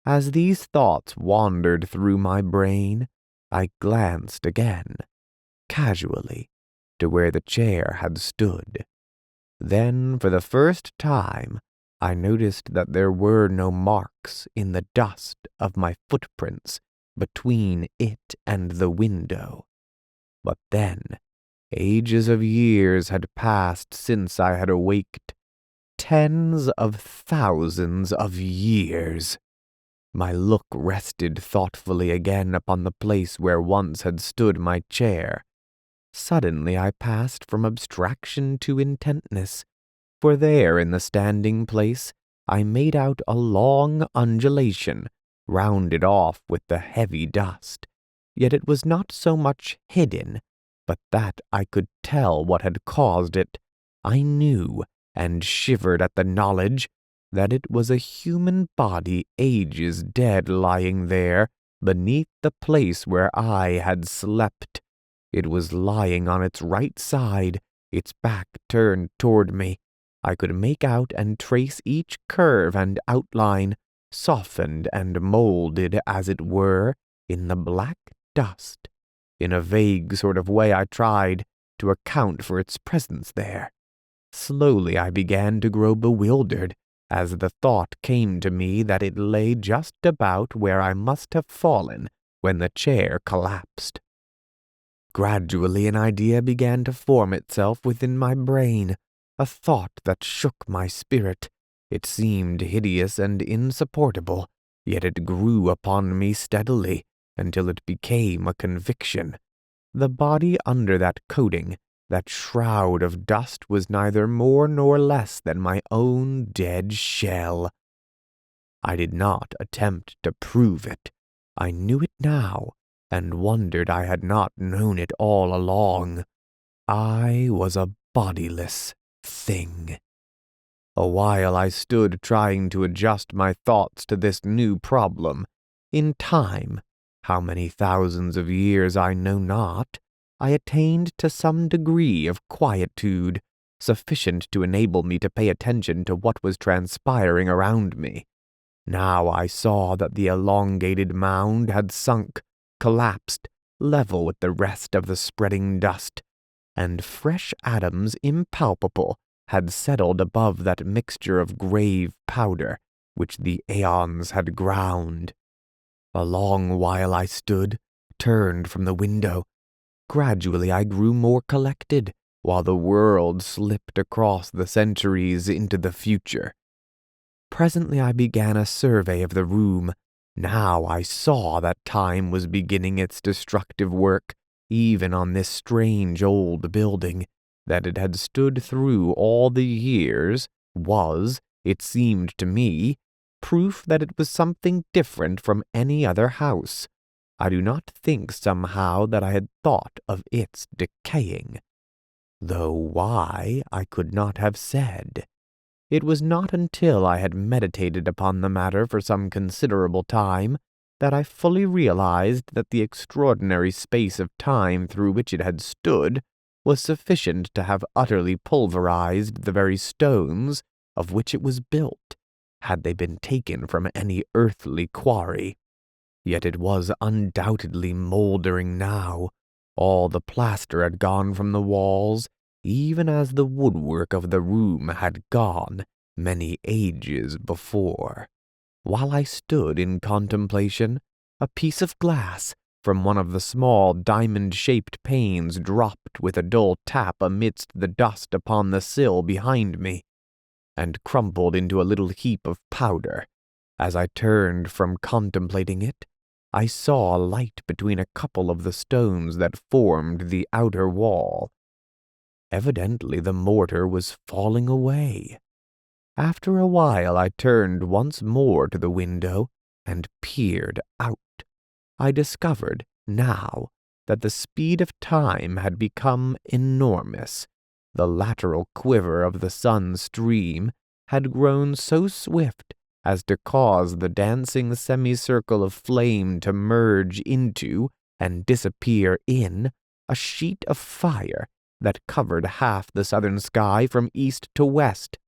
As these thoughts wandered through my brain, I glanced again, casually, to where the chair had stood. Then, for the first time, I noticed that there were no marks in the dust of my footprints between it and the window. But then, ages of years had passed since I had awaked. Tens of thousands of years. My look rested thoughtfully again upon the place where once had stood my chair. Suddenly I passed from abstraction to intentness, for there in the standing place I made out a long undulation, rounded off with the heavy dust. Yet it was not so much hidden, but that I could tell what had caused it. I knew, and shivered at the knowledge, that it was a human body ages dead lying there, beneath the place where I had slept. It was lying on its right side, its back turned toward me. I could make out and trace each curve and outline, softened and molded, as it were, in the black dust. In a vague sort of way I tried to account for its presence there. Slowly I began to grow bewildered, as the thought came to me that it lay just about where I must have fallen when the chair collapsed. Gradually an idea began to form itself within my brain, a thought that shook my spirit. It seemed hideous and insupportable, yet it grew upon me steadily until it became a conviction. The body under that coating, that shroud of dust, was neither more nor less than my own dead shell. I did not attempt to prove it. I knew it now, and wondered I had not known it all along. I was a bodiless thing. A while I stood trying to adjust my thoughts to this new problem. In time, how many thousands of years I know not, I attained to some degree of quietude, sufficient to enable me to pay attention to what was transpiring around me. Now I saw that the elongated mound had sunk, collapsed, level with the rest of the spreading dust, and fresh atoms impalpable had settled above that mixture of grave powder which the aeons had ground. A long while I stood, turned from the window. Gradually I grew more collected, while the world slipped across the centuries into the future. Presently I began a survey of the room. Now I saw that time was beginning its destructive work, even on this strange old building, that it had stood through all the years, was, it seemed to me, proof that it was something different from any other house. I do not think somehow that I had thought of its decaying, though why I could not have said. It was not until I had meditated upon the matter for some considerable time that I fully realized that the extraordinary space of time through which it had stood was sufficient to have utterly pulverized the very stones of which it was built, had they been taken from any earthly quarry. Yet it was undoubtedly moldering now. All the plaster had gone from the walls, even as the woodwork of the room had gone many ages before. While I stood in contemplation, a piece of glass from one of the small diamond-shaped panes dropped with a dull tap amidst the dust upon the sill behind me, and crumpled into a little heap of powder. As I turned from contemplating it, I saw a light between a couple of the stones that formed the outer wall. Evidently the mortar was falling away. After a while I turned once more to the window and peered out. I discovered, now, that the speed of time had become enormous. The lateral quiver of the sun's stream had grown so swift as to cause the dancing semicircle of flame to merge into and disappear in a sheet of fire that covered half the southern sky from east to west.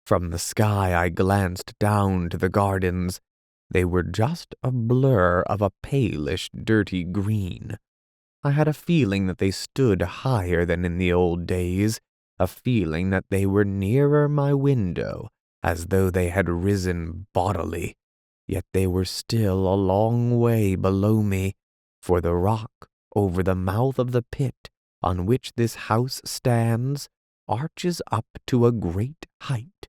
From the sky I glanced down to the gardens. They were just a blur of a palish, dirty green. I had a feeling that they stood higher than in the old days, a feeling that they were nearer my window, as though they had risen bodily, yet they were still a long way below me, for the rock over the mouth of the pit on which this house stands arches up to a great height.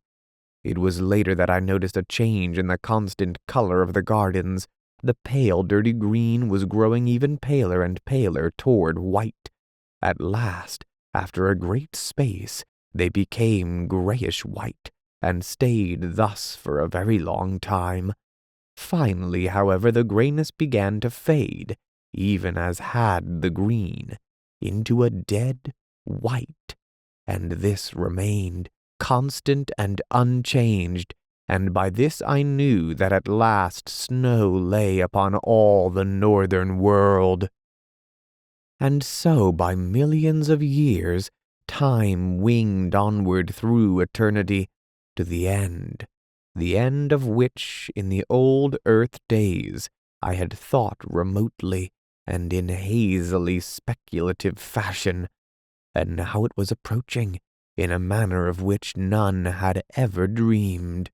It was later that I noticed a change in the constant color of the gardens. The pale, dirty green was growing even paler and paler toward white. At last, after a great space, they became grayish-white, and stayed thus for a very long time. Finally, however, the grayness began to fade, even as had the green, into a dead white, and this remained constant and unchanged, and by this I knew that at last snow lay upon all the northern world. And so by millions of years, time winged onward through eternity to the end of which in the old earth days I had thought remotely and in hazily speculative fashion, and now it was approaching in a manner of which none had ever dreamed.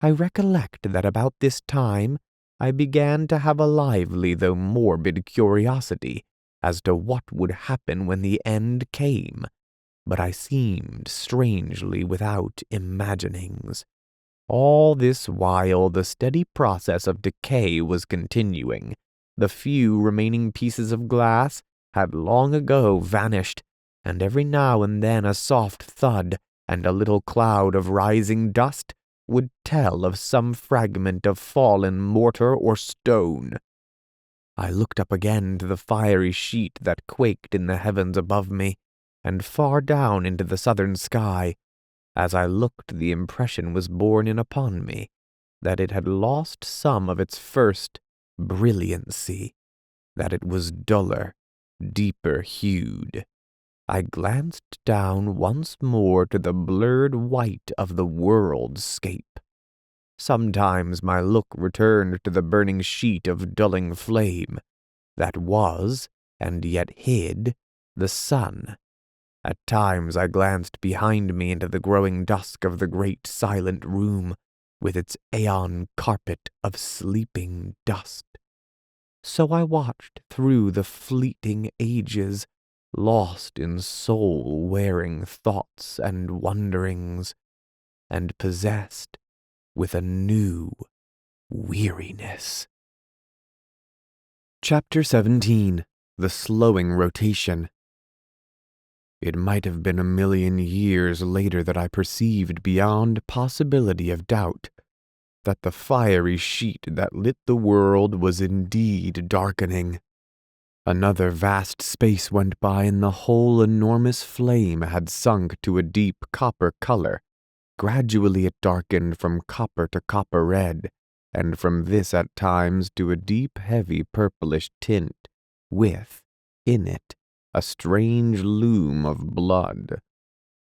I recollect that about this time I began to have a lively though morbid curiosity as to what would happen when the end came, but I seemed strangely without imaginings. All this while the steady process of decay was continuing. The few remaining pieces of glass had long ago vanished, and every now and then a soft thud and a little cloud of rising dust would tell of some fragment of fallen mortar or stone. I looked up again to the fiery sheet that quaked in the heavens above me, and far down into the southern sky. As I looked, the impression was borne in upon me that it had lost some of its first brilliancy, that it was duller, deeper hued. I glanced down once more to the blurred white of the world-scape. Sometimes my look returned to the burning sheet of dulling flame that was, and yet hid, the sun. At times I glanced behind me into the growing dusk of the great silent room, with its aeon carpet of sleeping dust. So I watched through the fleeting ages, lost in soul-wearing thoughts and wonderings, and possessed with a new weariness. Chapter 17. The Slowing Rotation. It might have been a million years later that I perceived beyond possibility of doubt that the fiery sheet that lit the world was indeed darkening. Another vast space went by, and the whole enormous flame had sunk to a deep copper color. Gradually it darkened from copper to copper red, and from this at times to a deep, heavy purplish tint, with, in it, a strange loom of blood.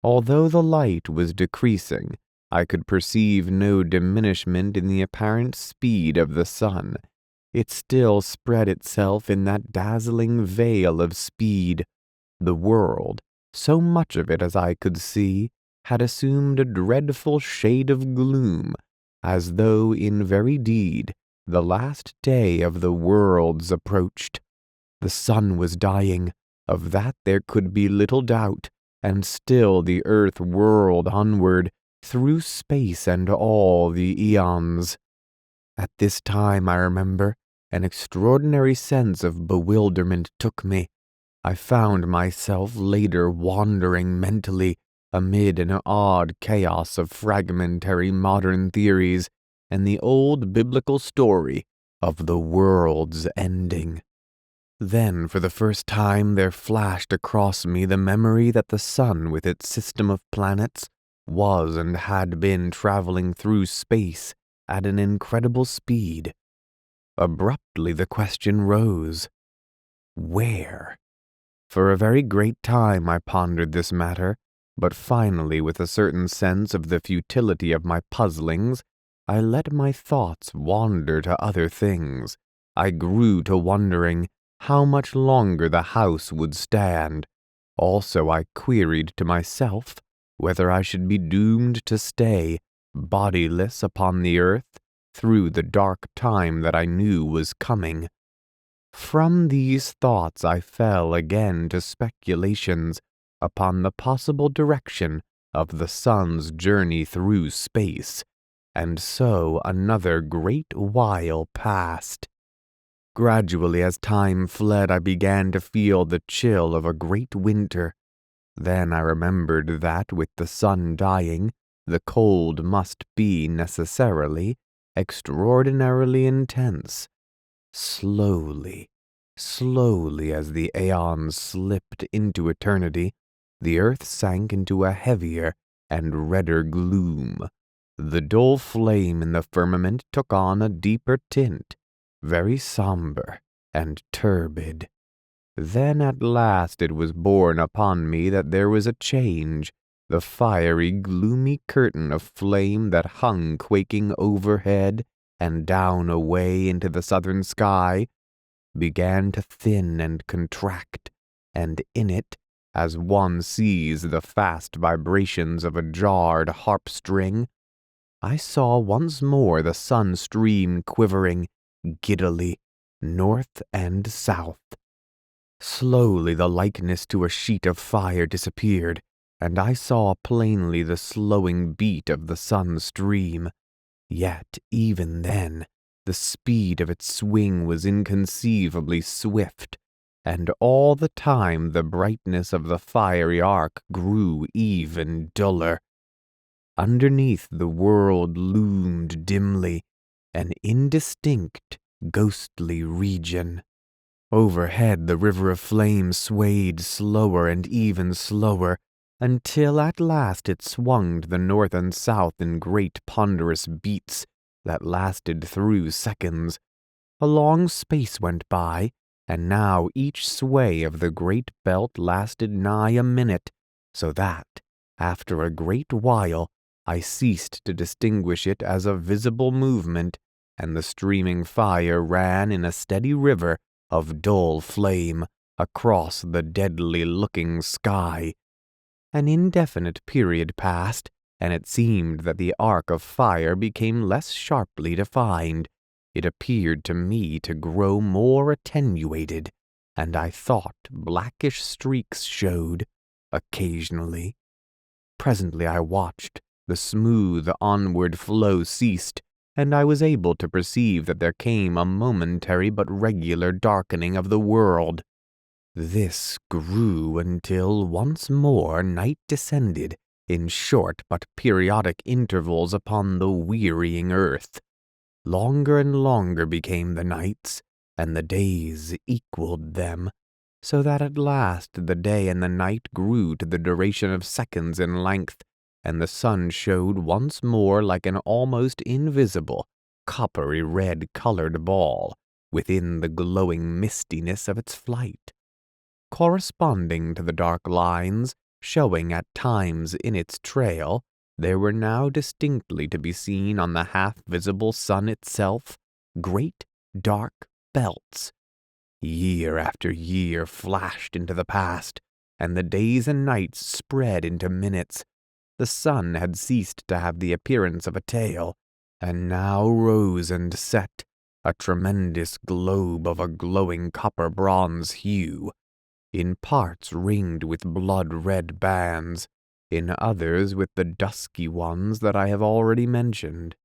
Although the light was decreasing, I could perceive no diminishment in the apparent speed of the sun. It still spread itself in that dazzling veil of speed. The world, so much of it as I could see, had assumed a dreadful shade of gloom, as though in very deed the last day of the worlds approached. The sun was dying, of that there could be little doubt, and still the earth whirled onward, through space and all the eons. At this time, I remember, an extraordinary sense of bewilderment took me. I found myself later wandering mentally amid an odd chaos of fragmentary modern theories and the old biblical story of the world's ending. Then for the first time there flashed across me the memory that the sun with its system of planets was and had been traveling through space at an incredible speed. Abruptly the question rose, where? For a very great time I pondered this matter, but finally, with a certain sense of the futility of my puzzlings, I let my thoughts wander to other things. I grew to wondering how much longer the house would stand. Also, I queried to myself whether I should be doomed to stay bodiless upon the earth through the dark time that I knew was coming. From these thoughts I fell again to speculations upon the possible direction of the sun's journey through space, and so another great while passed. Gradually, as time fled, I began to feel the chill of a great winter. Then I remembered that, with the sun dying, the cold must be necessarily extraordinarily intense. Slowly, slowly, as the aeons slipped into eternity, the earth sank into a heavier and redder gloom. The dull flame in the firmament took on a deeper tint, very somber and turbid. Then at last it was borne upon me that there was a change. The fiery, gloomy curtain of flame that hung quaking overhead and down away into the southern sky began to thin and contract, and in it, as one sees the fast vibrations of a jarred harp string, I saw once more the sun stream quivering giddily north and south. Slowly the likeness to a sheet of fire disappeared, and I saw plainly the slowing beat of the sun stream. Yet even then, the speed of its swing was inconceivably swift, and all the time the brightness of the fiery arc grew even duller. Underneath the world loomed dimly an indistinct, ghostly region. Overhead the river of flame swayed slower and even slower, until at last it swung to the north and south in great ponderous beats that lasted through seconds. A long space went by, and now each sway of the great belt lasted nigh a minute, so that, after a great while, I ceased to distinguish it as a visible movement, and the streaming fire ran in a steady river of dull flame across the deadly-looking sky. An indefinite period passed, and it seemed that the arc of fire became less sharply defined. It appeared to me to grow more attenuated, and I thought blackish streaks showed, occasionally. Presently I watched. The smooth onward flow ceased, and I was able to perceive that there came a momentary but regular darkening of the world. This grew until once more night descended in short but periodic intervals upon the wearying earth. Longer and longer became the nights, and the days equaled them, so that at last the day and the night grew to the duration of seconds in length, and the sun showed once more like an almost invisible, coppery red-colored ball within the glowing mistiness of its flight. Corresponding to the dark lines showing at times in its trail, there were now distinctly to be seen on the half-visible sun itself great dark belts. Year after year flashed into the past, and the days and nights spread into minutes. The sun had ceased to have the appearance of a tail, and now rose and set, a tremendous globe of a glowing copper-bronze hue, in parts ringed with blood-red bands, in others with the dusky ones that I have already mentioned.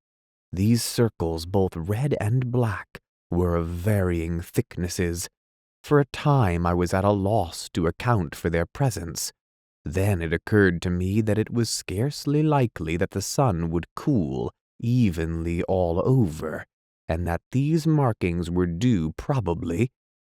These circles, both red and black, were of varying thicknesses. For a time I was at a loss to account for their presence. Then it occurred to me that it was scarcely likely that the sun would cool evenly all over, and that these markings were due probably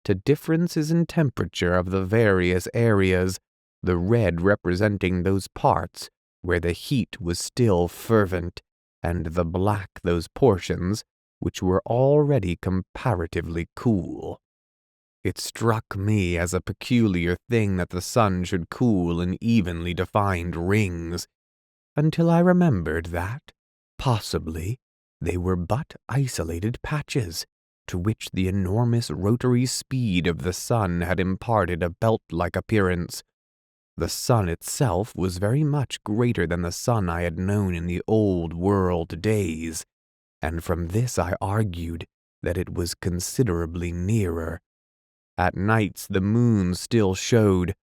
to differences in temperature of the various areas, the red representing those parts where the heat was still fervent, and the black those portions which were already comparatively cool. It struck me as a peculiar thing that the sun should cool in evenly defined rings, until I remembered that, possibly, they were but isolated patches, to which the enormous rotary speed of the sun had imparted a belt-like appearance. The sun itself was very much greater than the sun I had known in the old world days, and from this I argued that it was considerably nearer. At nights the moon still showed.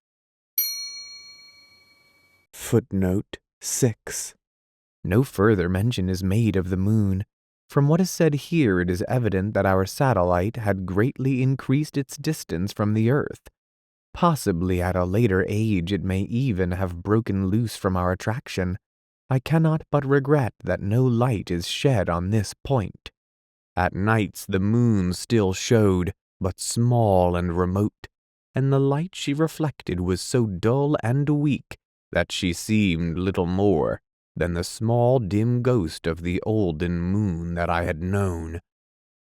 Footnote 6. No further mention is made of the moon. From what is said here, it is evident that our satellite had greatly increased its distance from the earth. Possibly at a later age it may even have broken loose from our attraction. I cannot but regret that no light is shed on this point. At nights the moon still showed, but small and remote, and the light she reflected was so dull and weak that she seemed little more than the small dim ghost of the olden moon that I had known.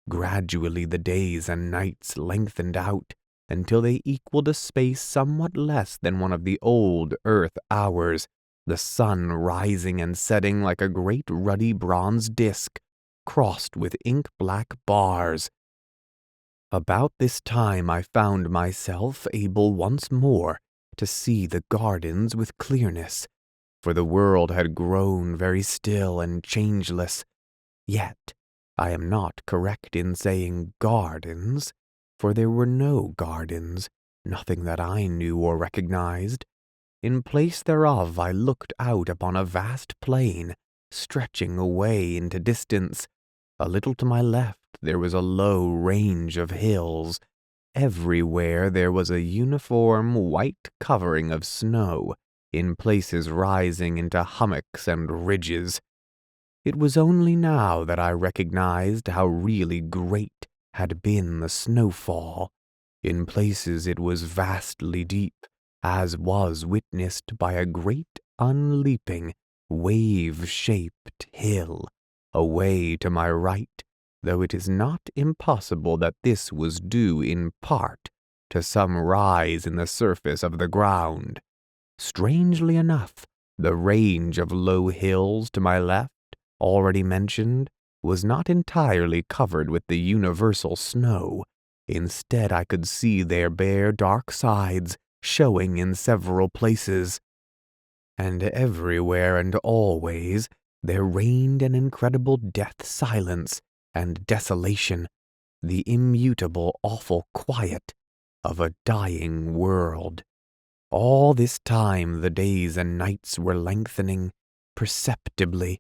Gradually the days and nights lengthened out until they equaled a space somewhat less than one of the old earth hours, the sun rising and setting like a great ruddy bronze disk, crossed with ink-black bars. About this time I found myself able once more to see the gardens with clearness, for the world had grown very still and changeless. Yet I am not correct in saying gardens, for there were no gardens, nothing that I knew or recognized. In place thereof I looked out upon a vast plain, stretching away into distance. A little to my left there was a low range of hills. Everywhere there was a uniform white covering of snow, in places rising into hummocks and ridges. It was only now that I recognized how really great had been the snowfall. In places it was vastly deep, as was witnessed by a great unleaping, wave-shaped hill, away to my right, though it is not impossible that this was due in part to some rise in the surface of the ground. Strangely enough, the range of low hills to my left, already mentioned, was not entirely covered with the universal snow. Instead, I could see their bare dark sides showing in several places. And everywhere and always there reigned an incredible death silence and desolation, the immutable awful quiet of a dying world. All this time the days and nights were lengthening perceptibly.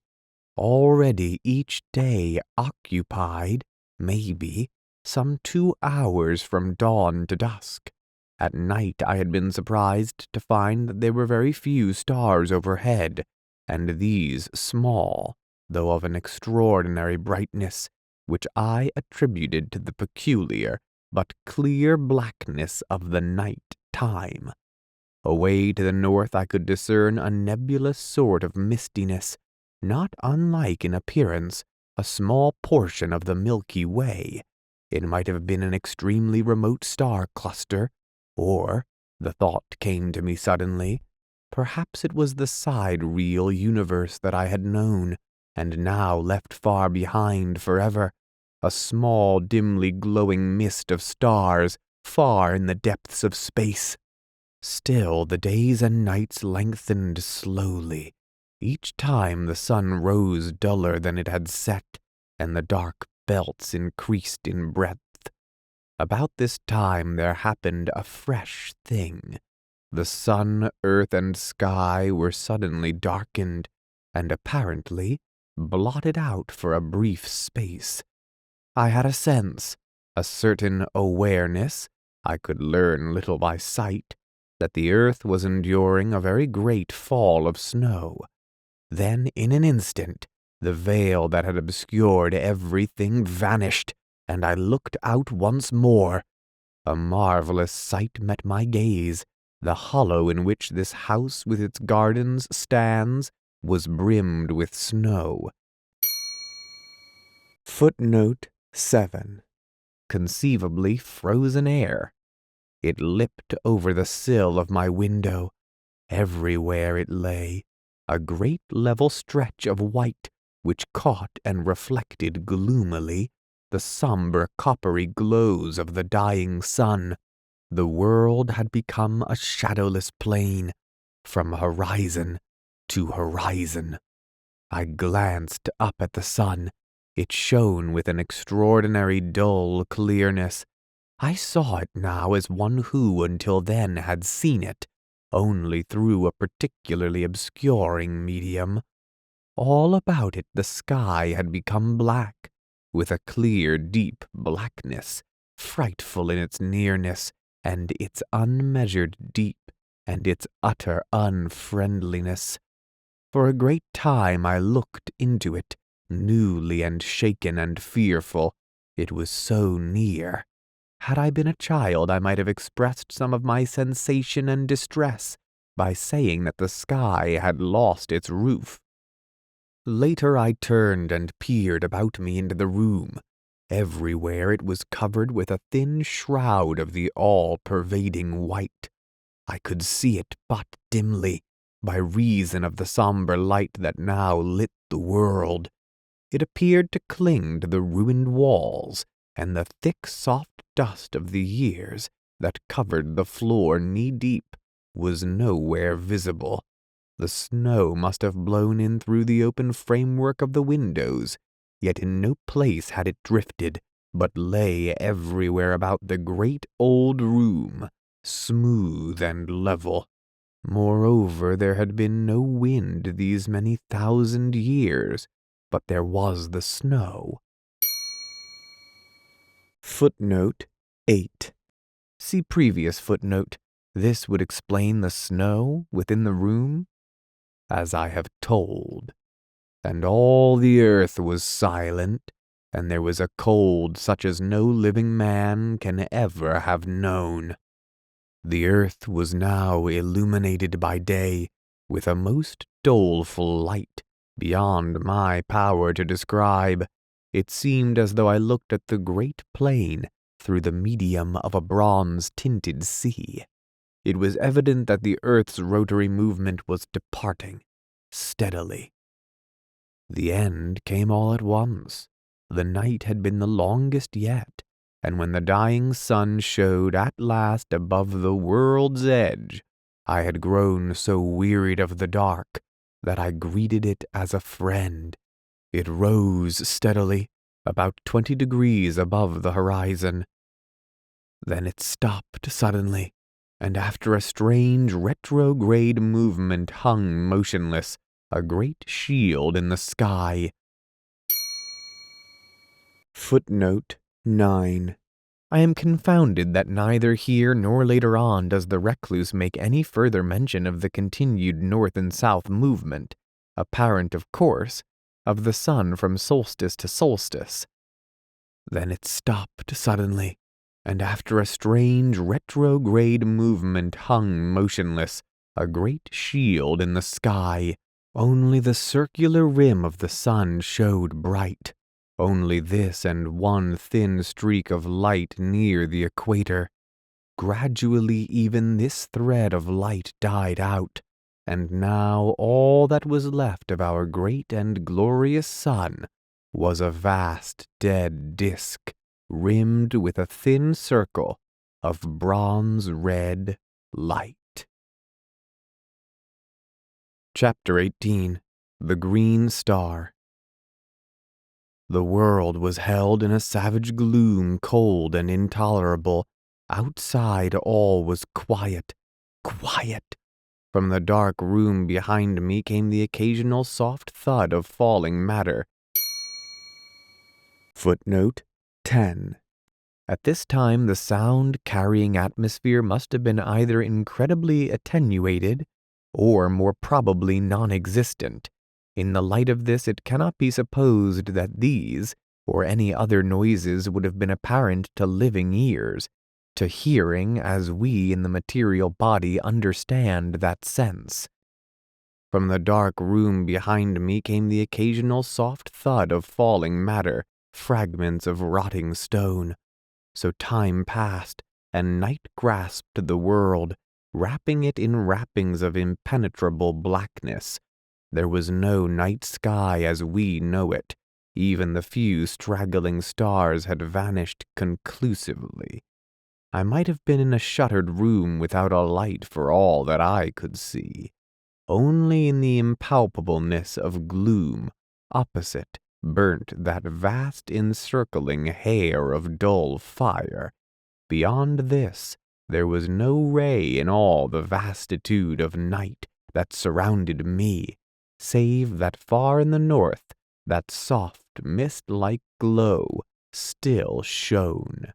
Already each day occupied, maybe, some 2 hours from dawn to dusk. At night I had been surprised to find that there were very few stars overhead, and these small, though of an extraordinary brightness, which I attributed to the peculiar but clear blackness of the night time. Away to the north I could discern a nebulous sort of mistiness, not unlike in appearance a small portion of the Milky Way. It might have been an extremely remote star cluster, or, the thought came to me suddenly, perhaps it was the sidereal universe that I had known, and now left far behind forever, a small dimly glowing mist of stars far in the depths of space. Still the days and nights lengthened slowly. Each time the sun rose duller than it had set, and the dark belts increased in breadth. About this time there happened a fresh thing. The sun, earth, and sky were suddenly darkened, and apparently blotted out for a brief space. I had a sense, a certain awareness, I could learn little by sight, that the earth was enduring a very great fall of snow. Then, in an instant, the veil that had obscured everything vanished, and I looked out once more. A marvelous sight met my gaze. The hollow in which this house with its gardens stands was brimmed with snow. Footnote 7. Conceivably frozen air. It lipped over the sill of my window. Everywhere it lay, a great level stretch of white which caught and reflected gloomily the somber coppery glows of the dying sun. The world had become a shadowless plain, from horizon to horizon. I glanced up at the sun. It shone with an extraordinary dull clearness. I saw it now as one who until then had seen it only through a particularly obscuring medium. All about it the sky had become black, with a clear, deep blackness, frightful in its nearness, and its unmeasured deep, and its utter unfriendliness. For a great time I looked into it, newly and shaken and fearful. It was so near. Had I been a child, I might have expressed some of my sensation and distress by saying that the sky had lost its roof. Later I turned and peered about me into the room. Everywhere it was covered with a thin shroud of the all-pervading white. I could see it but dimly, by reason of the somber light that now lit the world. It appeared to cling to the ruined walls, and the thick soft dust of the years that covered the floor knee-deep was nowhere visible. The snow must have blown in through the open framework of the windows, yet in no place had it drifted, but lay everywhere about the great old room, smooth and level. Moreover, there had been no wind these many thousand years, but there was the snow. Footnote 8. See previous footnote. This would explain the snow within the room, as I have told. And all the earth was silent, and there was a cold such as no living man can ever have known. The earth was now illuminated by day with a most doleful light, beyond my power to describe. It seemed as though I looked at the great plain through the medium of a bronze-tinted sea. It was evident that the earth's rotary movement was departing steadily. The end came all at once. The night had been the longest yet, and when the dying sun showed at last above the world's edge, I had grown so wearied of the dark that I greeted it as a friend. It rose steadily, about 20 degrees above the horizon. Then it stopped suddenly, and after a strange retrograde movement hung motionless, a great shield in the sky. Footnote 9. I am confounded that neither here nor later on does the recluse make any further mention of the continued north and south movement, apparent of course, of the sun from solstice to solstice. Then it stopped suddenly, and after a strange retrograde movement hung motionless, a great shield in the sky. Only the circular rim of the sun showed bright. Only this and one thin streak of light near the equator. Gradually even this thread of light died out, and now all that was left of our great and glorious sun was a vast dead disk, rimmed with a thin circle of bronze-red light. Chapter 18. The Green Star. The world was held in a savage gloom, cold and intolerable. Outside all was quiet. Quiet. From the dark room behind me came the occasional soft thud of falling matter. Footnote 10. At this time the sound-carrying atmosphere must have been either incredibly attenuated or more probably non-existent. In the light of this, it cannot be supposed that these, or any other noises, would have been apparent to living ears. to hearing as we in the material body understand that sense. From the dark room behind me came the occasional soft thud of falling matter, fragments of rotting stone. So time passed, and night grasped the world, wrapping it in wrappings of impenetrable blackness. There was no night sky as we know it. Even the few straggling stars had vanished conclusively. I might have been in a shuttered room without a light for all that I could see. Only in the impalpableness of gloom opposite burnt that vast encircling hair of dull fire. Beyond this, there was no ray in all the vastitude of night that surrounded me, save that far in the north, that soft mist-like glow still shone.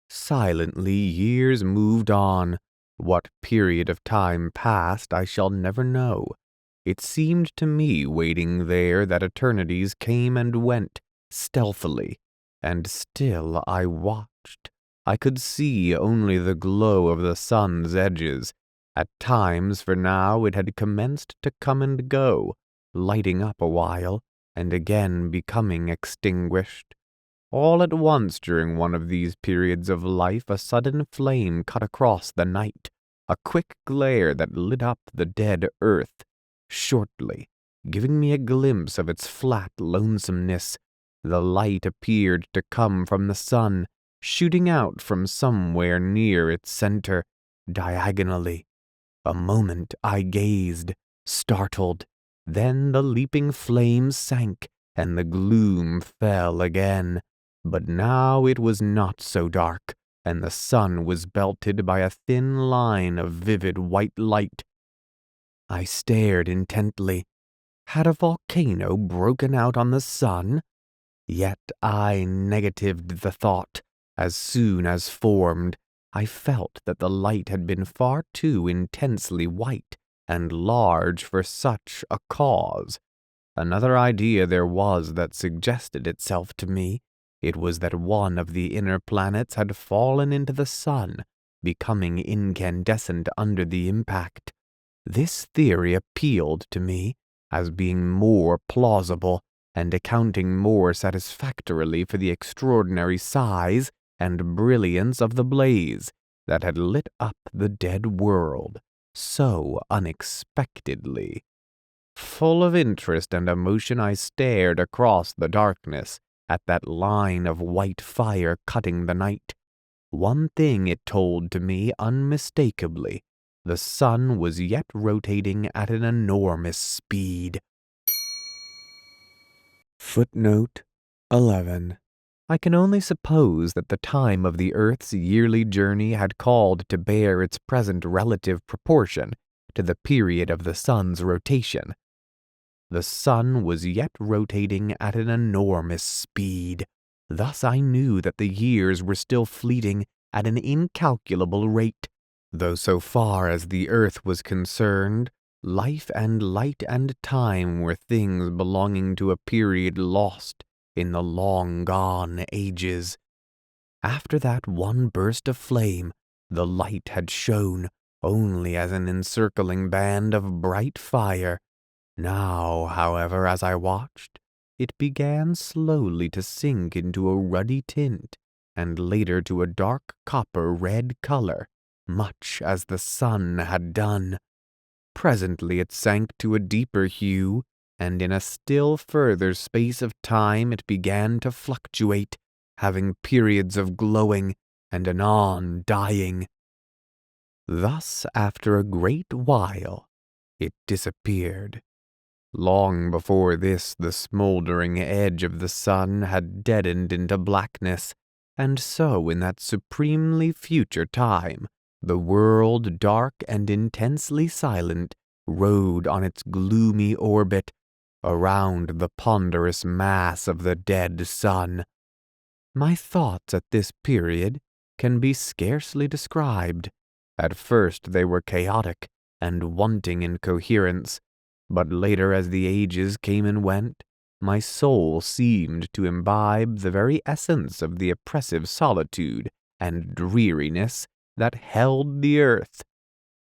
Silently years moved on. What period of time passed I shall never know. It seemed to me waiting there that eternities came and went stealthily, and still I watched. I could see only the glow of the sun's edges. At times, for now, it had commenced to come and go, lighting up a while, and again becoming extinguished. All at once during one of these periods of life a sudden flame cut across the night, a quick glare that lit up the dead earth. Shortly, giving me a glimpse of its flat lonesomeness, the light appeared to come from the sun, shooting out from somewhere near its center, diagonally. A moment I gazed, startled. Then the leaping flame sank, and the gloom fell again. But now it was not so dark, and the sun was belted by a thin line of vivid white light. I stared intently. Had a volcano broken out on the sun? Yet I negatived the thought. As soon as formed, I felt that the light had been far too intensely white and large for such a cause. Another idea there was that suggested itself to me. It was that one of the inner planets had fallen into the sun, becoming incandescent under the impact. This theory appealed to me as being more plausible and accounting more satisfactorily for the extraordinary size and brilliance of the blaze that had lit up the dead world so unexpectedly. Full of interest and emotion, I stared across the darkness at that line of white fire cutting the night. One thing it told to me unmistakably: the sun was yet rotating at an enormous speed. Footnote 11. I can only suppose that the time of the Earth's yearly journey had called to bear its present relative proportion to the period of the sun's rotation. The sun was yet rotating at an enormous speed. Thus I knew that the years were still fleeting at an incalculable rate, though so far as the earth was concerned, life and light and time were things belonging to a period lost in the long-gone ages. After that one burst of flame, the light had shone only as an encircling band of bright fire. Now, however, as I watched, it began slowly to sink into a ruddy tint, and later to a dark copper-red color, much as the sun had done. Presently it sank to a deeper hue, and in a still further space of time it began to fluctuate, having periods of glowing and anon dying. Thus, after a great while, it disappeared. Long before this, the smoldering edge of the sun had deadened into blackness, and so in that supremely future time, the world, dark and intensely silent, rode on its gloomy orbit around the ponderous mass of the dead sun. My thoughts at this period can be scarcely described. At first they were chaotic and wanting in coherence, but later, as the ages came and went, my soul seemed to imbibe the very essence of the oppressive solitude and dreariness that held the earth.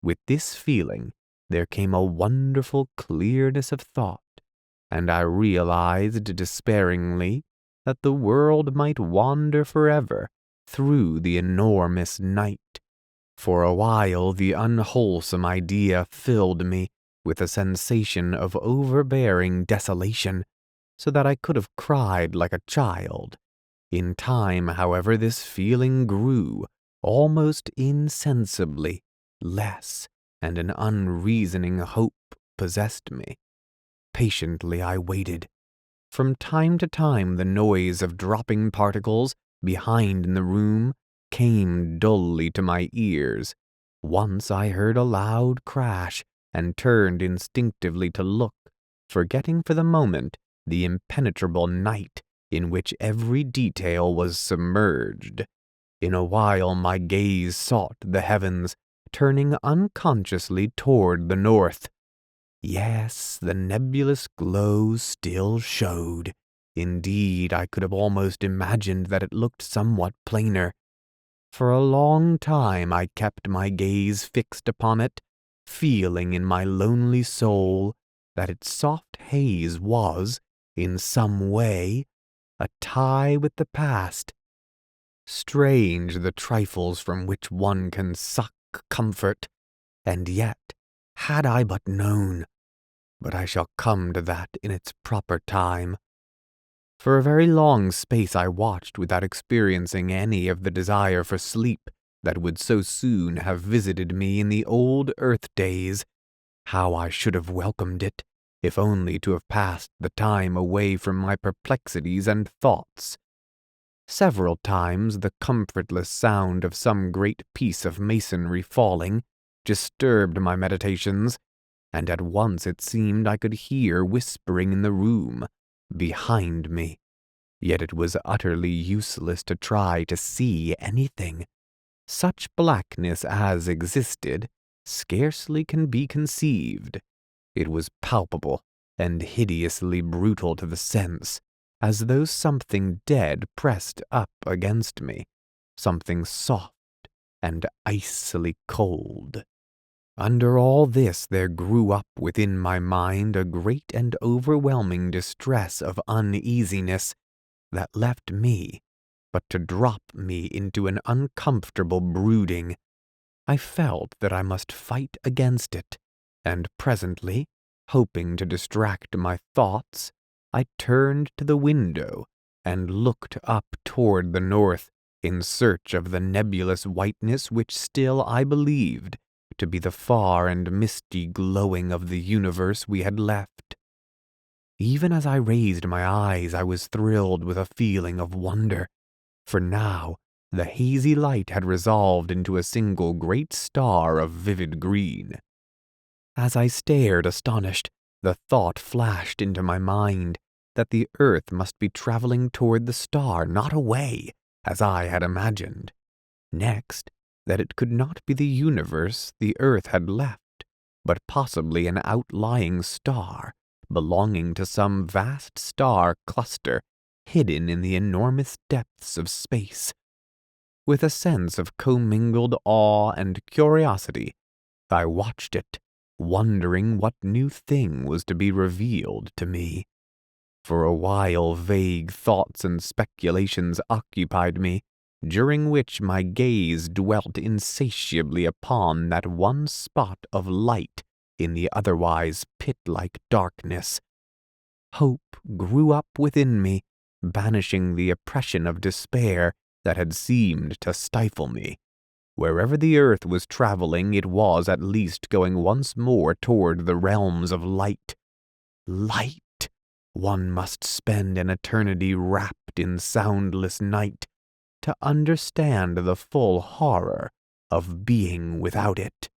With this feeling, there came a wonderful clearness of thought, and I realized despairingly that the world might wander forever through the enormous night. For a while, the unwholesome idea filled me with a sensation of overbearing desolation, so that I could have cried like a child. In time, however, this feeling grew, almost insensibly, less, and an unreasoning hope possessed me. Patiently I waited. From time to time the noise of dropping particles behind in the room came dully to my ears. Once I heard a loud crash and turned instinctively to look, forgetting for the moment the impenetrable night in which every detail was submerged. In a while my gaze sought the heavens, turning unconsciously toward the north. Yes, the nebulous glow still showed. Indeed, I could have almost imagined that it looked somewhat plainer. For a long time I kept my gaze fixed upon it, feeling in my lonely soul that its soft haze was, in some way, a tie with the past. Strange the trifles from which one can suck comfort, and yet, had I but known, but I shall come to that in its proper time. For a very long space I watched without experiencing any of the desire for sleep that would so soon have visited me in the old earth days. How I should have welcomed it, if only to have passed the time away from my perplexities and thoughts. Several times the comfortless sound of some great piece of masonry falling disturbed my meditations, and at once it seemed I could hear whispering in the room behind me. Yet it was utterly useless to try to see anything. Such blackness as existed scarcely can be conceived. It was palpable and hideously brutal to the sense, as though something dead pressed up against me, something soft and icily cold. Under all this there grew up within my mind a great and overwhelming distress of uneasiness that left me but to drop me into an uncomfortable brooding. I felt that I must fight against it, and presently, hoping to distract my thoughts, I turned to the window and looked up toward the north in search of the nebulous whiteness which still I believed to be the far and misty glowing of the universe we had left. Even as I raised my eyes, I was thrilled with a feeling of wonder, for now the hazy light had resolved into a single great star of vivid green. As I stared astonished, the thought flashed into my mind that the earth must be traveling toward the star, not away, as I had imagined. Next, that it could not be the universe the earth had left, but possibly an outlying star belonging to some vast star cluster hidden in the enormous depths of space. With a sense of commingled awe and curiosity, I watched it, wondering what new thing was to be revealed to me. For a while vague thoughts and speculations occupied me, during which my gaze dwelt insatiably upon that one spot of light in the otherwise pit-like darkness. Hope grew up within me, banishing the oppression of despair that had seemed to stifle me. Wherever the earth was traveling, it was at least going once more toward the realms of light. Light! One must spend an eternity wrapped in soundless night to understand the full horror of being without it.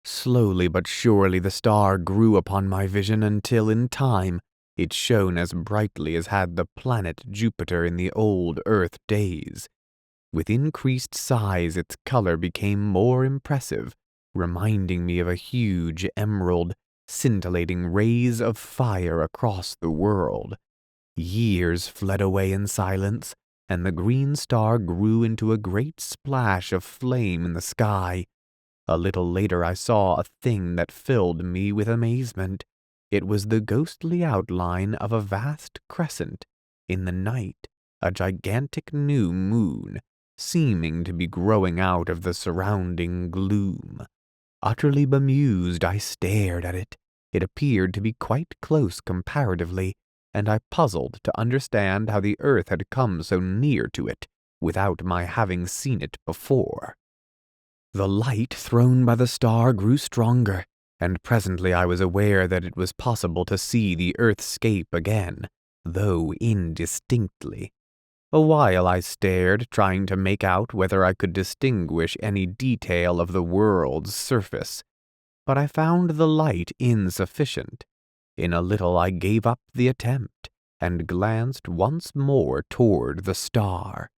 Slowly but surely the star grew upon my vision until in time it shone as brightly as had the planet Jupiter in the old earth days. With increased size its color became more impressive, reminding me of a huge emerald, scintillating rays of fire across the world. Years fled away in silence, and the green star grew into a great splash of flame in the sky. A little later I saw a thing that filled me with amazement. It was the ghostly outline of a vast crescent. In the night, a gigantic new moon, seeming to be growing out of the surrounding gloom. Utterly bemused, I stared at it. It appeared to be quite close comparatively, and I puzzled to understand how the earth had come so near to it without my having seen it before. The light thrown by the star grew stronger, and presently I was aware that it was possible to see the earthscape again, though indistinctly. A while I stared, trying to make out whether I could distinguish any detail of the world's surface, but I found the light insufficient. In a little I gave up the attempt, and glanced once more toward the star.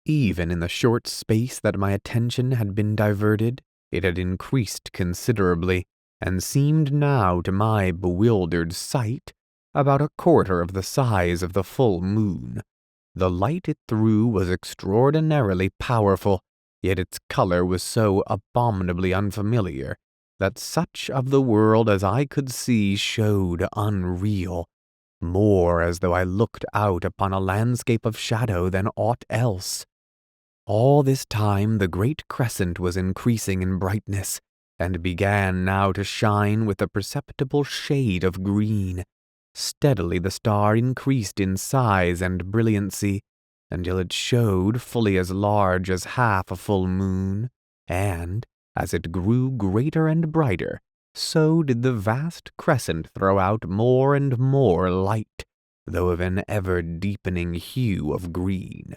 Even in the short space that my attention had been diverted, it had increased considerably, and seemed now to my bewildered sight about a quarter of the size of the full moon. The light it threw was extraordinarily powerful, yet its color was so abominably unfamiliar that such of the world as I could see showed unreal, more as though I looked out upon a landscape of shadow than aught else. All this time the great crescent was increasing in brightness, and began now to shine with a perceptible shade of green. Steadily the star increased in size and brilliancy, until it showed fully as large as half a full moon, and, as it grew greater and brighter, so did the vast crescent throw out more and more light, though of an ever-deepening hue of green.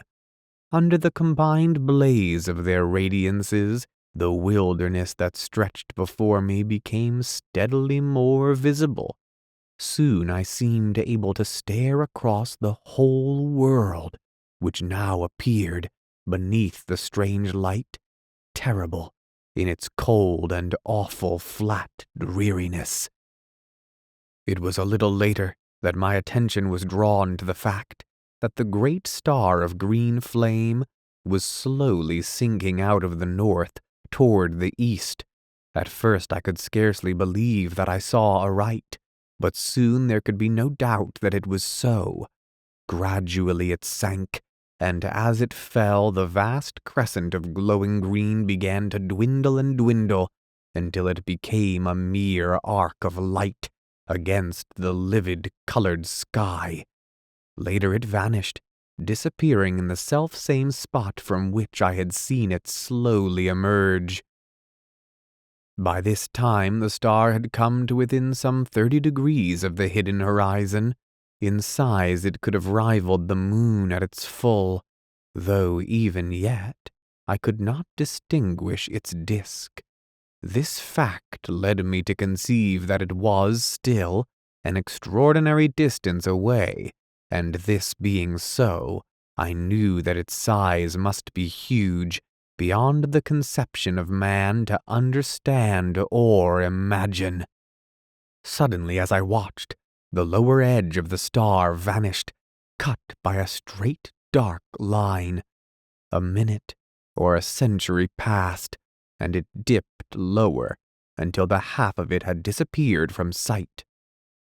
Under the combined blaze of their radiances, the wilderness that stretched before me became steadily more visible. Soon I seemed able to stare across the whole world, which now appeared, beneath the strange light, terrible in its cold and awful flat dreariness. It was a little later that my attention was drawn to the fact that the great star of green flame was slowly sinking out of the north toward the east. At first I could scarcely believe that I saw aright, but soon there could be no doubt that it was so. Gradually it sank, and as it fell the vast crescent of glowing green began to dwindle and dwindle until it became a mere arc of light against the livid colored sky. Later it vanished, disappearing in the self-same spot from which I had seen it slowly emerge. By this time the star had come to within some 30 degrees of the hidden horizon. In size it could have rivaled the moon at its full, though even yet I could not distinguish its disk. This fact led me to conceive that it was still an extraordinary distance away, and this being so, I knew that its size must be huge, beyond the conception of man to understand or imagine. Suddenly, as I watched, the lower edge of the star vanished, cut by a straight dark line. A minute or a century passed, and it dipped lower until the half of it had disappeared from sight.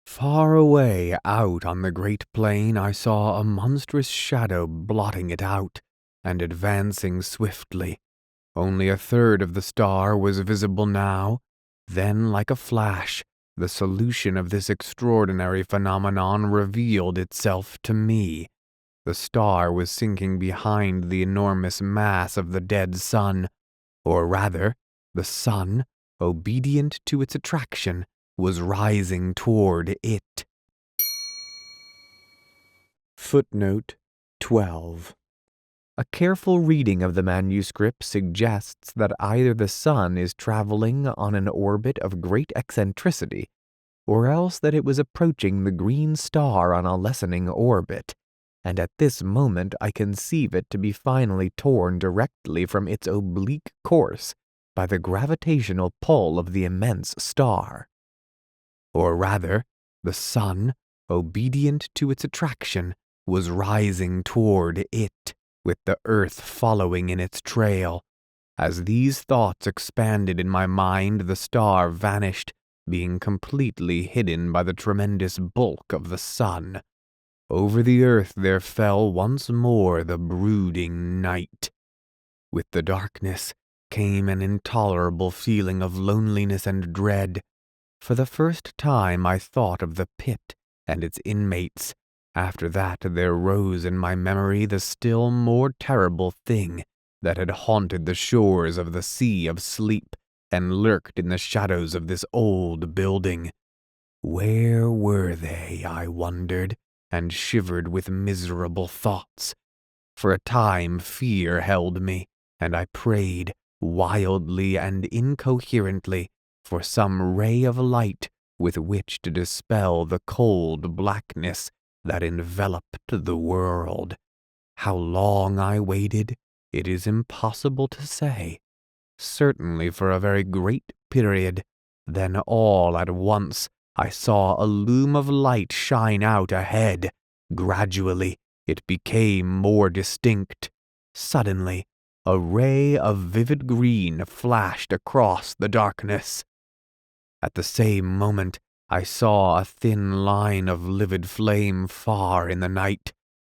Far away out on the great plain I saw a monstrous shadow blotting it out and advancing swiftly. Only a third of the star was visible now. Then, like a flash, the solution of this extraordinary phenomenon revealed itself to me. The star was sinking behind the enormous mass of the dead sun, or rather, the sun, obedient to its attraction, was rising toward it. Footnote 12. A careful reading of the manuscript suggests that either the sun is traveling on an orbit of great eccentricity, or else that it was approaching the green star on a lessening orbit, and at this moment I conceive it to be finally torn directly from its oblique course by the gravitational pull of the immense star. Or rather, the sun, obedient to its attraction, was rising toward it. with the earth following in its trail. As these thoughts expanded in my mind, the star vanished, being completely hidden by the tremendous bulk of the sun. Over the earth there fell once more the brooding night. With the darkness came an intolerable feeling of loneliness and dread. For the first time I thought of the pit and its inmates. After that there rose in my memory the still more terrible thing that had haunted the shores of the Sea of Sleep and lurked in the shadows of this old building. Where were they, I wondered, and shivered with miserable thoughts. For a time fear held me, and I prayed, wildly and incoherently, for some ray of light with which to dispel the cold blackness that enveloped the world. How long I waited, it is impossible to say. Certainly for a very great period. Then all at once I saw a loom of light shine out ahead. Gradually it became more distinct. Suddenly a ray of vivid green flashed across the darkness. At the same moment I saw a thin line of livid flame far in the night.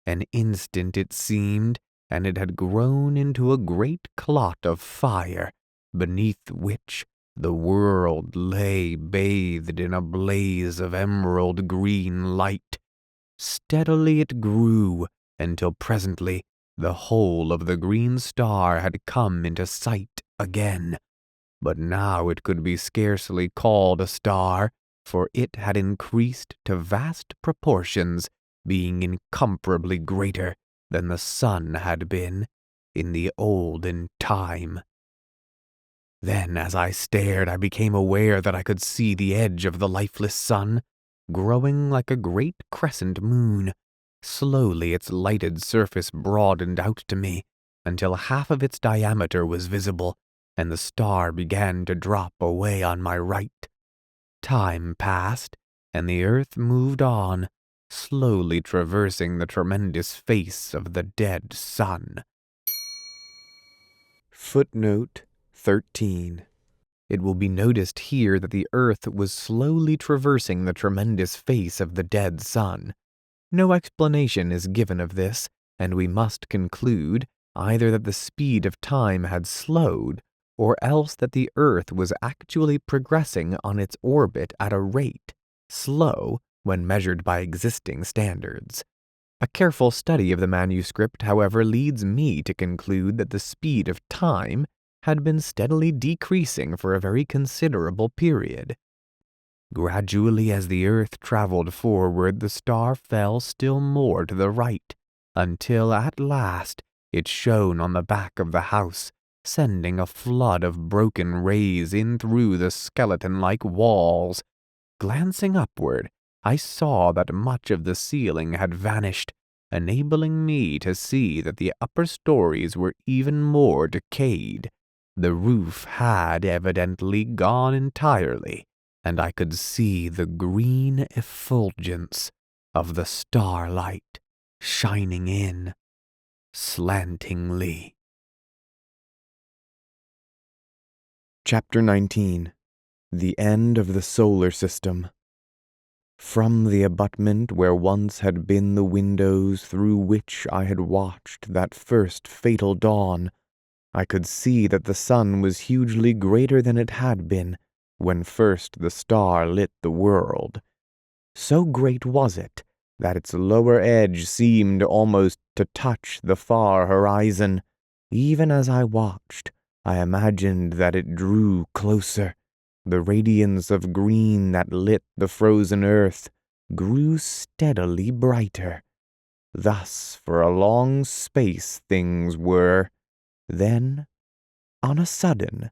An instant it seemed, and it had grown into a great clot of fire, beneath which the world lay bathed in a blaze of emerald green light. Steadily it grew, until presently the whole of the green star had come into sight again. But now it could be scarcely called a star, for it had increased to vast proportions, being incomparably greater than the sun had been in the olden time. Then, as I stared, I became aware that I could see the edge of the lifeless sun, growing like a great crescent moon. Slowly its lighted surface broadened out to me, until half of its diameter was visible, and the star began to drop away on my right. Time passed, and the earth moved on, slowly traversing the tremendous face of the dead sun. Footnote 13. It will be noticed here that the earth was slowly traversing the tremendous face of the dead sun. No explanation is given of this, and we must conclude either that the speed of time had slowed, or else that the earth was actually progressing on its orbit at a rate slow when measured by existing standards. A careful study of the manuscript, however, leads me to conclude that the speed of time had been steadily decreasing for a very considerable period. Gradually, as the earth traveled forward, the star fell still more to the right, until at last it shone on the back of the house, sending a flood of broken rays in through the skeleton-like walls. Glancing upward, I saw that much of the ceiling had vanished, enabling me to see that the upper stories were even more decayed. The roof had evidently gone entirely, and I could see the green effulgence of the starlight shining in slantingly. Chapter 19. The End of the Solar System. From the abutment where once had been the windows through which I had watched that first fatal dawn, I could see that the sun was hugely greater than it had been when first the star lit the world. So great was it that its lower edge seemed almost to touch the far horizon. Even as I watched, I imagined that it drew closer. The radiance of green that lit the frozen earth grew steadily brighter. Thus for a long space things were. Then, on a sudden,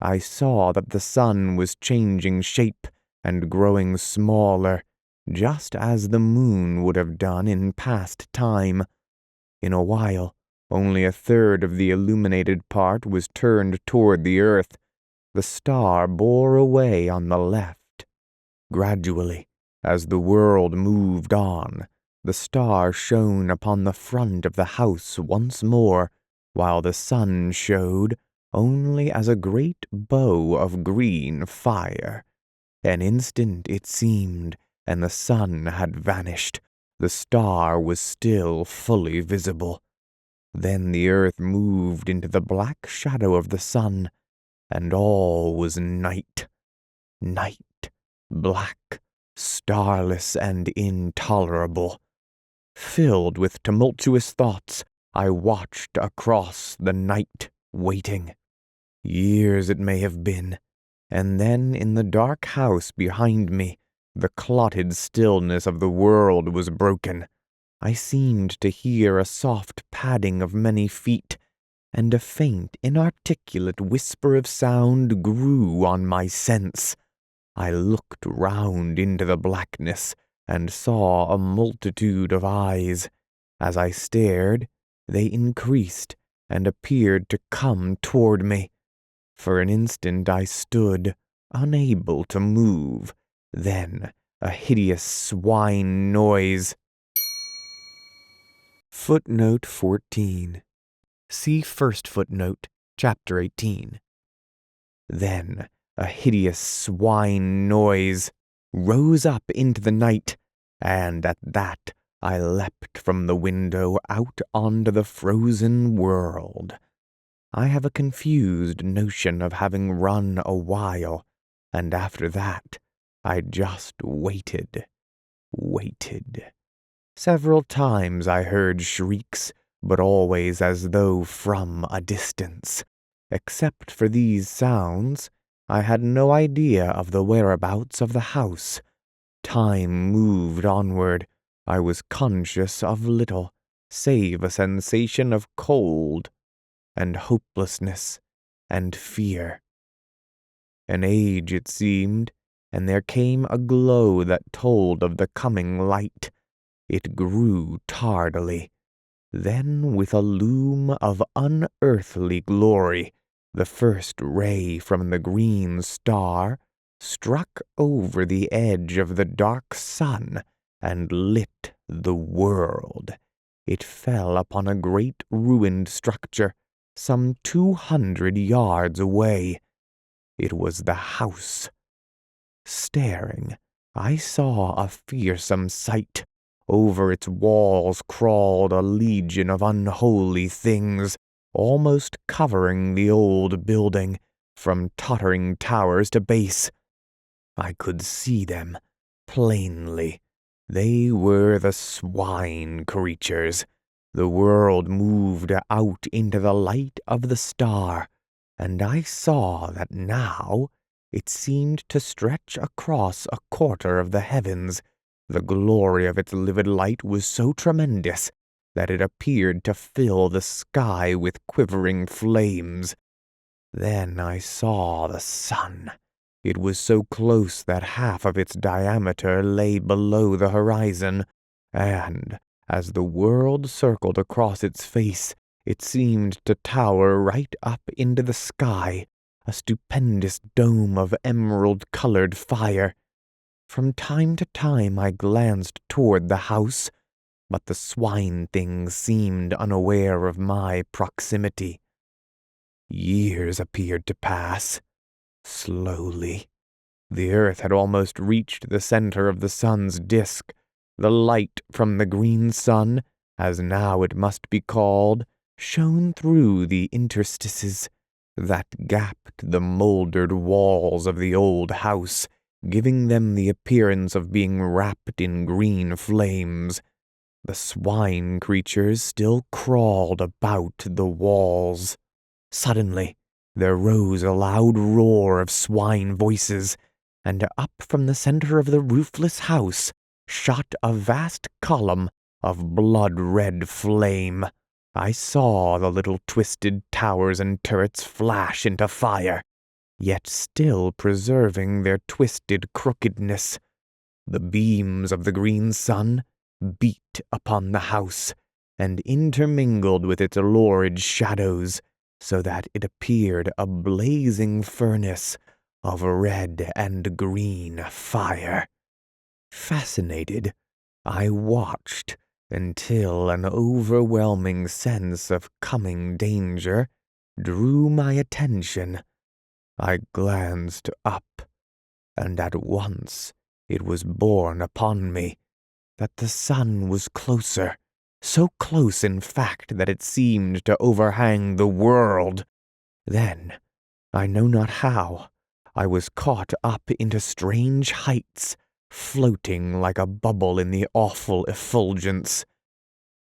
I saw that the sun was changing shape and growing smaller, just as the moon would have done in past time. In a while, only a third of the illuminated part was turned toward the earth. The star bore away on the left. Gradually, as the world moved on, The star shone upon the front of the house once more, while the sun showed only as a great bow of green fire. An instant it seemed, and the sun had vanished. The star was still fully visible. Then the earth moved into the black shadow of the sun, and all was night. Night, black, starless, and intolerable. Filled with tumultuous thoughts, I watched across the night, waiting. Years it may have been, and then in the dark house behind me, the clotted stillness of the world was broken. I seemed to hear a soft padding of many feet, and a faint, inarticulate whisper of sound grew on my sense. I looked round into the blackness, and saw a multitude of eyes. As I stared, they increased, and appeared to come toward me. For an instant I stood, unable to move. Then a hideous swine noise. Footnote 14. See first footnote, chapter 18. Then a hideous swine noise rose up into the night, and at that I leapt from the window out onto the frozen world. I have a confused notion of having run a while, and after that I just waited. Several times I heard shrieks, but always as though from a distance. Except for these sounds, I had no idea of the whereabouts of the house. Time moved onward. I was conscious of little, save a sensation of cold, and hopelessness, and fear. An age it seemed, and there came a glow that told of the coming light. It grew tardily. Then, with a loom of unearthly glory, the first ray from the green star struck over the edge of the dark sun and lit the world. It fell upon a great ruined structure some 200 yards away. It was the house. Staring, I saw a fearsome sight. Over its walls crawled a legion of unholy things, almost covering the old building, from tottering towers to base. I could see them plainly. They were the swine creatures. The world moved out into the light of the star, and I saw that now it seemed to stretch across a quarter of the heavens. The glory of its livid light was so tremendous that it appeared to fill the sky with quivering flames. Then I saw the sun. It was so close that half of its diameter lay below the horizon, and, as the world circled across its face, it seemed to tower right up into the sky, a stupendous dome of emerald-colored fire. From time to time I glanced toward the house, but the swine thing seemed unaware of my proximity. Years appeared to pass, slowly. The earth had almost reached the center of the sun's disk. The light from the green sun, as now it must be called, shone through the interstices that gapped the mouldered walls of the old house, giving them the appearance of being wrapped in green flames. The swine creatures still crawled about the walls. Suddenly, there rose a loud roar of swine voices, and up from the center of the roofless house shot a vast column of blood-red flame. I saw the little twisted towers and turrets flash into fire, yet still preserving their twisted crookedness. The beams of the green sun beat upon the house, and intermingled with its lurid shadows, so that it appeared a blazing furnace of red and green fire. Fascinated, I watched until an overwhelming sense of coming danger drew my attention. I glanced up, and at once it was borne upon me that the sun was closer, so close in fact that it seemed to overhang the world. Then, I know not how, I was caught up into strange heights, floating like a bubble in the awful effulgence.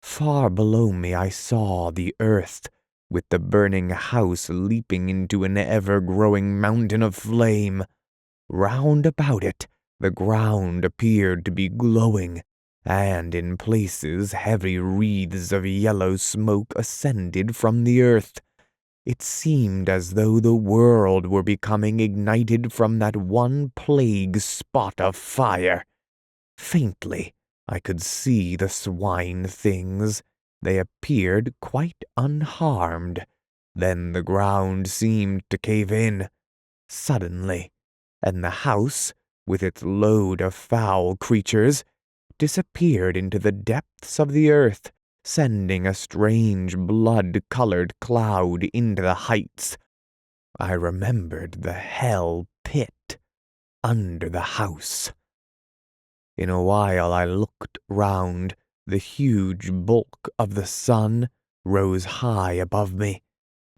Far below me I saw the earth, with the burning house leaping into an ever-growing mountain of flame. Round about it, the ground appeared to be glowing, and in places heavy wreaths of yellow smoke ascended from the earth. It seemed as though the world were becoming ignited from that one plague spot of fire. Faintly, I could see the swine things. They appeared quite unharmed. Then the ground seemed to cave in, suddenly, and the house, with its load of foul creatures, disappeared into the depths of the earth, sending a strange blood-colored cloud into the heights. I remembered the hell pit under the house. In a while I looked round. The huge bulk of the sun rose high above me.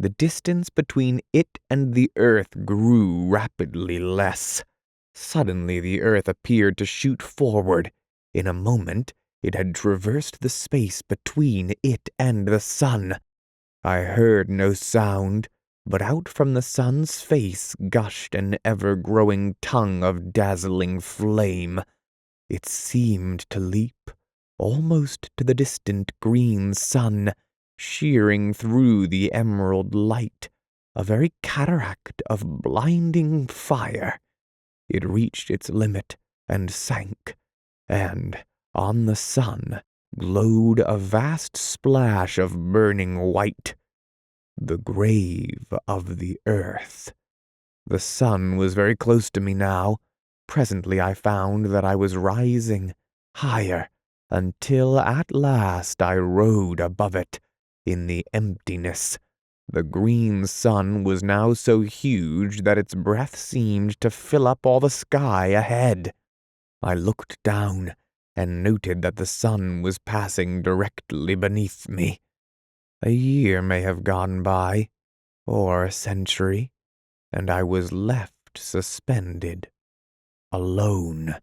The distance between it and the earth grew rapidly less. Suddenly the earth appeared to shoot forward. In a moment it had traversed the space between it and the sun. I heard no sound, but out from the sun's face gushed an ever-growing tongue of dazzling flame. It seemed to leap almost to the distant green sun, shearing through the emerald light, a very cataract of blinding fire. It reached its limit and sank, and on the sun glowed a vast splash of burning white, the grave of the earth. The sun was very close to me now. Presently I found that I was rising higher, until at last I rode above it, in the emptiness. The green sun was now so huge that its breath seemed to fill up all the sky ahead. I looked down, and noted that the sun was passing directly beneath me. A year may have gone by, or a century, and I was left suspended, alone.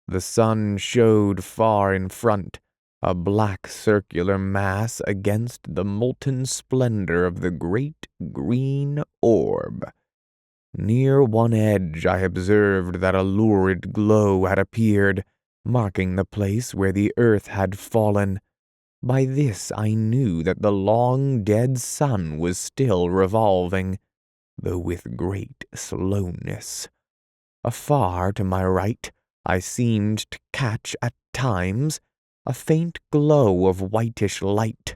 The sun showed far in front, a black circular mass against the molten splendor of the great green orb. Near one edge I observed that a lurid glow had appeared, marking the place where the earth had fallen. By this I knew that the long dead sun was still revolving, though with great slowness. Afar to my right, I seemed to catch at times a faint glow of whitish light.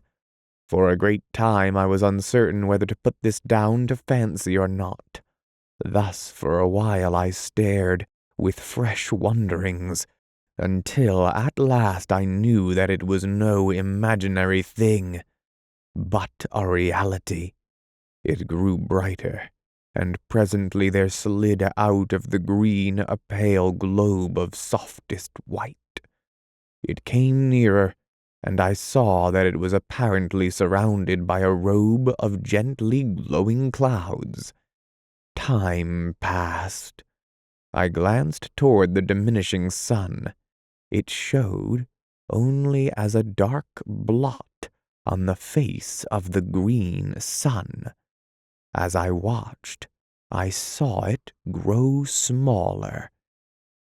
For a great time I was uncertain whether to put this down to fancy or not. Thus for a while I stared, with fresh wonderings, until at last I knew that it was no imaginary thing, but a reality. It grew brighter, and presently there slid out of the green a pale globe of softest white. It came nearer, and I saw that it was apparently surrounded by a robe of gently glowing clouds. Time passed. I glanced toward the diminishing sun. It showed only as a dark blot on the face of the green sun. As I watched, I saw it grow smaller.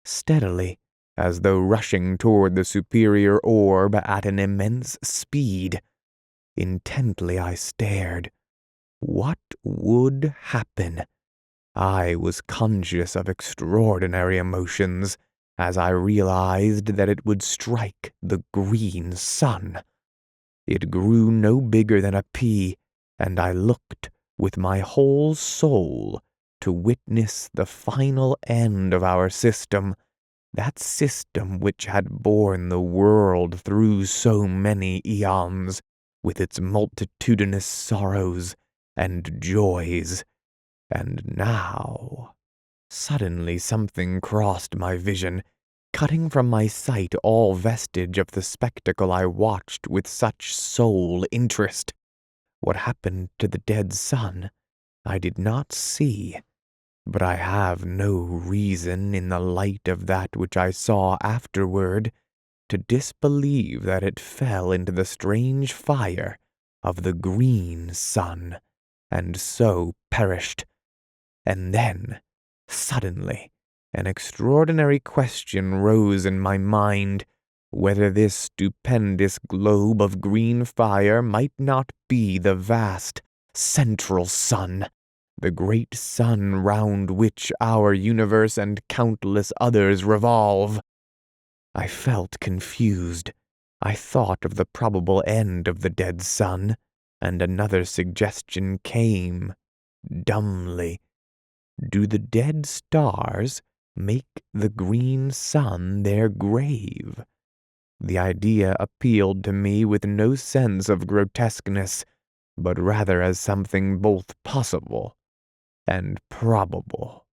Steadily, as though rushing toward the superior orb at an immense speed. Intently I stared. What would happen? I was conscious of extraordinary emotions as I realized that it would strike the green sun. It grew no bigger than a pea, and I looked with my whole soul to witness the final end of our system, that system which had borne the world through so many eons, with its multitudinous sorrows and joys. And now, suddenly something crossed my vision, cutting from my sight all vestige of the spectacle I watched with such sole interest. What happened to the dead son, I did not see, but I have no reason, in the light of that which I saw afterward, to disbelieve that it fell into the strange fire of the green sun, and so perished. And then, suddenly, an extraordinary question rose in my mind, whether this stupendous globe of green fire might not be the vast central sun, the great sun round which our universe and countless others revolve. I felt confused. I thought of the probable end of the dead sun, and another suggestion came, dumbly. Do the dead stars make the green sun their grave? The idea appealed to me with no sense of grotesqueness, but rather as something both possible and probable.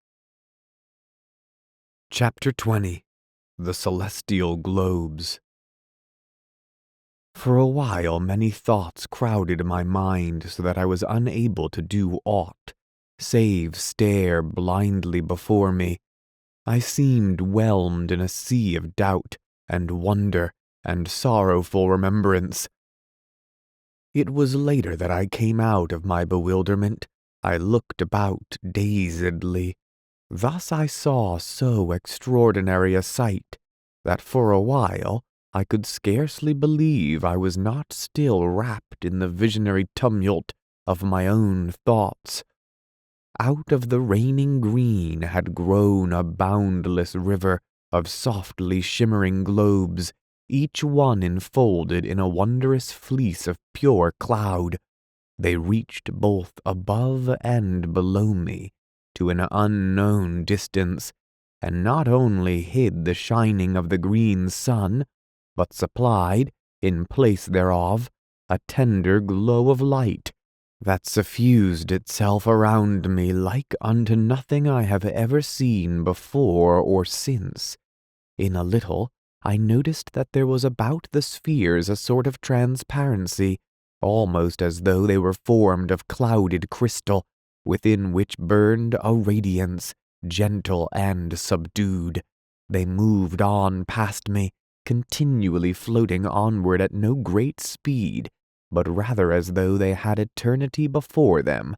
Chapter 20. The Celestial Globes. For a while many thoughts crowded my mind so that I was unable to do aught, save stare blindly before me. I seemed whelmed in a sea of doubt and wonder and sorrowful remembrance. It was later that I came out of my bewilderment. I looked about dazedly. Thus I saw so extraordinary a sight that for a while I could scarcely believe I was not still wrapped in the visionary tumult of my own thoughts. Out of the reigning green had grown a boundless river of softly shimmering globes, each one enfolded in a wondrous fleece of pure cloud. They reached both above and below me to an unknown distance, and not only hid the shining of the green sun, but supplied, in place thereof, a tender glow of light that suffused itself around me like unto nothing I have ever seen before or since. In a little, I noticed that there was about the spheres a sort of transparency, almost as though they were formed of clouded crystal, within which burned a radiance, gentle and subdued. They moved on past me, continually floating onward at no great speed, but rather as though they had eternity before them.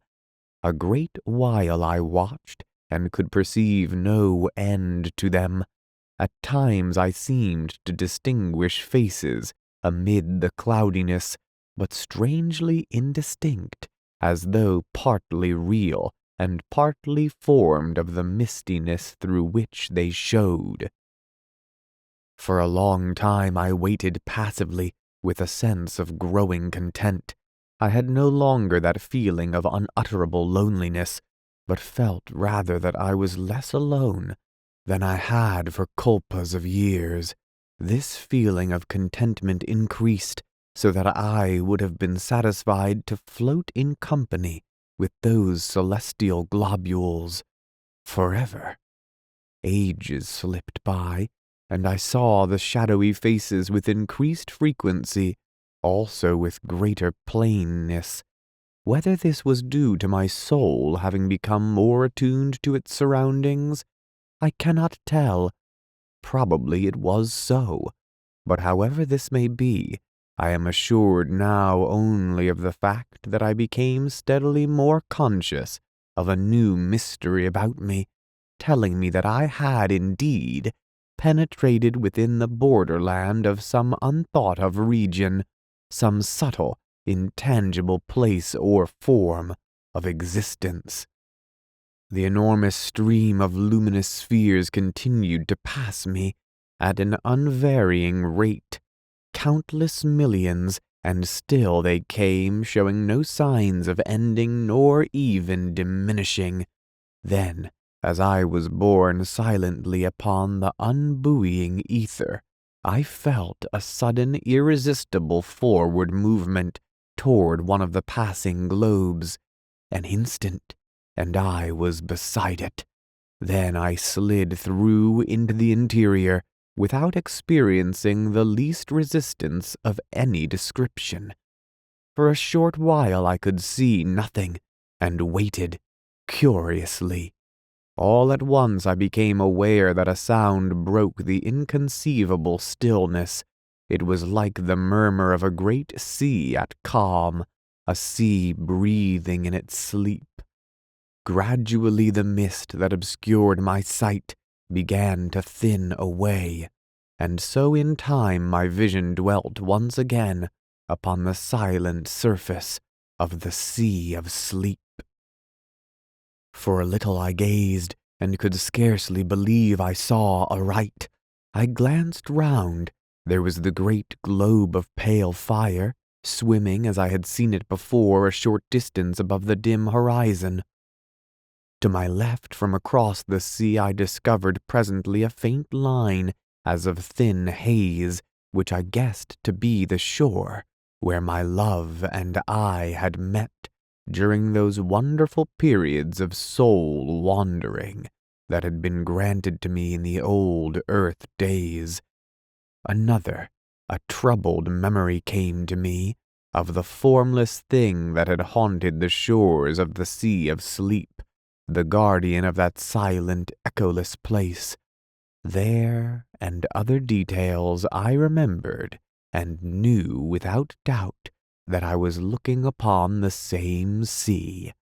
A great while I watched, and could perceive no end to them. At times I seemed to distinguish faces amid the cloudiness, but strangely indistinct, as though partly real and partly formed of the mistiness through which they showed. For a long time I waited passively, with a sense of growing content. I had no longer that feeling of unutterable loneliness, but felt rather that I was less alone than I had for culpas of years. This feeling of contentment increased, so that I would have been satisfied to float in company with those celestial globules forever. Ages slipped by, and I saw the shadowy faces with increased frequency, also with greater plainness. Whether this was due to my soul having become more attuned to its surroundings, I cannot tell. Probably it was so, but however this may be, I am assured now only of the fact that I became steadily more conscious of a new mystery about me, telling me that I had indeed penetrated within the borderland of some unthought-of region, some subtle, intangible place or form of existence. The enormous stream of luminous spheres continued to pass me at an unvarying rate, countless millions, and still they came, showing no signs of ending nor even diminishing. Then, As I was borne silently upon the unbuoying ether, I felt a sudden irresistible forward movement toward one of the passing globes. An instant, and I was beside it. Then I slid through into the interior without experiencing the least resistance of any description. For a short while I could see nothing, and waited, curiously. All at once I became aware that a sound broke the inconceivable stillness. It was like the murmur of a great sea at calm, a sea breathing in its sleep. Gradually the mist that obscured my sight began to thin away, and so in time my vision dwelt once again upon the silent surface of the Sea of Sleep. For a little I gazed, and could scarcely believe I saw aright. I glanced round. There was the great globe of pale fire, swimming as I had seen it before a short distance above the dim horizon. To my left, from across the sea, I discovered presently a faint line, as of thin haze, which I guessed to be the shore, where my love and I had met during those wonderful periods of soul wandering that had been granted to me in the old earth days. Another, a troubled memory came to me of the formless thing that had haunted the shores of the Sea of Sleep, the guardian of that silent, echoless place. There and other details I remembered, and knew without doubt that I was looking upon the same sea.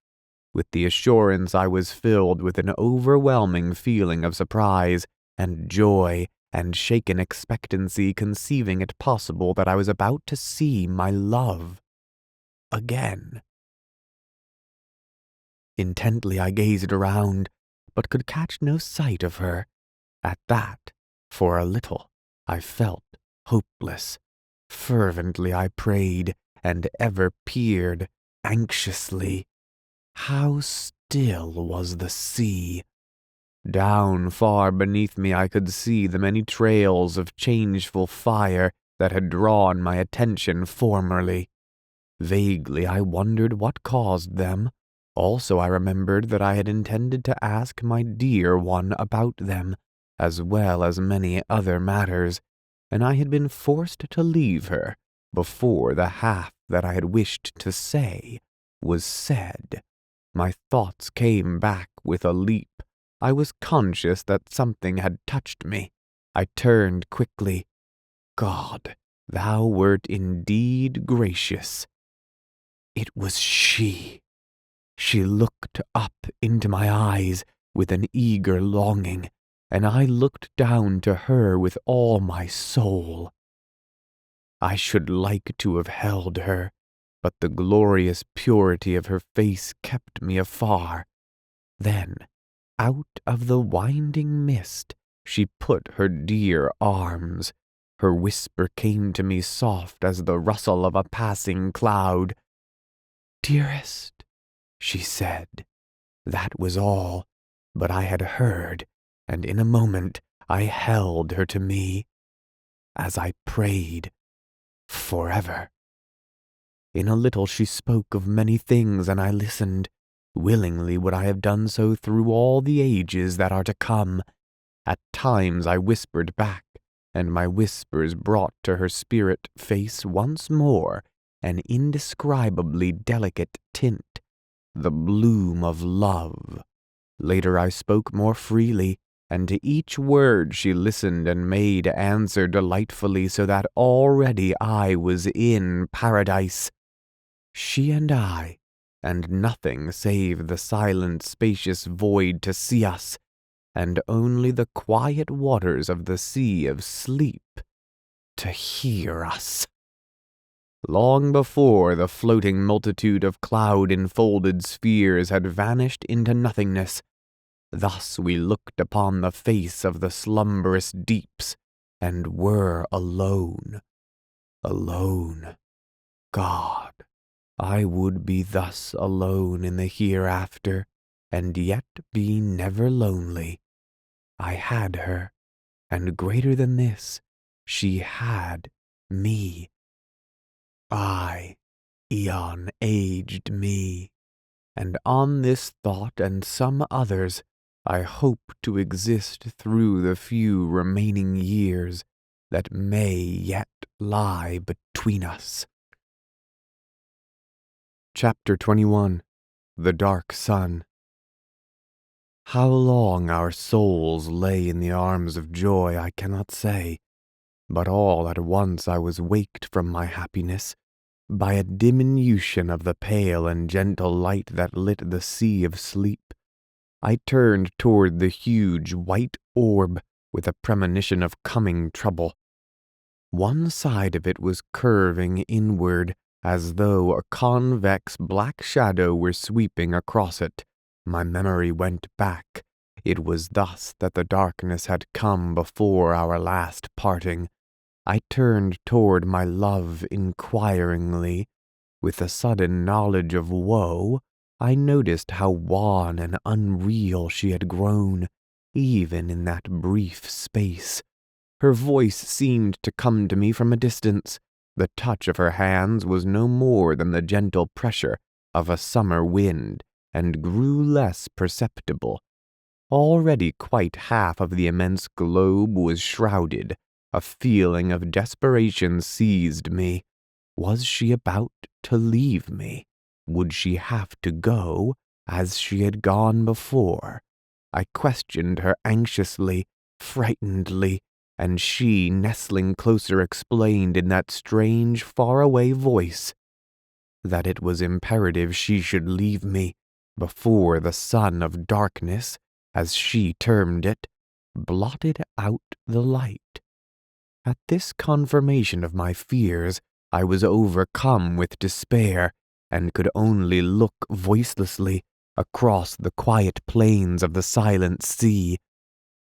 With the assurance I was filled with an overwhelming feeling of surprise and joy and shaken expectancy, conceiving it possible that I was about to see my love again. Intently I gazed around, but could catch no sight of her. At that, for a little, I felt hopeless. Fervently I prayed, and ever peered, anxiously. How still was the sea! Down far beneath me I could see the many trails of changeful fire that had drawn my attention formerly. Vaguely I wondered what caused them. Also I remembered that I had intended to ask my dear one about them, as well as many other matters, and I had been forced to leave her before the half that I had wished to say was said. My thoughts came back with a leap. I was conscious that something had touched me. I turned quickly. God, thou wert indeed gracious. It was she. She looked up into my eyes with an eager longing, and I looked down to her with all my soul. I should like to have held her, but the glorious purity of her face kept me afar. Then, out of the winding mist, she put her dear arms. Her whisper came to me soft as the rustle of a passing cloud. "Dearest," she said. That was all, but I had heard, and in a moment I held her to me, as I prayed, forever. In a little she spoke of many things, and I listened. Willingly would I have done so through all the ages that are to come. At times I whispered back, and my whispers brought to her spirit face once more an indescribably delicate tint, the bloom of love. Later I spoke more freely, and to each word she listened and made answer delightfully, so that already I was in paradise. She and I, and nothing save the silent, spacious void to see us, and only the quiet waters of the Sea of Sleep to hear us. Long before the floating multitude of cloud-enfolded spheres had vanished into nothingness, thus we looked upon the face of the slumberous deeps, and were alone. Alone. God, I would be thus alone in the hereafter, and yet be never lonely. I had her, and greater than this, she had me. I, eon-aged me, and on this thought and some others, I hope to exist through the few remaining years that may yet lie between us. Chapter 21. The Dark Sun. How long our souls lay in the arms of joy I cannot say, but all at once I was waked from my happiness by a diminution of the pale and gentle light that lit the sea of sleep. I turned toward the huge white orb with a premonition of coming trouble. One side of it was curving inward, as though a convex black shadow were sweeping across it. My memory went back. It was thus that the darkness had come before our last parting. I turned toward my love inquiringly. With a sudden knowledge of woe, I noticed how wan and unreal she had grown, even in that brief space. Her voice seemed to come to me from a distance. The touch of her hands was no more than the gentle pressure of a summer wind, and grew less perceptible. Already quite half of the immense globe was shrouded. A feeling of desperation seized me. Was she about to leave me? Would she have to go as she had gone before? I questioned her anxiously, frightenedly, and she, nestling closer, explained in that strange, faraway voice that it was imperative she should leave me before the sun of darkness, as she termed it, blotted out the light. At this confirmation of my fears, I was overcome with despair, and could only look voicelessly across the quiet plains of the silent sea.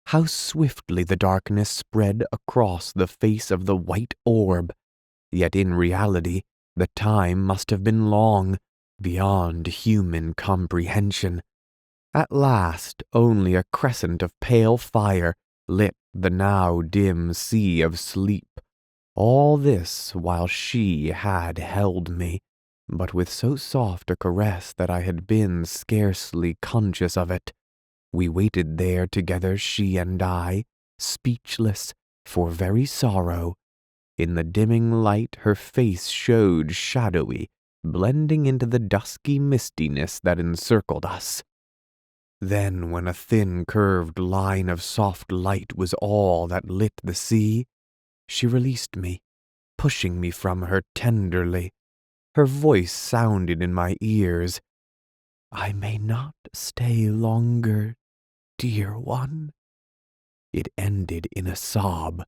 How swiftly the darkness spread across the face of the white orb! Yet in reality, the time must have been long, beyond human comprehension. At last, only a crescent of pale fire lit the now dim sea of sleep. All this while she had held me, but with so soft a caress that I had been scarcely conscious of it. We waited there together, she and I, speechless for very sorrow. In the dimming light her face showed shadowy, blending into the dusky mistiness that encircled us. Then, when a thin curved line of soft light was all that lit the sea, she released me, pushing me from her tenderly. Her voice sounded in my ears. "I may not stay longer, dear one." It ended in a sob.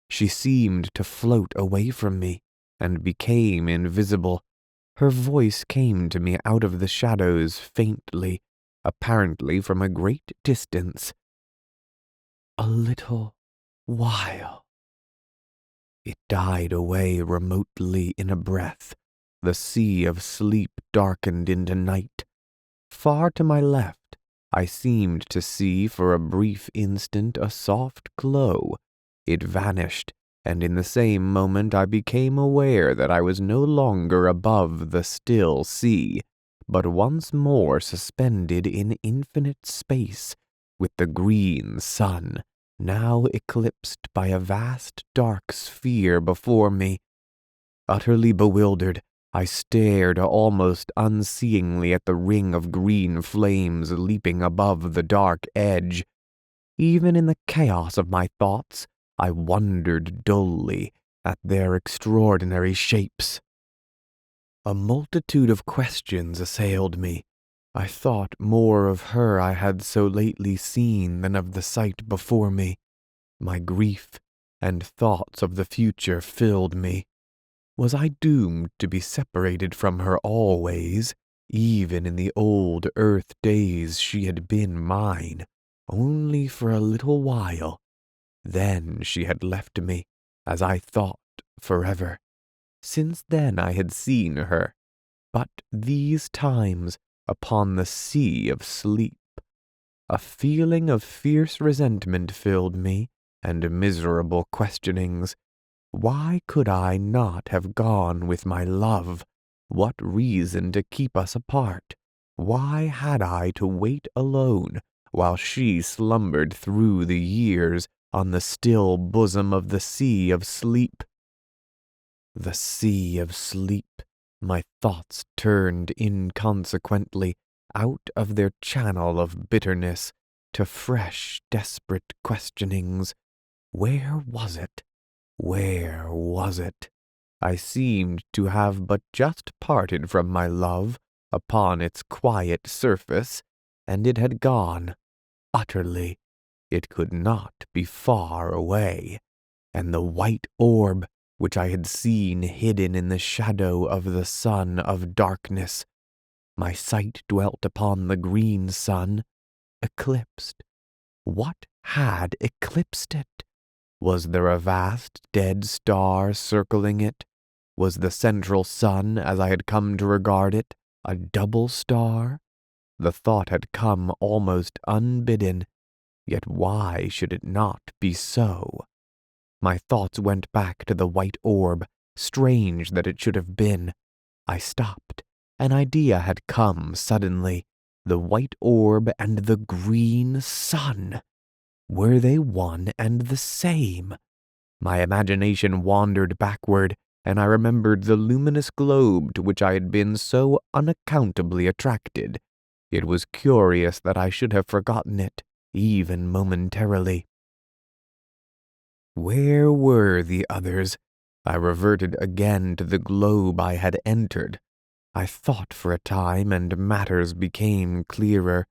She seemed to float away from me, and became invisible. Her voice came to me out of the shadows faintly, apparently from a great distance. "A little while." It died away remotely in a breath. The sea of sleep darkened into night. Far to my left, I seemed to see for a brief instant a soft glow. It vanished, and in the same moment I became aware that I was no longer above the still sea, but once more suspended in infinite space, with the green sun, now eclipsed by a vast dark sphere before me. Utterly bewildered, I stared almost unseeingly at the ring of green flames leaping above the dark edge. Even in the chaos of my thoughts, I wondered dully at their extraordinary shapes. A multitude of questions assailed me. I thought more of her I had so lately seen than of the sight before me. My grief and thoughts of the future filled me. Was I doomed to be separated from her always? Even in the old earth days she had been mine, only for a little while. Then she had left me, as I thought, forever. Since then I had seen her, but these times upon the sea of sleep. A feeling of fierce resentment filled me, and miserable questionings. Why could I not have gone with my love? What reason to keep us apart? Why had I to wait alone, while she slumbered through the years on the still bosom of the sea of sleep? The sea of sleep. My thoughts turned inconsequently out of their channel of bitterness to fresh, desperate questionings. Where was it? Where was it? I seemed to have but just parted from my love upon its quiet surface, and it had gone, utterly. It could not be far away, and the white orb, which I had seen hidden in the shadow of the sun of darkness, my sight dwelt upon the green sun, eclipsed. What had eclipsed it? Was there a vast dead star circling it? Was the central sun, as I had come to regard it, a double star? The thought had come almost unbidden, yet why should it not be so? My thoughts went back to the white orb, strange that it should have been. I stopped. An idea had come suddenly. The white orb and the green sun. Were they one and the same? My imagination wandered backward, and I remembered the luminous globe to which I had been so unaccountably attracted. It was curious that I should have forgotten it, even momentarily. Where were the others? I reverted again to the globe I had entered. I thought for a time, and matters became clearer.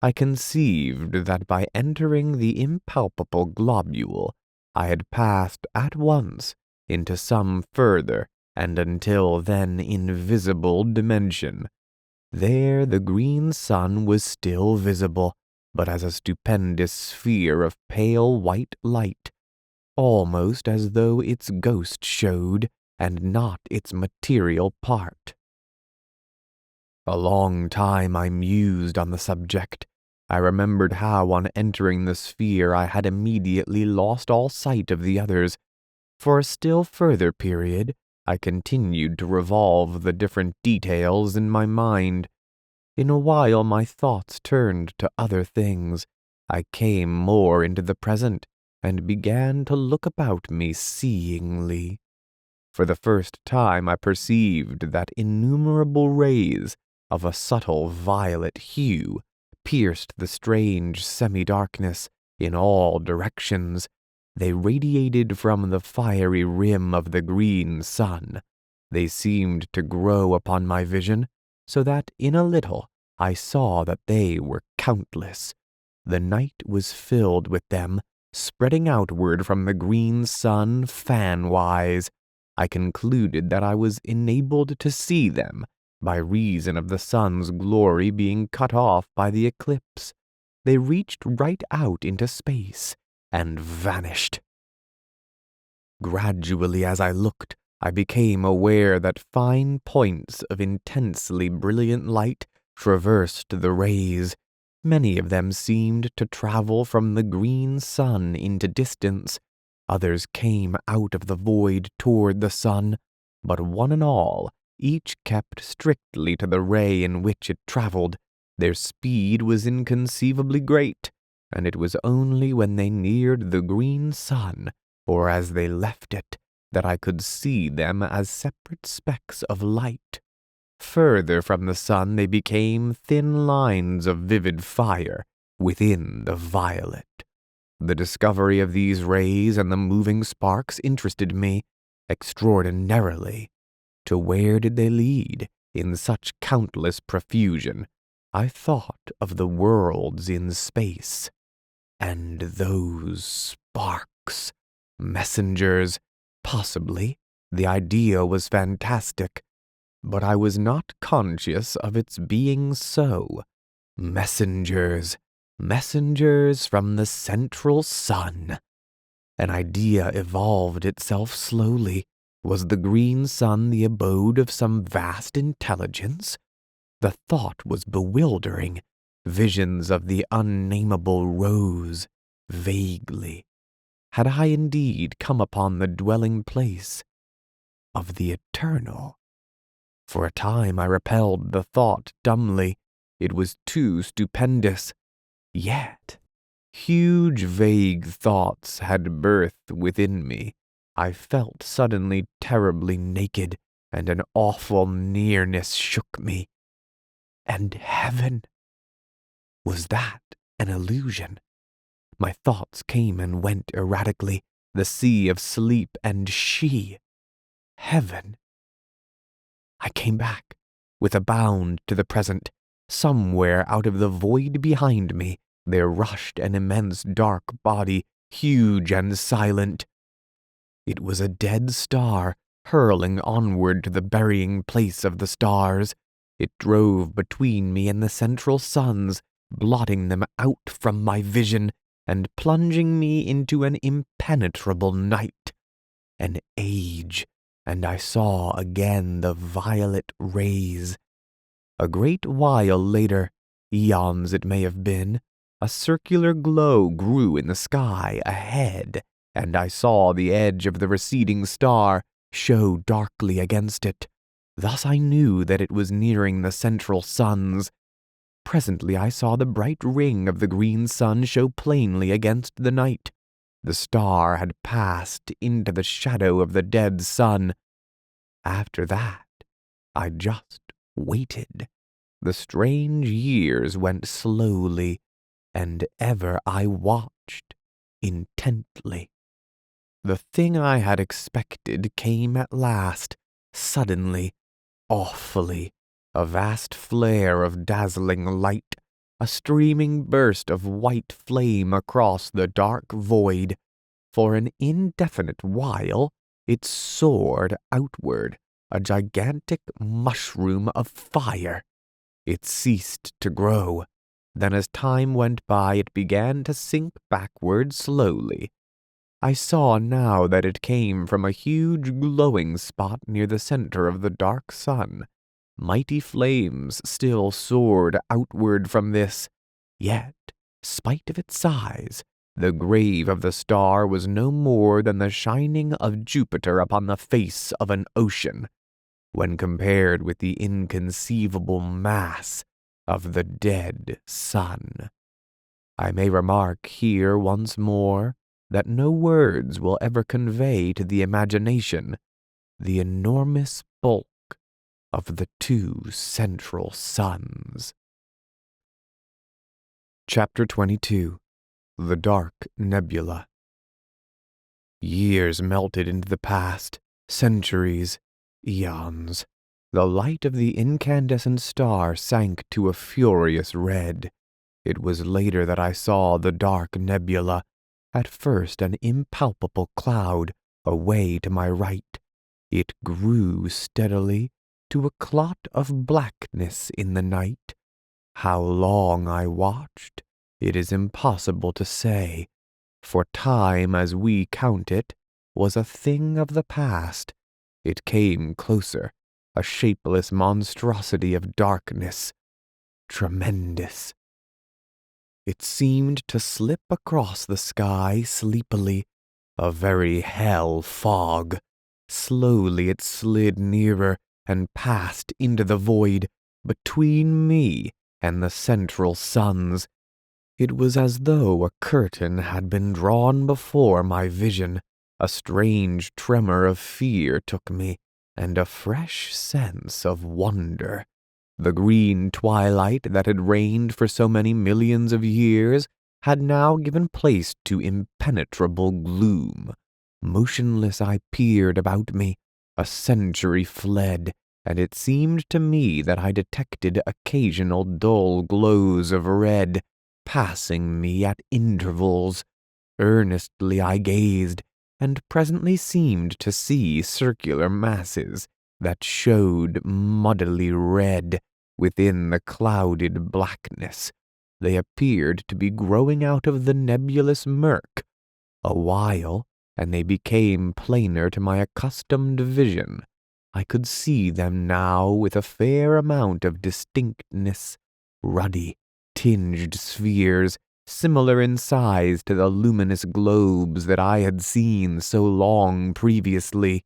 I conceived that by entering the impalpable globule, I had passed at once into some further and until then invisible dimension. There the green sun was still visible, but as a stupendous sphere of pale white light, almost as though its ghost showed, and not its material part. A long time I mused on the subject. I remembered how on entering the sphere I had immediately lost all sight of the others. For a still further period, I continued to revolve the different details in my mind. In a while my thoughts turned to other things. I came more into the present, and began to look about me seeingly. For the first time I perceived that innumerable rays of a subtle violet hue pierced the strange semi-darkness in all directions. They radiated from the fiery rim of the green sun. They seemed to grow upon my vision, so that in a little I saw that they were countless. The night was filled with them, spreading outward from the green sun fan-wise. I concluded that I was enabled to see them by reason of the sun's glory being cut off by the eclipse. They reached right out into space and vanished. Gradually, as I looked, I became aware that fine points of intensely brilliant light traversed the rays. Many of them seemed to travel from the green sun into distance. Others came out of the void toward the sun, but one and all, each kept strictly to the ray in which it traveled. Their speed was inconceivably great, and it was only when they neared the green sun, or as they left it, that I could see them as separate specks of light. Further from the sun they became thin lines of vivid fire within the violet. The discovery of these rays and the moving sparks interested me extraordinarily. To where did they lead in such countless profusion? I thought of the worlds in space, and those sparks, messengers. Possibly the idea was fantastic, but I was not conscious of its being so. Messengers, messengers from the central sun. An idea evolved itself slowly. Was the green sun the abode of some vast intelligence? The thought was bewildering. Visions of the unnameable rose, vaguely. Had I indeed come upon the dwelling place of the eternal? For a time I repelled the thought dumbly. It was too stupendous. Yet, huge vague thoughts had birth within me. I felt suddenly terribly naked, and an awful nearness shook me. And heaven? Was that an illusion? My thoughts came and went erratically, the sea of sleep and she. Heaven. I came back, with a bound to the present. Somewhere out of the void behind me, there rushed an immense dark body, huge and silent. It was a dead star, hurling onward to the burying place of the stars. It drove between me and the central suns, blotting them out from my vision, and plunging me into an impenetrable night. An age, and I saw again the violet rays. A great while later, eons it may have been, a circular glow grew in the sky ahead, and I saw the edge of the receding star show darkly against it. Thus I knew that it was nearing the central suns. Presently I saw the bright ring of the green sun show plainly against the night. The star had passed into the shadow of the dead sun. After that, I just waited. The strange years went slowly, and ever I watched intently. The thing I had expected came at last, suddenly, awfully, a vast flare of dazzling light, a streaming burst of white flame across the dark void. For an indefinite while, it soared outward, a gigantic mushroom of fire. It ceased to grow. Then as time went by, it began to sink backward slowly. I saw now that it came from a huge glowing spot near the center of the dark sun. Mighty flames still soared outward from this, yet, spite of its size, the grave of the star was no more than the shining of Jupiter upon the face of an ocean, when compared with the inconceivable mass of the dead sun. I may remark here once more that no words will ever convey to the imagination the enormous bulk of the two central suns. Chapter 22. The Dark Nebula. Years melted into the past, centuries, eons. The light of the incandescent star sank to a furious red. It was later that I saw the dark nebula, at first an impalpable cloud, away to my right. It grew steadily to a clot of blackness in the night. How long I watched, it is impossible to say, for time as we count it was a thing of the past. It came closer, a shapeless monstrosity of darkness, tremendous. It seemed to slip across the sky sleepily, a very hell fog. Slowly it slid nearer and passed into the void between me and the central suns. It was as though a curtain had been drawn before my vision. A strange tremor of fear took me, and a fresh sense of wonder. The green twilight that had reigned for so many millions of years had now given place to impenetrable gloom. Motionless I peered about me. A century fled, and it seemed to me that I detected occasional dull glows of red passing me at intervals. Earnestly I gazed, and presently seemed to see circular masses that showed muddily red within the clouded blackness. They appeared to be growing out of the nebulous murk. A while, and they became plainer to my accustomed vision. I could see them now with a fair amount of distinctness, ruddy, tinged spheres, similar in size to the luminous globes that I had seen so long previously.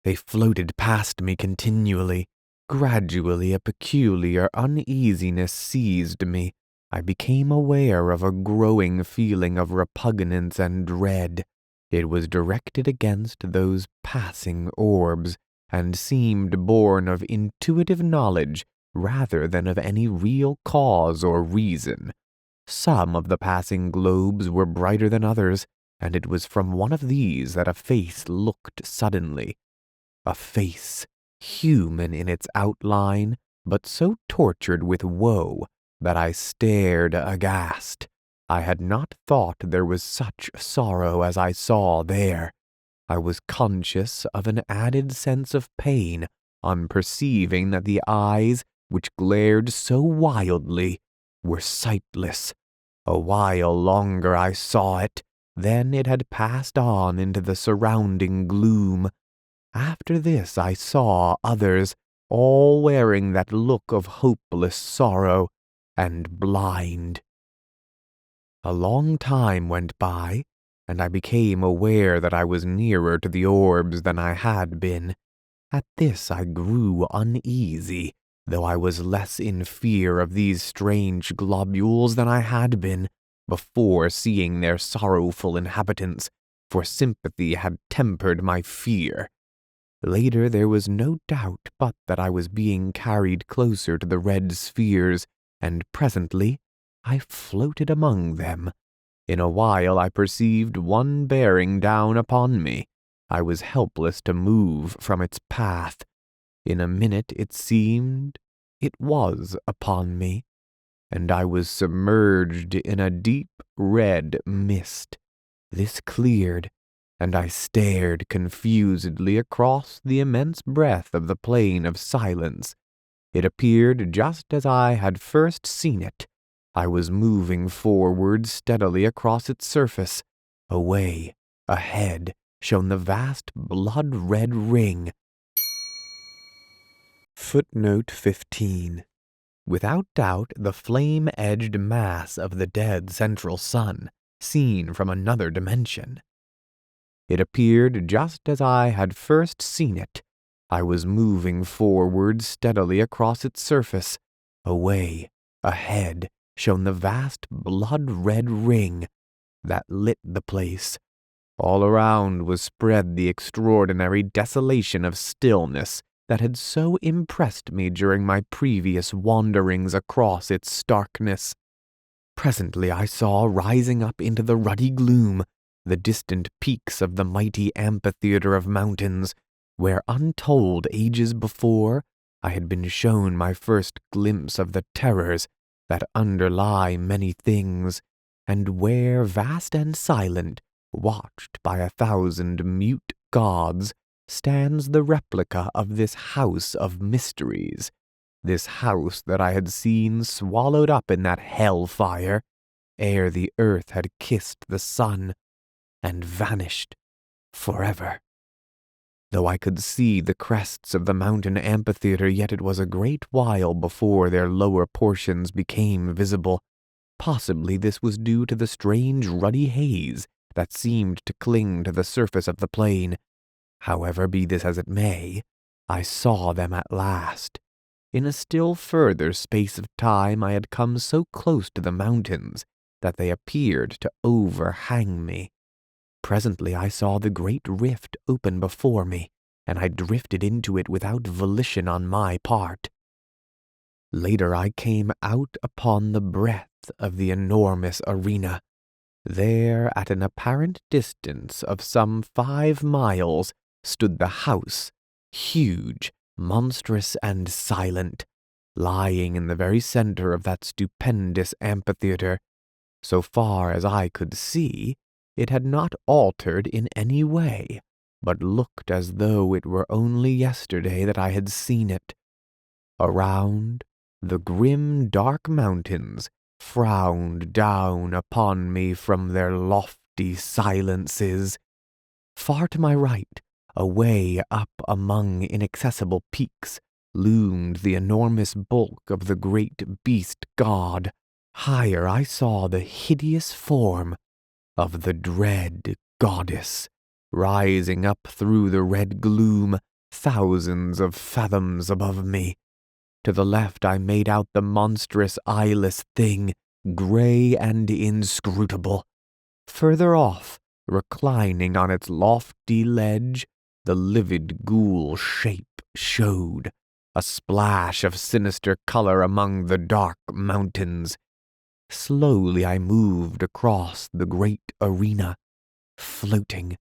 They floated past me continually. Gradually a peculiar uneasiness seized me. I became aware of a growing feeling of repugnance and dread. It was directed against those passing orbs, and seemed born of intuitive knowledge rather than of any real cause or reason. Some of the passing globes were brighter than others, and it was from one of these that a face looked suddenly. A face, human in its outline, but so tortured with woe that I stared aghast. I had not thought there was such sorrow as I saw there. I was conscious of an added sense of pain on perceiving that the eyes, which glared so wildly, were sightless. A while longer I saw it, then it had passed on into the surrounding gloom. After this I saw others, all wearing that look of hopeless sorrow, and blind. A long time went by, and I became aware that I was nearer to the orbs than I had been. At this I grew uneasy, though I was less in fear of these strange globules than I had been before seeing their sorrowful inhabitants, for sympathy had tempered my fear. Later there was no doubt but that I was being carried closer to the red spheres, and presently I floated among them. In a while I perceived one bearing down upon me. I was helpless to move from its path. In a minute it seemed it was upon me, and I was submerged in a deep red mist. This cleared, and I stared confusedly across the immense breadth of the plain of silence. It appeared just as I had first seen it. I was moving forward steadily across its surface. Away, ahead, shone the vast blood-red ring. Footnote 15. Without doubt the flame-edged mass of the dead central sun, seen from another dimension. It appeared just as I had first seen it. I was moving forward steadily across its surface. Away, ahead, shone the vast blood-red ring that lit the place. All around was spread the extraordinary desolation of stillness that had so impressed me during my previous wanderings across its starkness. Presently I saw rising up into the ruddy gloom the distant peaks of the mighty amphitheater of mountains, where untold ages before I had been shown my first glimpse of the terrors that underlie many things, and where, vast and silent, watched by 1,000 mute gods, stands the replica of this house of mysteries, this house that I had seen swallowed up in that hell-fire, ere the earth had kissed the sun, and vanished forever. Though I could see the crests of the mountain amphitheater, yet it was a great while before their lower portions became visible. Possibly this was due to the strange ruddy haze that seemed to cling to the surface of the plain. However, be this as it may, I saw them at last. In a still further space of time I had come so close to the mountains that they appeared to overhang me. Presently I saw the great rift open before me, and I drifted into it without volition on my part. Later I came out upon the breadth of the enormous arena. There, at an apparent distance of some 5 miles, stood the house, huge, monstrous, and silent, lying in the very center of that stupendous amphitheater. So far as I could see, it had not altered in any way, but looked as though it were only yesterday that I had seen it. Around, the grim dark mountains frowned down upon me from their lofty silences. Far to my right, away up among inaccessible peaks, loomed the enormous bulk of the great beast god. Higher I saw the hideous form of the dread goddess, rising up through the red gloom, thousands of fathoms above me. To the left I made out the monstrous eyeless thing, gray and inscrutable. Further off, reclining on its lofty ledge, the livid ghoul shape showed, a splash of sinister color among the dark mountains. Slowly I moved across the great arena, floating.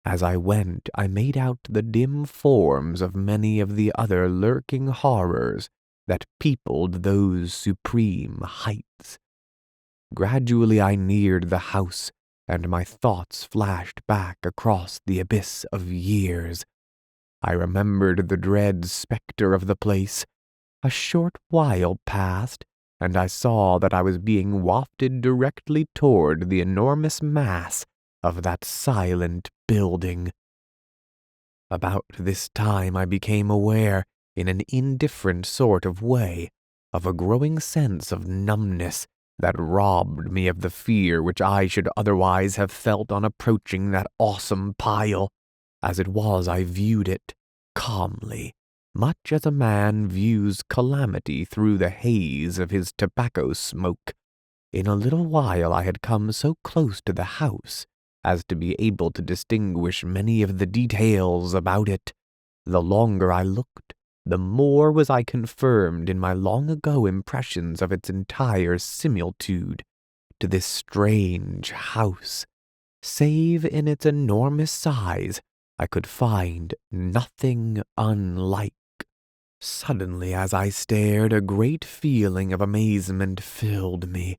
As I went, I made out the dim forms of many of the other lurking horrors that peopled those supreme heights. Gradually I neared the house, and my thoughts flashed back across the abyss of years. I remembered the dread specter of the place. A short while passed, and I saw that I was being wafted directly toward the enormous mass of that silent building. About this time I became aware, in an indifferent sort of way, of a growing sense of numbness that robbed me of the fear which I should otherwise have felt on approaching that awesome pile. As it was, I viewed it calmly, much as a man views calamity through the haze of his tobacco smoke. In a little while I had come so close to the house as to be able to distinguish many of the details about it. The longer I looked, the more was I confirmed in my long-ago impressions of its entire similitude to this strange house. Save in its enormous size, I could find nothing unlike. Suddenly, as I stared, a great feeling of amazement filled me.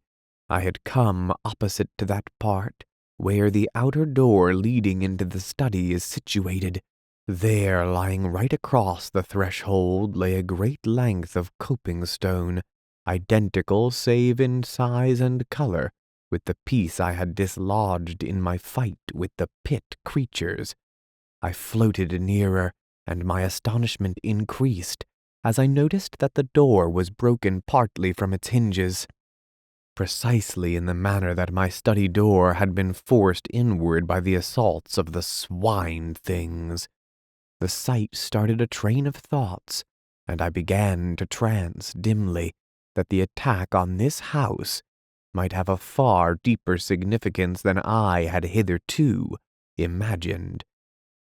I had come opposite to that part where the outer door leading into the study is situated. There, lying right across the threshold, lay a great length of coping stone, identical save in size and color with the piece I had dislodged in my fight with the pit creatures. I floated nearer, and my astonishment increased as I noticed that the door was broken partly from its hinges, precisely in the manner that my study door had been forced inward by the assaults of the swine things. The sight started a train of thoughts, and I began to trance dimly that the attack on this house might have a far deeper significance than I had hitherto imagined.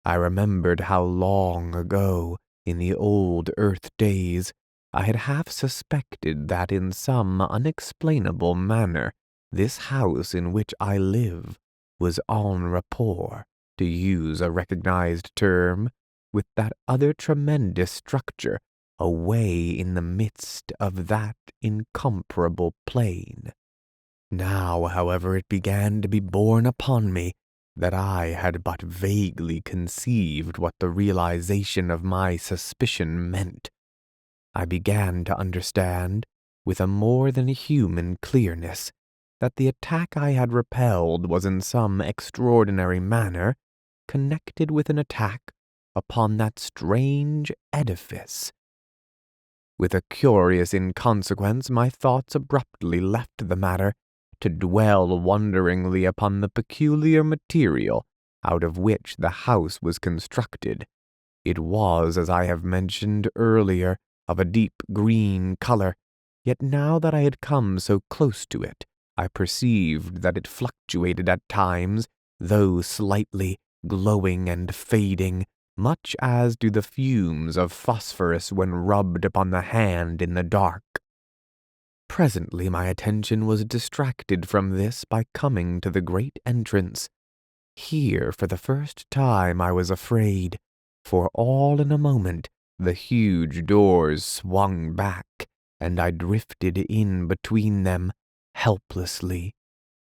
I remembered how long ago, in the old earth days, I had half suspected that in some unexplainable manner this house in which I live was en rapport, to use a recognized term, with that other tremendous structure away in the midst of that incomparable plain. Now, however, it began to be borne upon me that I had but vaguely conceived what the realization of my suspicion meant. I began to understand, with a more than human clearness, that the attack I had repelled was in some extraordinary manner connected with an attack upon that strange edifice. With a curious inconsequence, my thoughts abruptly left the matter to dwell wonderingly upon the peculiar material out of which the house was constructed. It was, as I have mentioned earlier, of a deep green color, yet now that I had come so close to it, I perceived that it fluctuated at times, though slightly, glowing and fading, much as do the fumes of phosphorus when rubbed upon the hand in the dark. Presently my attention was distracted from this by coming to the great entrance. Here, for the first time, I was afraid, for all in a moment the huge doors swung back, and I drifted in between them, helplessly.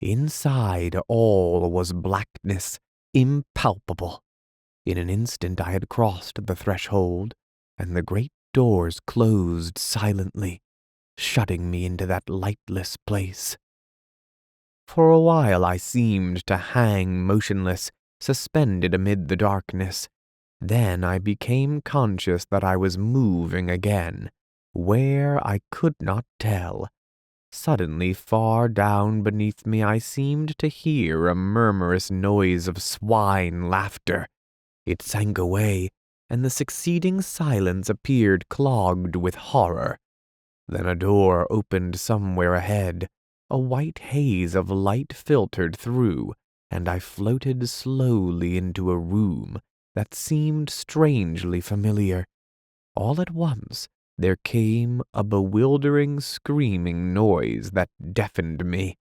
Inside all was blackness, impalpable. In an instant I had crossed the threshold, and the great doors closed silently, shutting me into that lightless place. For a while I seemed to hang motionless, suspended amid the darkness, Then I became conscious that I was moving again, where I could not tell. Suddenly, far down beneath me, I seemed to hear a murmurous noise of swine laughter. It sank away, and the succeeding silence appeared clogged with horror. Then a door opened somewhere ahead. A white haze of light filtered through, and I floated slowly into a room that seemed strangely familiar. All at once, there came a bewildering screaming noise that deafened me.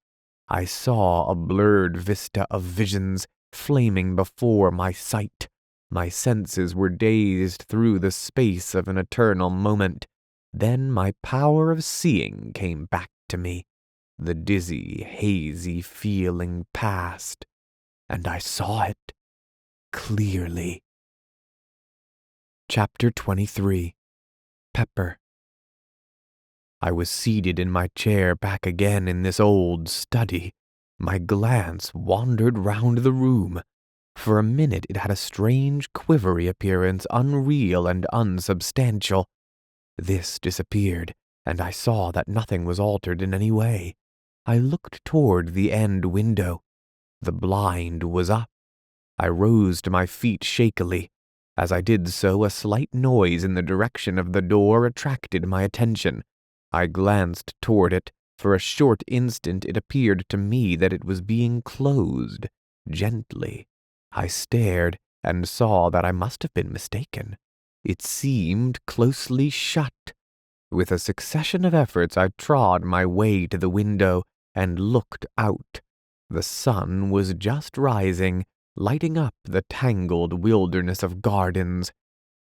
I saw a blurred vista of visions flaming before my sight. My senses were dazed through the space of an eternal moment. Then my power of seeing came back to me. The dizzy, hazy feeling passed, and I saw it clearly. Chapter 23. Pepper. I was seated in my chair back again in this old study. My glance wandered round the room. For a minute it had a strange quivery appearance, unreal and unsubstantial. This disappeared, and I saw that nothing was altered in any way. I looked toward the end window. The blind was up. I rose to my feet shakily. As I did so, a slight noise in the direction of the door attracted my attention. I glanced toward it. For a short instant it appeared to me that it was being closed, gently. I stared and saw that I must have been mistaken. It seemed closely shut. With a succession of efforts I trod my way to the window and looked out. The sun was just rising, lighting up the tangled wilderness of gardens.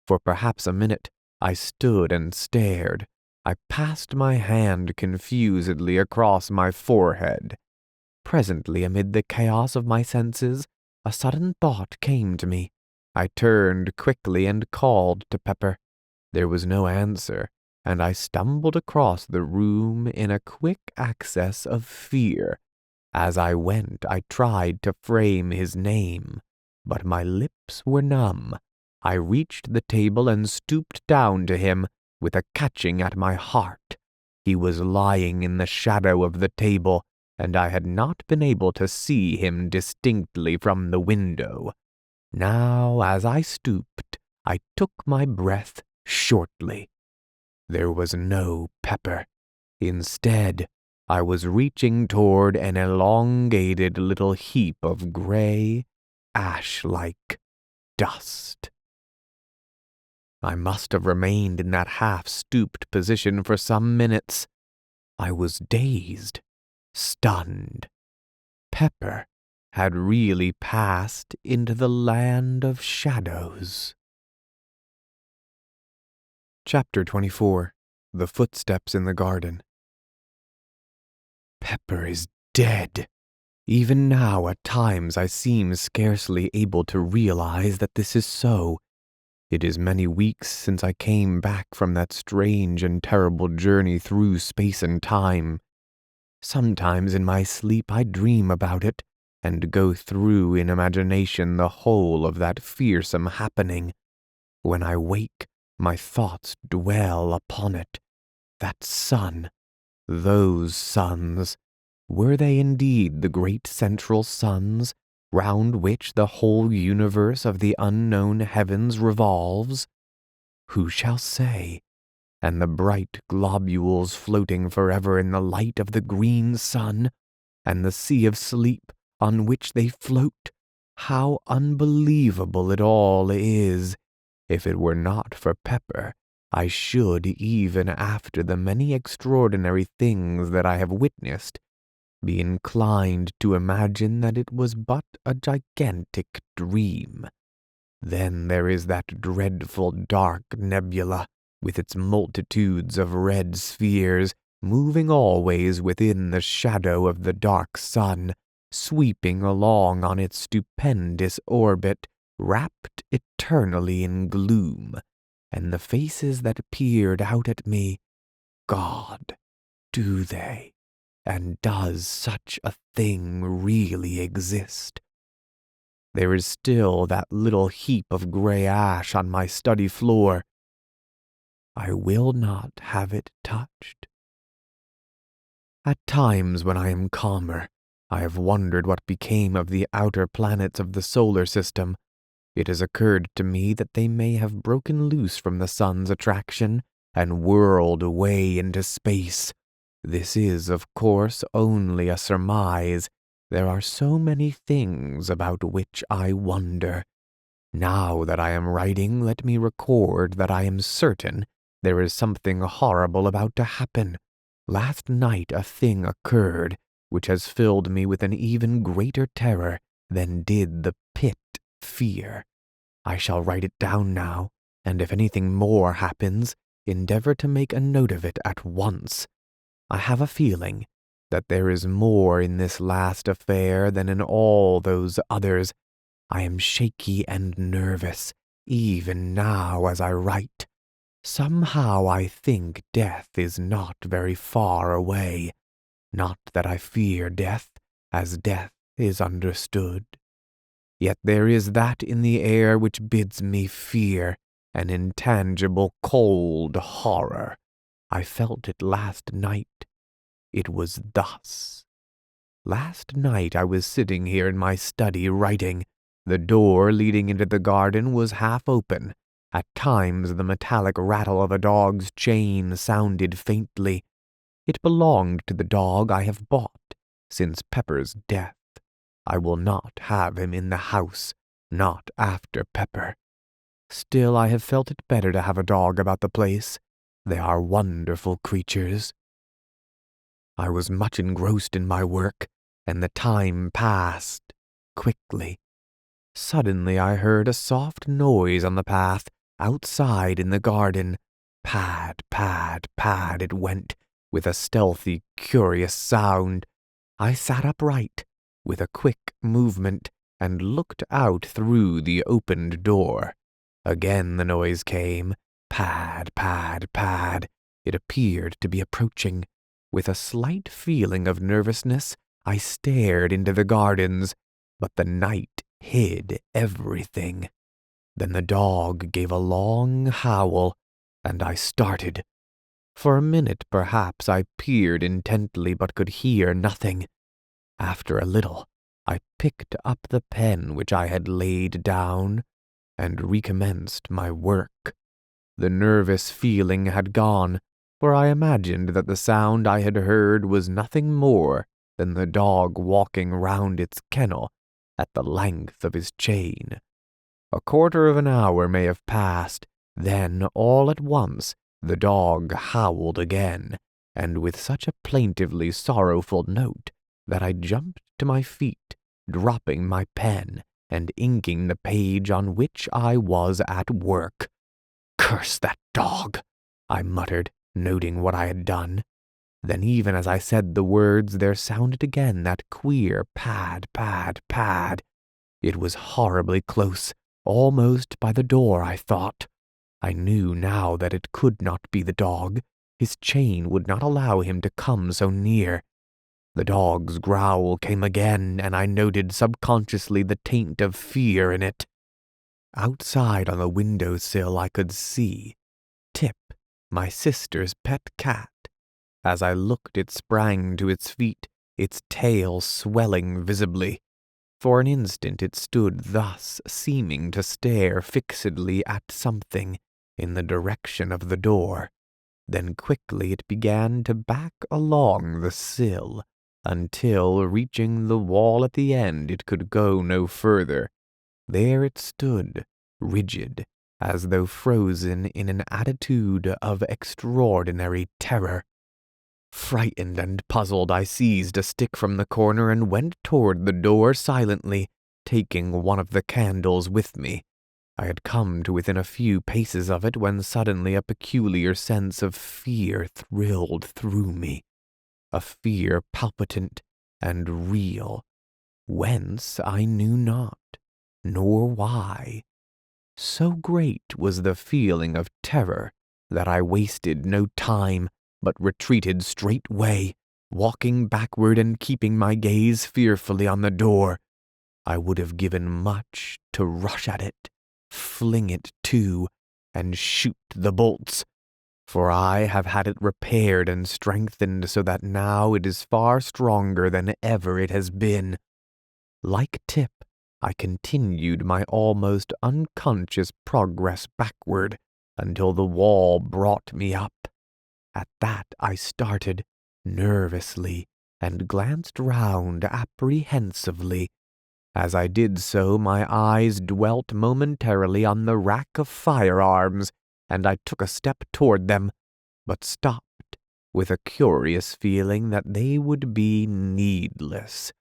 For perhaps a minute I stood and stared. I passed my hand confusedly across my forehead. Presently, amid the chaos of my senses, a sudden thought came to me. I turned quickly and called to Pepper. There was no answer, and I stumbled across the room in a quick access of fear. As I went, I tried to frame his name, but my lips were numb. I reached the table and stooped down to him, with a catching at my heart. He was lying in the shadow of the table, and I had not been able to see him distinctly from the window. Now, as I stooped, I took my breath shortly. There was no Pepper. Instead, I was reaching toward an elongated little heap of gray, ash-like dust. I must have remained in that half-stooped position for some minutes. I was dazed, stunned. Pepper had really passed into the land of shadows. Chapter 24. The Footsteps in the Garden. Pepper is dead. Even now, at times, I seem scarcely able to realize that this is so. It is many weeks since I came back from that strange and terrible journey through space and time. Sometimes in my sleep I dream about it, and go through in imagination the whole of that fearsome happening. When I wake, my thoughts dwell upon it. That sun, those suns, were they indeed the great central suns, round which the whole universe of the unknown heavens revolves? Who shall say? And the bright globules floating forever in the light of the green sun, and the sea of sleep on which they float, how unbelievable it all is! If it were not for Pepper, I should, even after the many extraordinary things that I have witnessed, be inclined to imagine that it was but a gigantic dream. Then there is that dreadful dark nebula, with its multitudes of red spheres, moving always within the shadow of the dark sun, sweeping along on its stupendous orbit, wrapped eternally in gloom, and the faces that peered out at me, God, do they? And does such a thing really exist? There is still that little heap of gray ash on my study floor. I will not have it touched. At times when I am calmer, I have wondered what became of the outer planets of the solar system. It has occurred to me that they may have broken loose from the sun's attraction and whirled away into space. This is, of course, only a surmise. There are so many things about which I wonder. Now that I am writing, let me record that I am certain there is something horrible about to happen. Last night a thing occurred which has filled me with an even greater terror than did the pit fear. I shall write it down now, and if anything more happens, endeavor to make a note of it at once. I have a feeling that there is more in this last affair than in all those others. I am shaky and nervous, even now as I write. Somehow I think death is not very far away. Not that I fear death, as death is understood. Yet there is that in the air which bids me fear, an intangible cold horror. I felt it last night. It was thus. Last night I was sitting here in my study writing. The door leading into the garden was half open. At times the metallic rattle of a dog's chain sounded faintly. It belonged to the dog I have bought since Pepper's death. I will not have him in the house, not after Pepper. Still, I have felt it better to have a dog about the place. They are wonderful creatures. I was much engrossed in my work, and the time passed quickly. Suddenly I heard a soft noise on the path outside in the garden. Pad, pad, pad it went, with a stealthy, curious sound. I sat upright, with a quick movement, and looked out through the opened door. Again the noise came. Pad, pad, pad. It appeared to be approaching. With a slight feeling of nervousness, I stared into the gardens, but the night hid everything. Then the dog gave a long howl, and I started. For a minute, perhaps, I peered intently but could hear nothing. After a little, I picked up the pen which I had laid down and recommenced my work. The nervous feeling had gone, for I imagined that the sound I had heard was nothing more than the dog walking round its kennel at the length of his chain. A quarter of an hour may have passed, then all at once the dog howled again, and with such a plaintively sorrowful note that I jumped to my feet, dropping my pen and inking the page on which I was at work. "Curse that dog!" I muttered, noting what I had done. Then even as I said the words, there sounded again that queer pad, pad, pad. It was horribly close, almost by the door, I thought. I knew now that it could not be the dog. His chain would not allow him to come so near. The dog's growl came again, and I noted subconsciously the taint of fear in it. Outside on the window-sill I could see Tip, my sister's pet cat. As I looked, it sprang to its feet, its tail swelling visibly. For an instant it stood thus, seeming to stare fixedly at something in the direction of the door. Then quickly it began to back along the sill, until, reaching the wall at the end, it could go no further. There it stood, rigid, as though frozen in an attitude of extraordinary terror. Frightened and puzzled, I seized a stick from the corner and went toward the door silently, taking one of the candles with me. I had come to within a few paces of it when suddenly a peculiar sense of fear thrilled through me. A fear palpitant and real. Whence I knew not, nor why. So great was the feeling of terror that I wasted no time, but retreated straightway, walking backward and keeping my gaze fearfully on the door. I would have given much to rush at it, fling it to, and shoot the bolts, for I have had it repaired and strengthened so that now it is far stronger than ever it has been. Like Tip, I continued my almost unconscious progress backward until the wall brought me up. At that I started, nervously, and glanced round apprehensively. As I did so, my eyes dwelt momentarily on the rack of firearms, and I took a step toward them, but stopped with a curious feeling that they would be needless.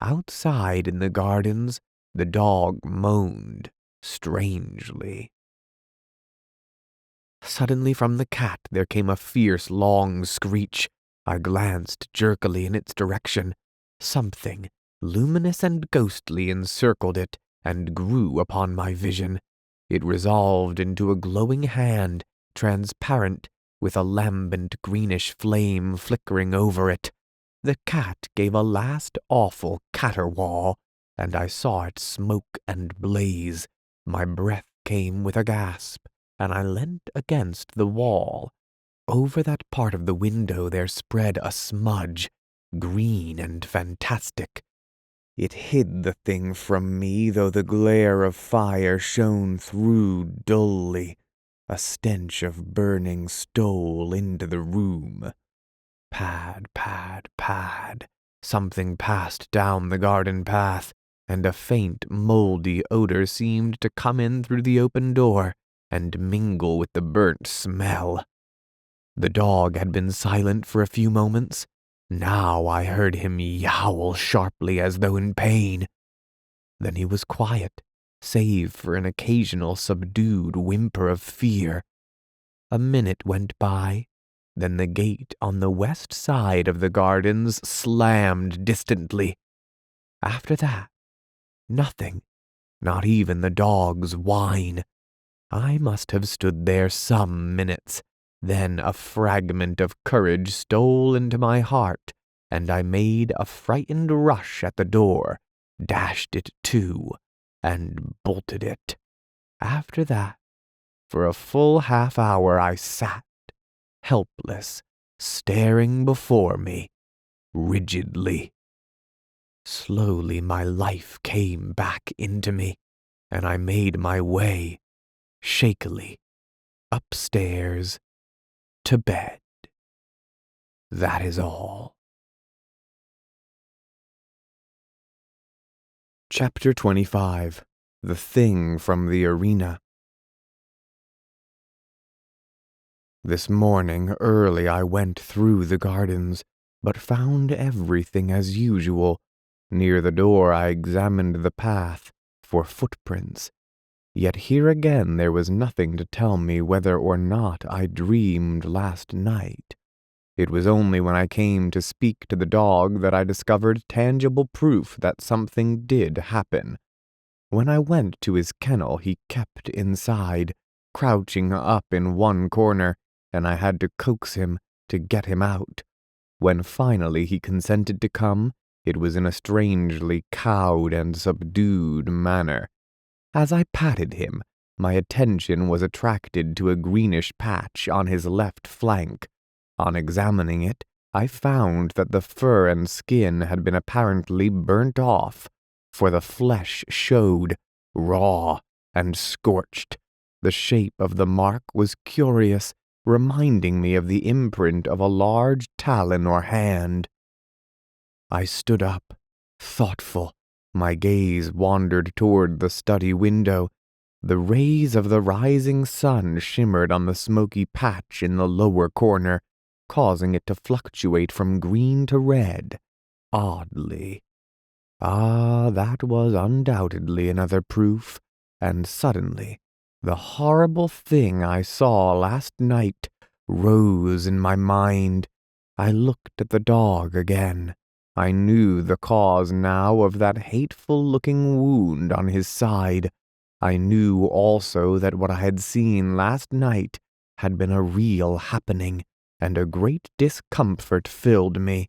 Outside in the gardens, the dog moaned strangely. Suddenly from the cat there came a fierce, long screech. I glanced jerkily in its direction. Something luminous and ghostly encircled it and grew upon my vision. It resolved into a glowing hand, transparent, with a lambent greenish flame flickering over it. The cat gave a last awful caterwaul, and I saw it smoke and blaze. My breath came with a gasp, and I leant against the wall. Over that part of the window there spread a smudge, green and fantastic. It hid the thing from me, though the glare of fire shone through dully. A stench of burning stole into the room. Pad, pad, pad. Something passed down the garden path, and a faint, mouldy odor seemed to come in through the open door and mingle with the burnt smell. The dog had been silent for a few moments. Now I heard him yowl sharply as though in pain. Then he was quiet, save for an occasional subdued whimper of fear. A minute went by. Then the gate on the west side of the gardens slammed distantly. After that, nothing, not even the dog's whine. I must have stood there some minutes. Then a fragment of courage stole into my heart, and I made a frightened rush at the door, dashed it to, and bolted it. After that, for a full half-hour I sat, helpless, staring before me, rigidly. Slowly my life came back into me, and I made my way, shakily, upstairs, to bed. That is all. Chapter 25. The Thing from the Arena. This morning early I went through the gardens, but found everything as usual. Near the door I examined the path for footprints. Yet here again there was nothing to tell me whether or not I dreamed last night. It was only when I came to speak to the dog that I discovered tangible proof that something did happen. When I went to his kennel he kept inside, crouching up in one corner, and I had to coax him to get him out. When finally he consented to come, it was in a strangely cowed and subdued manner. As I patted him, my attention was attracted to a greenish patch on his left flank. On examining it, I found that the fur and skin had been apparently burnt off, for the flesh showed, raw and scorched. The shape of the mark was curious, reminding me of the imprint of a large talon or hand. I stood up, thoughtful. My gaze wandered toward the study window. The rays of the rising sun shimmered on the smoky patch in the lower corner, causing it to fluctuate from green to red, oddly. Ah, that was undoubtedly another proof, and suddenly the horrible thing I saw last night rose in my mind. I looked at the dog again. I knew the cause now of that hateful-looking wound on his side. I knew also that what I had seen last night had been a real happening, and a great discomfort filled me.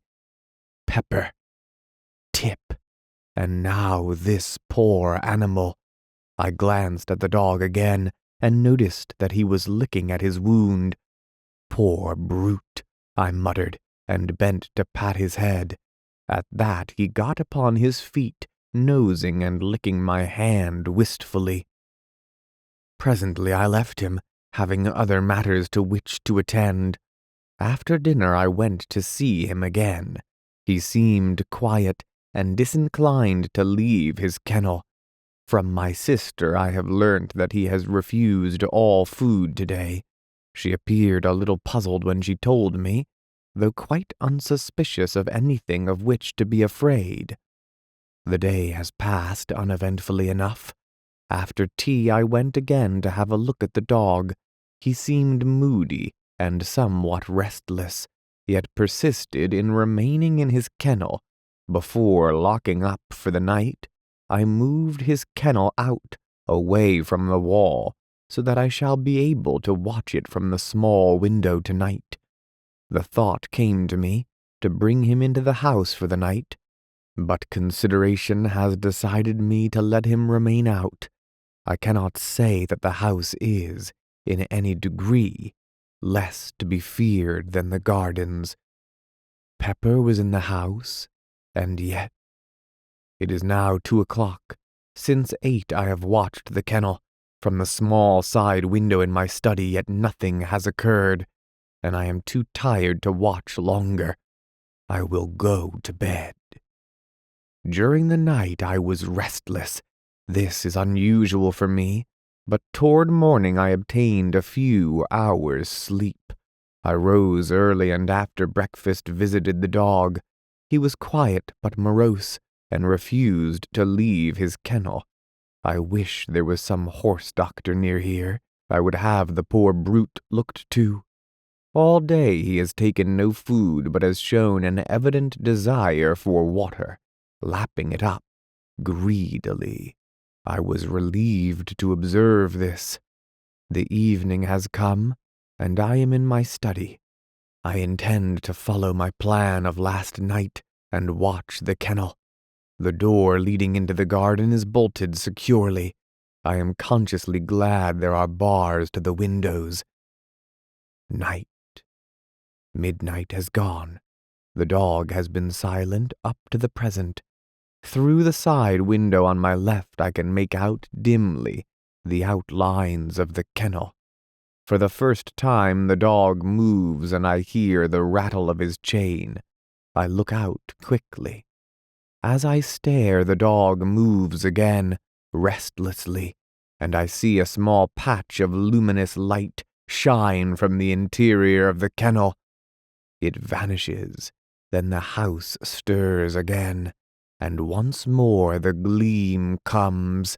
Pepper. Tip. And now this poor animal. I glanced at the dog again and noticed that he was licking at his wound. Poor brute, I muttered, and bent to pat his head. At that he got upon his feet, nosing and licking my hand wistfully. Presently I left him, having other matters to which to attend. After dinner I went to see him again. He seemed quiet and disinclined to leave his kennel. From my sister I have learnt that he has refused all food today. She appeared a little puzzled when she told me, though quite unsuspicious of anything of which to be afraid. The day has passed uneventfully enough. After tea I went again to have a look at the dog. He seemed moody and somewhat restless, yet persisted in remaining in his kennel. Before locking up for the night, I moved his kennel out, away from the wall, so that I shall be able to watch it from the small window tonight. The thought came to me to bring him into the house for the night, but consideration has decided me to let him remain out. I cannot say that the house is, in any degree, less to be feared than the gardens. Pepper was in the house, and yet. It is now 2 o'clock. Since 8 I have watched the kennel from the small side window in my study, yet nothing has occurred, and I am too tired to watch longer. I will go to bed. During the night I was restless. This is unusual for me, but toward morning I obtained a few hours' sleep. I rose early and after breakfast visited the dog. He was quiet but morose, and refused to leave his kennel. I wish there was some horse doctor near here. I would have the poor brute looked to. All day he has taken no food, but has shown an evident desire for water, lapping it up greedily. I was relieved to observe this. The evening has come, and I am in my study. I intend to follow my plan of last night and watch the kennel. The door leading into the garden is bolted securely. I am consciously glad there are bars to the windows. Night. Midnight has gone. The dog has been silent up to the present. Through the side window on my left I can make out dimly the outlines of the kennel. For the first time the dog moves and I hear the rattle of his chain. I look out quickly. As I stare, the dog moves again, restlessly, and I see a small patch of luminous light shine from the interior of the kennel. It vanishes, then the house stirs again, and once more the gleam comes.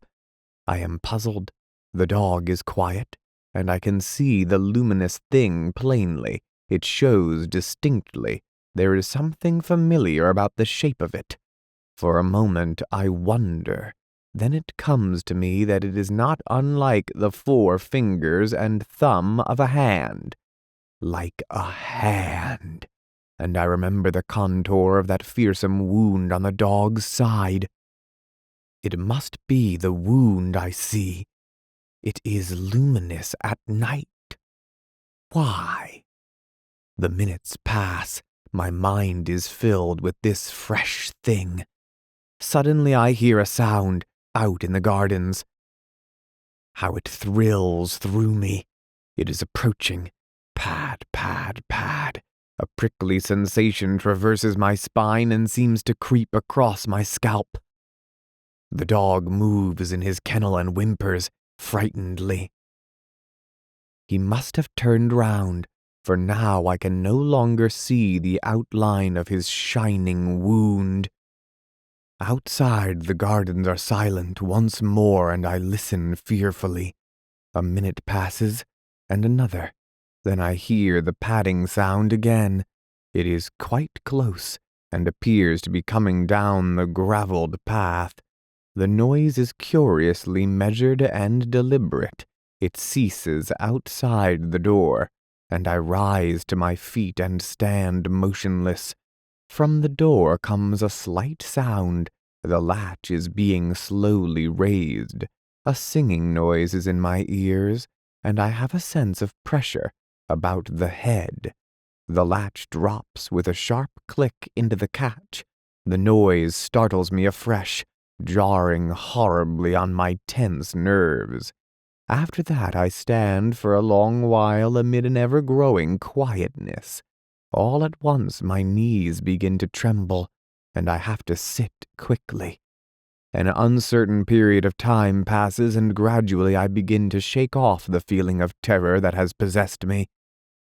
I am puzzled. The dog is quiet, and I can see the luminous thing plainly. It shows distinctly. There is something familiar about the shape of it. For a moment I wonder. Then it comes to me that it is not unlike the 4 fingers and thumb of a hand. Like a hand. And I remember the contour of that fearsome wound on the dog's side. It must be the wound I see. It is luminous at night. Why? The minutes pass. My mind is filled with this fresh thing. Suddenly I hear a sound out in the gardens. How it thrills through me. It is approaching. Pad, pad, pad. A prickly sensation traverses my spine and seems to creep across my scalp. The dog moves in his kennel and whimpers frightenedly. He must have turned round, for now I can no longer see the outline of his shining wound. Outside the gardens are silent once more, and I listen fearfully. A minute passes, and another. Then I hear the padding sound again. It is quite close, and appears to be coming down the gravelled path. The noise is curiously measured and deliberate. It ceases outside the door, and I rise to my feet and stand motionless. From the door comes a slight sound, The latch is being slowly raised. A singing noise is in my ears, and I have a sense of pressure about the head. The latch drops with a sharp click into the catch. The noise startles me afresh, jarring horribly on my tense nerves. After that I stand for a long while amid an ever-growing quietness. All at once my knees begin to tremble, and I have to sit quickly. An uncertain period of time passes, and gradually I begin to shake off the feeling of terror that has possessed me.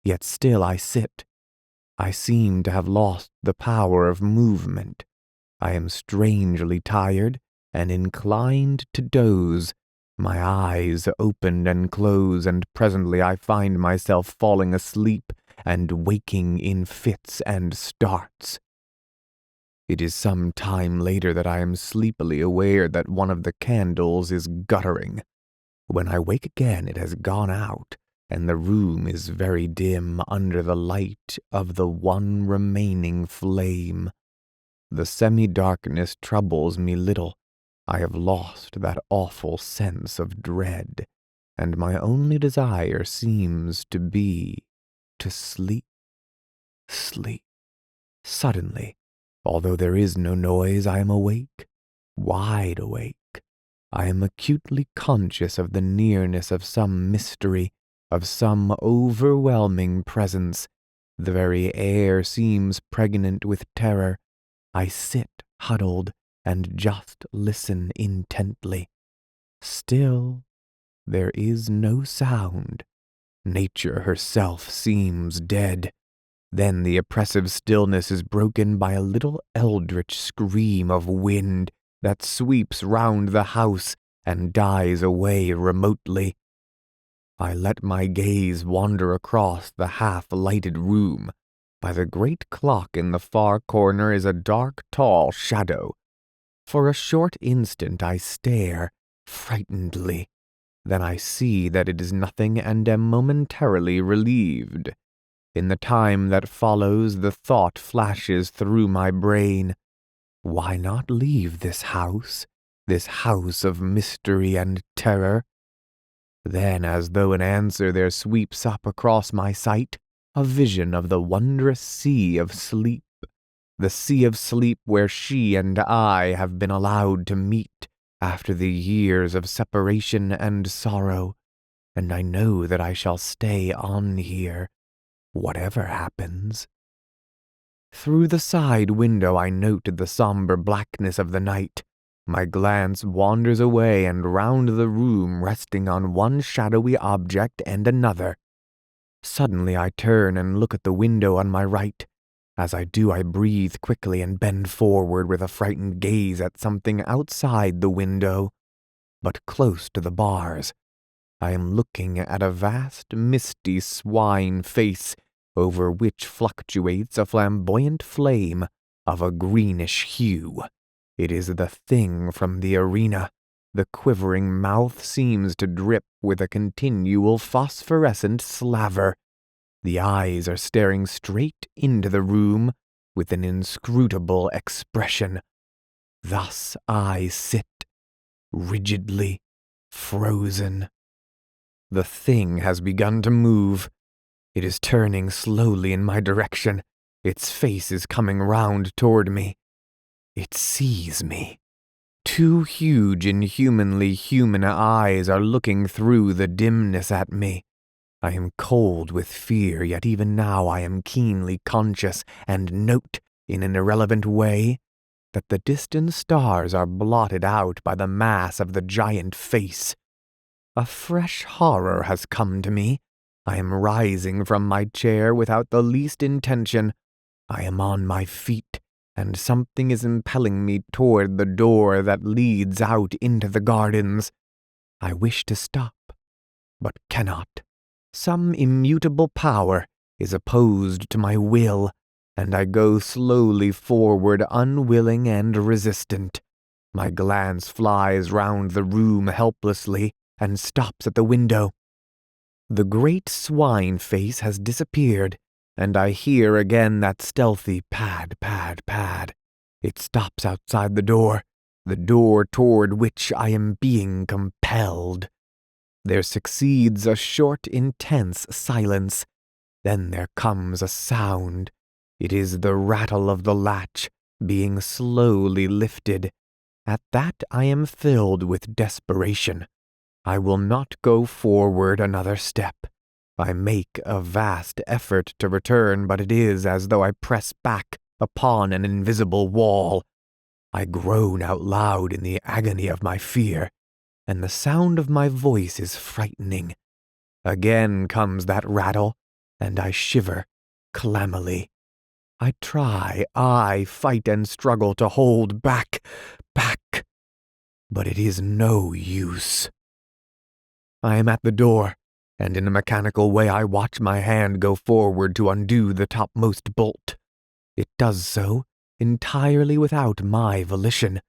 Yet still I sit. I seem to have lost the power of movement. I am strangely tired and inclined to doze. My eyes open and close, and presently I find myself falling asleep and waking in fits and starts. It is some time later that I am sleepily aware that one of the candles is guttering. When I wake again, it has gone out, and the room is very dim under the light of the one remaining flame. The semi-darkness troubles me little. I have lost that awful sense of dread, and my only desire seems to be to sleep. Sleep. Suddenly, although there is no noise, I am awake, wide awake. I am acutely conscious of the nearness of some mystery, of some overwhelming presence. The very air seems pregnant with terror. I sit huddled and just listen intently. Still, there is no sound. Nature herself seems dead. Then the oppressive stillness is broken by a little eldritch scream of wind that sweeps round the house and dies away remotely. I let my gaze wander across the half-lighted room. By the great clock in the far corner is a dark, tall shadow. For a short instant I stare, frightenedly. Then I see that it is nothing and am momentarily relieved. In the time that follows, the thought flashes through my brain. Why not leave this house of mystery and terror? Then, as though in answer, there sweeps up across my sight a vision of the wondrous sea of sleep, the sea of sleep where she and I have been allowed to meet after the years of separation and sorrow, and I know that I shall stay on here, whatever happens. Through the side window I note the somber blackness of the night. My glance wanders away and round the room, resting on one shadowy object and another. Suddenly I turn and look at the window on my right. As I do, I breathe quickly and bend forward with a frightened gaze at something outside the window, but close to the bars. I am looking at a vast, misty swine face, over which fluctuates a flamboyant flame of a greenish hue. It is the thing from the arena. The quivering mouth seems to drip with a continual phosphorescent slaver. The eyes are staring straight into the room with an inscrutable expression. Thus I sit, rigidly frozen. The thing has begun to move. It is turning slowly in my direction. Its face is coming round toward me. It sees me. Two huge, inhumanly human eyes are looking through the dimness at me. I am cold with fear, yet even now I am keenly conscious and note, in an irrelevant way, that the distant stars are blotted out by the mass of the giant face. A fresh horror has come to me. I am rising from my chair without the least intention. I am on my feet, and something is impelling me toward the door that leads out into the gardens. I wish to stop, but cannot. Some immutable power is opposed to my will, and I go slowly forward, unwilling and resistant. My glance flies round the room helplessly and stops at the window. The great swine face has disappeared, and I hear again that stealthy pad, pad, pad. It stops outside the door. the door toward which I am being compelled. There succeeds a short, intense silence. Then there comes a sound. It is the rattle of the latch being slowly lifted. At that I am filled with desperation. I will not go forward another step. I make a vast effort to return, but it is as though I press back upon an invisible wall. I groan out loud in the agony of my fear, and the sound of my voice is frightening. Again comes that rattle, and I shiver clammily. I fight and struggle to hold back, but it is no use. I am at the door, and in a mechanical way I watch my hand go forward to undo the topmost bolt. It does so entirely without my volition.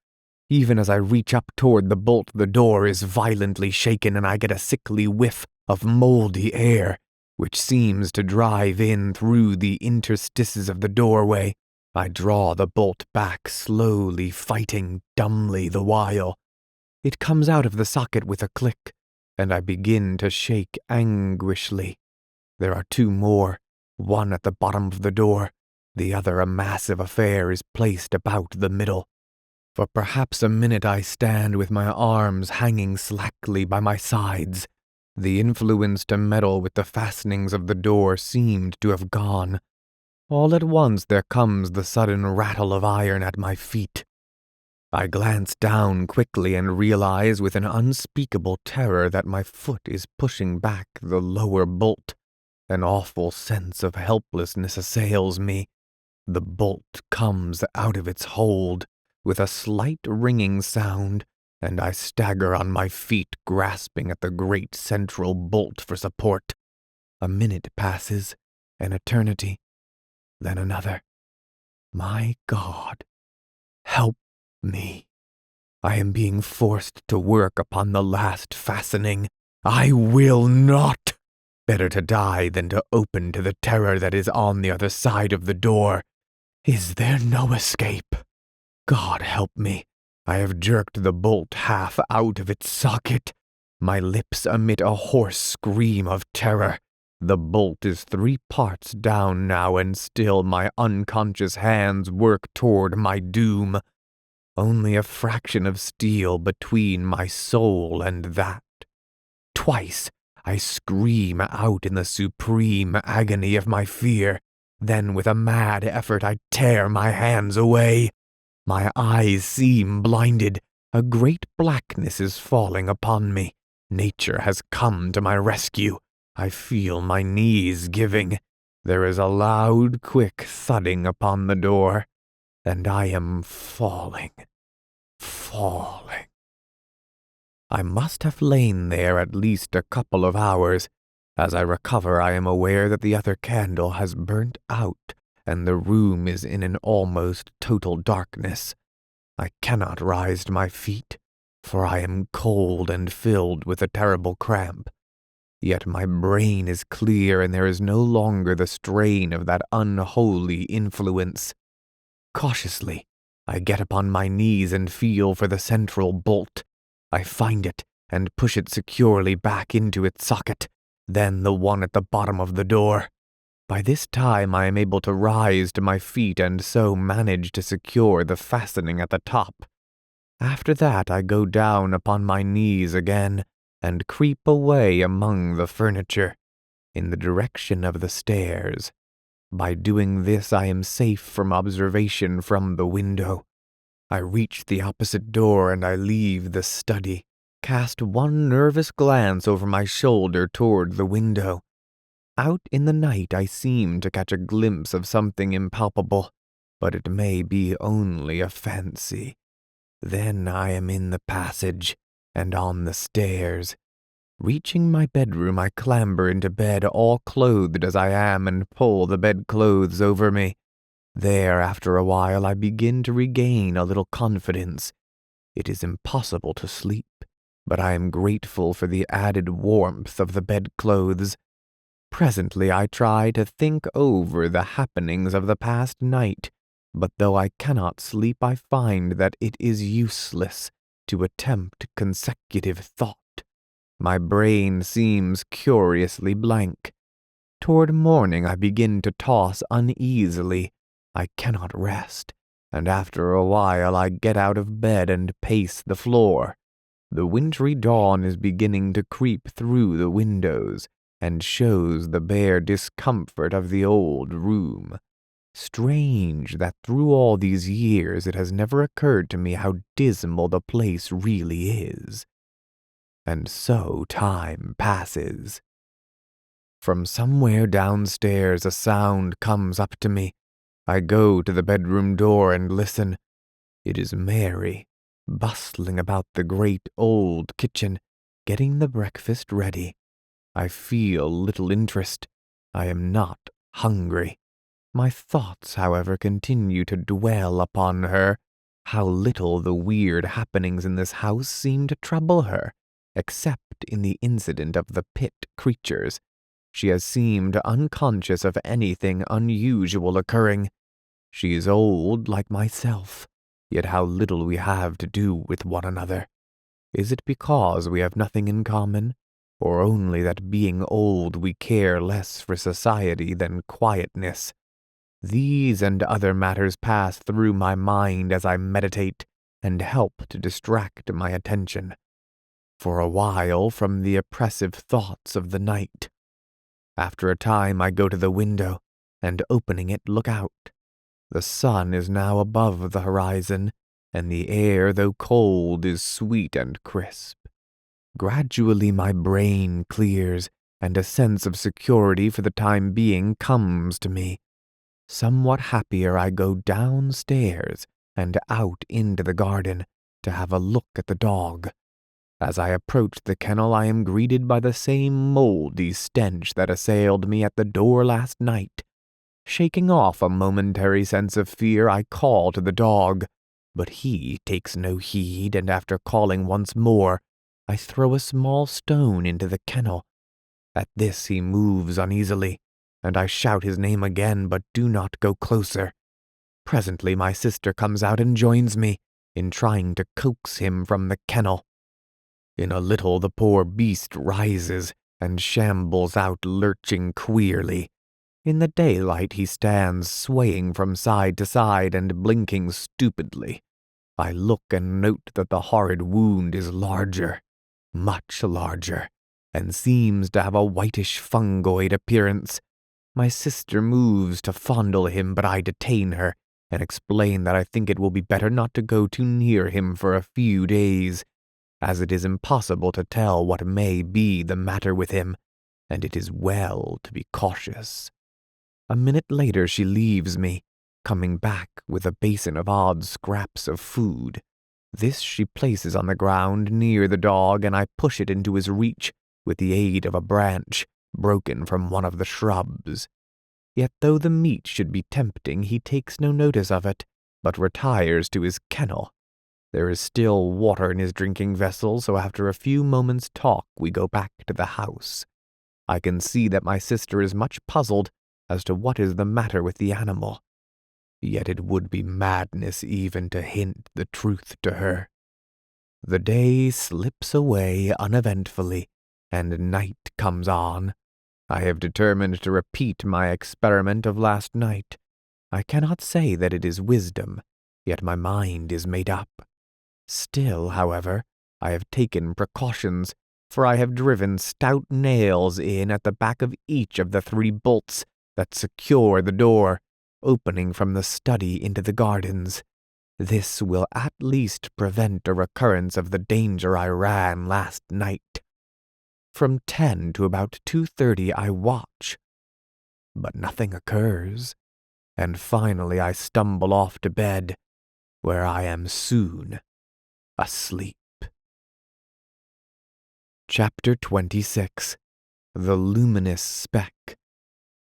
Even as I reach up toward the bolt, the door is violently shaken, and I get a sickly whiff of moldy air, which seems to drive in through the interstices of the doorway. I draw the bolt back slowly, fighting dumbly the while. It comes out of the socket with a click, and I begin to shake anguishly. There are two more, one at the bottom of the door, the other a massive affair is placed about the middle. For perhaps a minute I stand with my arms hanging slackly by my sides. The influence to meddle with the fastenings of the door seemed to have gone. All at once there comes the sudden rattle of iron at my feet. I glance down quickly and realize with an unspeakable terror that my foot is pushing back the lower bolt. An awful sense of helplessness assails me. The bolt comes out of its hold with a slight ringing sound, and I stagger on my feet, grasping at the great central bolt for support. A minute passes, an eternity, then another. My God, help me. I am being forced to work upon the last fastening. I will not. Better to die than to open to the terror that is on the other side of the door. Is there no escape? God help me. I have jerked the bolt half out of its socket. My lips emit a hoarse scream of terror. The bolt is 3 parts down now, and still my unconscious hands work toward my doom. Only a fraction of steel between my soul and that. Twice I scream out in the supreme agony of my fear. Then with a mad effort I tear my hands away. My eyes seem blinded. A great blackness is falling upon me. Nature has come to my rescue. I feel my knees giving. There is a loud, quick thudding upon the door, and I am falling. I must have lain there at least a couple of hours. As I recover, I am aware that the other candle has burnt out, and the room is in an almost total darkness. I cannot rise to my feet, for I am cold and filled with a terrible cramp. Yet my brain is clear, and there is no longer the strain of that unholy influence. Cautiously, I get upon my knees and feel for the central bolt. I find it and push it securely back into its socket, then the one at the bottom of the door. By this time I am able to rise to my feet and so manage to secure the fastening at the top. After that I go down upon my knees again and creep away among the furniture, in the direction of the stairs. By doing this I am safe from observation from the window. I reach the opposite door and I leave the study, cast one nervous glance over my shoulder toward the window. Out in the night I seem to catch a glimpse of something impalpable, but it may be only a fancy. Then I am in the passage and on the stairs. Reaching my bedroom, I clamber into bed all clothed as I am and pull the bedclothes over me. There, after a while, I begin to regain a little confidence. It is impossible to sleep, but I am grateful for the added warmth of the bedclothes. Presently I try to think over the happenings of the past night, but though I cannot sleep, I find that it is useless to attempt consecutive thought. My brain seems curiously blank. Toward morning I begin to toss uneasily. I cannot rest, and after a while I get out of bed and pace the floor. The wintry dawn is beginning to creep through the windows, and shows the bare discomfort of the old room. Strange that through all these years it has never occurred to me how dismal the place really is. And so time passes. From somewhere downstairs a sound comes up to me. I go to the bedroom door and listen. It is Mary, bustling about the great old kitchen, getting the breakfast ready. I feel little interest. I am not hungry. My thoughts, however, continue to dwell upon her. How little the weird happenings in this house seem to trouble her, except in the incident of the pit creatures. She has seemed unconscious of anything unusual occurring. She is old like myself, yet how little we have to do with one another. Is it because we have nothing in common, or only that being old we care less for society than quietness? These and other matters pass through my mind as I meditate, and help to distract my attention, for a while, from the oppressive thoughts of the night. After a time I go to the window, and opening it, look out. The sun is now above the horizon, and the air, though cold, is sweet and crisp. Gradually my brain clears, and a sense of security for the time being comes to me. Somewhat happier, I go downstairs and out into the garden to have a look at the dog. As I approach the kennel, I am greeted by the same moldy stench that assailed me at the door last night. Shaking off a momentary sense of fear, I call to the dog, but he takes no heed, and after calling once more, I throw a small stone into the kennel. At this he moves uneasily, and I shout his name again, but do not go closer. Presently my sister comes out and joins me in trying to coax him from the kennel. In a little the poor beast rises and shambles out, lurching queerly. In the daylight he stands swaying from side to side and blinking stupidly. I look and note that the horrid wound is larger, much larger, and seems to have a whitish fungoid appearance. My sister moves to fondle him, but I detain her and explain that I think it will be better not to go too near him for a few days, as it is impossible to tell what may be the matter with him, and it is well to be cautious. A minute later she leaves me, coming back with a basin of odd scraps of food. This she places on the ground near the dog, and I push it into his reach with the aid of a branch broken from one of the shrubs. Yet though the meat should be tempting, he takes no notice of it, but retires to his kennel. There is still water in his drinking vessel, so after a few moments' talk we go back to the house. I can see that my sister is much puzzled as to what is the matter with the animal. Yet it would be madness even to hint the truth to her. The day slips away uneventfully, and night comes on. I have determined to repeat my experiment of last night. I cannot say that it is wisdom, yet my mind is made up. Still, however, I have taken precautions, for I have driven stout nails in at the back of each of the 3 bolts that secure the door, opening from the study into the gardens. This will at least prevent a recurrence of the danger I ran last night. From 10 to about 2:30 I watch, but nothing occurs, and finally I stumble off to bed, where I am soon asleep. Chapter 26. The Luminous Speck.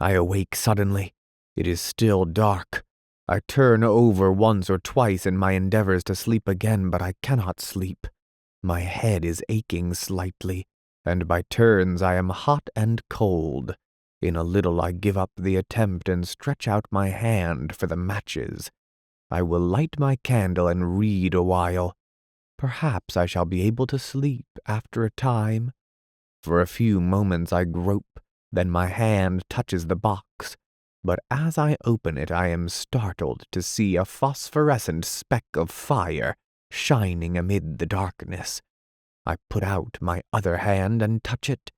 I awake suddenly. It is still dark. I turn over once or twice in my endeavors to sleep again, but I cannot sleep. My head is aching slightly, and by turns I am hot and cold. In a little I give up the attempt and stretch out my hand for the matches. I will light my candle and read a while. Perhaps I shall be able to sleep after a time. For a few moments I grope, then my hand touches the box, but as I open it I am startled to see a phosphorescent speck of fire shining amid the darkness. I put out my other hand and touch it.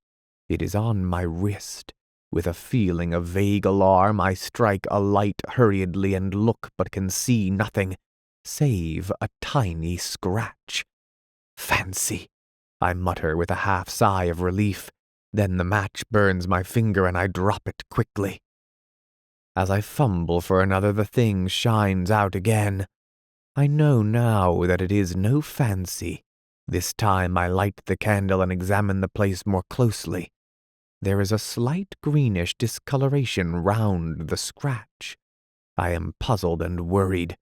It is on my wrist. With a feeling of vague alarm, I strike a light hurriedly and look, but can see nothing, save a tiny scratch. Fancy, I mutter with a half-sigh of relief. Then the match burns my finger and I drop it quickly. As I fumble for another, the thing shines out again. I know now that it is no fancy. This time I light the candle and examine the place more closely. There is a slight greenish discoloration round the scratch. I am puzzled and worried.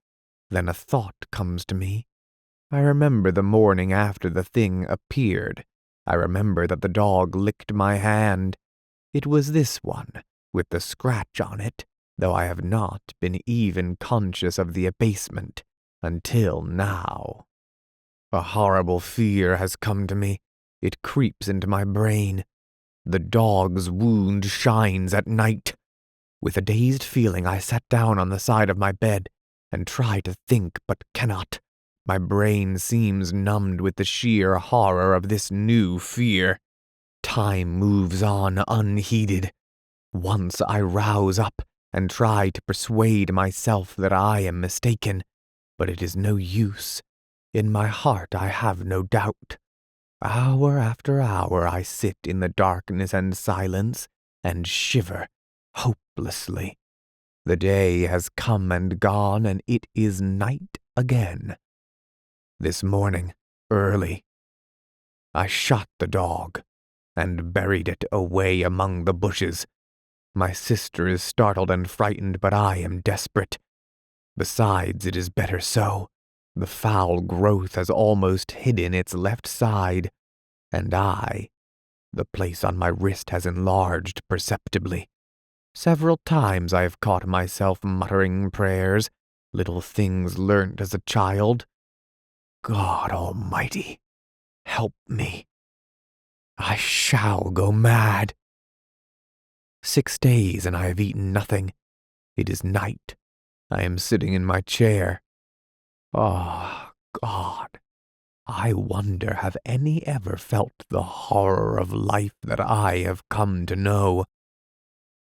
Then a thought comes to me. I remember the morning after the thing appeared. I remember that the dog licked my hand. It was this one, with the scratch on it, though I have not been even conscious of the abasement until now. A horrible fear has come to me. It creeps into my brain. The dog's wound shines at night. With a dazed feeling, I sat down on the side of my bed and try to think, but cannot. My brain seems numbed with the sheer horror of this new fear. Time moves on unheeded. Once I rouse up and try to persuade myself that I am mistaken, but it is no use. In my heart I have no doubt. Hour after hour I sit in the darkness and silence and shiver hopelessly. The day has come and gone, and it is night again. This morning, early, I shot the dog and buried it away among the bushes. My sister is startled and frightened, but I am desperate. Besides, it is better so. The foul growth has almost hidden its left side, and the place on my wrist has enlarged perceptibly. Several times I have caught myself muttering prayers, little things learnt as a child. God Almighty, help me. I shall go mad. 6 days and I have eaten nothing. It is night. I am sitting in my chair. Ah, God, I wonder have any ever felt the horror of life that I have come to know.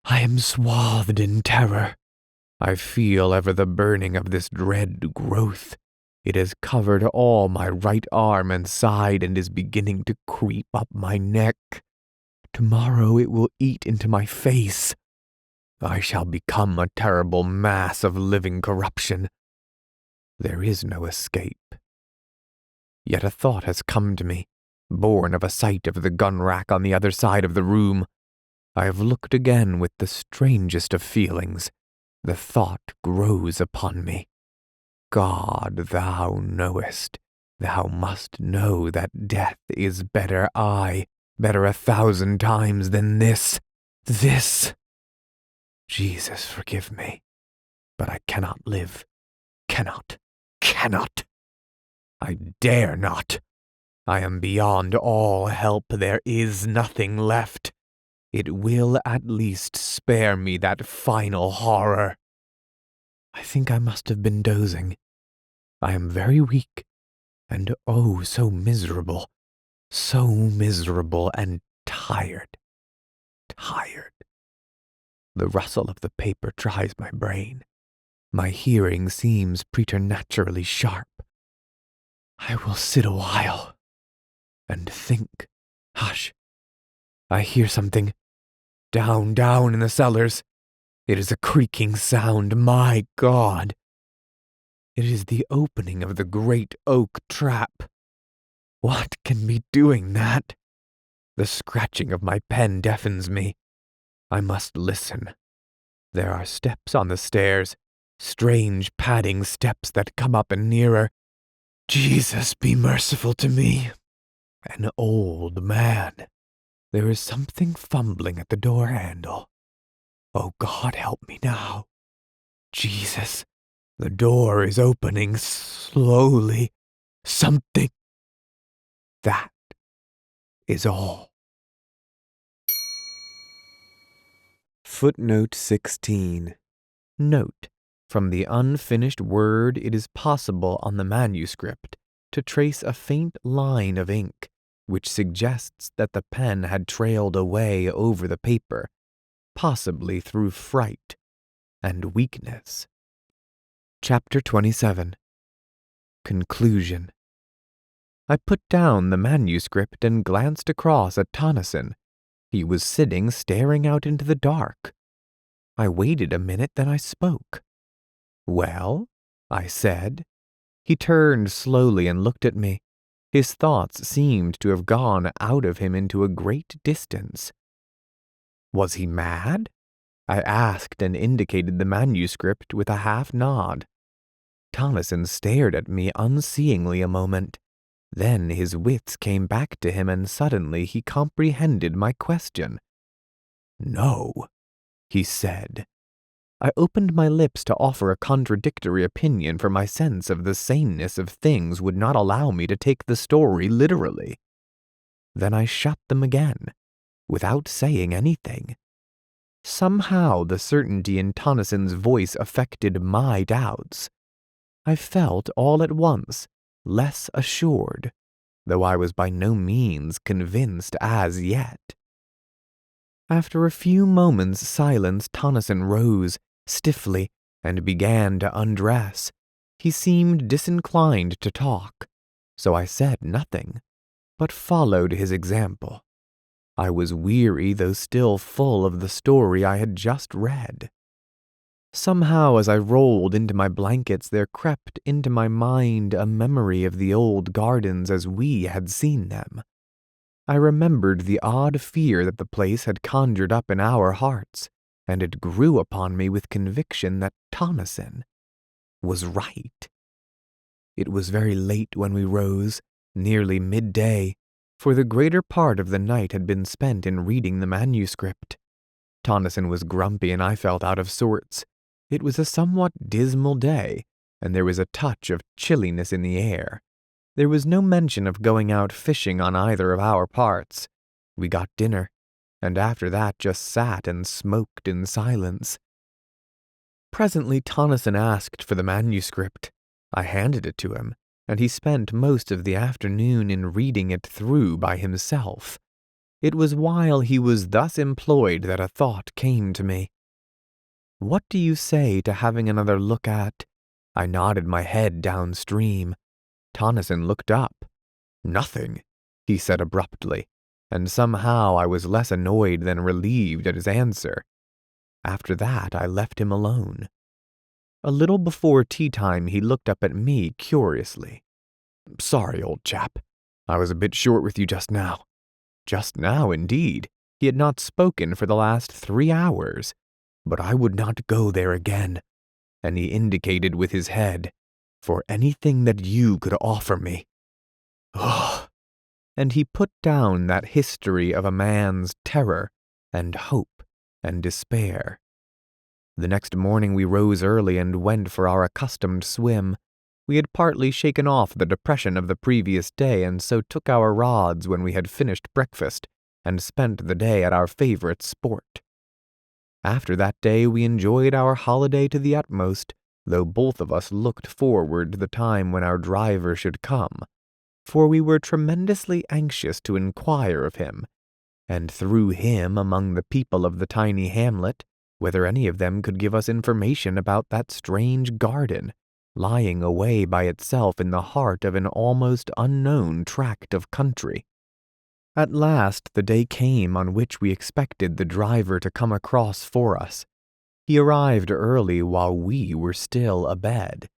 I am swathed in terror. I feel ever the burning of this dread growth. It has covered all my right arm and side and is beginning to creep up my neck. Tomorrow it will eat into my face. I shall become a terrible mass of living corruption. There is no escape. Yet a thought has come to me, born of a sight of the gun rack on the other side of the room. I have looked again with the strangest of feelings. The thought grows upon me. God, thou knowest, thou must know that death is better, better 1,000 times than this. Jesus, forgive me, but I cannot live. Cannot. I dare not. I am beyond all help. There is nothing left. It will at least spare me that final horror. I think I must have been dozing. I am very weak, and oh, so miserable and tired. The rustle of the paper tries my brain. My hearing seems preternaturally sharp. I will sit a while and think. Hush! I hear something. Down in the cellars. It is a creaking sound, my God! It is the opening of the great oak trap. What can be doing that? The scratching of my pen deafens me. I must listen. There are steps on the stairs, strange padding steps that come up and nearer. Jesus, be merciful to me. An old man. There is something fumbling at the door handle. Oh, God, help me now. Jesus, The door is opening slowly. Something. That is all. Footnote 16. Note: from the unfinished word it is possible on the manuscript to trace a faint line of ink, which suggests that the pen had trailed away over the paper, possibly through fright and weakness. Chapter 27. Conclusion. I put down the manuscript and glanced across at Tennyson. He was sitting staring out into the dark. I waited a minute, then I spoke. "Well?" I said. He turned slowly and looked at me. His thoughts seemed to have gone out of him into a great distance. "Was he mad?" I asked and indicated the manuscript with a half nod. Tennyson stared at me unseeingly a moment. Then his wits came back to him and suddenly he comprehended my question. "No," he said. I opened my lips to offer a contradictory opinion, for my sense of the saneness of things would not allow me to take the story literally. Then I shut them again, without saying anything. Somehow the certainty in Tennyson's voice affected my doubts. I felt all at once less assured, though I was by no means convinced as yet. After a few moments' silence, Tennyson rose stiffly and began to undress. He seemed disinclined to talk, so I said nothing, but followed his example. I was weary, though still full of the story I had just read. Somehow, as I rolled into my blankets, there crept into my mind a memory of the old gardens as we had seen them. I remembered the odd fear that the place had conjured up in our hearts, and it grew upon me with conviction that Tennyson was right. It was very late when we rose, nearly midday, for the greater part of the night had been spent in reading the manuscript. Tennyson was grumpy and I felt out of sorts. It was a somewhat dismal day, and there was a touch of chilliness in the air. There was no mention of going out fishing on either of our parts. We got dinner, and after that just sat and smoked in silence. Presently Tennyson asked for the manuscript. I handed it to him, and he spent most of the afternoon in reading it through by himself. It was while he was thus employed that a thought came to me. "What do you say to having another look at?" I nodded my head downstream. Tennyson looked up. "Nothing," he said abruptly, and somehow I was less annoyed than relieved at his answer. After that I left him alone. A little before tea time he looked up at me curiously. "Sorry, old chap. I was a bit short with you just now." Just now, indeed. He had not spoken for the last 3 hours. But I would not go there again, and he indicated with his head, "for anything that you could offer me." Ugh. And he put down that history of a man's terror and hope and despair. The next morning we rose early and went for our accustomed swim. We had partly shaken off the depression of the previous day and so took our rods when we had finished breakfast and spent the day at our favorite sport. After that day we enjoyed our holiday to the utmost, though both of us looked forward to the time when our driver should come, for we were tremendously anxious to inquire of him, and through him among the people of the tiny hamlet, whether any of them could give us information about that strange garden, lying away by itself in the heart of an almost unknown tract of country. At last the day came on which we expected the driver to come across for us. He arrived early while we were still abed,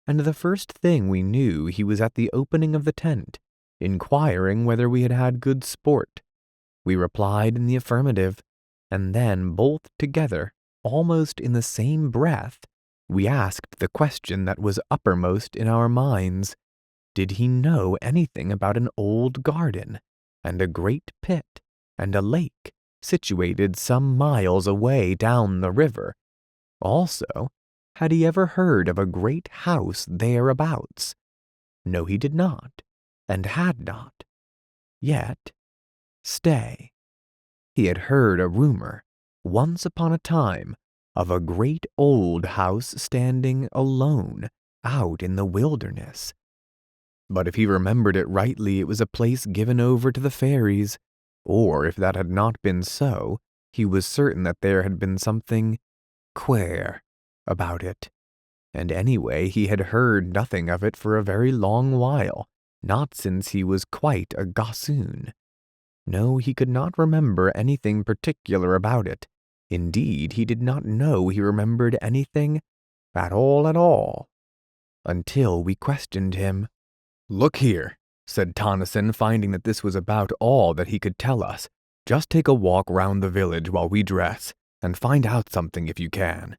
and the first thing we knew he was at the opening of the tent, inquiring whether we had had good sport. We replied in the affirmative, and then both together, almost in the same breath, we asked the question that was uppermost in our minds. Did he know anything about an old garden, and a great pit, and a lake, situated some miles away down the river? Also, Had he ever heard of a great house thereabouts? No, he did not, and had not. Yet, stay. He had heard a rumor, once upon a time, of a great old house standing alone out in the wilderness. But if he remembered it rightly, it was a place given over to the fairies, or if that had not been so, he was certain that there had been something queer about it. And anyway, he had heard nothing of it for a very long while, not since he was quite a gossoon. No, he could not remember anything particular about it. Indeed, he did not know he remembered anything at all, until we questioned him. "Look here," said Tonneson, finding that this was about all that he could tell us. "Just take a walk round the village while we dress, and find out something if you can."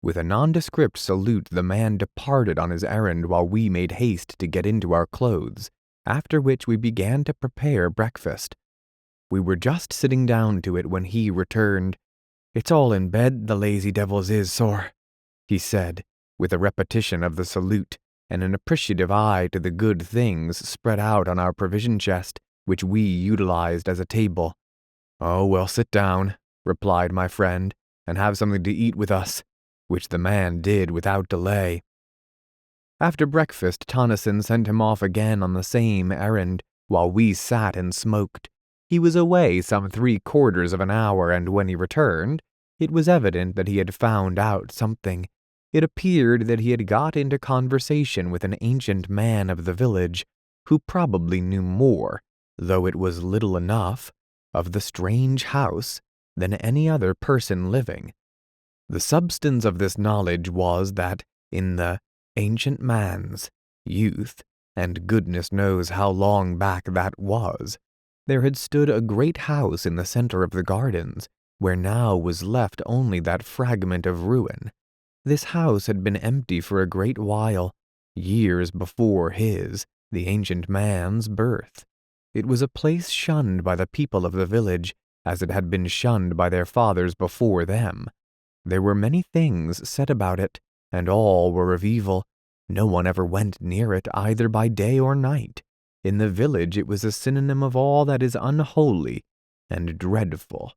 With a nondescript salute, the man departed on his errand while we made haste to get into our clothes, after which we began to prepare breakfast. We were just sitting down to it when he returned. "It's all in bed, the lazy devils is, sir," he said, with a repetition of the salute, and an appreciative eye to the good things spread out on our provision chest, which we utilized as a table. "Oh, well, sit down," replied my friend, "and have something to eat with us," which the man did without delay. After breakfast, Tonneson sent him off again on the same errand, while we sat and smoked. He was away some 3/4 of an hour, and when he returned, it was evident that he had found out something. It appeared that he had got into conversation with an ancient man of the village, who probably knew more, though it was little enough, of the strange house than any other person living. The substance of this knowledge was that in the ancient man's youth, and goodness knows how long back that was, there had stood a great house in the center of the gardens, where now was left only that fragment of ruin. This house had been empty for a great while, years before his, the ancient man's, birth. It was a place shunned by the people of the village, as it had been shunned by their fathers before them. There were many things said about it, and all were of evil. No one ever went near it either by day or night. In the village it was a synonym of all that is unholy and dreadful.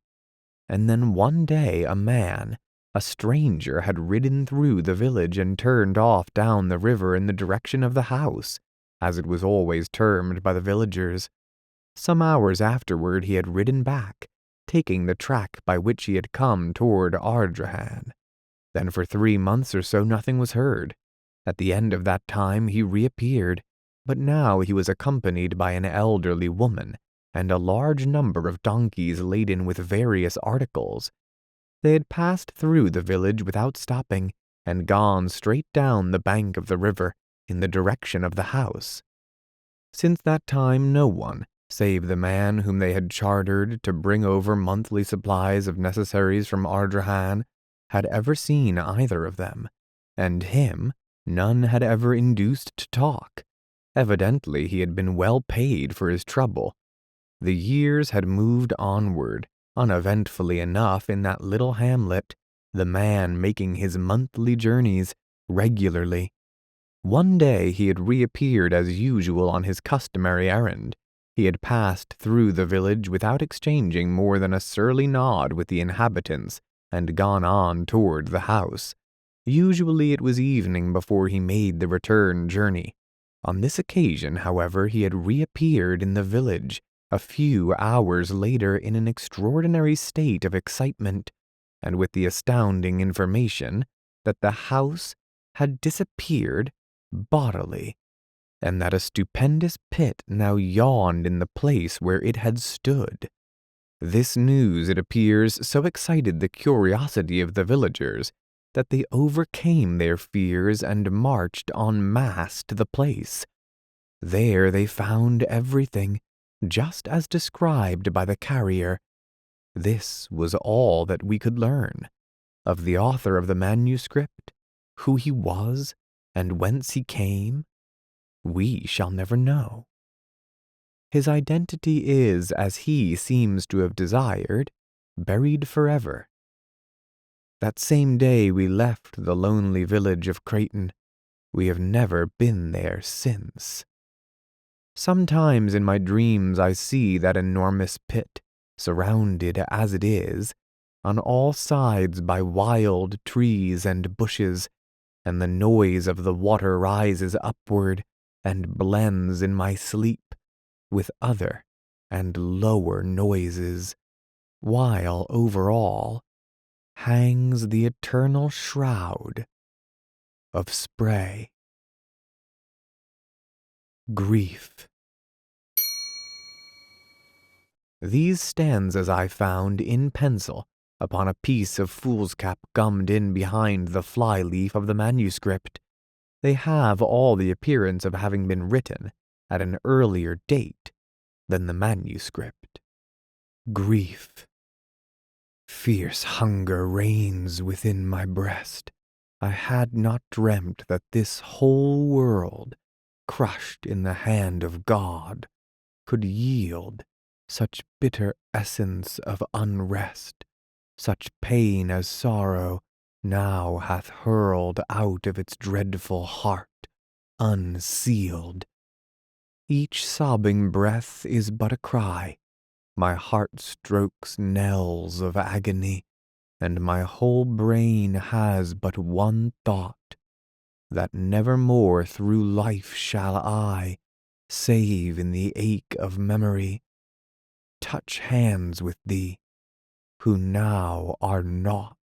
And then one day a man, a stranger, had ridden through the village and turned off down the river in the direction of the house, as it was always termed by the villagers. Some hours afterward he had ridden back, taking the track by which he had come toward Ardrahan. Then for 3 months or so nothing was heard. At the end of that time he reappeared, but now he was accompanied by an elderly woman and a large number of donkeys laden with various articles. They had passed through the village without stopping and gone straight down the bank of the river in the direction of the house. Since that time no one, save the man whom they had chartered to bring over monthly supplies of necessaries from Ardrahan, had ever seen either of them, and him none had ever induced to talk. Evidently he had been well paid for his trouble. The years had moved onward, uneventfully enough in that little hamlet, the man making his monthly journeys regularly. One day he had reappeared as usual on his customary errand. He had passed through the village without exchanging more than a surly nod with the inhabitants, and gone on toward the house. Usually it was evening before he made the return journey. On this occasion, however, he had reappeared in the village a few hours later in an extraordinary state of excitement, and with the astounding information that the house had disappeared bodily, and that a stupendous pit now yawned in the place where it had stood. This news, it appears, so excited the curiosity of the villagers that they overcame their fears and marched en masse to the place. There they found everything, just as described by the carrier. This was all that we could learn. Of the author of the manuscript, who he was, and whence he came, we shall never know. His identity is, as he seems to have desired, buried forever. That same day we left the lonely village of Creighton. We have never been there since. Sometimes in my dreams I see that enormous pit, surrounded as it is, on all sides by wild trees and bushes, and the noise of the water rises upward and blends in my sleep with other and lower noises, while over all hangs the eternal shroud of spray. Grief. These stanzas I found in pencil upon a piece of foolscap gummed in behind the fly-leaf of the manuscript. They have all the appearance of having been written at an earlier date than the manuscript. Grief. Fierce hunger reigns within my breast. I had not dreamt that this whole world, crushed in the hand of God, could yield such bitter essence of unrest, such pain as sorrow now hath hurled out of its dreadful heart, unsealed. Each sobbing breath is but a cry. My heart strokes knells of agony, and my whole brain has but one thought, that nevermore through life shall I, save in the ache of memory, touch hands with thee, who now are not.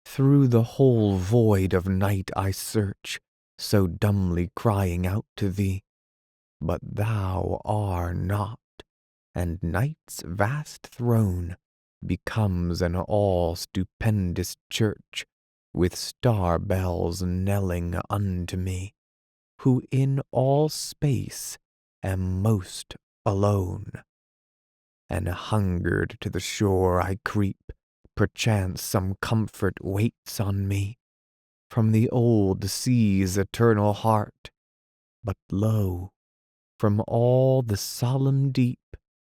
Through the whole void of night I search, so dumbly crying out to thee, but thou art not, and night's vast throne becomes an all-stupendous church, with star bells knelling unto me, who in all space am most alone. And hungered to the shore I creep, perchance some comfort waits on me from the old sea's eternal heart. But lo, from all the solemn deep,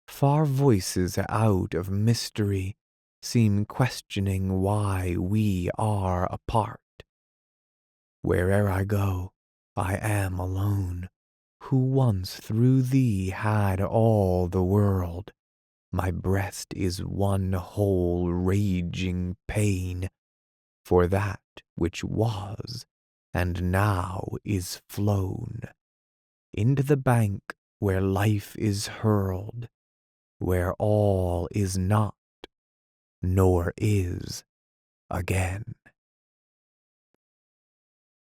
far voices out of mystery seem questioning why we are apart. Where'er I go, I am alone, who once through thee had all the world. My breast is one whole raging pain for that which was and now is flown into the bank where life is hurled, where all is not, nor is again.